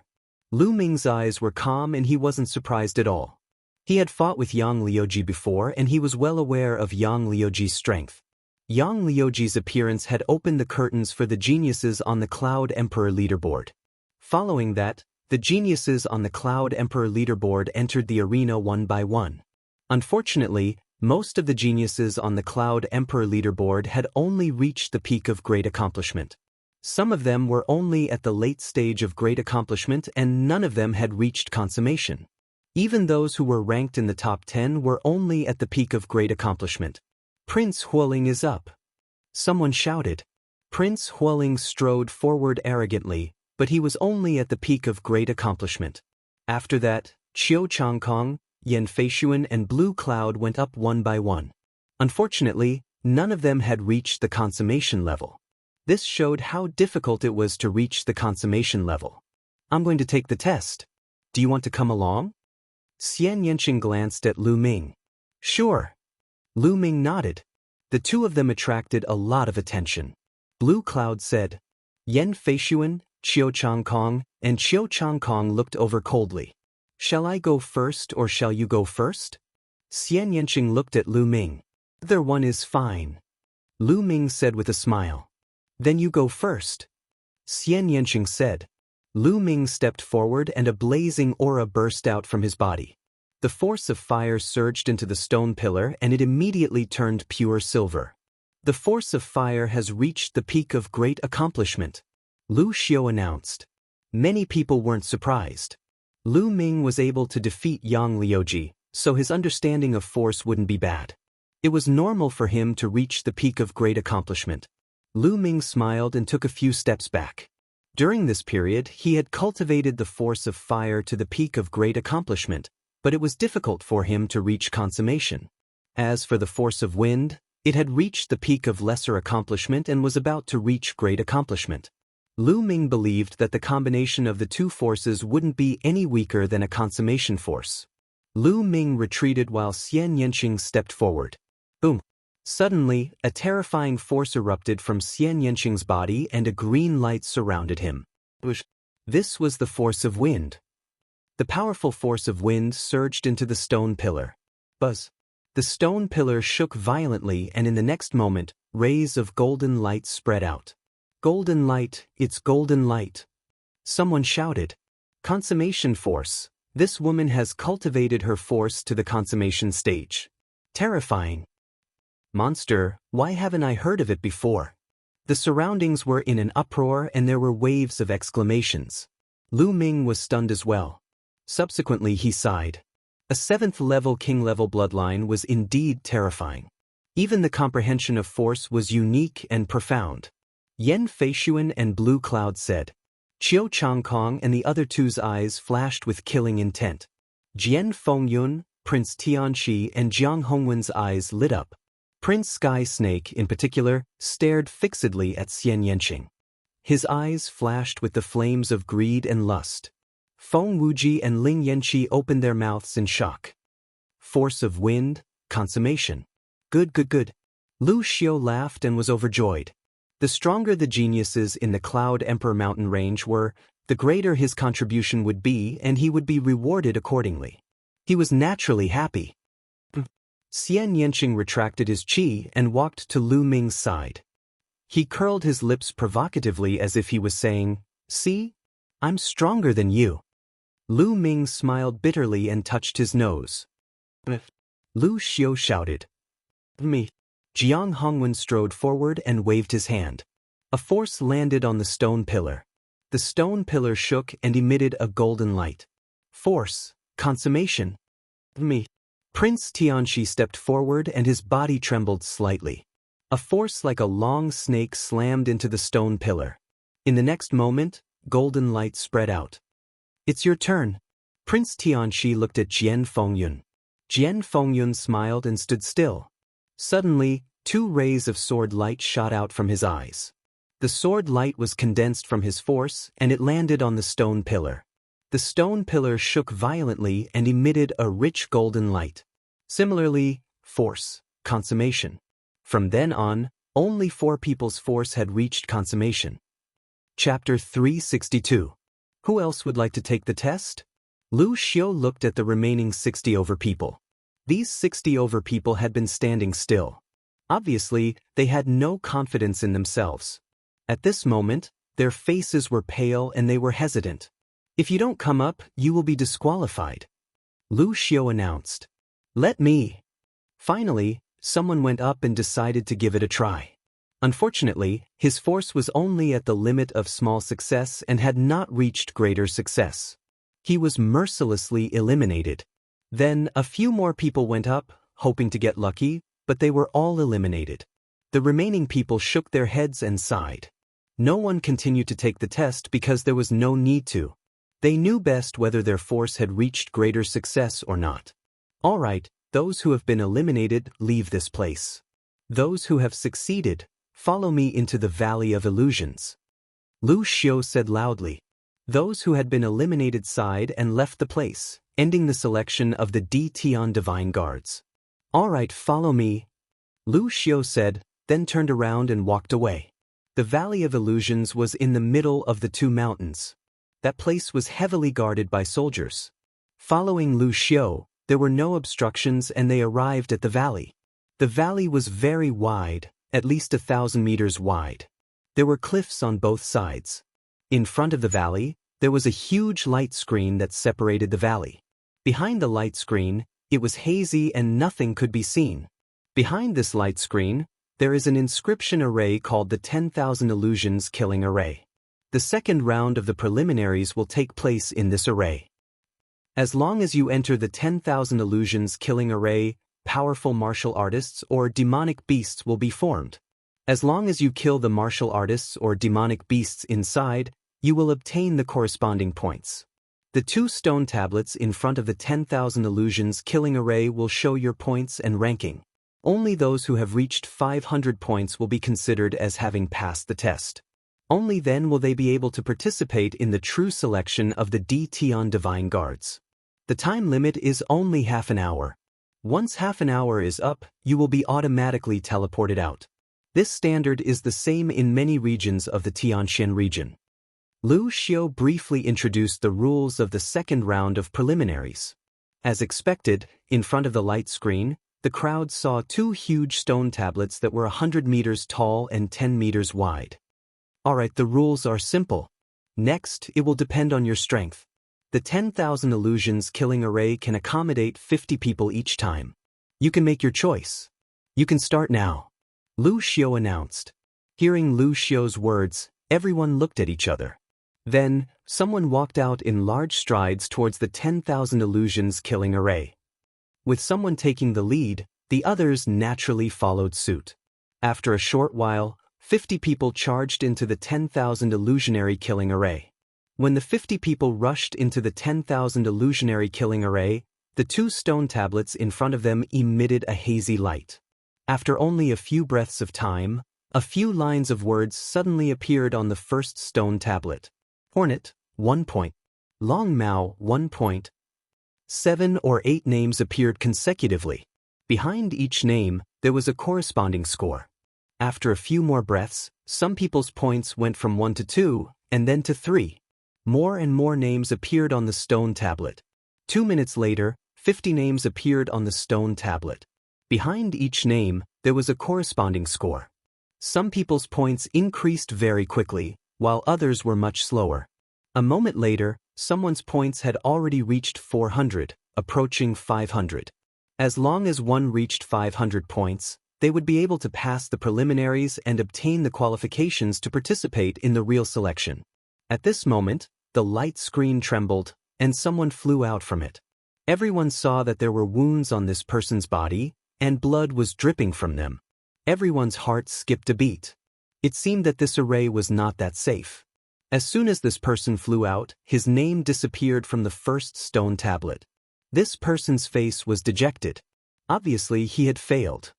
Lu Ming's eyes were calm and he wasn't surprised at all. He had fought with Yang Liuji before and he was well aware of Yang Liuji's strength. Yang Liuji's appearance had opened the curtains for the geniuses on the Cloud Emperor leaderboard. Following that, the geniuses on the Cloud Emperor leaderboard entered the arena one by one. Unfortunately, most of the geniuses on the Cloud Emperor leaderboard had only reached the peak of great accomplishment. Some of them were only at the late stage of great accomplishment and none of them had reached consummation. Even those who were ranked in the top 10 were only at the peak of great accomplishment. Prince Huoling is up. Someone shouted. Prince Huoling strode forward arrogantly, but he was only at the peak of great accomplishment. After that, Qiu Changkong, Yan Feishuan and Blue Cloud went up one by one. Unfortunately, none of them had reached the consummation level. This showed how difficult it was to reach the consummation level. I'm going to take the test. Do you want to come along? Xian Yanqing glanced at Lu Ming. Sure. Lu Ming nodded. The two of them attracted a lot of attention. Blue Cloud said. Yan Feishuan, Qiu Changkong, and Qiu Changkong looked over coldly. Shall I go first or shall you go first? Xian Yanqing looked at Lu Ming. Either one is fine. Lu Ming said with a smile. Then you go first. Xian Yanqing said. Lu Ming stepped forward and a blazing aura burst out from his body. The force of fire surged into the stone pillar and it immediately turned pure silver. The force of fire has reached the peak of great accomplishment. Lu Xiao announced. Many people weren't surprised. Lu Ming was able to defeat Yang Liuji, so his understanding of force wouldn't be bad. It was normal for him to reach the peak of great accomplishment. Lu Ming smiled and took a few steps back. During this period, he had cultivated the force of fire to the peak of great accomplishment, but it was difficult for him to reach consummation. As for the force of wind, it had reached the peak of lesser accomplishment and was about to reach great accomplishment. Lu Ming believed that the combination of the two forces wouldn't be any weaker than a consummation force. Lu Ming retreated while Xian Yanqing stepped forward. Boom! Suddenly, a terrifying force erupted from Xian Yanqing's body and a green light surrounded him. This was the force of wind. The powerful force of wind surged into the stone pillar. Buzz! The stone pillar shook violently, and in the next moment, rays of golden light spread out. Golden light, it's golden light. Someone shouted. Consummation force. This woman has cultivated her force to the consummation stage. Terrifying. Monster, why haven't I heard of it before? The surroundings were in an uproar and there were waves of exclamations. Lu Ming was stunned as well. Subsequently he sighed. A 7th-level king-level bloodline was indeed terrifying. Even the comprehension of force was unique and profound. Yan Feishuan and Blue Cloud said. Qiu Changkong and the other two's eyes flashed with killing intent. Jian Fengyun, Prince Tianqi and Jiang Hongwen's eyes lit up. Prince Sky Snake, in particular, stared fixedly at Xian Yanqing. His eyes flashed with the flames of greed and lust. Feng Wuji and Ling Yanqi opened their mouths in shock. Force of wind, consummation. Good. Lu Xiu laughed and was overjoyed. The stronger the geniuses in the Cloud Emperor mountain range were, the greater his contribution would be and he would be rewarded accordingly. He was naturally happy. Xian Yanqing retracted his qi and walked to Lu Ming's side. He curled his lips provocatively as if he was saying, "See? I'm stronger than you." Lu Ming smiled bitterly and touched his nose. Lu Xiu shouted. Me. Jiang Hongwen strode forward and waved his hand. A force landed on the stone pillar. The stone pillar shook and emitted a golden light. Force, consummation. Me. Prince Tianqi stepped forward and his body trembled slightly. A force like a long snake slammed into the stone pillar. In the next moment, golden light spread out. It's your turn. Prince Tianqi looked at Jian Fengyun. Jian Fengyun smiled and stood still. Suddenly, 2 rays of sword light shot out from his eyes. The sword light was condensed from his force and it landed on the stone pillar. The stone pillar shook violently and emitted a rich golden light. Similarly, force, consummation. From then on, only 4 people's force had reached consummation. Chapter 362. Who else would like to take the test? Lu Xiu looked at the remaining 60 over people. These 60 over people had been standing still. Obviously, they had no confidence in themselves. At this moment, their faces were pale and they were hesitant. If you don't come up, you will be disqualified. Lu Xiu announced. Let me. Finally, someone went up and decided to give it a try. Unfortunately, his force was only at the limit of small success and had not reached greater success. He was mercilessly eliminated. Then a few more people went up, hoping to get lucky, but they were all eliminated. The remaining people shook their heads and sighed. No one continued to take the test because there was no need to. They knew best whether their force had reached greater success or not. All right, those who have been eliminated, leave this place. Those who have succeeded, follow me into the Valley of Illusions. Lu Xiu said loudly. Those who had been eliminated sighed and left the place, ending the selection of the Tian Divine Guards. All right, follow me, Lu Xiu said, then turned around and walked away. The Valley of Illusions was in the middle of the 2 mountains. That place was heavily guarded by soldiers. Following Lu Xiu, there were no obstructions and they arrived at the valley. The valley was very wide, at least 1,000 meters wide. There were cliffs on both sides. In front of the valley, there was a huge light screen that separated the valley. Behind the light screen, it was hazy and nothing could be seen. Behind this light screen, there is an inscription array called the 10,000 Illusions Killing Array. The second round of the preliminaries will take place in this array. As long as you enter the 10,000 illusions killing array, powerful martial artists or demonic beasts will be formed. As long as you kill the martial artists or demonic beasts inside, you will obtain the corresponding points. The 2 stone tablets in front of the 10,000 illusions killing array will show your points and ranking. Only those who have reached 500 points will be considered as having passed the test. Only then will they be able to participate in the true selection of the Tion Divine Guards. The time limit is only half an hour. Once half an hour is up, you will be automatically teleported out. This standard is the same in many regions of the Tianxian region. Lu Xiu briefly introduced the rules of the second round of preliminaries. As expected, in front of the light screen, the crowd saw 2 huge stone tablets that were 100 meters tall and 10 meters wide. Alright, the rules are simple. Next, it will depend on your strength. The 10,000 illusions killing array can accommodate 50 people each time. You can make your choice. You can start now. Lu Xiu announced. Hearing Lu Xiu's words, everyone looked at each other. Then, someone walked out in large strides towards the 10,000 illusions killing array. With someone taking the lead, the others naturally followed suit. After a short while, 50 people charged into the 10,000 illusionary killing array. When the 50 people rushed into the 10,000 illusionary killing array, the 2 stone tablets in front of them emitted a hazy light. After only a few breaths of time, a few lines of words suddenly appeared on the first stone tablet. Hornet, 1 point. Long Mao, 1 point. 7 or 8 names appeared consecutively. Behind each name, there was a corresponding score. After a few more breaths, some people's points went from 1 to 2, and then to 3. More and more names appeared on the stone tablet. 2 minutes later, 50 names appeared on the stone tablet. Behind each name, there was a corresponding score. Some people's points increased very quickly, while others were much slower. A moment later, someone's points had already reached 400, approaching 500. As long as one reached 500 points, they would be able to pass the preliminaries and obtain the qualifications to participate in the real selection. At this moment, the light screen trembled, and someone flew out from it. Everyone saw that there were wounds on this person's body, and blood was dripping from them. Everyone's heart skipped a beat. It seemed that this array was not that safe. As soon as this person flew out, his name disappeared from the first stone tablet. This person's face was dejected. Obviously, he had failed.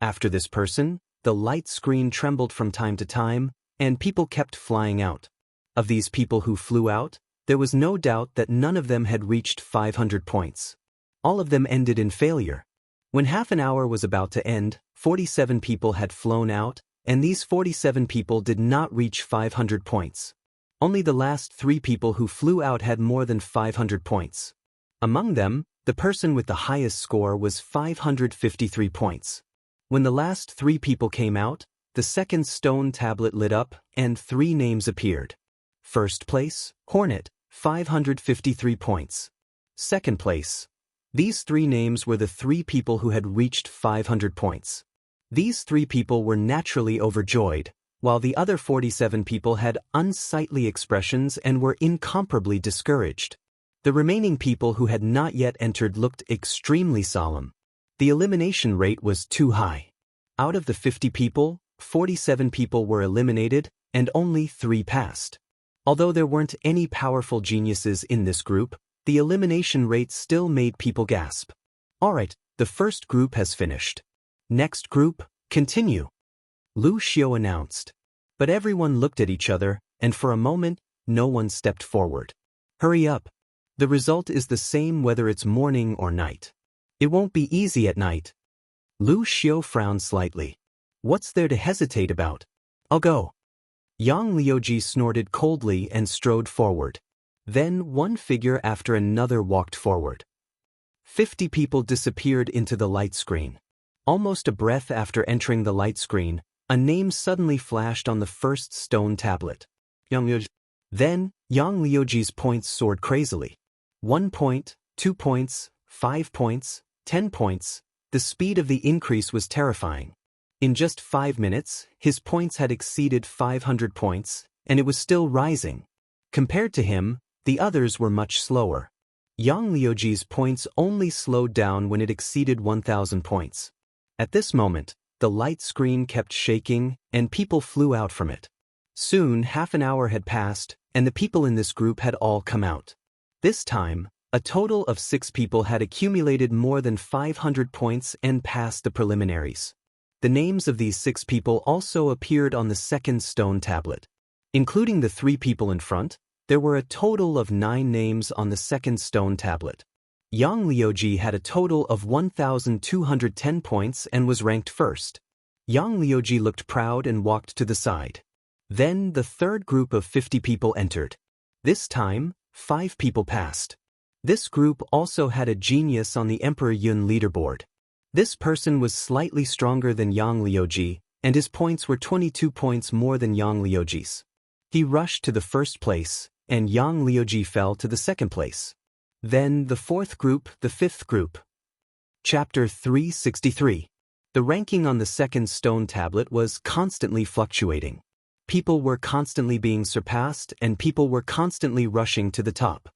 After this person, the light screen trembled from time to time, and people kept flying out. Of these people who flew out, there was no doubt that none of them had reached 500 points. All of them ended in failure. When half an hour was about to end, 47 people had flown out, and these 47 people did not reach 500 points. Only the last 3 people who flew out had more than 500 points. Among them, the person with the highest score was 553 points. When the last 3 people came out, the second stone tablet lit up, and 3 names appeared. First place, Hornet, 553 points. Second place. These 3 names were the 3 people who had reached 500 points. These 3 people were naturally overjoyed, while the other 47 people had unsightly expressions and were incomparably discouraged. The remaining people who had not yet entered looked extremely solemn. The elimination rate was too high. Out of the 50 people, 47 people were eliminated, and only 3 passed. Although there weren't any powerful geniuses in this group, the elimination rate still made people gasp. Alright, the first group has finished. Next group, continue. Lu Xiu announced. But everyone looked at each other, and for a moment, no one stepped forward. Hurry up. The result is the same whether it's morning or night. It won't be easy at night. Lu Xiu frowned slightly. What's there to hesitate about? I'll go. Yang Liuji snorted coldly and strode forward. Then one figure after another walked forward. 50 people disappeared into the light screen. Almost a breath after entering the light screen, a name suddenly flashed on the first stone tablet. Yang Liuji. Then, Yang Liuji's points soared crazily. 1 point, 2 points, 5 points, 10 points. The speed of the increase was terrifying. In just 5 minutes, his points had exceeded 500 points, and it was still rising. Compared to him, the others were much slower. Yang Liuji's points only slowed down when it exceeded 1,000 points. At this moment, the light screen kept shaking, and people flew out from it. Soon, half an hour had passed, and the people in this group had all come out. This time, a total of 6 people had accumulated more than 500 points and passed the preliminaries. The names of these 6 people also appeared on the second stone tablet. Including the 3 people in front, there were a total of 9 names on the second stone tablet. Yang Liuji had a total of 1,210 points and was ranked first. Yang Liuji looked proud and walked to the side. Then the third group of 50 people entered. This time, 5 people passed. This group also had a genius on the Emperor Yun leaderboard. This person was slightly stronger than Yang Liuji, and his points were 22 points more than Yang Liuji's. He rushed to the first place, and Yang Liuji fell to the second place. Then the fourth group, the fifth group. Chapter 363. The ranking on the second stone tablet was constantly fluctuating. People were constantly being surpassed, and people were constantly rushing to the top.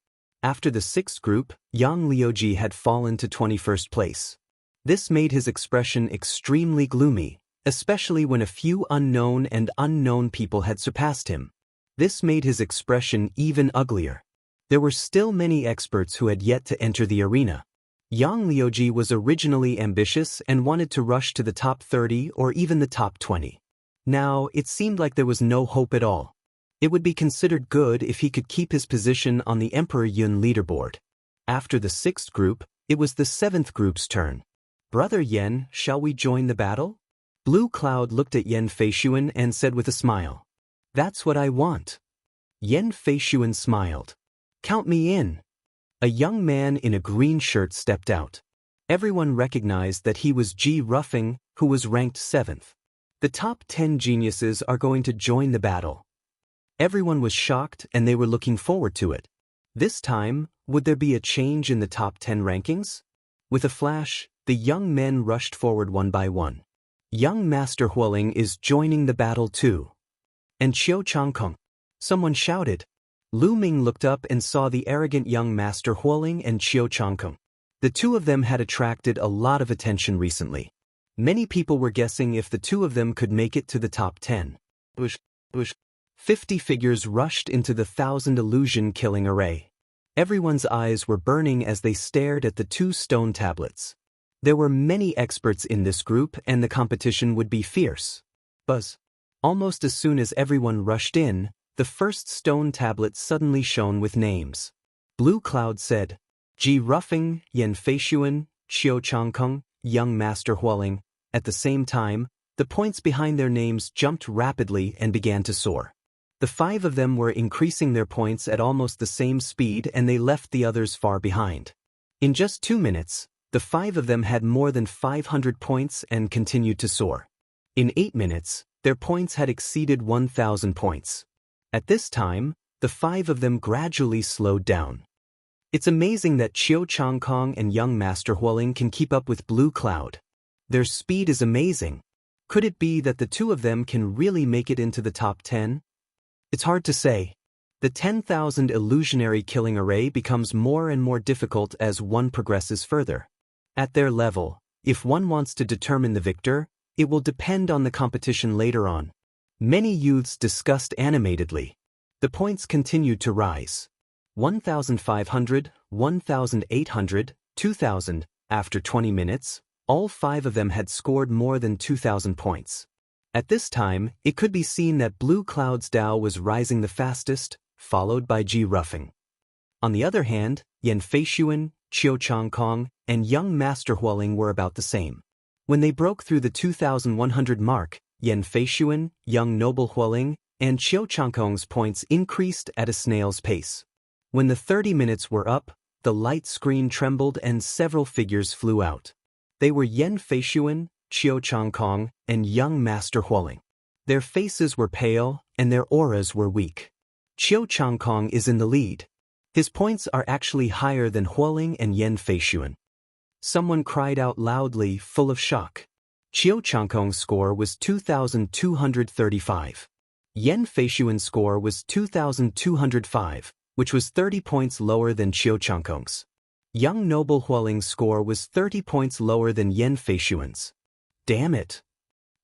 After the sixth group, Yang Liuji had fallen to 21st place. This made his expression extremely gloomy, especially when a few unknown people had surpassed him. This made his expression even uglier. There were still many experts who had yet to enter the arena. Yang Liuji was originally ambitious and wanted to rush to the top 30 or even the top 20. Now, it seemed like there was no hope at all. It would be considered good if he could keep his position on the Emperor Yun leaderboard. After the sixth group, it was the seventh group's turn. "Brother Yen, shall we join the battle?" Blue Cloud looked at Yen Feishuan and said with a smile, "That's what I want." Yen Feishuan smiled. "Count me in." A young man in a green shirt stepped out. Everyone recognized that he was Ji Ruffing, who was ranked 7th. The top 10 geniuses are going to join the battle. Everyone was shocked and they were looking forward to it. This time, would there be a change in the top 10 rankings? With a flash, the young men rushed forward one by one. Young Master Huoling is joining the battle too. And Qiu Changkong. Someone shouted. Lu Ming looked up and saw the arrogant young Master Huoling and Qiu Changkong. The two of them had attracted a lot of attention recently. Many people were guessing if the two of them could make it to the top 10. 50 figures rushed into the 1,000 illusion-killing array. Everyone's eyes were burning as they stared at the 2 stone tablets. There were many experts in this group and the competition would be fierce. Buzz. Almost as soon as everyone rushed in, the first stone tablet suddenly shone with names. Blue Cloud said, Ji Ruffing, Yen Feishuan, Qiu Changkong, Young Master Huoling. At the same time, the points behind their names jumped rapidly and began to soar. The 5 of them were increasing their points at almost the same speed and they left the others far behind. In just 2 minutes, the 5 of them had more than 500 points and continued to soar. In 8 minutes, their points had exceeded 1,000 points. At this time, the 5 of them gradually slowed down. It's amazing that Qiu Changkong and Young Master Huoling can keep up with Blue Cloud. Their speed is amazing. Could it be that the 2 of them can really make it into the top 10? It's hard to say. The 10,000 illusionary killing array becomes more and more difficult as one progresses further. At their level, if one wants to determine the victor, it will depend on the competition later on. Many youths discussed animatedly. The points continued to rise. 1,500, 1,800, 2,000. After 20 minutes, all 5 of them had scored more than 2,000 points. At this time, it could be seen that Blue Cloud's Dao was rising the fastest, followed by Ji Ruffing. On the other hand, Yen Feishuan, Qiu Changkong, and Young Master Huoling were about the same. When they broke through the 2,100 mark, Yen Feishuan, Young Noble Huoling, and Qiu Changkong's points increased at a snail's pace. When the 30 minutes were up, the light screen trembled and several figures flew out. They were Yen Feishuan, Qiu Changkong, and Young Master Huoling. Their faces were pale, and their auras were weak. Qiu Changkong is in the lead. His points are actually higher than Huoling and Yen Feishuan. Someone cried out loudly, full of shock. Qiu Changkong's score was 2,235. Yan Feishuan's score was 2,205, which was 30 points lower than Qiu Changkong's. Young Noble Hualing's score was 30 points lower than Yan Feishuan's. Damn it!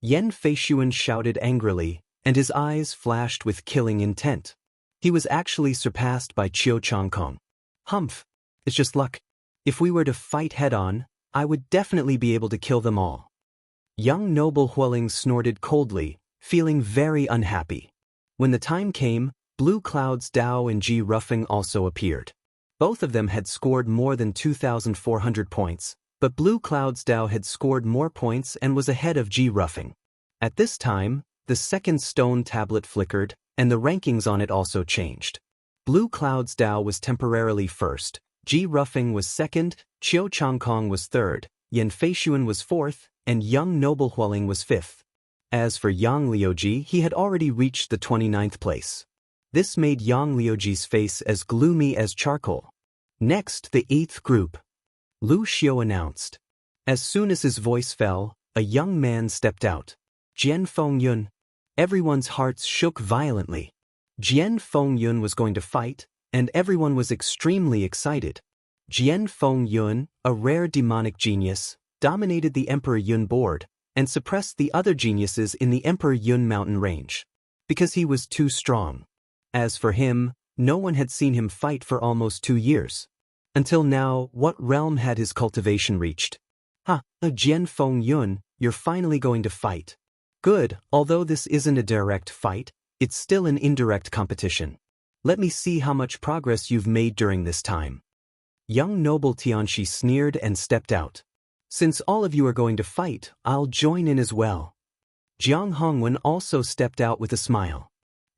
Yan Feishuan shouted angrily, and his eyes flashed with killing intent. He was actually surpassed by Qiu Changkong. Humph! It's just luck. If we were to fight head-on, I would definitely be able to kill them all. Young Noble Hualing snorted coldly, feeling very unhappy. When the time came, Blue Cloud's Dao and Ji Ruffing also appeared. Both of them had scored more than 2,400 points, but Blue Cloud's Dao had scored more points and was ahead of Ji Ruffing. At this time, the second stone tablet flickered, and the rankings on it also changed. Blue Cloud's Dao was temporarily first, Ji Ruffing was second, Qiu Changkong was third, Yan Feishuan was fourth, and Young Noble Hualing was fifth. As for Yang Liuji, he had already reached the 29th place. This made Yang Liuji's face as gloomy as charcoal. Next, the 8th group. Lu Xiu announced. As soon as his voice fell, a young man stepped out. Jian Fengyun. Everyone's hearts shook violently. Jian Fengyun was going to fight, and everyone was extremely excited. Jian Fengyun, a rare demonic genius, dominated the Emperor Yun board, and suppressed the other geniuses in the Emperor Yun mountain range. Because he was too strong. As for him, no one had seen him fight for almost 2 years. Until now, what realm had his cultivation reached? Jian Fengyun, you're finally going to fight. Good, although this isn't a direct fight, it's still an indirect competition. Let me see how much progress you've made during this time. Young Noble Tianxi sneered and stepped out. Since all of you are going to fight, I'll join in as well. Jiang Hongwen also stepped out with a smile.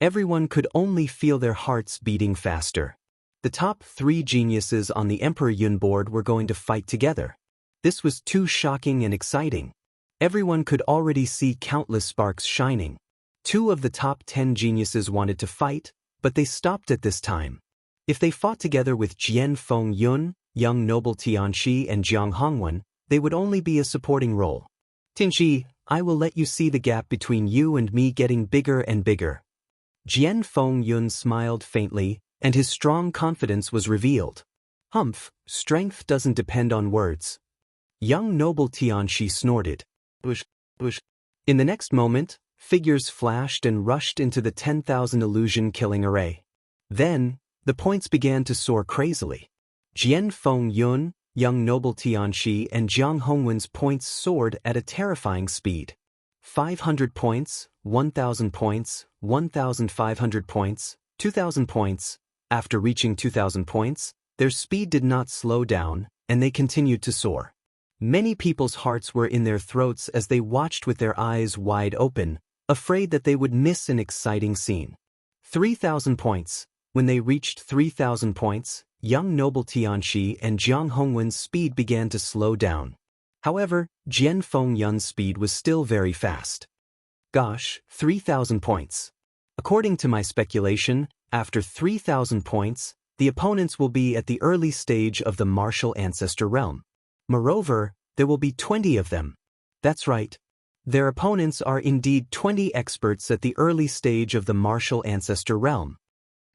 Everyone could only feel their hearts beating faster. The top 3 geniuses on the Emperor Yun board were going to fight together. This was too shocking and exciting. Everyone could already see countless sparks shining. 2 of the top 10 geniuses wanted to fight, but they stopped at this time. If they fought together with Jian Fengyun, Young Noble Tianxi, and Jiang Hongwen, they would only be a supporting role. Tianxi, I will let you see the gap between you and me getting bigger and bigger. Jian Fengyun smiled faintly, and his strong confidence was revealed. Humph, strength doesn't depend on words. Young Noble Tianxi snorted. Bush. In the next moment, figures flashed and rushed into the 10,000 illusion-killing array. Then, the points began to soar crazily. Jian Fengyun, Young Noble Tianxi, and Jiang Hongwen's points soared at a terrifying speed. 500 points, 1,000 points, 1,500 points, 2,000 points. After reaching 2,000 points, their speed did not slow down, and they continued to soar. Many people's hearts were in their throats as they watched with their eyes wide open, afraid that they would miss an exciting scene. 3,000 points. When they reached 3,000 points, Young Noble Tianxi and Jiang Hongwen's speed began to slow down. However, Jian Fengyun's speed was still very fast. Gosh, 3,000 points. According to my speculation, after 3,000 points, the opponents will be at the early stage of the martial ancestor realm. Moreover, there will be 20 of them. That's right. Their opponents are indeed 20 experts at the early stage of the martial ancestor realm.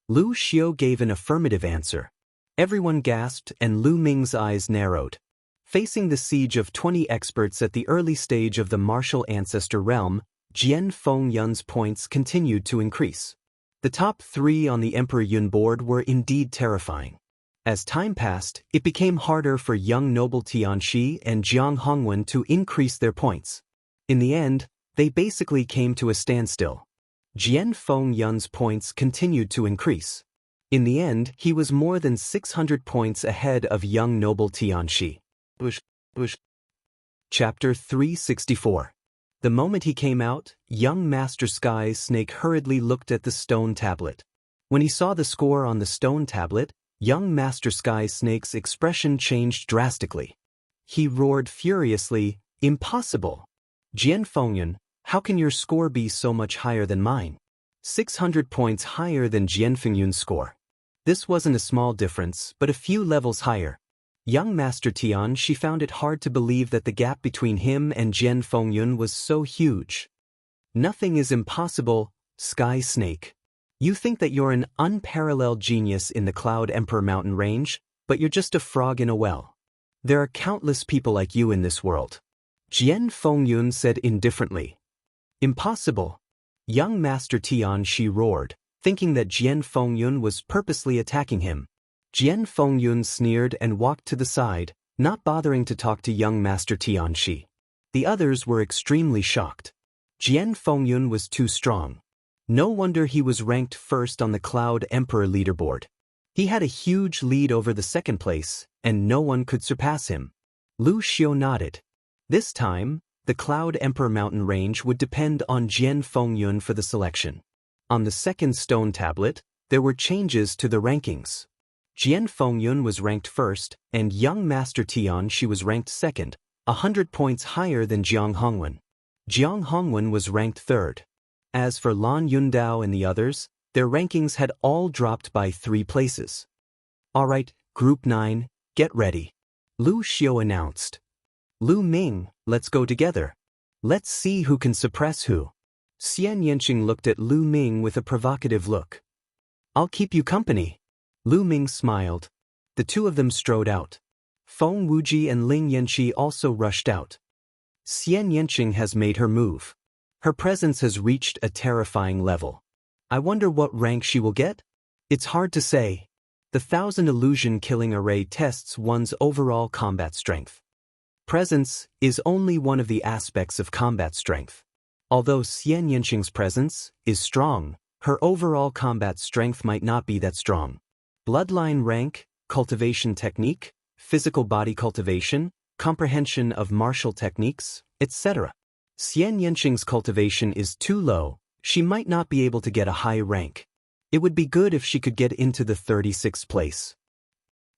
Lu Xiu gave an affirmative answer. Everyone gasped and Lu Ming's eyes narrowed. Facing the siege of 20 experts at the early stage of the martial ancestor realm, Jian Fengyun's points continued to increase. The top 3 on the Emperor Yun board were indeed terrifying. As time passed, it became harder for Young Noble Tianxi and Jiang Hongwen to increase their points. In the end, they basically came to a standstill. Jian Fengyun's points continued to increase. In the end, he was more than 600 points ahead of Young Noble Tianxi. Chapter 364. The moment he came out, young Master Sky Snake hurriedly looked at the stone tablet. When he saw the score on the stone tablet, young Master Sky Snake's expression changed drastically. He roared furiously, "Impossible! Jian Fengyun, how can your score be so much higher than mine? 600 points higher than Jian Fengyun's score." This wasn't a small difference, but a few levels higher. Young Master Tian, she found it hard to believe that the gap between him and Jian Fengyun was so huge. Nothing is impossible, Sky Snake. You think that you're an unparalleled genius in the Cloud Emperor mountain range, but you're just a frog in a well. There are countless people like you in this world. Jian Fengyun said indifferently. Impossible. Young Master Tianxi roared, thinking that Jian Fengyun was purposely attacking him. Jian Fengyun sneered and walked to the side, not bothering to talk to young Master Tianxi. The others were extremely shocked. Jian Fengyun was too strong. No wonder he was ranked first on the Cloud Emperor leaderboard. He had a huge lead over the second place, and no one could surpass him. Lu Xiu nodded. This time, the Cloud Emperor mountain range would depend on Jian Fengyun for the selection. On the second stone tablet, there were changes to the rankings. Jian Fengyun was ranked first, and young Master Tianxi was ranked second, 100 points higher than Jiang Hongwen. Jiang Hongwen was ranked third. As for Lan Yundao and the others, their rankings had all dropped by 3 places. Alright, Group 9, get ready. Lu Xiu announced. Lu Ming, let's go together. Let's see who can suppress who. Xian Yanqing looked at Lu Ming with a provocative look. I'll keep you company. Lu Ming smiled. The two of them strode out. Feng Wuji and Ling Yanqi also rushed out. Xian Yanqing has made her move. Her presence has reached a terrifying level. I wonder what rank she will get? It's hard to say. The 1,000 illusion killing array tests one's overall combat strength. Presence is only one of the aspects of combat strength. Although Xian Yanqing's presence is strong, her overall combat strength might not be that strong. Bloodline rank, cultivation technique, physical body cultivation, comprehension of martial techniques, etc. Xian Yanqing's cultivation is too low, she might not be able to get a high rank. It would be good if she could get into the 36th place.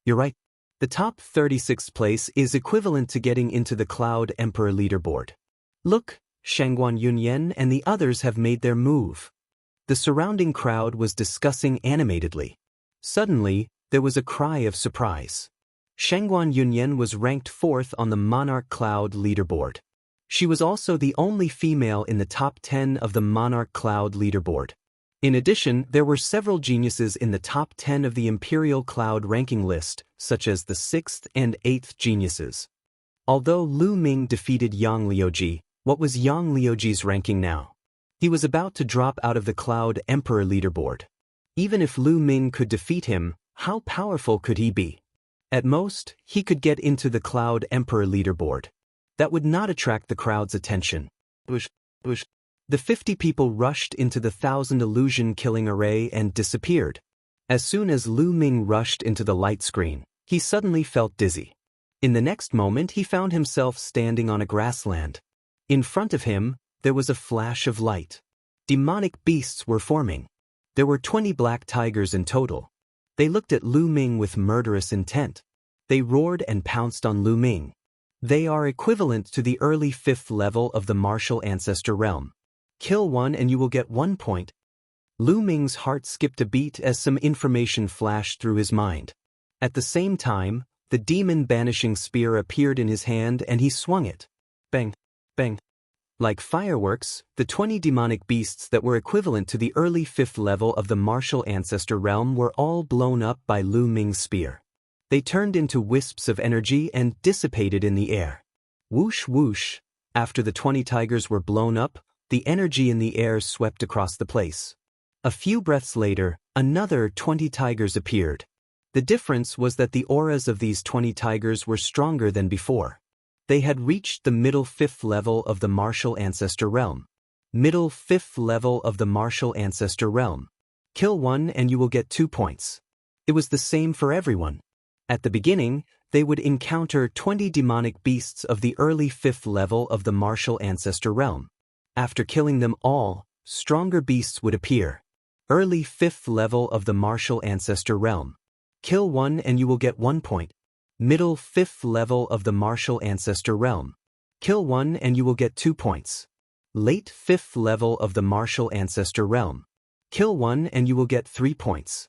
You're right. The top 36th place is equivalent to getting into the Cloud Emperor leaderboard. Look, Shangguan Yunyan and the others have made their move. The surrounding crowd was discussing animatedly. Suddenly, there was a cry of surprise. Shangguan Yunyan was ranked 4th on the Monarch Cloud leaderboard. She was also the only female in the top 10 of the Monarch Cloud leaderboard. In addition, there were several geniuses in the top 10 of the Imperial Cloud ranking list, such as the 6th and 8th geniuses. Although Lu Ming defeated Yang Liuji, what was Yang Liuji's ranking now? He was about to drop out of the Cloud Emperor leaderboard. Even if Lu Ming could defeat him, how powerful could he be? At most, he could get into the Cloud Emperor leaderboard. That would not attract the crowd's attention. The 50 people rushed into the 1,000 illusion killing array and disappeared. As soon as Lu Ming rushed into the light screen, he suddenly felt dizzy. In the next moment he found himself standing on a grassland. In front of him, there was a flash of light. Demonic beasts were forming. There were 20 black tigers in total. They looked at Lu Ming with murderous intent. They roared and pounced on Lu Ming. They are equivalent to the early 5th level of the martial ancestor realm. Kill one and you will get 1 point. Lu Ming's heart skipped a beat as some information flashed through his mind. At the same time, the demon banishing spear appeared in his hand and he swung it. Bang, bang. Like fireworks, the 20 demonic beasts that were equivalent to the early 5th level of the martial ancestor realm were all blown up by Lu Ming's spear. They turned into wisps of energy and dissipated in the air. Whoosh whoosh. After the 20 tigers were blown up, the energy in the air swept across the place. A few breaths later, another 20 tigers appeared. The difference was that the auras of these 20 tigers were stronger than before. They had reached the middle 5th level of the martial ancestor realm. Middle 5th level of the martial ancestor realm. Kill one and you will get 2 points. It was the same for everyone. At the beginning, they would encounter 20 demonic beasts of the early 5th level of the martial ancestor realm. After killing them all, stronger beasts would appear. Early 5th level of the martial ancestor realm. Kill one and you will get 1 point. Middle 5th level of the martial ancestor realm. Kill one and you will get 2 points. Late 5th level of the martial ancestor realm. Kill one and you will get 3 points.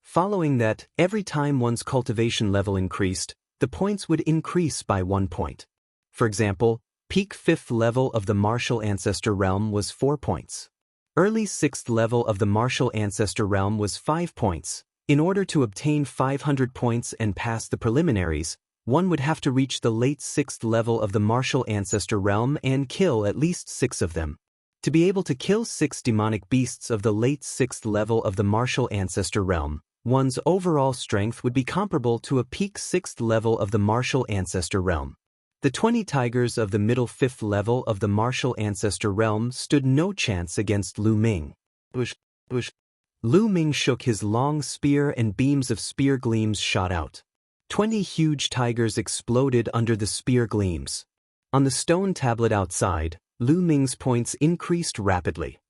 Following that, every time one's cultivation level increased, the points would increase by 1 point. For example, peak 5th level of the martial ancestor realm was 4 points. Early 6th level of the martial ancestor realm was 5 points. In order to obtain 500 points and pass the preliminaries, one would have to reach the late 6th level of the martial ancestor realm and kill at least 6 of them. To be able to kill 6 demonic beasts of the late 6th level of the martial ancestor realm, one's overall strength would be comparable to a peak 6th level of the martial ancestor realm. The 20 tigers of the middle 5th level of the martial ancestor realm stood no chance against Lu Ming. Lu Ming shook his long spear and beams of spear gleams shot out. 20 huge tigers exploded under the spear gleams. On the stone tablet outside, Lu Ming's points increased rapidly.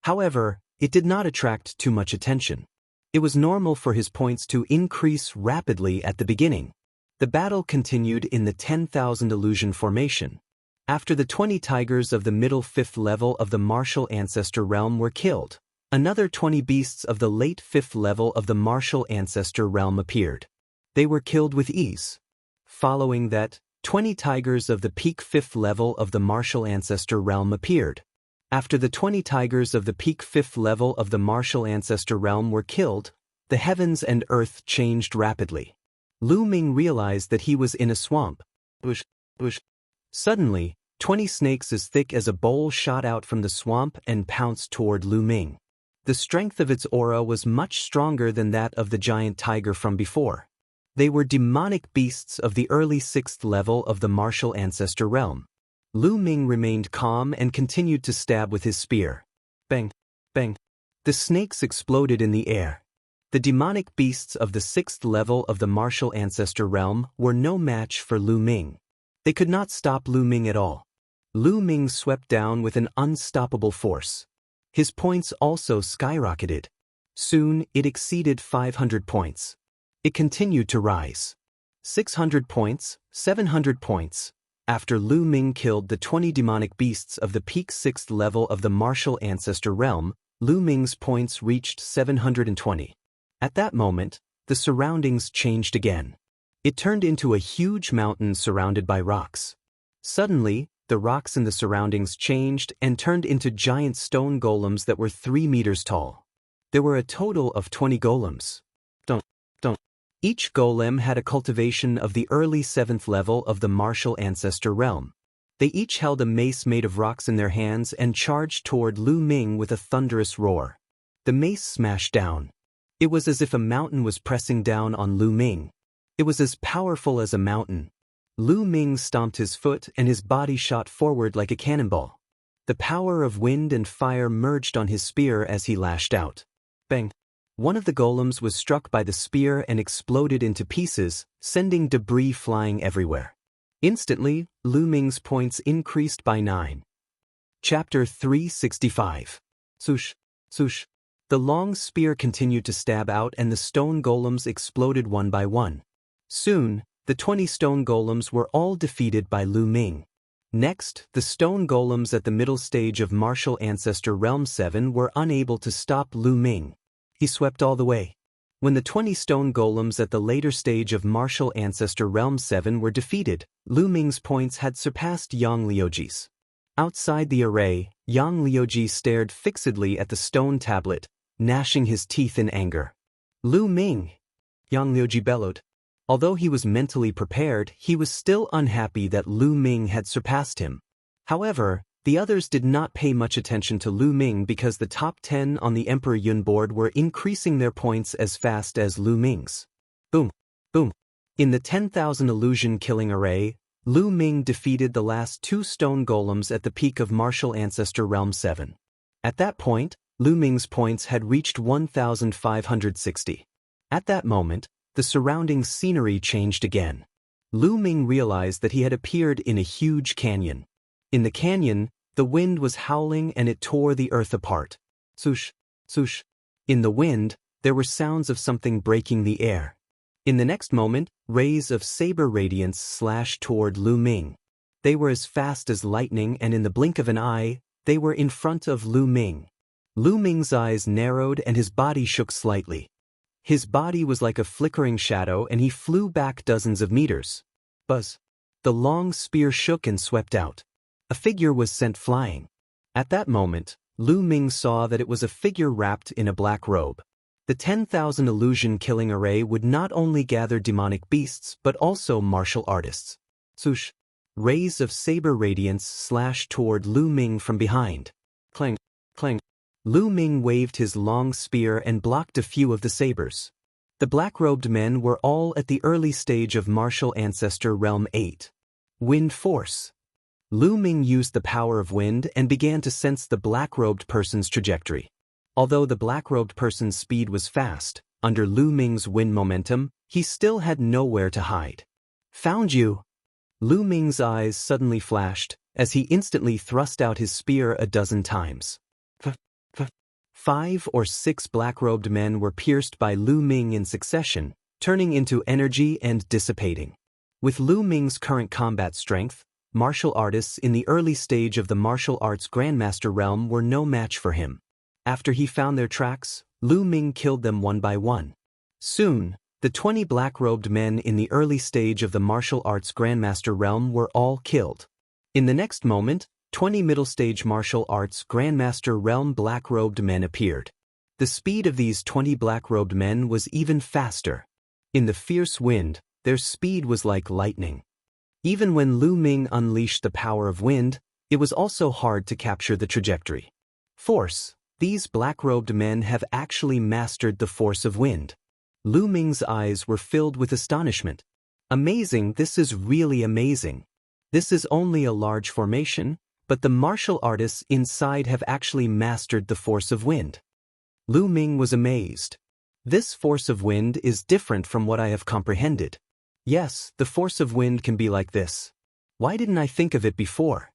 However, it did not attract too much attention. It was normal for his points to increase rapidly at the beginning. The battle continued in the 10,000 illusion formation. After the 20 tigers of the middle 5th level of the martial ancestor realm were killed, another 20 beasts of the late 5th level of the martial ancestor realm appeared. They were killed with ease. Following that, 20 tigers of the peak 5th level of the martial ancestor realm appeared. After the 20 tigers of the peak 5th level of the martial ancestor realm were killed, the heavens and earth changed rapidly. Lu Ming realized that he was in a swamp. Suddenly, 20 snakes as thick as a bowl shot out from the swamp and pounced toward Lu Ming. The strength of its aura was much stronger than that of the giant tiger from before. They were demonic beasts of the early 6th level of the martial ancestor realm. Lu Ming remained calm and continued to stab with his spear. Bang! Bang! The snakes exploded in the air. The demonic beasts of the 6th level of the martial ancestor realm were no match for Lu Ming. They could not stop Lu Ming at all. Lu Ming swept down with an unstoppable force. His points also skyrocketed. Soon, it exceeded 500 points. It continued to rise. 600 points, 700 points. After Lu Ming killed the 20 demonic beasts of the peak 6th level of the martial ancestor realm, Lu Ming's points reached 720. At that moment, the surroundings changed again. It turned into a huge mountain surrounded by rocks. Suddenly, the rocks in the surroundings changed and turned into giant stone golems that were 3 meters tall. There were a total of 20 golems. Each golem had a cultivation of the early 7th level of the martial ancestor realm. They each held a mace made of rocks in their hands and charged toward Lu Ming with a thunderous roar. The mace smashed down. It was as if a mountain was pressing down on Lu Ming. It was as powerful as a mountain. Lu Ming stomped his foot and his body shot forward like a cannonball. The power of wind and fire merged on his spear as he lashed out. Bang! One of the golems was struck by the spear and exploded into pieces, sending debris flying everywhere. Instantly, Lu Ming's points increased by 9. Chapter 365. Swoosh, swoosh. The long spear continued to stab out and the stone golems exploded one by one. Soon, the 20 stone golems were all defeated by Lu Ming. Next, the stone golems at the middle stage of martial ancestor realm 7 were unable to stop Lu Ming. He swept all the way. When the 20 stone golems at the later stage of martial ancestor realm 7 were defeated, Lu Ming's points had surpassed Yang Liuji's. Outside the array, Yang Liuji stared fixedly at the stone tablet, gnashing his teeth in anger. Lu Ming! Yang Liuji bellowed. Although he was mentally prepared, he was still unhappy that Lu Ming had surpassed him. However, the others did not pay much attention to Lu Ming because the top 10 on the Emperor Yun board were increasing their points as fast as Lu Ming's. Boom! Boom! In the 10,000 illusion killing array, Lu Ming defeated the last 2 stone golems at the peak of martial ancestor realm 7. At that point, Lu Ming's points had reached 1,560. At that moment, the surrounding scenery changed again. Lu Ming realized that he had appeared in a huge canyon. In the canyon, the wind was howling and it tore the earth apart. Swoosh, swoosh. In the wind, there were sounds of something breaking the air. In the next moment, rays of saber radiance slashed toward Lu Ming. They were as fast as lightning and in the blink of an eye, they were in front of Lu Ming. Lu Ming's eyes narrowed and his body shook slightly. His body was like a flickering shadow and he flew back dozens of meters. Buzz. The long spear shook and swept out. A figure was sent flying. At that moment, Lu Ming saw that it was a figure wrapped in a black robe. The 10,000 illusion-killing array would not only gather demonic beasts but also martial artists. Swoosh! Rays of saber radiance slashed toward Lu Ming from behind. Clang! Clang! Lu Ming waved his long spear and blocked a few of the sabers. The black-robed men were all at the early stage of Martial Ancestor Realm 8. Wind Force. Lu Ming used the power of wind and began to sense the black-robed person's trajectory. Although the black-robed person's speed was fast, under Lu Ming's wind momentum, he still had nowhere to hide. Found you! Lu Ming's eyes suddenly flashed, as he instantly thrust out his spear a dozen times. 5 or 6 black-robed men were pierced by Lu Ming in succession, turning into energy and dissipating. With Lu Ming's current combat strength, martial artists in the early stage of the martial arts Grandmaster realm were no match for him. After he found their tracks, Lu Ming killed them one by one. Soon, the 20 black-robed men in the early stage of the martial arts Grandmaster realm were all killed. In the next moment, 20 middle-stage martial arts Grandmaster realm black-robed men appeared. The speed of these 20 black-robed men was even faster. In the fierce wind, their speed was like lightning. Even when Lu Ming unleashed the power of wind, it was also hard to capture the trajectory. Force. These black-robed men have actually mastered the force of wind. Lu Ming's eyes were filled with astonishment. Amazing, this is really amazing. This is only a large formation, but the martial artists inside have actually mastered the force of wind. Lu Ming was amazed. This force of wind is different from what I have comprehended. Yes, the force of wind can be like this. Why didn't I think of it before?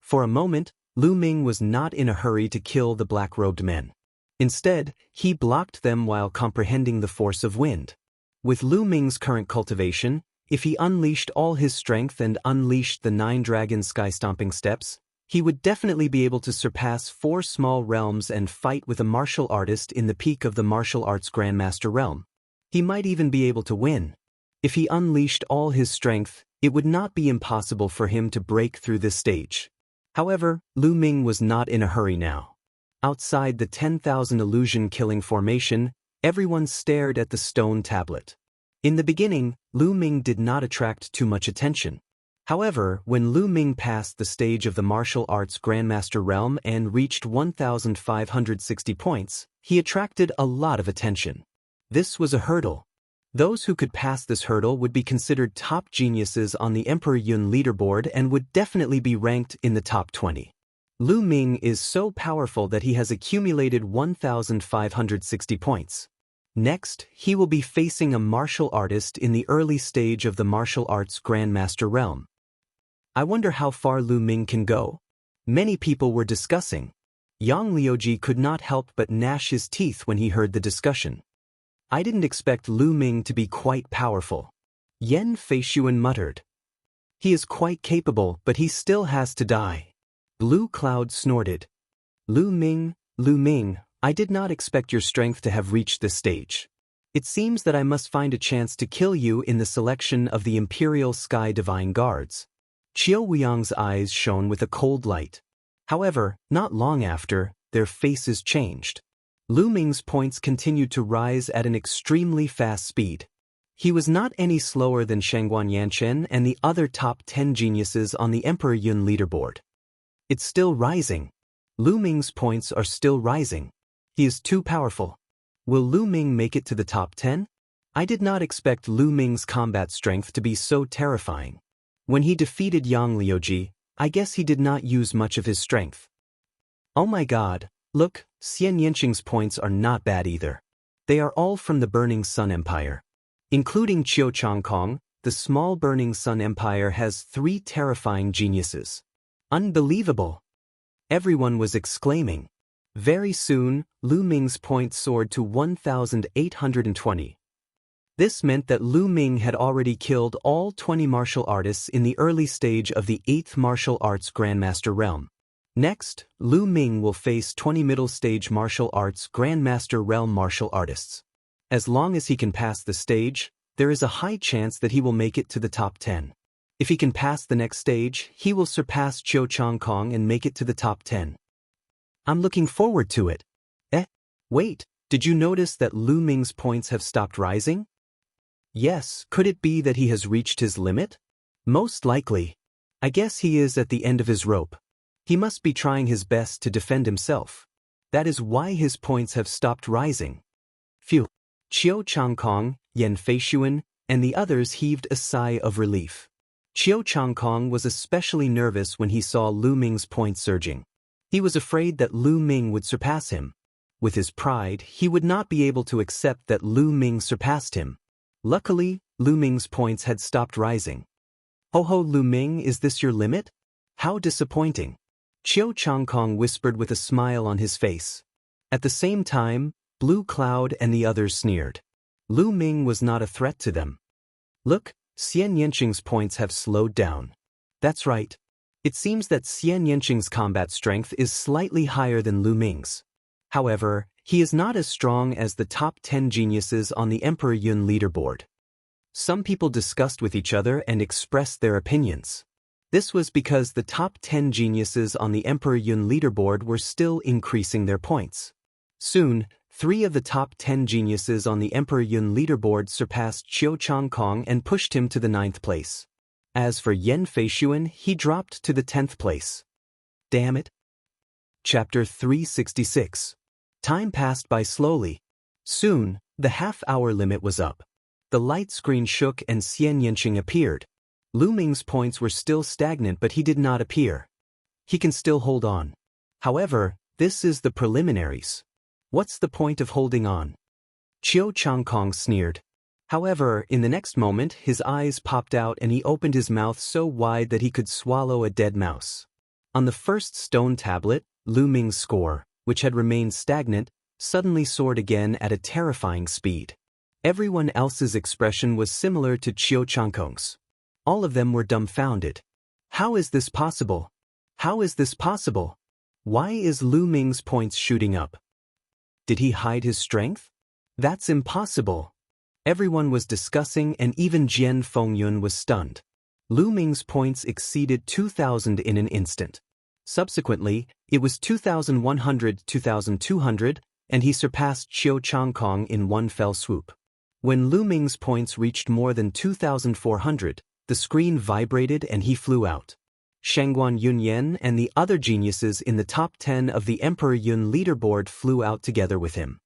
For a moment, Lu Ming was not in a hurry to kill the black-robed men. Instead, he blocked them while comprehending the force of wind. With Lu Ming's current cultivation, if he unleashed all his strength and unleashed the 9 dragon sky-stomping steps, he would definitely be able to surpass 4 small realms and fight with a martial artist in the peak of the martial arts Grandmaster realm. He might even be able to win. If he unleashed all his strength, it would not be impossible for him to break through this stage. However, Lu Ming was not in a hurry now. Outside the 10,000 illusion-killing formation, everyone stared at the stone tablet. In the beginning, Lu Ming did not attract too much attention. However, when Lu Ming passed the stage of the martial arts Grandmaster realm and reached 1,560 points, he attracted a lot of attention. This was a hurdle. Those who could pass this hurdle would be considered top geniuses on the Emperor Yun leaderboard and would definitely be ranked in the top 20. Lu Ming is so powerful that he has accumulated 1,560 points. Next, he will be facing a martial artist in the early stage of the martial arts Grandmaster realm. I wonder how far Lu Ming can go. Many people were discussing. Yang Liuji could not help but gnash his teeth when he heard the discussion. I didn't expect Lu Ming to be quite powerful. Yan Feishuan muttered. He is quite capable, but he still has to die. Blue Cloud snorted. Lu Ming, I did not expect your strength to have reached this stage. It seems that I must find a chance to kill you in the selection of the Imperial Sky Divine Guards. Qiu Weiyang's eyes shone with a cold light. However, not long after, their faces changed. Lu Ming's points continued to rise at an extremely fast speed. He was not any slower than Shangguan Yanchen and the other top 10 geniuses on the Emperor Yun leaderboard. It's still rising. Lu Ming's points are still rising. He is too powerful. Will Lu Ming make it to the top 10? I did not expect Lu Ming's combat strength to be so terrifying. When he defeated Yang Liuji, I guess he did not use much of his strength. Oh my god, look, Xian Yanqing's points are not bad either. They are all from the Burning Sun Empire. Including Qiu Changkong, the small Burning Sun Empire has 3 terrifying geniuses. Unbelievable! Everyone was exclaiming. Very soon, Lu Ming's points soared to 1,820. This meant that Lu Ming had already killed all 20 martial artists in the early stage of the 8th Martial Arts Grandmaster realm. Next, Lu Ming will face 20 middle-stage martial arts Grandmaster realm martial artists. As long as he can pass the stage, there is a high chance that he will make it to the top 10. If he can pass the next stage, he will surpass Qiu Changkong and make it to the top 10. I'm looking forward to it. Wait, did you notice that Lu Ming's points have stopped rising? Yes, could it be that he has reached his limit? Most likely. I guess he is at the end of his rope. He must be trying his best to defend himself. That is why his points have stopped rising. Phew. Qiu Changkong, Yan Feishuan, and the others heaved a sigh of relief. Qiu Changkong was especially nervous when he saw Lu Ming's points surging. He was afraid that Lu Ming would surpass him. With his pride, he would not be able to accept that Lu Ming surpassed him. Luckily, Lu Ming's points had stopped rising. Ho, Lu Ming, is this your limit? How disappointing. Qiu Changkong whispered with a smile on his face. At the same time, Blue Cloud and the others sneered. Lu Ming was not a threat to them. Look, Xian Yanqing's points have slowed down. That's right. It seems that Xian Yanqing's combat strength is slightly higher than Lu Ming's. However, he is not as strong as the top 10 geniuses on the Emperor Yun leaderboard. Some people discussed with each other and expressed their opinions. This was because the top 10 geniuses on the Emperor Yun leaderboard were still increasing their points. Soon, 3 of the top 10 geniuses on the Emperor Yun leaderboard surpassed Qiu Changkong and pushed him to the 9th place. As for Yan Feishuan, he dropped to the 10th place. Damn it. Chapter 366. Time passed by slowly. Soon, the half-hour limit was up. The light screen shook and Xian Yanqing appeared. Lu Ming's points were still stagnant, but he did not appear. He can still hold on. However, this is the preliminaries. What's the point of holding on? Qiu Changkong sneered. However, in the next moment, his eyes popped out and he opened his mouth so wide that he could swallow a dead mouse. On the first stone tablet, Lu Ming's score, which had remained stagnant, suddenly soared again at a terrifying speed. Everyone else's expression was similar to Qiu Changkong's. All of them were dumbfounded. How is this possible? How is this possible? Why is Lu Ming's points shooting up? Did he hide his strength? That's impossible. Everyone was discussing and even Jian Fengyun was stunned. Lu Ming's points exceeded 2,000 in an instant. Subsequently, it was 2,100, 2,200, and he surpassed Qiu Changkong in one fell swoop. When Lu Ming's points reached more than 2,400, the screen vibrated and he flew out. Shangguan Yunyan and the other geniuses in the top 10 of the Emperor Yun leaderboard flew out together with him.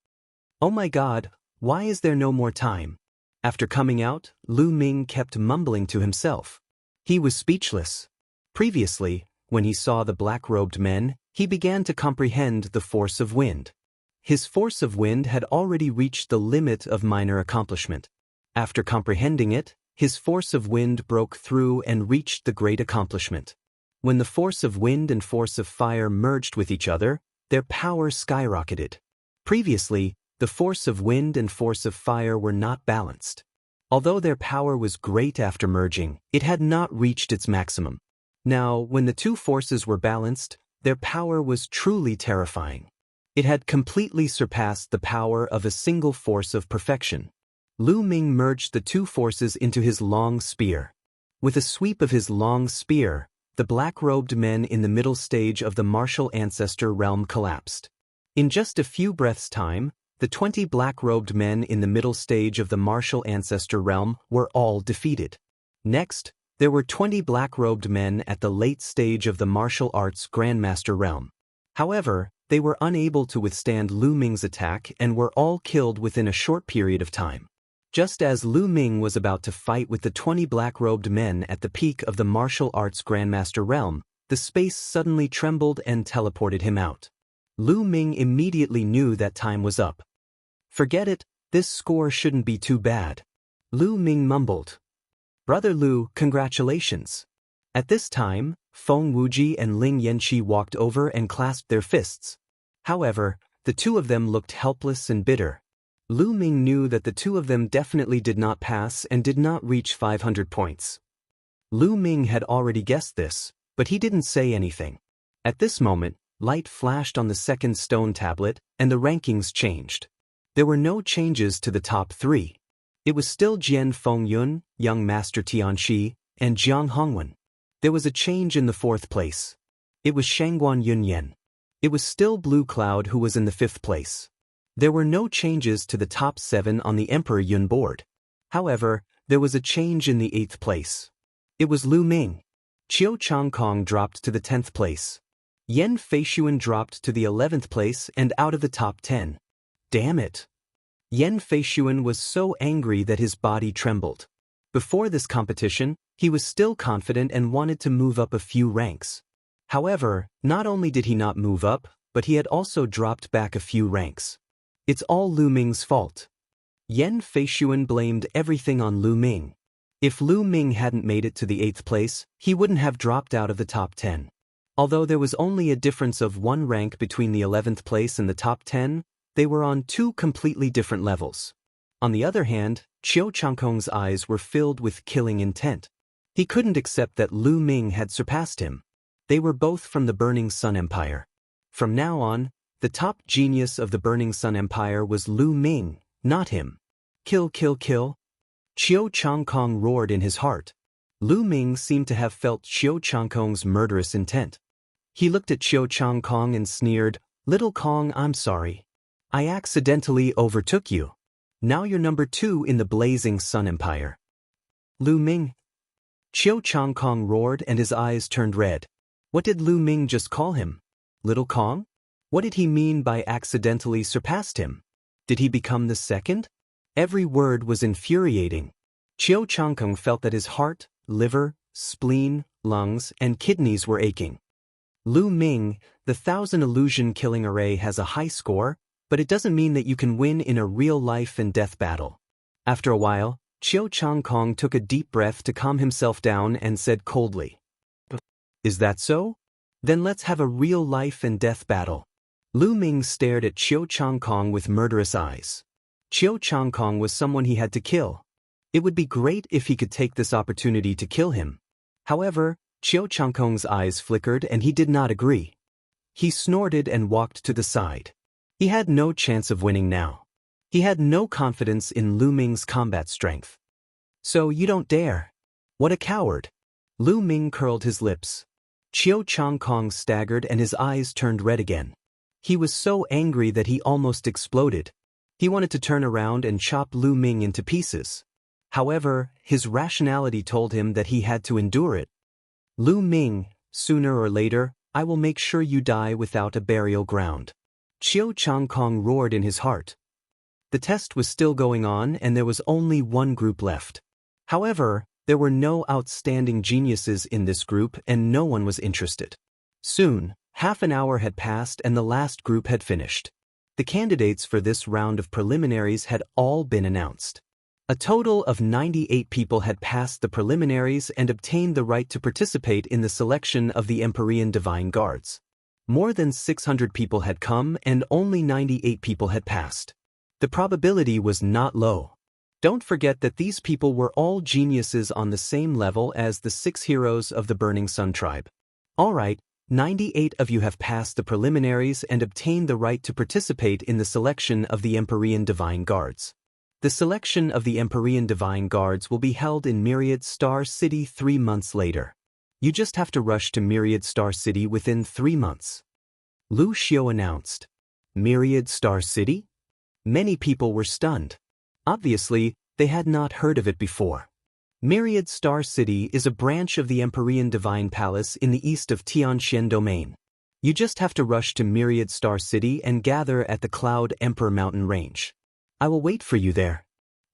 Oh my god, why is there no more time? After coming out, Lu Ming kept mumbling to himself. He was speechless. Previously, when he saw the black-robed men, he began to comprehend the force of wind. His force of wind had already reached the limit of minor accomplishment. After comprehending it, his force of wind broke through and reached the great accomplishment. When the force of wind and force of fire merged with each other, their power skyrocketed. Previously, the force of wind and force of fire were not balanced. Although their power was great after merging, it had not reached its maximum. Now, when the two forces were balanced, their power was truly terrifying. It had completely surpassed the power of a single force of perfection. Lu Ming merged the two forces into his long spear. With a sweep of his long spear, the black-robed men in the middle stage of the martial ancestor realm collapsed. In just a few breaths' time, the 20 black-robed men in the middle stage of the martial ancestor realm were all defeated. Next, there were 20 black-robed men at the late stage of the martial arts grandmaster realm. However, they were unable to withstand Lu Ming's attack and were all killed within a short period of time. Just as Lu Ming was about to fight with the 20 black-robed men at the peak of the martial arts grandmaster realm, the space suddenly trembled and teleported him out. Lu Ming immediately knew that time was up. Forget it, this score shouldn't be too bad. Lu Ming mumbled. Brother Lu, congratulations. At this time, Feng Wuji and Ling Yanqi walked over and clasped their fists. However, the two of them looked helpless and bitter. Lu Ming knew that the two of them definitely did not pass and did not reach 500 points. Lu Ming had already guessed this, but he didn't say anything. At this moment, light flashed on the second stone tablet, and the rankings changed. There were no changes to the top 3. It was still Jian Fengyun, Young Master Tianxi, and Jiang Hongwen. There was a change in the 4th place. It was Shangguan Yunyan. It was still Blue Cloud who was in the 5th place. There were no changes to the top 7 on the Emperor Yun board. However, there was a change in the 8th place. It was Lu Ming. Qiu Changkong dropped to the 10th place. Yan Feishuan dropped to the 11th place and out of the top 10. Damn it! Yan Feishuan was so angry that his body trembled. Before this competition, he was still confident and wanted to move up a few ranks. However, not only did he not move up, but he had also dropped back a few ranks. It's all Lu Ming's fault. Yan Feishuan blamed everything on Lu Ming. If Lu Ming hadn't made it to the 8th place, he wouldn't have dropped out of the top 10. Although there was only a difference of 1 rank between the 11th place and the top 10, they were on 2 completely different levels. On the other hand, Qiu Changkong's eyes were filled with killing intent. He couldn't accept that Lu Ming had surpassed him. They were both from the Burning Sun Empire. From now on, the top genius of the Burning Sun Empire was Lu Ming, not him. Kill, kill, kill. Qiu Changkong roared in his heart. Lu Ming seemed to have felt Qiu Changkong's murderous intent. He looked at Qiu Changkong and sneered, "Little Kong, I'm sorry. I accidentally overtook you. Now you're number 2 in the Blazing Sun Empire." Lu Ming? Qiu Changkong roared and his eyes turned red. What did Lu Ming just call him? Little Kong? What did he mean by accidentally surpassed him? Did he become the 2nd? Every word was infuriating. Qiu Changkong felt that his heart, liver, spleen, lungs, and kidneys were aching. Lu Ming, the 1000 illusion killing array has a high score, but it doesn't mean that you can win in a real life and death battle. After a while, Qiu Changkong took a deep breath to calm himself down and said coldly, "Is that so? Then let's have a real life and death battle." Lu Ming stared at Qiu Changkong with murderous eyes. Qiu Changkong was someone he had to kill. It would be great if he could take this opportunity to kill him. However, Qiu Changkong's eyes flickered and he did not agree. He snorted and walked to the side. He had no chance of winning now. He had no confidence in Lu Ming's combat strength. "So you don't dare? What a coward!" Lu Ming curled his lips. Qiu Changkong staggered and his eyes turned red again. He was so angry that he almost exploded. He wanted to turn around and chop Lu Ming into pieces. However, his rationality told him that he had to endure it. "Lu Ming, sooner or later, I will make sure you die without a burial ground." Qiu Changkong roared in his heart. The test was still going on and there was only one group left. However, there were no outstanding geniuses in this group and no one was interested. Soon, half an hour had passed and the last group had finished. The candidates for this round of preliminaries had all been announced. A total of 98 people had passed the preliminaries and obtained the right to participate in the selection of the Empyrean Divine Guards. More than 600 people had come and only 98 people had passed. The probability was not low. Don't forget that these people were all geniuses on the same level as the 6 heroes of the Burning Sun tribe. Alright, 98 of you have passed the preliminaries and obtained the right to participate in the selection of the Empyrean Divine Guards. The selection of the Empyrean Divine Guards will be held in Myriad Star City 3 months later. You just have to rush to Myriad Star City within 3 months. Lu Xiu announced. Myriad Star City? Many people were stunned. Obviously, they had not heard of it before. Myriad Star City is a branch of the Empyrean Divine Palace in the east of Tianxian Domain. You just have to rush to Myriad Star City and gather at the Cloud Emperor Mountain Range. I will wait for you there.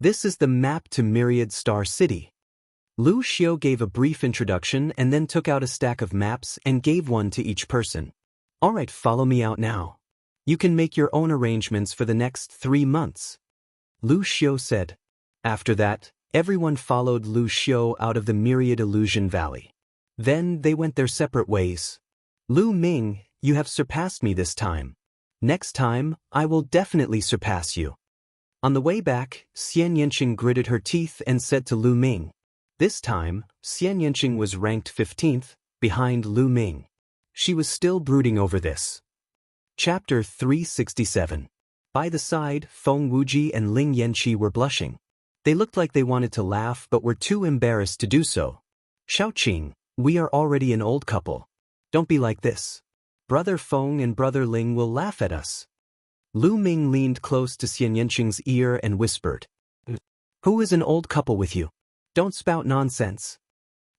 This is the map to Myriad Star City. Lu Xiu gave a brief introduction and then took out a stack of maps and gave one to each person. Alright, follow me out now. You can make your own arrangements for the next 3 months. Lu Xiu said. After that, everyone followed Lu Xiu out of the Myriad Illusion Valley. Then they went their separate ways. Lu Ming, you have surpassed me this time. Next time, I will definitely surpass you. On the way back, Xian Yanqing gritted her teeth and said to Lu Ming. This time, Xian Yanqing was ranked 15th, behind Lu Ming. She was still brooding over this. Chapter 367. By the side, Feng Wuji and Ling Yanqi were blushing. They looked like they wanted to laugh but were too embarrassed to do so. Xiaoqing, we are already an old couple. Don't be like this. Brother Feng and Brother Ling will laugh at us. Lu Ming leaned close to Xian Yanqing's ear and whispered, "Who is an old couple with you? Don't spout nonsense."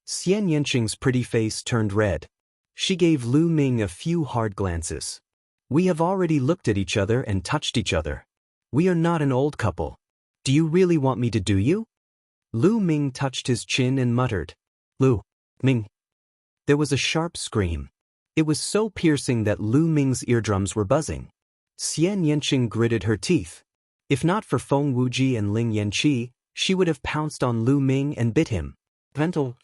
Xian Yanqing's pretty face turned red. She gave Lu Ming a few hard glances. "We have already looked at each other and touched each other. We are not an old couple. Do you really want me to do you?" Lu Ming touched his chin and muttered, "Lu Ming." There was a sharp scream. It was so piercing that Lu Ming's eardrums were buzzing. Xian Yanqing gritted her teeth. If not for Feng Wuji and Ling Yanqi, she would have pounced on Lu Ming and bit him. Gentle.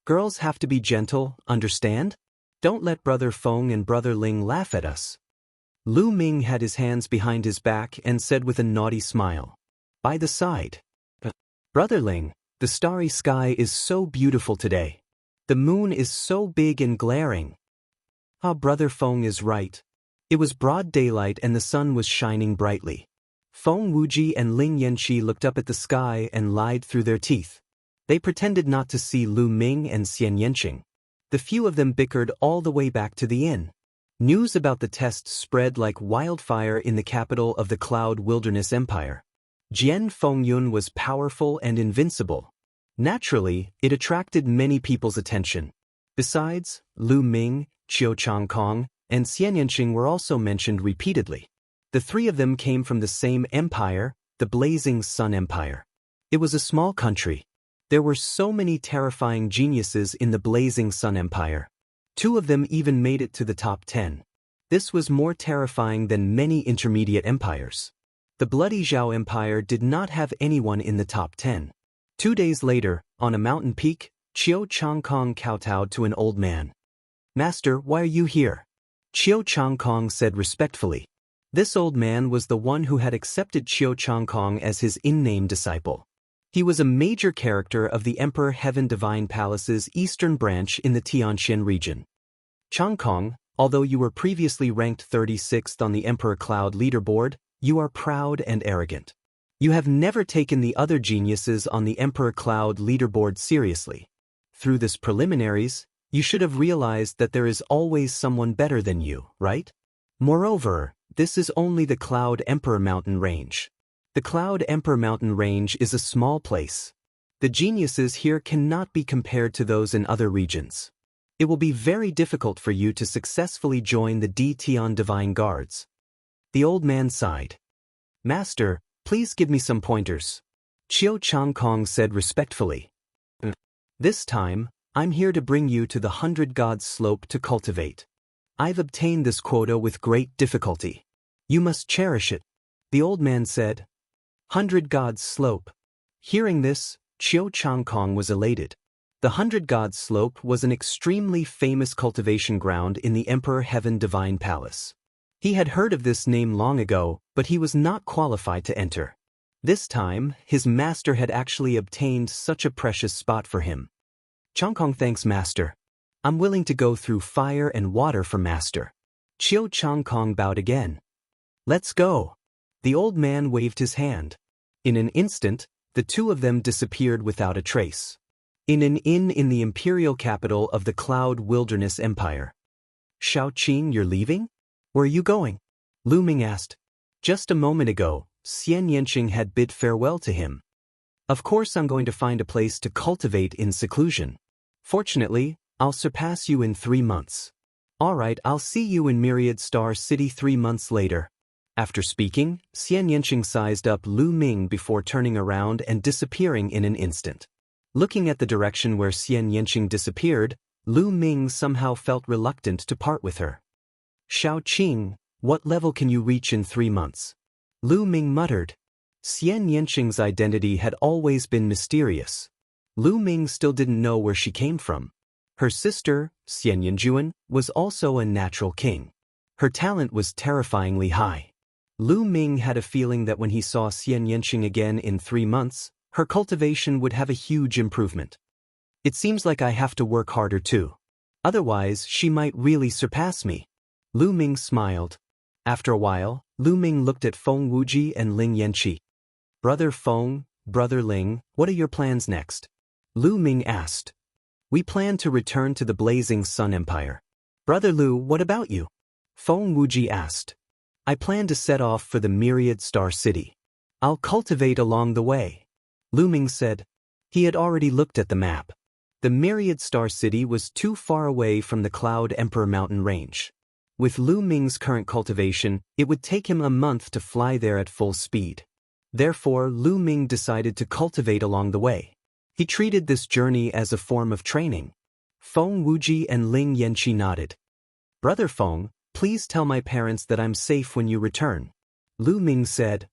Girls have to be gentle, understand? Don't let Brother Feng and Brother Ling laugh at us. Lu Ming had his hands behind his back and said with a naughty smile, "By the side. Brother Ling, the starry sky is so beautiful today. The moon is so big and glaring." Ah, Brother Feng is right. It was broad daylight and the sun was shining brightly. Feng Wuji and Ling Yanqi looked up at the sky and lied through their teeth. They pretended not to see Lu Ming and Xian Yanqing. The few of them bickered all the way back to the inn. News about the test spread like wildfire in the capital of the Cloud Wilderness Empire. Jian Fengyun was powerful and invincible. Naturally, it attracted many people's attention. Besides, Lu Ming, Qiu Changkong, and Xian Yanqing were also mentioned repeatedly. The three of them came from the same empire, the Blazing Sun Empire. It was a small country. There were so many terrifying geniuses in the Blazing Sun Empire. Two of them even made it to the top 10. This was more terrifying than many intermediate empires. The Bloody Zhao Empire did not have anyone in the top 10. 2 days later, on a mountain peak, Qiu Changkong kowtowed to an old man. "Master, why are you here?" Qiu Changkong said respectfully. This old man was the one who had accepted Qiu Changkong as his in-name disciple. He was a major character of the Emperor Heaven Divine Palace's eastern branch in the Tianxian region. "Changkong, although you were previously ranked 36th on the Emperor Cloud leaderboard, you are proud and arrogant. You have never taken the other geniuses on the Emperor Cloud leaderboard seriously. Through this preliminaries, you should have realized that there is always someone better than you, right? Moreover, this is only the Cloud Emperor Mountain Range. The Cloud Emperor Mountain Range is a small place. The geniuses here cannot be compared to those in other regions. It will be very difficult for you to successfully join the D Tian Divine Guards." The old man sighed. "Master, please give me some pointers," Qiu Changkong said respectfully. "This time, I'm here to bring you to the 100 Gods slope to cultivate. I've obtained this quota with great difficulty. You must cherish it," the old man said. 100 Gods slope. Hearing this, Qiu Changkong was elated. The 100 Gods slope was an extremely famous cultivation ground in the Emperor Heaven Divine Palace. He had heard of this name long ago, but he was not qualified to enter. This time, his master had actually obtained such a precious spot for him. "Changkong thanks master. I'm willing to go through fire and water for master." Qiu Changkong bowed again. "Let's go." The old man waved his hand. In an instant, the two of them disappeared without a trace. In an inn in the imperial capital of the Cloud Wilderness Empire. "Shaoqing, you're leaving? Where are you going?" Lu Ming asked. Just a moment ago, Xian Yanqing had bid farewell to him. "Of course I'm going to find a place to cultivate in seclusion. Fortunately, I'll surpass you in 3 months. All right, I'll see you in Myriad Star City 3 months later." After speaking, Xian Yanqing sized up Lu Ming before turning around and disappearing in an instant. Looking at the direction where Xian Yanqing disappeared, Lu Ming somehow felt reluctant to part with her. "Shaoqing, what level can you reach in 3 months?" Lu Ming muttered. Xian Yanqing's identity had always been mysterious. Lu Ming still didn't know where she came from. Her sister, Xian Yanjuan, was also a natural king. Her talent was terrifyingly high. Lu Ming had a feeling that when he saw Xian Yanqing again in 3 months, her cultivation would have a huge improvement. "It seems like I have to work harder too. Otherwise, she might really surpass me." Lu Ming smiled. After a while, Lu Ming looked at Feng Wuji and Ling Yanqi. "Brother Feng, Brother Ling, what are your plans next?" Lu Ming asked. "We plan to return to the Blazing Sun Empire. Brother Lu, what about you? Feng Wuji asked. I plan to set off for the Myriad Star City. I'll cultivate along the way. Lu Ming said. He had already looked at the map. The Myriad Star City was too far away from the Cloud Emperor mountain range. With Lu Ming's current cultivation, it would take him a month to fly there at full speed. Therefore, Lu Ming decided to cultivate along the way. He treated this journey as a form of training. Feng Wuji and Ling Yanqi nodded. Brother Feng, please tell my parents that I'm safe when you return. Lu Ming said.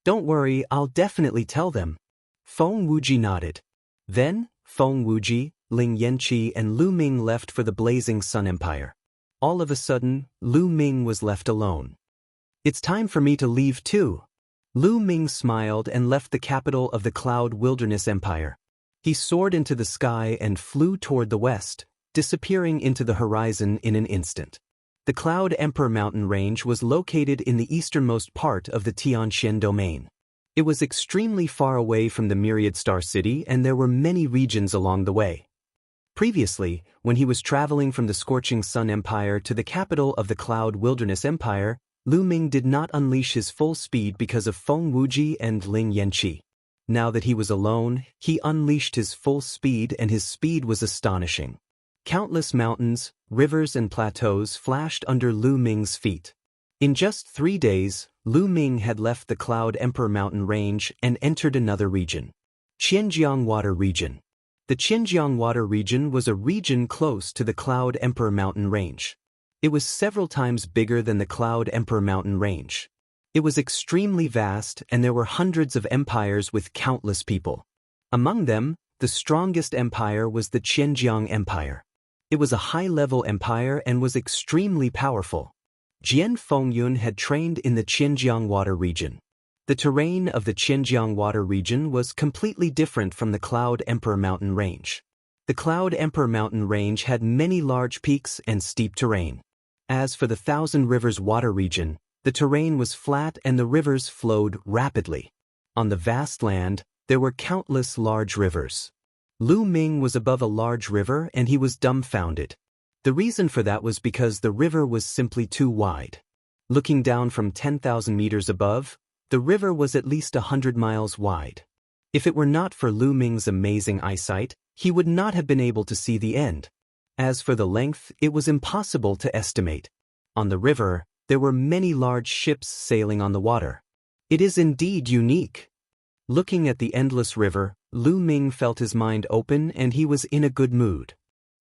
Don't worry, I'll definitely tell them. Feng Wuji nodded. Then, Feng Wuji, Ling Yanqi and Lu Ming left for the Blazing Sun Empire. All of a sudden, Lu Ming was left alone. It's time for me to leave too. Lu Ming smiled and left the capital of the Cloud Wilderness Empire. He soared into the sky and flew toward the west, disappearing into the horizon in an instant. The Cloud Emperor mountain range was located in the easternmost part of the Tianxian domain. It was extremely far away from the Myriad Star City and there were many regions along the way. Previously, when he was traveling from the Scorching Sun Empire to the capital of the Cloud Wilderness Empire, Lu Ming did not unleash his full speed because of Feng Wuji and Ling Yanqi. Now that he was alone, he unleashed his full speed and his speed was astonishing. Countless mountains, rivers and plateaus flashed under Lu Ming's feet. In just 3 days, Lu Ming had left the Cloud Emperor mountain range and entered another region. Qianjiang Water Region. The Qianjiang Water Region was a region close to the Cloud Emperor mountain range. It was several times bigger than the Cloud Emperor mountain range. It was extremely vast and there were hundreds of empires with countless people. Among them, the strongest empire was the Qianjiang Empire. It was a high-level empire and was extremely powerful. Jian Fengyun had trained in the Qianjiang Water Region. The terrain of the Qianjiang Water Region was completely different from the Cloud Emperor mountain range. The Cloud Emperor mountain range had many large peaks and steep terrain. As for the Thousand Rivers Water Region, the terrain was flat and the rivers flowed rapidly. On the vast land, there were countless large rivers. Lu Ming was above a large river and he was dumbfounded. The reason for that was because the river was simply too wide. Looking down from 10,000 meters above, the river was at least 100 miles wide. If it were not for Lu Ming's amazing eyesight, he would not have been able to see the end. As for the length, it was impossible to estimate. On the river, there were many large ships sailing on the water. It is indeed unique. Looking at the endless river, Lu Ming felt his mind open and he was in a good mood.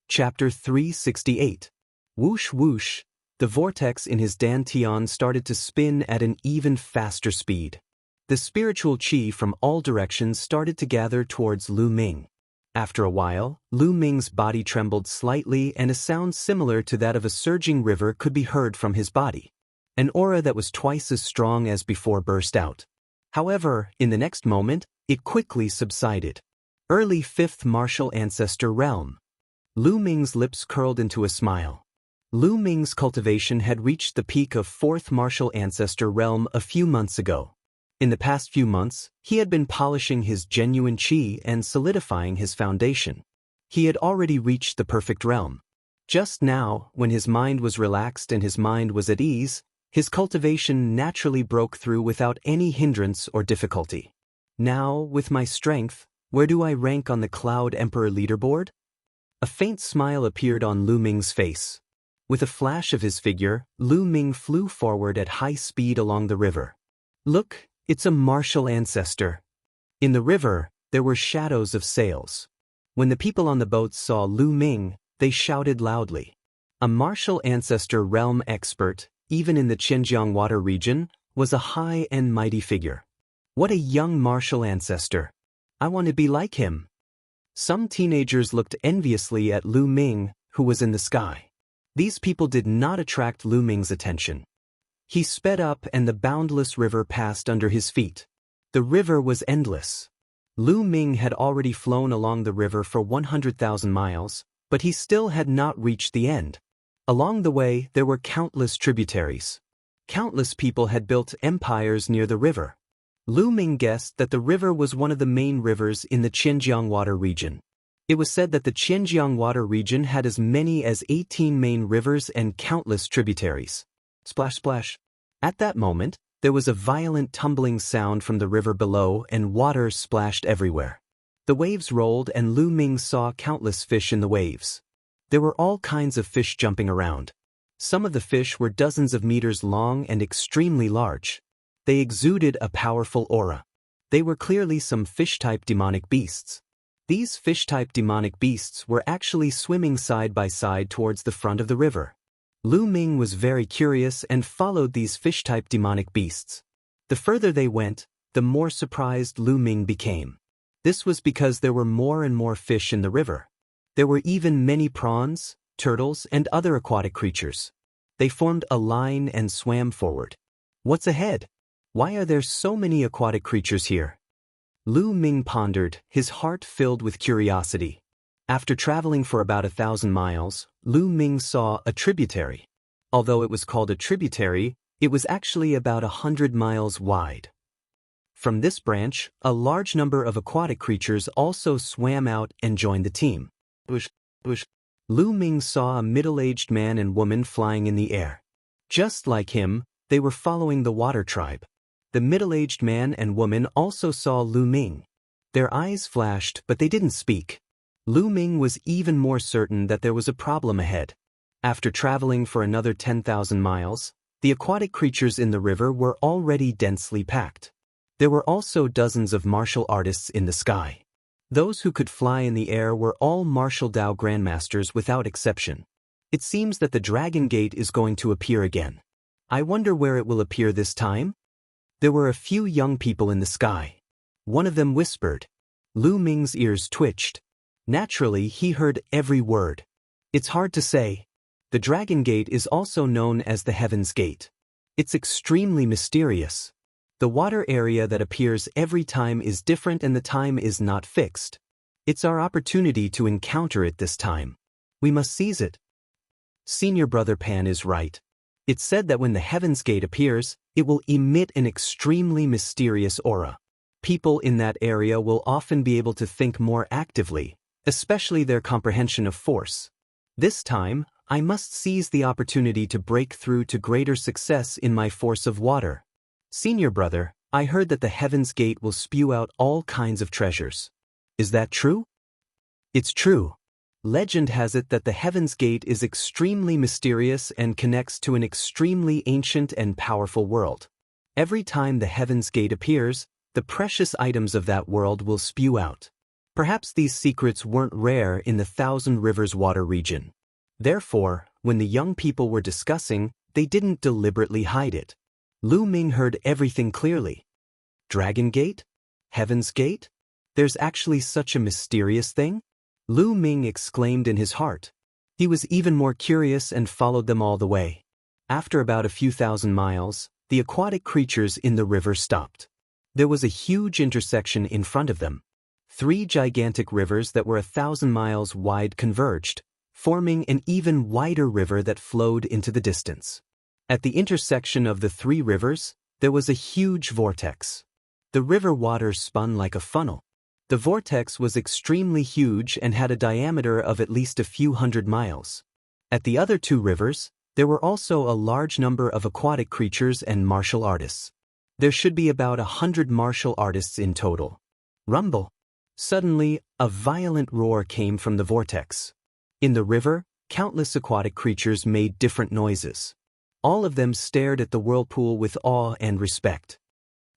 Chapter 368. Whoosh whoosh, the vortex in his dantian started to spin at an even faster speed. The spiritual qi from all directions started to gather towards Lu Ming. After a while, Lu Ming's body trembled slightly and a sound similar to that of a surging river could be heard from his body. An aura that was twice as strong as before burst out. However, in the next moment, it quickly subsided. Early 5th Martial Ancestor Realm. Lu Ming's lips curled into a smile. Lu Ming's cultivation had reached the peak of 4th Martial Ancestor Realm a few months ago. In the past few months, he had been polishing his genuine qi and solidifying his foundation. He had already reached the perfect realm. Just now, when his mind was relaxed and his mind was at ease, his cultivation naturally broke through without any hindrance or difficulty. Now, with my strength, where do I rank on the Cloud Emperor leaderboard? A faint smile appeared on Lu Ming's face. With a flash of his figure, Lu Ming flew forward at high speed along the river. Look, it's a martial ancestor. In the river, there were shadows of sails. When the people on the boats saw Lu Ming, they shouted loudly. A martial ancestor realm expert, even in the Qianjiang Water Region, was a high and mighty figure. What a young martial ancestor. I want to be like him. Some teenagers looked enviously at Lu Ming, who was in the sky. These people did not attract Lu Ming's attention. He sped up and the boundless river passed under his feet. The river was endless. Lu Ming had already flown along the river for 100,000 miles, but he still had not reached the end. Along the way, there were countless tributaries. Countless people had built empires near the river. Lu Ming guessed that the river was one of the main rivers in the Qianjiang Water Region. It was said that the Qianjiang water region had as many as 18 main rivers and countless tributaries. Splash, splash. At that moment, there was a violent tumbling sound from the river below and water splashed everywhere. The waves rolled and Lu Ming saw countless fish in the waves. There were all kinds of fish jumping around. Some of the fish were dozens of meters long and extremely large. They exuded a powerful aura. They were clearly some fish-type demonic beasts. These fish-type demonic beasts were actually swimming side by side towards the front of the river. Lu Ming was very curious and followed these fish-type demonic beasts. The further they went, the more surprised Lu Ming became. This was because there were more and more fish in the river. There were even many prawns, turtles, and other aquatic creatures. They formed a line and swam forward. What's ahead? Why are there so many aquatic creatures here? Lu Ming pondered, his heart filled with curiosity. After traveling for about 1,000 miles, Lu Ming saw a tributary. Although it was called a tributary, it was actually about 100 miles wide. From this branch, a large number of aquatic creatures also swam out and joined the team. Lu Ming saw a middle-aged man and woman flying in the air. Just like him, they were following the water tribe. The middle-aged man and woman also saw Lu Ming. Their eyes flashed, but they didn't speak. Lu Ming was even more certain that there was a problem ahead. After traveling for another 10,000 miles, the aquatic creatures in the river were already densely packed. There were also dozens of martial artists in the sky. Those who could fly in the air were all martial Dao grandmasters without exception. It seems that the Dragon Gate is going to appear again. I wonder where it will appear this time? There were a few young people in the sky. One of them whispered. Lu Ming's ears twitched. Naturally, he heard every word. It's hard to say. The Dragon Gate is also known as the Heaven's Gate. It's extremely mysterious. The water area that appears every time is different and the time is not fixed. It's our opportunity to encounter it this time. We must seize it. Senior Brother Pan is right. It's said that when the Heaven's Gate appears, it will emit an extremely mysterious aura. People in that area will often be able to think more actively, especially their comprehension of force. This time, I must seize the opportunity to break through to greater success in my force of water. Senior Brother, I heard that the Heaven's Gate will spew out all kinds of treasures. Is that true? It's true. Legend has it that the Heaven's Gate is extremely mysterious and connects to an extremely ancient and powerful world. Every time the Heaven's Gate appears, the precious items of that world will spew out. Perhaps these secrets weren't rare in the Thousand Rivers water region. Therefore, when the young people were discussing, they didn't deliberately hide it. Lu Ming heard everything clearly. Dragon Gate? Heaven's Gate? There's actually such a mysterious thing? Lu Ming exclaimed in his heart. He was even more curious and followed them all the way. After about a few thousand miles, the aquatic creatures in the river stopped. There was a huge intersection in front of them. 3 gigantic rivers that were 1,000 miles wide converged, forming an even wider river that flowed into the distance. At the intersection of the 3 rivers, there was a huge vortex. The river water spun like a funnel. The vortex was extremely huge and had a diameter of at least a few hundred miles. At the other 2 rivers, there were also a large number of aquatic creatures and martial artists. There should be about 100 martial artists in total. Rumble! Suddenly, a violent roar came from the vortex. In the river, countless aquatic creatures made different noises. All of them stared at the whirlpool with awe and respect.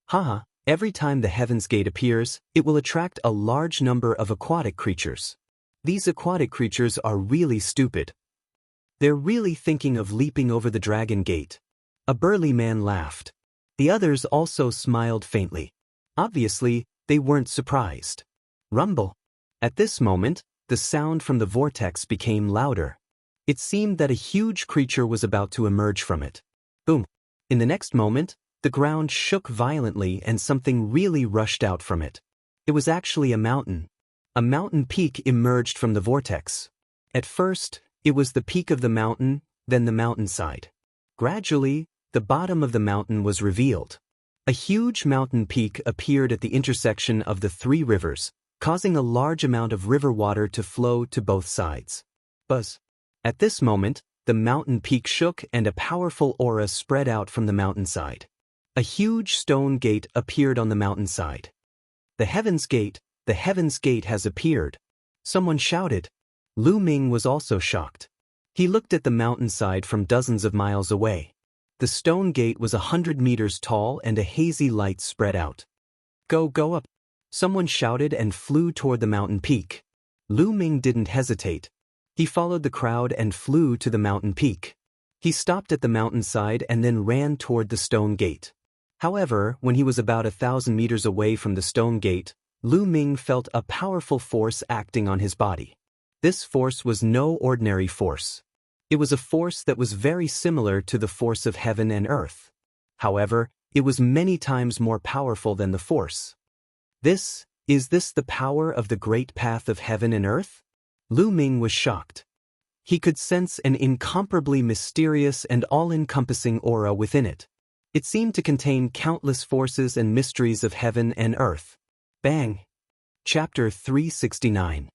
Haha! Every time the Heaven's Gate appears, it will attract a large number of aquatic creatures. These aquatic creatures are really stupid. They're really thinking of leaping over the Dragon Gate. A burly man laughed. The others also smiled faintly. Obviously, they weren't surprised. Rumble. At this moment, the sound from the vortex became louder. It seemed that a huge creature was about to emerge from it. Boom. In the next moment, the ground shook violently and something really rushed out from it. It was actually a mountain. A mountain peak emerged from the vortex. At first, it was the peak of the mountain, then the mountainside. Gradually, the bottom of the mountain was revealed. A huge mountain peak appeared at the intersection of the 3 rivers, causing a large amount of river water to flow to both sides. Buzz. At this moment, the mountain peak shook and a powerful aura spread out from the mountainside. A huge stone gate appeared on the mountainside. The Heaven's Gate has appeared. Someone shouted. Lu Ming was also shocked. He looked at the mountainside from dozens of miles away. The stone gate was 100 meters tall and a hazy light spread out. Go up. Someone shouted and flew toward the mountain peak. Lu Ming didn't hesitate. He followed the crowd and flew to the mountain peak. He stopped at the mountainside and then ran toward the stone gate. However, when he was about 1,000 meters away from the stone gate, Lu Ming felt a powerful force acting on his body. This force was no ordinary force. It was a force that was very similar to the force of heaven and earth. However, it was many times more powerful than the force. Is this the power of the great path of heaven and earth? Lu Ming was shocked. He could sense an incomparably mysterious and all-encompassing aura within it. It seemed to contain countless forces and mysteries of heaven and earth. Bang! Chapter 369.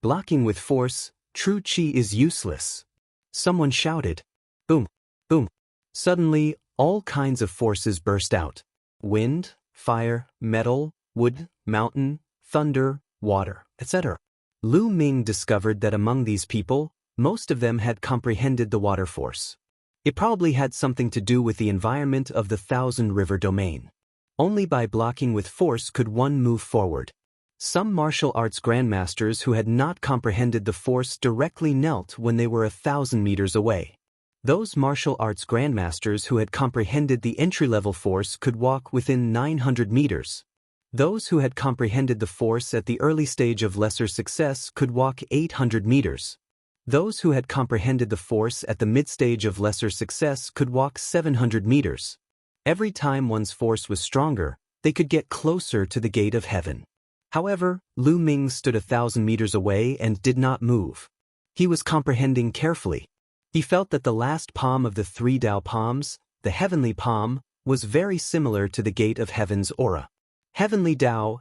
Blocking with force, true chi is useless. Someone shouted. Boom! Boom! Suddenly, all kinds of forces burst out. Wind, fire, metal, wood, mountain, thunder, water, etc. Lu Ming discovered that among these people, most of them had comprehended the water force. It probably had something to do with the environment of the Thousand River domain. Only by blocking with force could one move forward. Some martial arts grandmasters who had not comprehended the force directly knelt when they were 1,000 meters away. Those martial arts grandmasters who had comprehended the entry-level force could walk within 900 meters. Those who had comprehended the force at the early stage of lesser success could walk 800 meters. Those who had comprehended the force at the mid-stage of lesser success could walk 700 meters. Every time one's force was stronger, they could get closer to the gate of heaven. However, Lu Ming stood 1,000 meters away and did not move. He was comprehending carefully. He felt that the last palm of the 3 Tao palms, the heavenly palm, was very similar to the gate of heaven's aura. Heavenly Tao,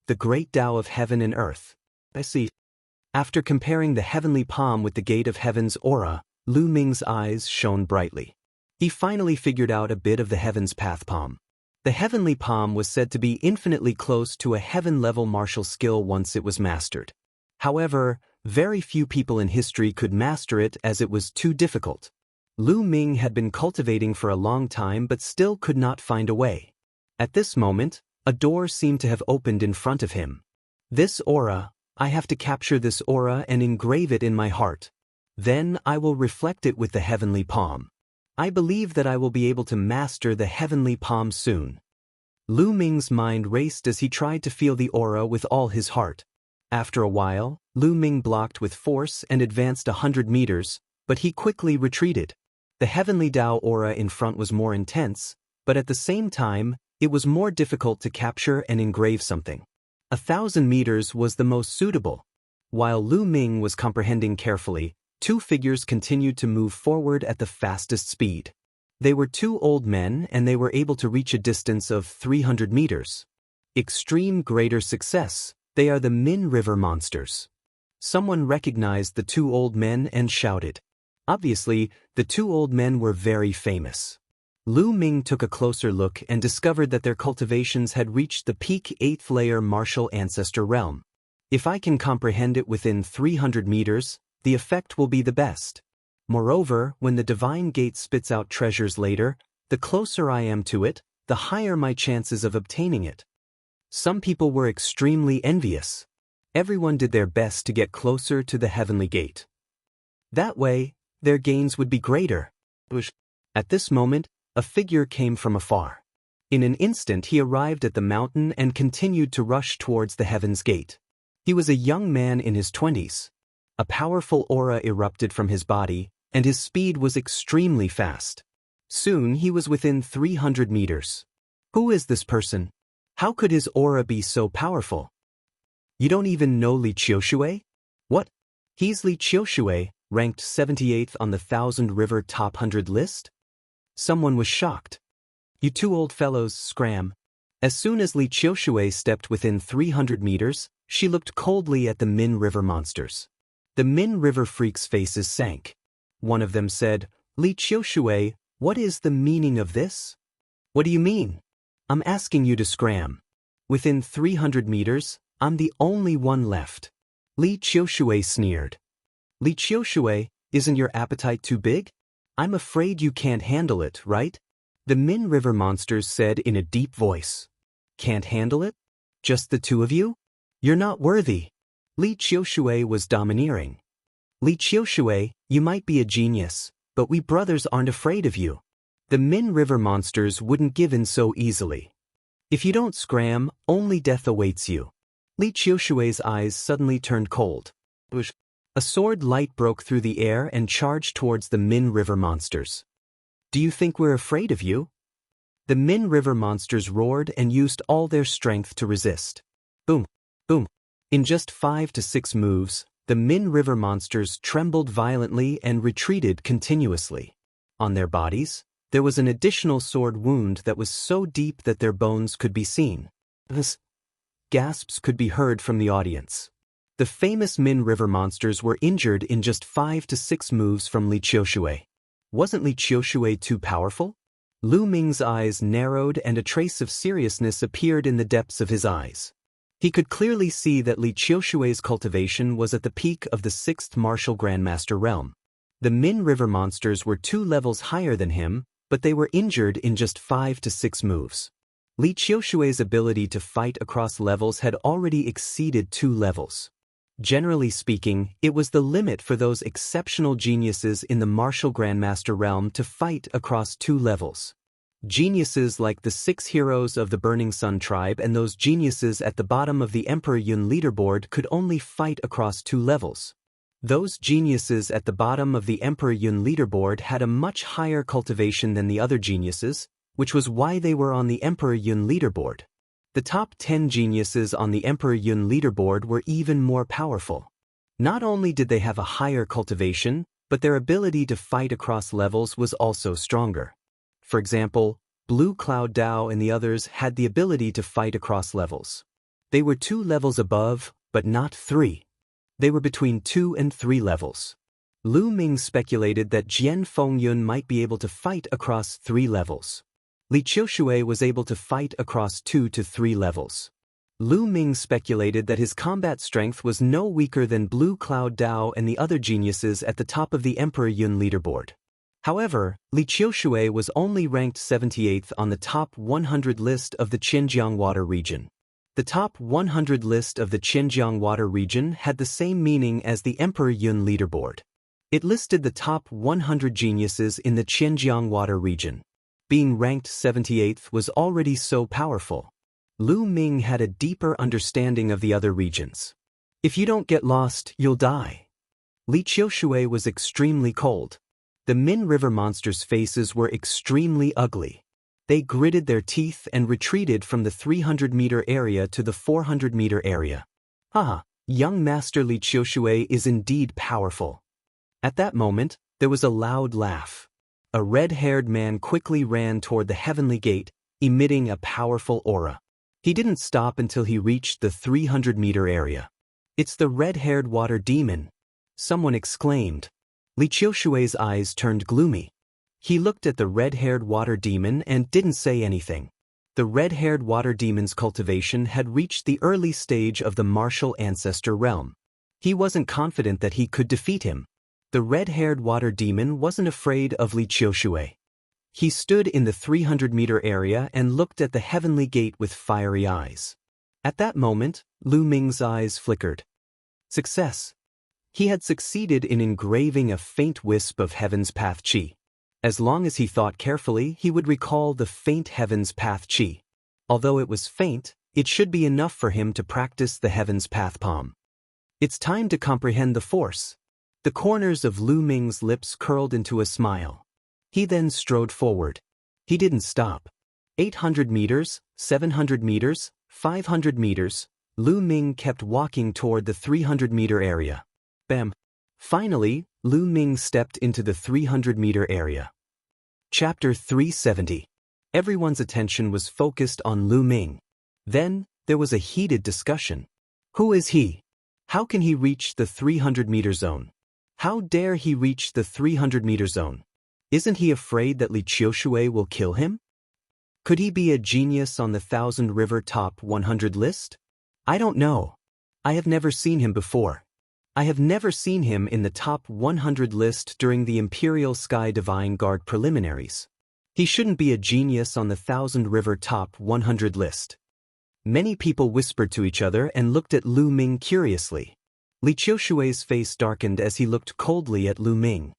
the great Tao of heaven and earth. I see. After comparing the heavenly palm with the gate of heaven's aura, Lu Ming's eyes shone brightly. He finally figured out a bit of the heaven's path palm. The heavenly palm was said to be infinitely close to a heaven-level martial skill once it was mastered. However, very few people in history could master it as it was too difficult. Lu Ming had been cultivating for a long time but still could not find a way. At this moment, a door seemed to have opened in front of him. This aura, I have to capture this aura and engrave it in my heart. Then I will reflect it with the heavenly palm. I believe that I will be able to master the heavenly palm soon. Lu Ming's mind raced as he tried to feel the aura with all his heart. After a while, Lu Ming blocked with force and advanced 100 meters, but he quickly retreated. The heavenly Tao aura in front was more intense, but at the same time, it was more difficult to capture and engrave something. 1,000 meters was the most suitable. While Lu Ming was comprehending carefully, 2 figures continued to move forward at the fastest speed. They were 2 old men and they were able to reach a distance of 300 meters. Extreme greater success, they are the Min River monsters. Someone recognized the 2 old men and shouted. Obviously, the 2 old men were very famous. Lu Ming took a closer look and discovered that their cultivations had reached the peak 8th layer martial ancestor realm. If I can comprehend it within 300 meters, the effect will be the best. Moreover, when the divine gate spits out treasures later, the closer I am to it, the higher my chances of obtaining it. Some people were extremely envious. Everyone did their best to get closer to the heavenly gate. That way, their gains would be greater. At this moment, a figure came from afar. In an instant he arrived at the mountain and continued to rush towards the heaven's gate. He was a young man in his 20s. A powerful aura erupted from his body, and his speed was extremely fast. Soon he was within 300 meters. Who is this person? How could his aura be so powerful? You don't even know Li Qiushui? What? He's Li Qiushui, ranked 78th on the Thousand River Top 100 list? Someone was shocked. You 2 old fellows, scram. As soon as Li Qiushui stepped within 300 meters, she looked coldly at the Min River monsters. The Min River freaks' faces sank. One of them said, "Li Qiushui, what is the meaning of this?" "What do you mean?" "I'm asking you to scram. Within 300 meters, I'm the only one left." Li Qiushui sneered. "Li Qiushui, isn't your appetite too big? I'm afraid you can't handle it, right?" The Min River monsters said in a deep voice. "Can't handle it? Just the two of you? You're not worthy." Li Qiushui was domineering. "Li Qiushui, you might be a genius, but we brothers aren't afraid of you." The Min River monsters wouldn't give in so easily. "If you don't scram, only death awaits you." Li Qiushui's eyes suddenly turned cold. A sword light broke through the air and charged towards the Min River monsters. "Do you think we're afraid of you?" The Min River monsters roared and used all their strength to resist. Boom, boom. In just 5 to 6 moves, the Min River monsters trembled violently and retreated continuously. On their bodies, there was an additional sword wound that was so deep that their bones could be seen. Gasps could be heard from the audience. The famous Min River monsters were injured in just 5 to 6 moves from Li Qiushui. Wasn't Li Qiushui too powerful? Lu Ming's eyes narrowed and a trace of seriousness appeared in the depths of his eyes. He could clearly see that Li Qiushui's cultivation was at the peak of the 6th martial grandmaster realm. The Min River monsters were 2 levels higher than him, but they were injured in just 5 to 6 moves. Li Qiushui's ability to fight across levels had already exceeded 2 levels. Generally speaking, it was the limit for those exceptional geniuses in the martial grandmaster realm to fight across 2 levels. Geniuses like the 6 heroes of the Burning Sun tribe and those geniuses at the bottom of the Emperor Yun leaderboard could only fight across 2 levels. Those geniuses at the bottom of the Emperor Yun leaderboard had a much higher cultivation than the other geniuses, which was why they were on the Emperor Yun leaderboard. The top 10 geniuses on the Emperor Yun leaderboard were even more powerful. Not only did they have a higher cultivation, but their ability to fight across levels was also stronger. For example, Blue Cloud Dao and the others had the ability to fight across levels. They were 2 levels above, but not 3. They were between 2 and 3 levels. Lu Ming speculated that Jian Fengyun might be able to fight across 3 levels. Li Qiushui was able to fight across 2 to 3 levels. Lu Ming speculated that his combat strength was no weaker than Blue Cloud Dao and the other geniuses at the top of the Emperor Yun leaderboard. However, Li Qiushui was only ranked 78th on the top 100 list of the Xinjiang Water region. The top 100 list of the Xinjiang Water region had the same meaning as the Emperor Yun leaderboard. It listed the top 100 geniuses in the Xinjiang Water region. Being ranked 78th was already so powerful. Lu Ming had a deeper understanding of the other regions. "If you don't get lost, you'll die." Li Qiushui was extremely cold. The Min River monsters' faces were extremely ugly. They gritted their teeth and retreated from the 300-meter area to the 400-meter area. "Ah, young Master Li Qiushui is indeed powerful." At that moment, there was a loud laugh. A red-haired man quickly ran toward the heavenly gate, emitting a powerful aura. He didn't stop until he reached the 300-meter area. "It's the red-haired water demon," someone exclaimed. Li Qiushui's eyes turned gloomy. He looked at the red-haired water demon and didn't say anything. The red-haired water demon's cultivation had reached the early stage of the martial ancestor realm. He wasn't confident that he could defeat him. The red-haired water demon wasn't afraid of Li Qiushui. He stood in the 300-meter area and looked at the heavenly gate with fiery eyes. At that moment, Lu Ming's eyes flickered. Success. He had succeeded in engraving a faint wisp of Heaven's Path Qi. As long as he thought carefully, he would recall the faint Heaven's Path Qi. Although it was faint, it should be enough for him to practice the Heaven's Path Palm. It's time to comprehend the force. The corners of Lu Ming's lips curled into a smile. He then strode forward. He didn't stop. 800 meters, 700 meters, 500 meters, Lu Ming kept walking toward the 300-meter area. Bam! Finally, Lu Ming stepped into the 300-meter area. Chapter 370. Everyone's attention was focused on Lu Ming. Then, there was a heated discussion. Who is he? How can he reach the 300-meter zone? How dare he reach the 300-meter zone? Isn't he afraid that Li Qiushui will kill him? Could he be a genius on the 1,000 River Top 100 list? I don't know. I have never seen him before. I have never seen him in the top 100 list during the Imperial Sky Divine Guard preliminaries. He shouldn't be a genius on the 1,000 River Top 100 list. Many people whispered to each other and looked at Lu Ming curiously. Li Qiushui's face darkened as he looked coldly at Lu Ming.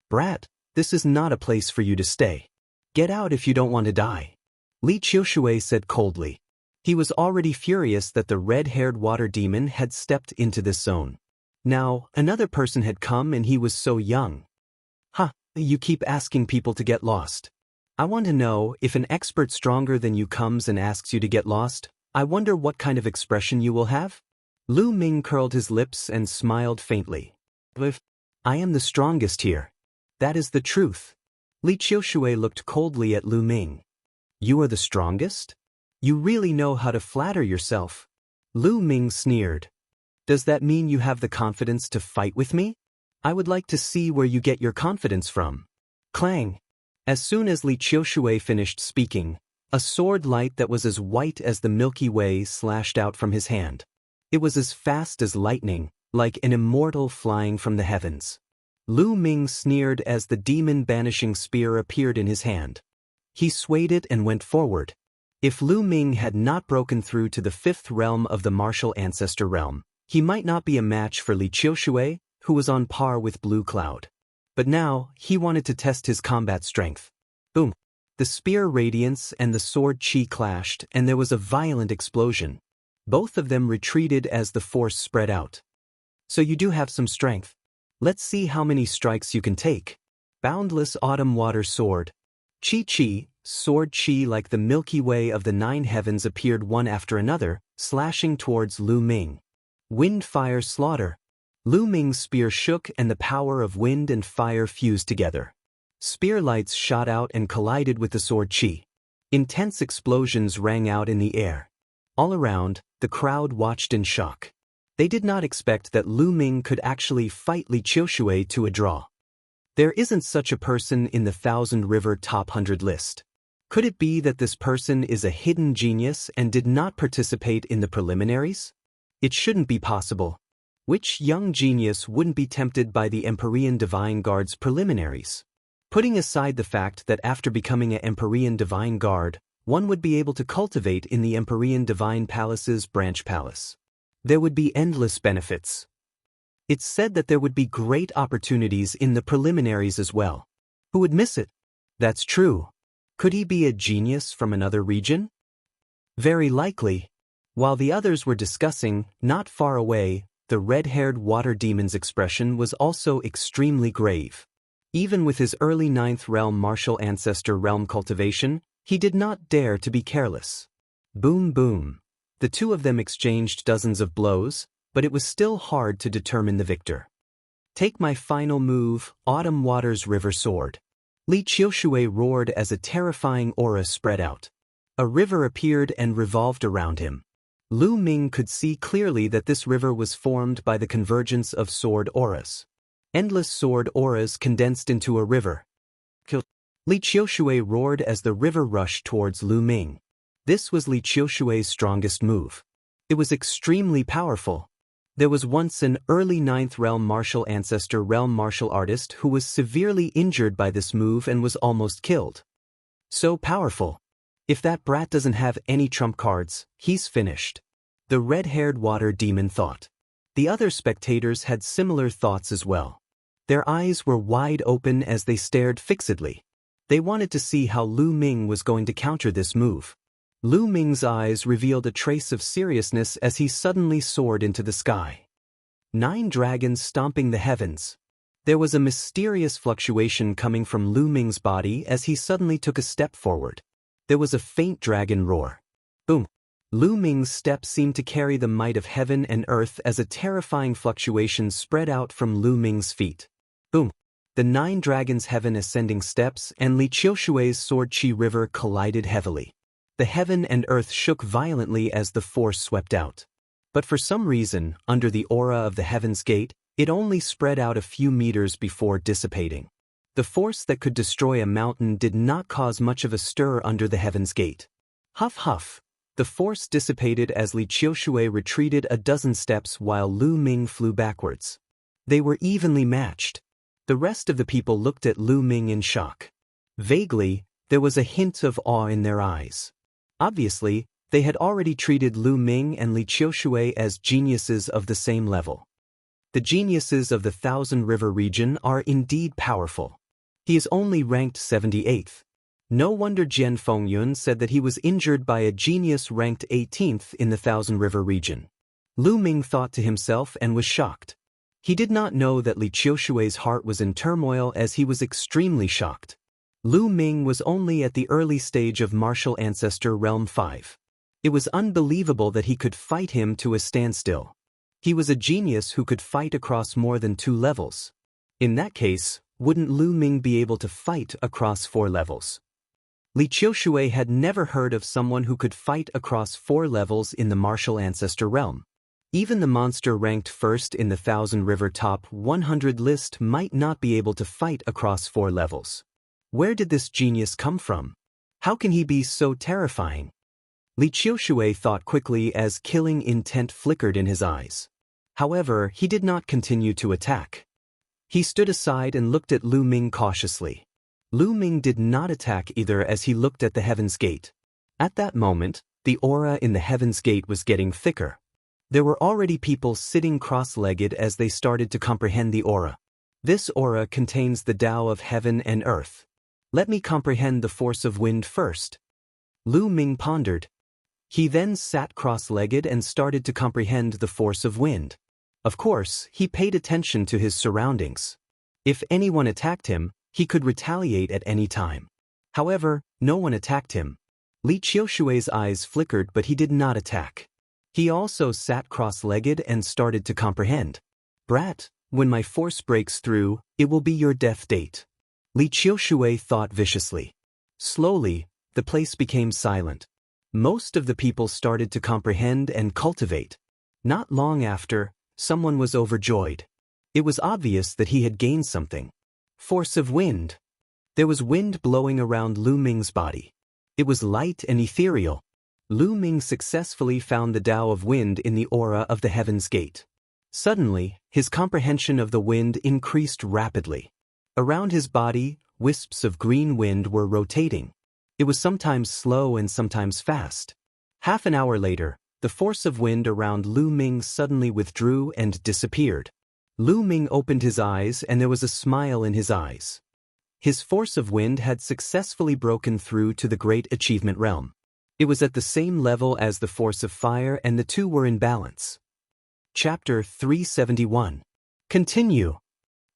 Brat, this is not a place for you to stay. Get out if you don't want to die. Li Qiushui said coldly. He was already furious that the red-haired water demon had stepped into this zone. Now, another person had come and he was so young. You keep asking people to get lost. I want to know, if an expert stronger than you comes and asks you to get lost, I wonder what kind of expression you will have? Lu Ming curled his lips and smiled faintly. I am the strongest here. That is the truth. Li Qiushui looked coldly at Lu Ming. You are the strongest? You really know how to flatter yourself. Lu Ming sneered. Does that mean you have the confidence to fight with me? I would like to see where you get your confidence from. Clang! As soon as Li Qiushui finished speaking, a sword light that was as white as the Milky Way slashed out from his hand. It was as fast as lightning, like an immortal flying from the heavens. Lu Ming sneered as the demon-banishing spear appeared in his hand. He swayed it and went forward. If Lu Ming had not broken through to the 5th realm of the martial ancestor realm, he might not be a match for Li Qiushui, who was on par with Blue Cloud. But now, he wanted to test his combat strength. Boom! The spear radiance and the sword chi clashed, and there was a violent explosion. Both of them retreated as the force spread out. So you do have some strength. Let's see how many strikes you can take. Boundless autumn water sword. Chi, sword chi like the Milky Way of the 9 heavens appeared one after another, slashing towards Lu Ming. Wind fire slaughter. Lu Ming's spear shook and the power of wind and fire fused together. Spear lights shot out and collided with the sword chi. Intense explosions rang out in the air. All around, the crowd watched in shock. They did not expect that Lu Ming could actually fight Li Qiushui to a draw. There isn't such a person in the 1,000 River Top 100 list. Could it be that this person is a hidden genius and did not participate in the preliminaries? It shouldn't be possible. Which young genius wouldn't be tempted by the Empyrean Divine Guard's preliminaries? Putting aside the fact that after becoming an Empyrean Divine Guard, one would be able to cultivate in the Empyrean Divine Palace's branch palace. There would be endless benefits. It's said that there would be great opportunities in the preliminaries as well. Who would miss it? That's true. Could he be a genius from another region? Very likely. While the others were discussing, not far away, the red-haired water demon's expression was also extremely grave. Even with his early 9th realm martial ancestor realm cultivation, he did not dare to be careless. Boom boom. The two of them exchanged dozens of blows, but it was still hard to determine the victor. Take my final move, Autumn Water's River Sword. Li Qiushui roared as a terrifying aura spread out. A river appeared and revolved around him. Lu Ming could see clearly that this river was formed by the convergence of sword auras. Endless sword auras condensed into a river. Li Qiushui roared as the river rushed towards Lu Ming. This was Li Qiushui's strongest move. It was extremely powerful. There was once an early 9th realm martial ancestor realm martial artist who was severely injured by this move and was almost killed. So powerful. If that brat doesn't have any trump cards, he's finished. The red-haired water demon thought. The other spectators had similar thoughts as well. Their eyes were wide open as they stared fixedly. They wanted to see how Lu Ming was going to counter this move. Lu Ming's eyes revealed a trace of seriousness as he suddenly soared into the sky. 9 dragons stomping the heavens. There was a mysterious fluctuation coming from Lu Ming's body as he suddenly took a step forward. There was a faint dragon roar. Boom. Lu Ming's step seemed to carry the might of heaven and earth as a terrifying fluctuation spread out from Lu Ming's feet. Boom. the 9 dragons' heaven ascending steps and Li Qiushui's sword Qi River collided heavily. The heaven and earth shook violently as the force swept out. But for some reason, under the aura of the Heaven's Gate, it only spread out a few meters before dissipating. The force that could destroy a mountain did not cause much of a stir under the Heaven's Gate. Huff huff. The force dissipated as Li Qiushui retreated a dozen steps while Lu Ming flew backwards. They were evenly matched. The rest of the people looked at Lu Ming in shock. Vaguely, there was a hint of awe in their eyes. Obviously, they had already treated Lu Ming and Li Qiushui as geniuses of the same level. The geniuses of the Thousand River region are indeed powerful. He is only ranked 78th. No wonder Jian Fengyun said that he was injured by a genius ranked 18th in the Thousand River region. Lu Ming thought to himself and was shocked. He did not know that Li Qiushui's heart was in turmoil as he was extremely shocked. Lu Ming was only at the early stage of Martial Ancestor Realm 5. It was unbelievable that he could fight him to a standstill. He was a genius who could fight across more than 2 levels. In that case, wouldn't Lu Ming be able to fight across 4 levels? Li Qiushui had never heard of someone who could fight across 4 levels in the Martial Ancestor realm. Even the monster ranked first in the Thousand River Top 100 list might not be able to fight across 4 levels. Where did this genius come from? How can he be so terrifying? Li Qiushui thought quickly as killing intent flickered in his eyes. However, he did not continue to attack. He stood aside and looked at Lu Ming cautiously. Lu Ming did not attack either as he looked at the Heaven's Gate. At that moment, the aura in the Heaven's Gate was getting thicker. There were already people sitting cross-legged as they started to comprehend the aura. This aura contains the Tao of heaven and earth. Let me comprehend the force of wind first. Lu Ming pondered. He then sat cross-legged and started to comprehend the force of wind. Of course, he paid attention to his surroundings. If anyone attacked him, he could retaliate at any time. However, no one attacked him. Li Qiushui's eyes flickered, but he did not attack. He also sat cross-legged and started to comprehend. Brat, when my force breaks through, it will be your death date. Li Qiushui thought viciously. Slowly, the place became silent. Most of the people started to comprehend and cultivate. Not long after, someone was overjoyed. It was obvious that he had gained something. Force of wind. There was wind blowing around Lu Ming's body. It was light and ethereal. Lu Ming successfully found the Tao of wind in the aura of the Heaven's Gate. Suddenly, his comprehension of the wind increased rapidly. Around his body, wisps of green wind were rotating. It was sometimes slow and sometimes fast. Half an hour later, the force of wind around Lu Ming suddenly withdrew and disappeared. Lu Ming opened his eyes and there was a smile in his eyes. His force of wind had successfully broken through to the Great Achievement Realm. It was at the same level as the force of fire and the two were in balance. Chapter 371. Continue.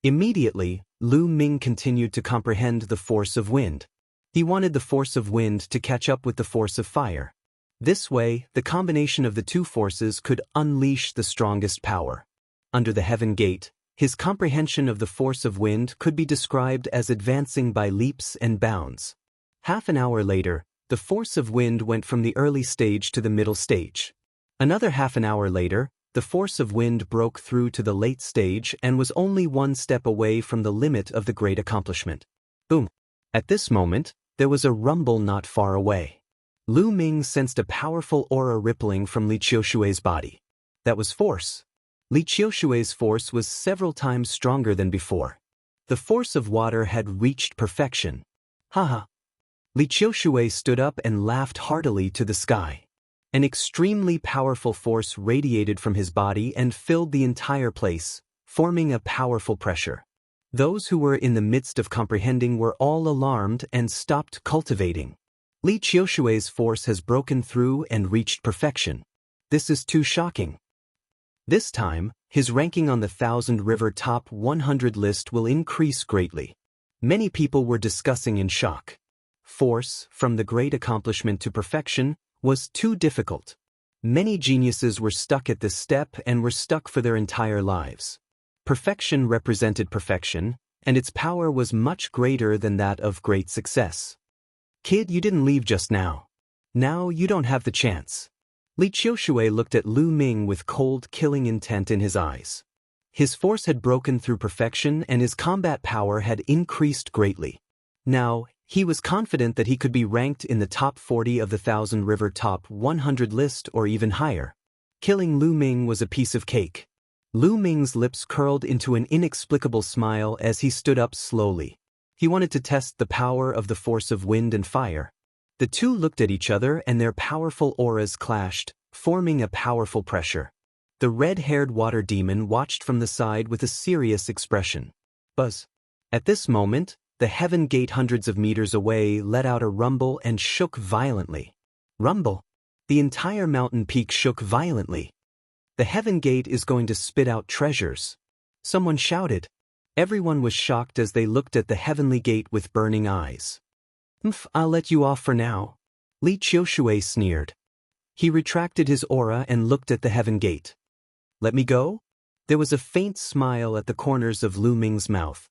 Immediately, Lu Ming continued to comprehend the force of wind. He wanted the force of wind to catch up with the force of fire. This way, the combination of the two forces could unleash the strongest power. Under the Heaven Gate, his comprehension of the force of wind could be described as advancing by leaps and bounds. Half an hour later, the force of wind went from the early stage to the middle stage. Another half an hour later, the force of wind broke through to the late stage and was only 1 step away from the limit of the great accomplishment. Boom! At this moment, there was a rumble not far away. Lu Ming sensed a powerful aura rippling from Li Qiushui's body. That was force. Li Qiushui's force was several times stronger than before. The force of water had reached perfection. Haha! Li Qiushui stood up and laughed heartily to the sky. An extremely powerful force radiated from his body and filled the entire place, forming a powerful pressure. Those who were in the midst of comprehending were all alarmed and stopped cultivating. Li Qiushui's force has broken through and reached perfection. This is too shocking. This time, his ranking on the Thousand River Top 100 list will increase greatly. Many people were discussing in shock. Force, from the great accomplishment to perfection, was too difficult. Many geniuses were stuck at this step and were stuck for their entire lives. Perfection represented perfection, and its power was much greater than that of great success. Kid, you didn't leave just now. Now you don't have the chance. Li Qiushui looked at Lu Ming with cold, killing intent in his eyes. His force had broken through perfection and his combat power had increased greatly. Now, he was confident that he could be ranked in the top 40 of the Thousand River top 100 list or even higher. Killing Lu Ming was a piece of cake. Lu Ming's lips curled into an inexplicable smile as he stood up slowly. He wanted to test the power of the force of wind and fire. The two looked at each other and their powerful auras clashed, forming a powerful pressure. The red-haired water demon watched from the side with a serious expression. Buzz. At this moment, the heaven gate hundreds of meters away let out a rumble and shook violently. Rumble? The entire mountain peak shook violently. The heaven gate is going to spit out treasures. Someone shouted. Everyone was shocked as they looked at the heavenly gate with burning eyes. I'll let you off for now. Li Qiushui sneered. He retracted his aura and looked at the heaven gate. Let me go? There was a faint smile at the corners of Lu Ming's mouth.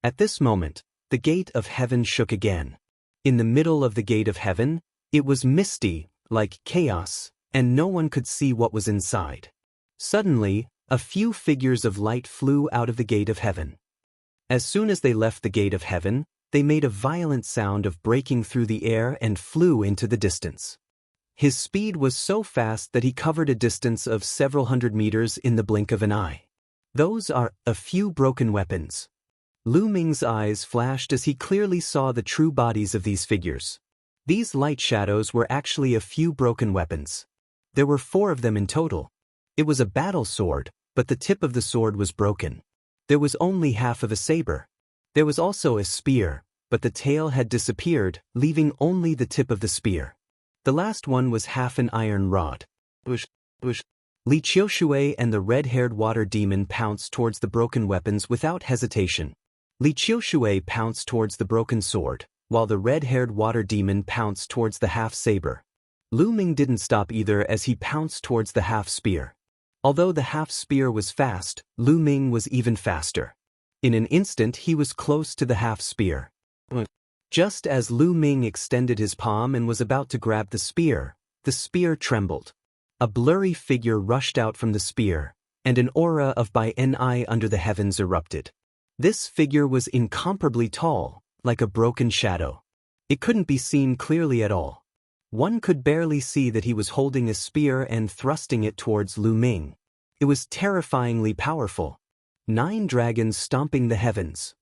At this moment, the gate of heaven shook again. In the middle of the gate of heaven, it was misty, like chaos, and no one could see what was inside. Suddenly, a few figures of light flew out of the gate of heaven. As soon as they left the gate of heaven, they made a violent sound of breaking through the air and flew into the distance. His speed was so fast that he covered a distance of several hundred meters in the blink of an eye. Those are a few broken weapons. Lu Ming's eyes flashed as he clearly saw the true bodies of these figures. These light shadows were actually a few broken weapons. There were 4 of them in total. It was a battle sword, but the tip of the sword was broken. There was only half of a saber. There was also a spear, but the tail had disappeared, leaving only the tip of the spear. The last one was half an iron rod. Li Qiushui and the red-haired water demon pounced towards the broken weapons without hesitation. Li Qiushui pounced towards the broken sword, while the red-haired water demon pounced towards the half-saber. Lu Ming didn't stop either as he pounced towards the half-spear. Although the half-spear was fast, Lu Ming was even faster. In an instant he was close to the half-spear. Just as Lu Ming extended his palm and was about to grab the spear trembled. A blurry figure rushed out from the spear, and an aura of Bi-Ni under the heavens erupted. This figure was incomparably tall, like a broken shadow. It couldn't be seen clearly at all. One could barely see that he was holding a spear and thrusting it towards Lu Ming. It was terrifyingly powerful. 9 dragons stomping the heavens.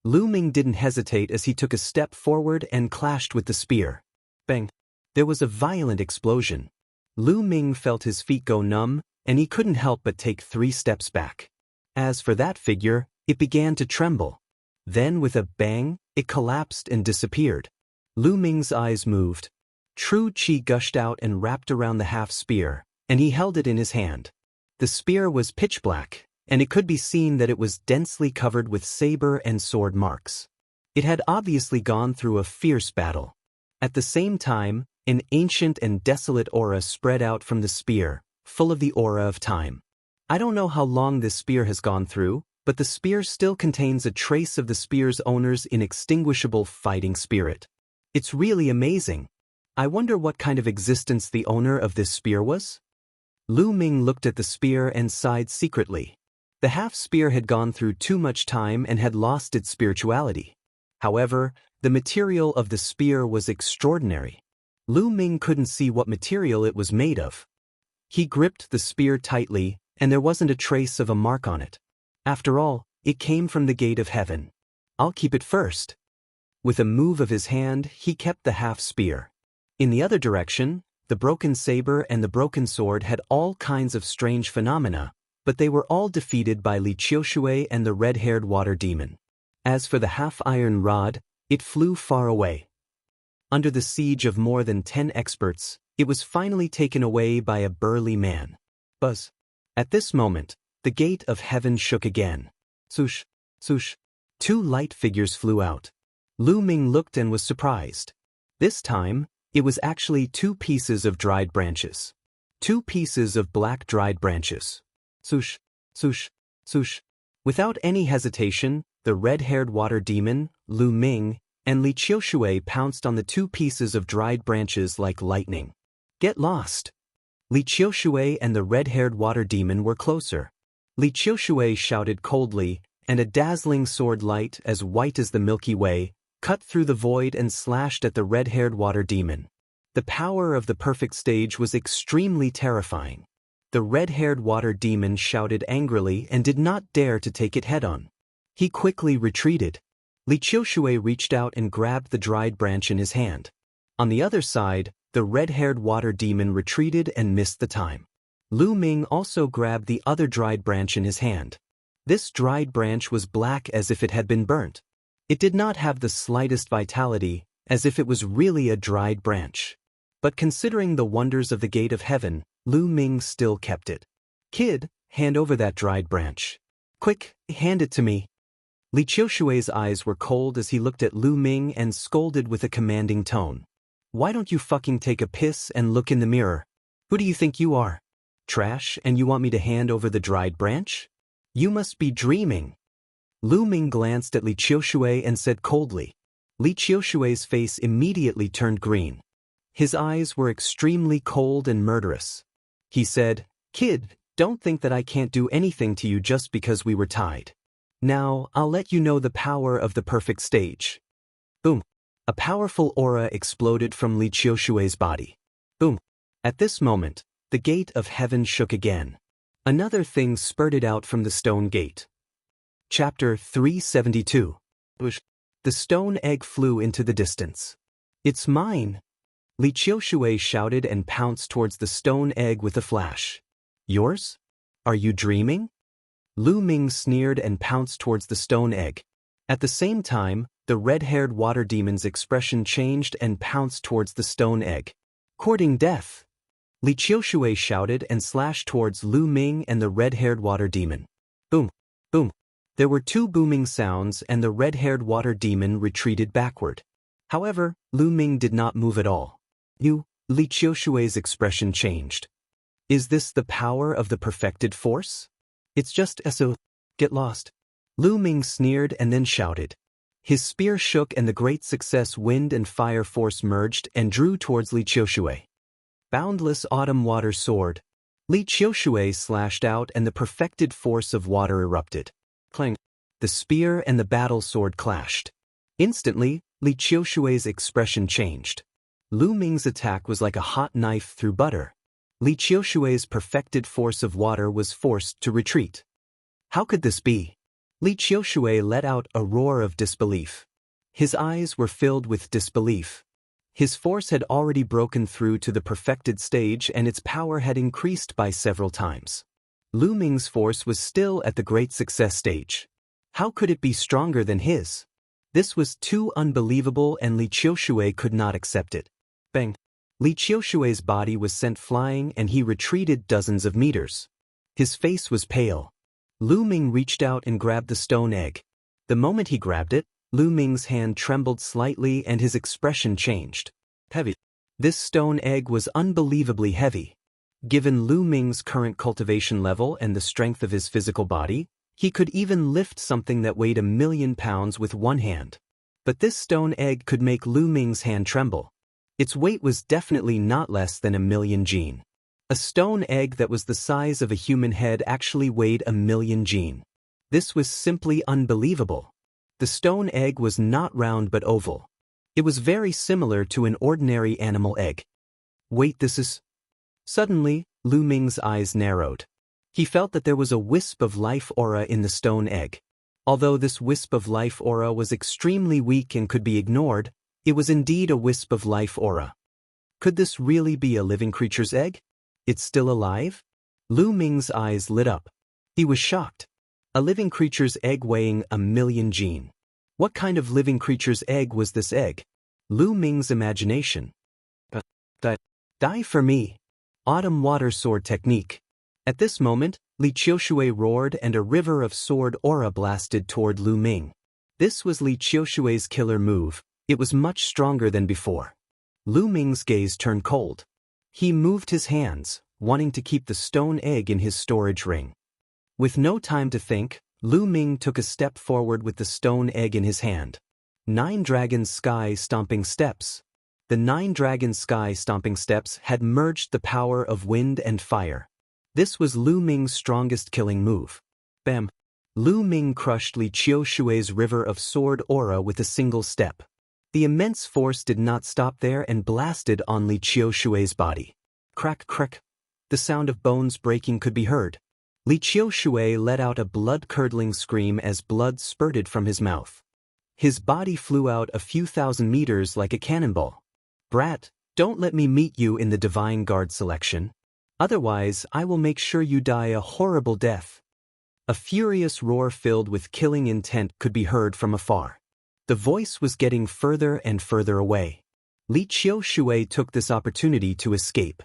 Lu Ming didn't hesitate as he took a step forward and clashed with the spear. Bang! There was a violent explosion. Lu Ming felt his feet go numb, and he couldn't help but take 3 steps back. As for that figure, it began to tremble. Then with a bang, it collapsed and disappeared. Lu Ming's eyes moved. True qi gushed out and wrapped around the half-spear, and he held it in his hand. The spear was pitch black, and it could be seen that it was densely covered with saber and sword marks. It had obviously gone through a fierce battle. At the same time, an ancient and desolate aura spread out from the spear, full of the aura of time. I don't know how long this spear has gone through, but the spear still contains a trace of the spear's owner's inextinguishable fighting spirit. It's really amazing. I wonder what kind of existence the owner of this spear was? Lu Ming looked at the spear and sighed secretly. The half-spear had gone through too much time and had lost its spirituality. However, the material of the spear was extraordinary. Lu Ming couldn't see what material it was made of. He gripped the spear tightly, and there wasn't a trace of a mark on it. After all, it came from the gate of heaven. I'll keep it first. With a move of his hand, he kept the half-spear. In the other direction, the broken saber and the broken sword had all kinds of strange phenomena, but they were all defeated by Li Qiushui and the red-haired water demon. As for the half-iron rod, it flew far away. Under the siege of more than 10 experts, it was finally taken away by a burly man. Buzz. At this moment, the gate of heaven shook again. Swoosh, swoosh. 2 light figures flew out. Lu Ming looked and was surprised. This time, it was actually 2 pieces of dried branches. 2 pieces of black dried branches. Swoosh, swoosh, swoosh. Without any hesitation, the red-haired water demon, Lu Ming, and Li Qiushui pounced on the two pieces of dried branches like lightning. Get lost! Li Qiushui and the red-haired water demon were closer. Li Qiushui shouted coldly, and a dazzling sword light as white as the Milky Way cut through the void and slashed at the red-haired water demon. The power of the perfect stage was extremely terrifying. The red-haired water demon shouted angrily and did not dare to take it head-on. He quickly retreated. Li Qiushui reached out and grabbed the dried branch in his hand. On the other side, the red-haired water demon retreated and missed the time. Lu Ming also grabbed the other dried branch in his hand. This dried branch was black as if it had been burnt. It did not have the slightest vitality, as if it was really a dried branch. But considering the wonders of the gate of heaven, Lu Ming still kept it. Kid, hand over that dried branch. Quick, hand it to me. Li Qiushui's eyes were cold as he looked at Lu Ming and scolded with a commanding tone. Why don't you fucking take a piss and look in the mirror? Who do you think you are? Trash, and you want me to hand over the dried branch? You must be dreaming. Lu Ming glanced at Li Qiushui and said coldly. Li Qiushui's face immediately turned green. His eyes were extremely cold and murderous. He said, Kid, don't think that I can't do anything to you just because we were tied. Now, I'll let you know the power of the perfect stage. Boom. A powerful aura exploded from Li Qiushui's body. Boom. At this moment, the gate of heaven shook again. Another thing spurted out from the stone gate. Chapter 372. The stone egg flew into the distance. It's mine! Li Qiushui shouted and pounced towards the stone egg with a flash. Yours? Are you dreaming? Lu Ming sneered and pounced towards the stone egg. At the same time, the red-haired water demon's expression changed and pounced towards the stone egg. Courting death! Li Qiushui shouted and slashed towards Lu Ming and the red-haired water demon. Boom! Boom! There were two booming sounds and the red-haired water demon retreated backward. However, Lu Ming did not move at all. Li Qiushui's expression changed. Is this the power of the perfected force? It's just so. Get lost. Lu Ming sneered and then shouted. His spear shook and the great success wind and fire force merged and drew towards Li Qiushui. Boundless autumn water sword. Li Qiushui slashed out and the perfected force of water erupted. Clang. The spear and the battle sword clashed. Instantly, Li Qiushui's expression changed. Lu Ming's attack was like a hot knife through butter. Li Qiushui's perfected force of water was forced to retreat. How could this be? Li Qiushui let out a roar of disbelief. His eyes were filled with disbelief. His force had already broken through to the perfected stage and its power had increased by several times. Lu Ming's force was still at the great success stage. How could it be stronger than his? This was too unbelievable and Li Qiushui could not accept it. Bang! Li Qiushui's body was sent flying and he retreated dozens of meters. His face was pale. Lu Ming reached out and grabbed the stone egg. The moment he grabbed it, Lu Ming's hand trembled slightly and his expression changed. Heavy. This stone egg was unbelievably heavy. Given Lu Ming's current cultivation level and the strength of his physical body, he could even lift something that weighed 1,000,000 pounds with one hand. But this stone egg could make Lu Ming's hand tremble. Its weight was definitely not less than 1,000,000 jin. A stone egg that was the size of a human head actually weighed 1,000,000 jin. This was simply unbelievable. The stone egg was not round but oval. It was very similar to an ordinary animal egg. Wait, this is... Suddenly, Lu Ming's eyes narrowed. He felt that there was a wisp of life aura in the stone egg. Although this wisp of life aura was extremely weak and could be ignored, it was indeed a wisp of life aura. Could this really be a living creature's egg? It's still alive? Lu Ming's eyes lit up. He was shocked. A living creature's egg weighing 1,000,000 jin. What kind of living creature's egg was this egg? Lu Ming's imagination. Die for me. Autumn water sword technique. At this moment, Li Qiushui roared and a river of sword aura blasted toward Lu Ming. This was Li Qiushui's killer move. It was much stronger than before. Lu Ming's gaze turned cold. He moved his hands, wanting to keep the stone egg in his storage ring. With no time to think, Lu Ming took a step forward with the stone egg in his hand. 9 Dragons Sky Stomping Steps. The 9 Dragon Sky Stomping Steps had merged the power of wind and fire. This was Lu Ming's strongest killing move. Bam! Lu Ming crushed Li Qiushui's river of sword aura with a single step. The immense force did not stop there and blasted on Li Qiushui's body. Crack, crack. The sound of bones breaking could be heard. Li Qiushui let out a blood-curdling scream as blood spurted from his mouth. His body flew out a few thousand meters like a cannonball. Brat, don't let me meet you in the Divine Guard selection. Otherwise, I will make sure you die a horrible death. A furious roar filled with killing intent could be heard from afar. The voice was getting further and further away. Li Qiushui took this opportunity to escape.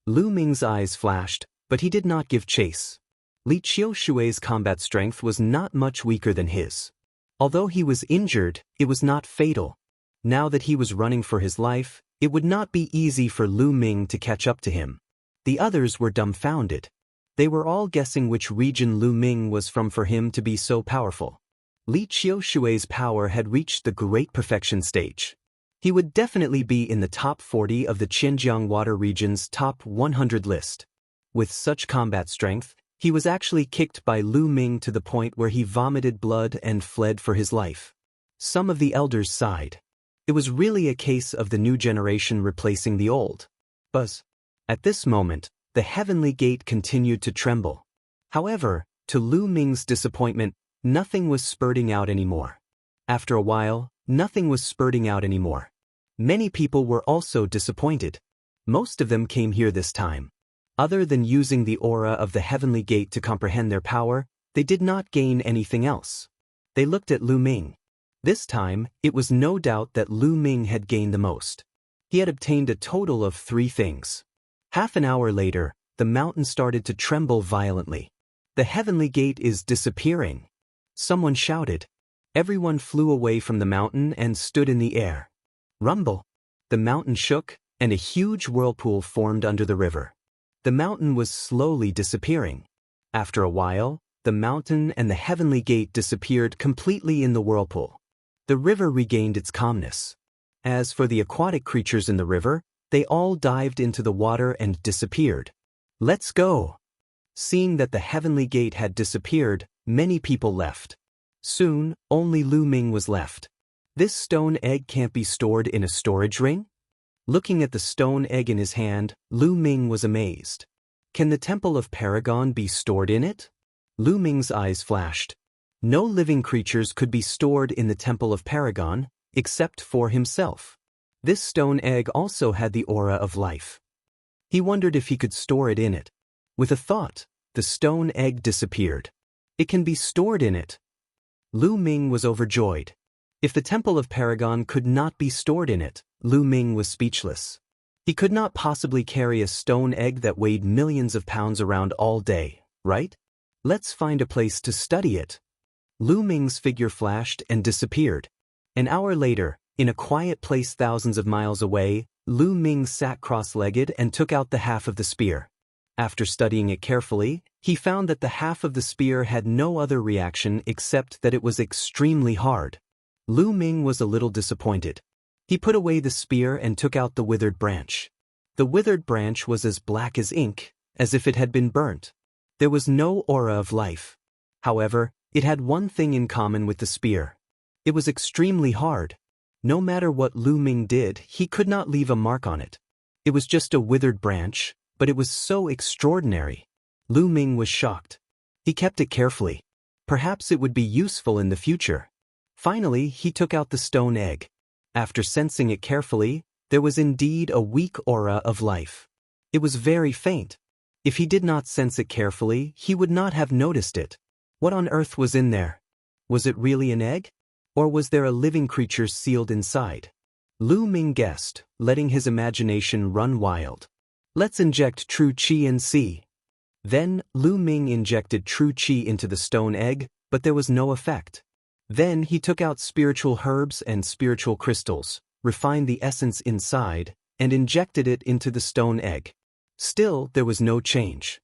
Lu Ming's eyes flashed, but he did not give chase. Li Qiushui's combat strength was not much weaker than his. Although he was injured, it was not fatal. Now that he was running for his life, it would not be easy for Lu Ming to catch up to him. The others were dumbfounded. They were all guessing which region Lu Ming was from for him to be so powerful. Li Qiushui's power had reached the great perfection stage. He would definitely be in the top 40 of the Xinjiang Water region's top 100 list. With such combat strength, he was actually kicked by Lu Ming to the point where he vomited blood and fled for his life. Some of the elders sighed. It was really a case of the new generation replacing the old. Buzz. At this moment, the heavenly gate continued to tremble. However, to Lu Ming's disappointment, nothing was spurting out anymore. After a while, nothing was spurting out anymore. Many people were also disappointed. Most of them came here this time. Other than using the aura of the heavenly gate to comprehend their power, they did not gain anything else. They looked at Lu Ming. This time, it was no doubt that Lu Ming had gained the most. He had obtained a total of 3 things. Half an hour later, the mountain started to tremble violently. The heavenly gate is disappearing. Someone shouted. Everyone flew away from the mountain and stood in the air. Rumble. The mountain shook, and a huge whirlpool formed under the river. The mountain was slowly disappearing. After a while, the mountain and the heavenly gate disappeared completely in the whirlpool. The river regained its calmness. As for the aquatic creatures in the river, they all dived into the water and disappeared. Let's go! Seeing that the heavenly gate had disappeared, many people left. Soon, only Lu Ming was left. This stone egg can't be stored in a storage ring? Looking at the stone egg in his hand, Lu Ming was amazed. Can the Temple of Paragon be stored in it? Lu Ming's eyes flashed. No living creatures could be stored in the Temple of Paragon, except for himself. This stone egg also had the aura of life. He wondered if he could store it in it. With a thought, the stone egg disappeared. It can be stored in it. Lu Ming was overjoyed. If the Temple of Paragon could not be stored in it, Lu Ming was speechless. He could not possibly carry a stone egg that weighed millions of pounds around all day, right? Let's find a place to study it. Lu Ming's figure flashed and disappeared. An hour later, in a quiet place thousands of miles away, Lu Ming sat cross-legged and took out the half of the spear. After studying it carefully, he found that the half of the spear had no other reaction except that it was extremely hard. Lu Ming was a little disappointed. He put away the spear and took out the withered branch. The withered branch was as black as ink, as if it had been burnt. There was no aura of life. However, it had one thing in common with the spear. It was extremely hard. No matter what Lu Ming did, he could not leave a mark on it. It was just a withered branch, but it was so extraordinary. Lu Ming was shocked. He kept it carefully. Perhaps it would be useful in the future. Finally, he took out the stone egg. After sensing it carefully, there was indeed a weak aura of life. It was very faint. If he did not sense it carefully, he would not have noticed it. What on earth was in there? Was it really an egg? Or was there a living creature sealed inside? Lu Ming guessed, letting his imagination run wild. Let's inject true qi and see. Then, Lu Ming injected true qi into the stone egg, but there was no effect. Then he took out spiritual herbs and spiritual crystals, refined the essence inside, and injected it into the stone egg. Still, there was no change.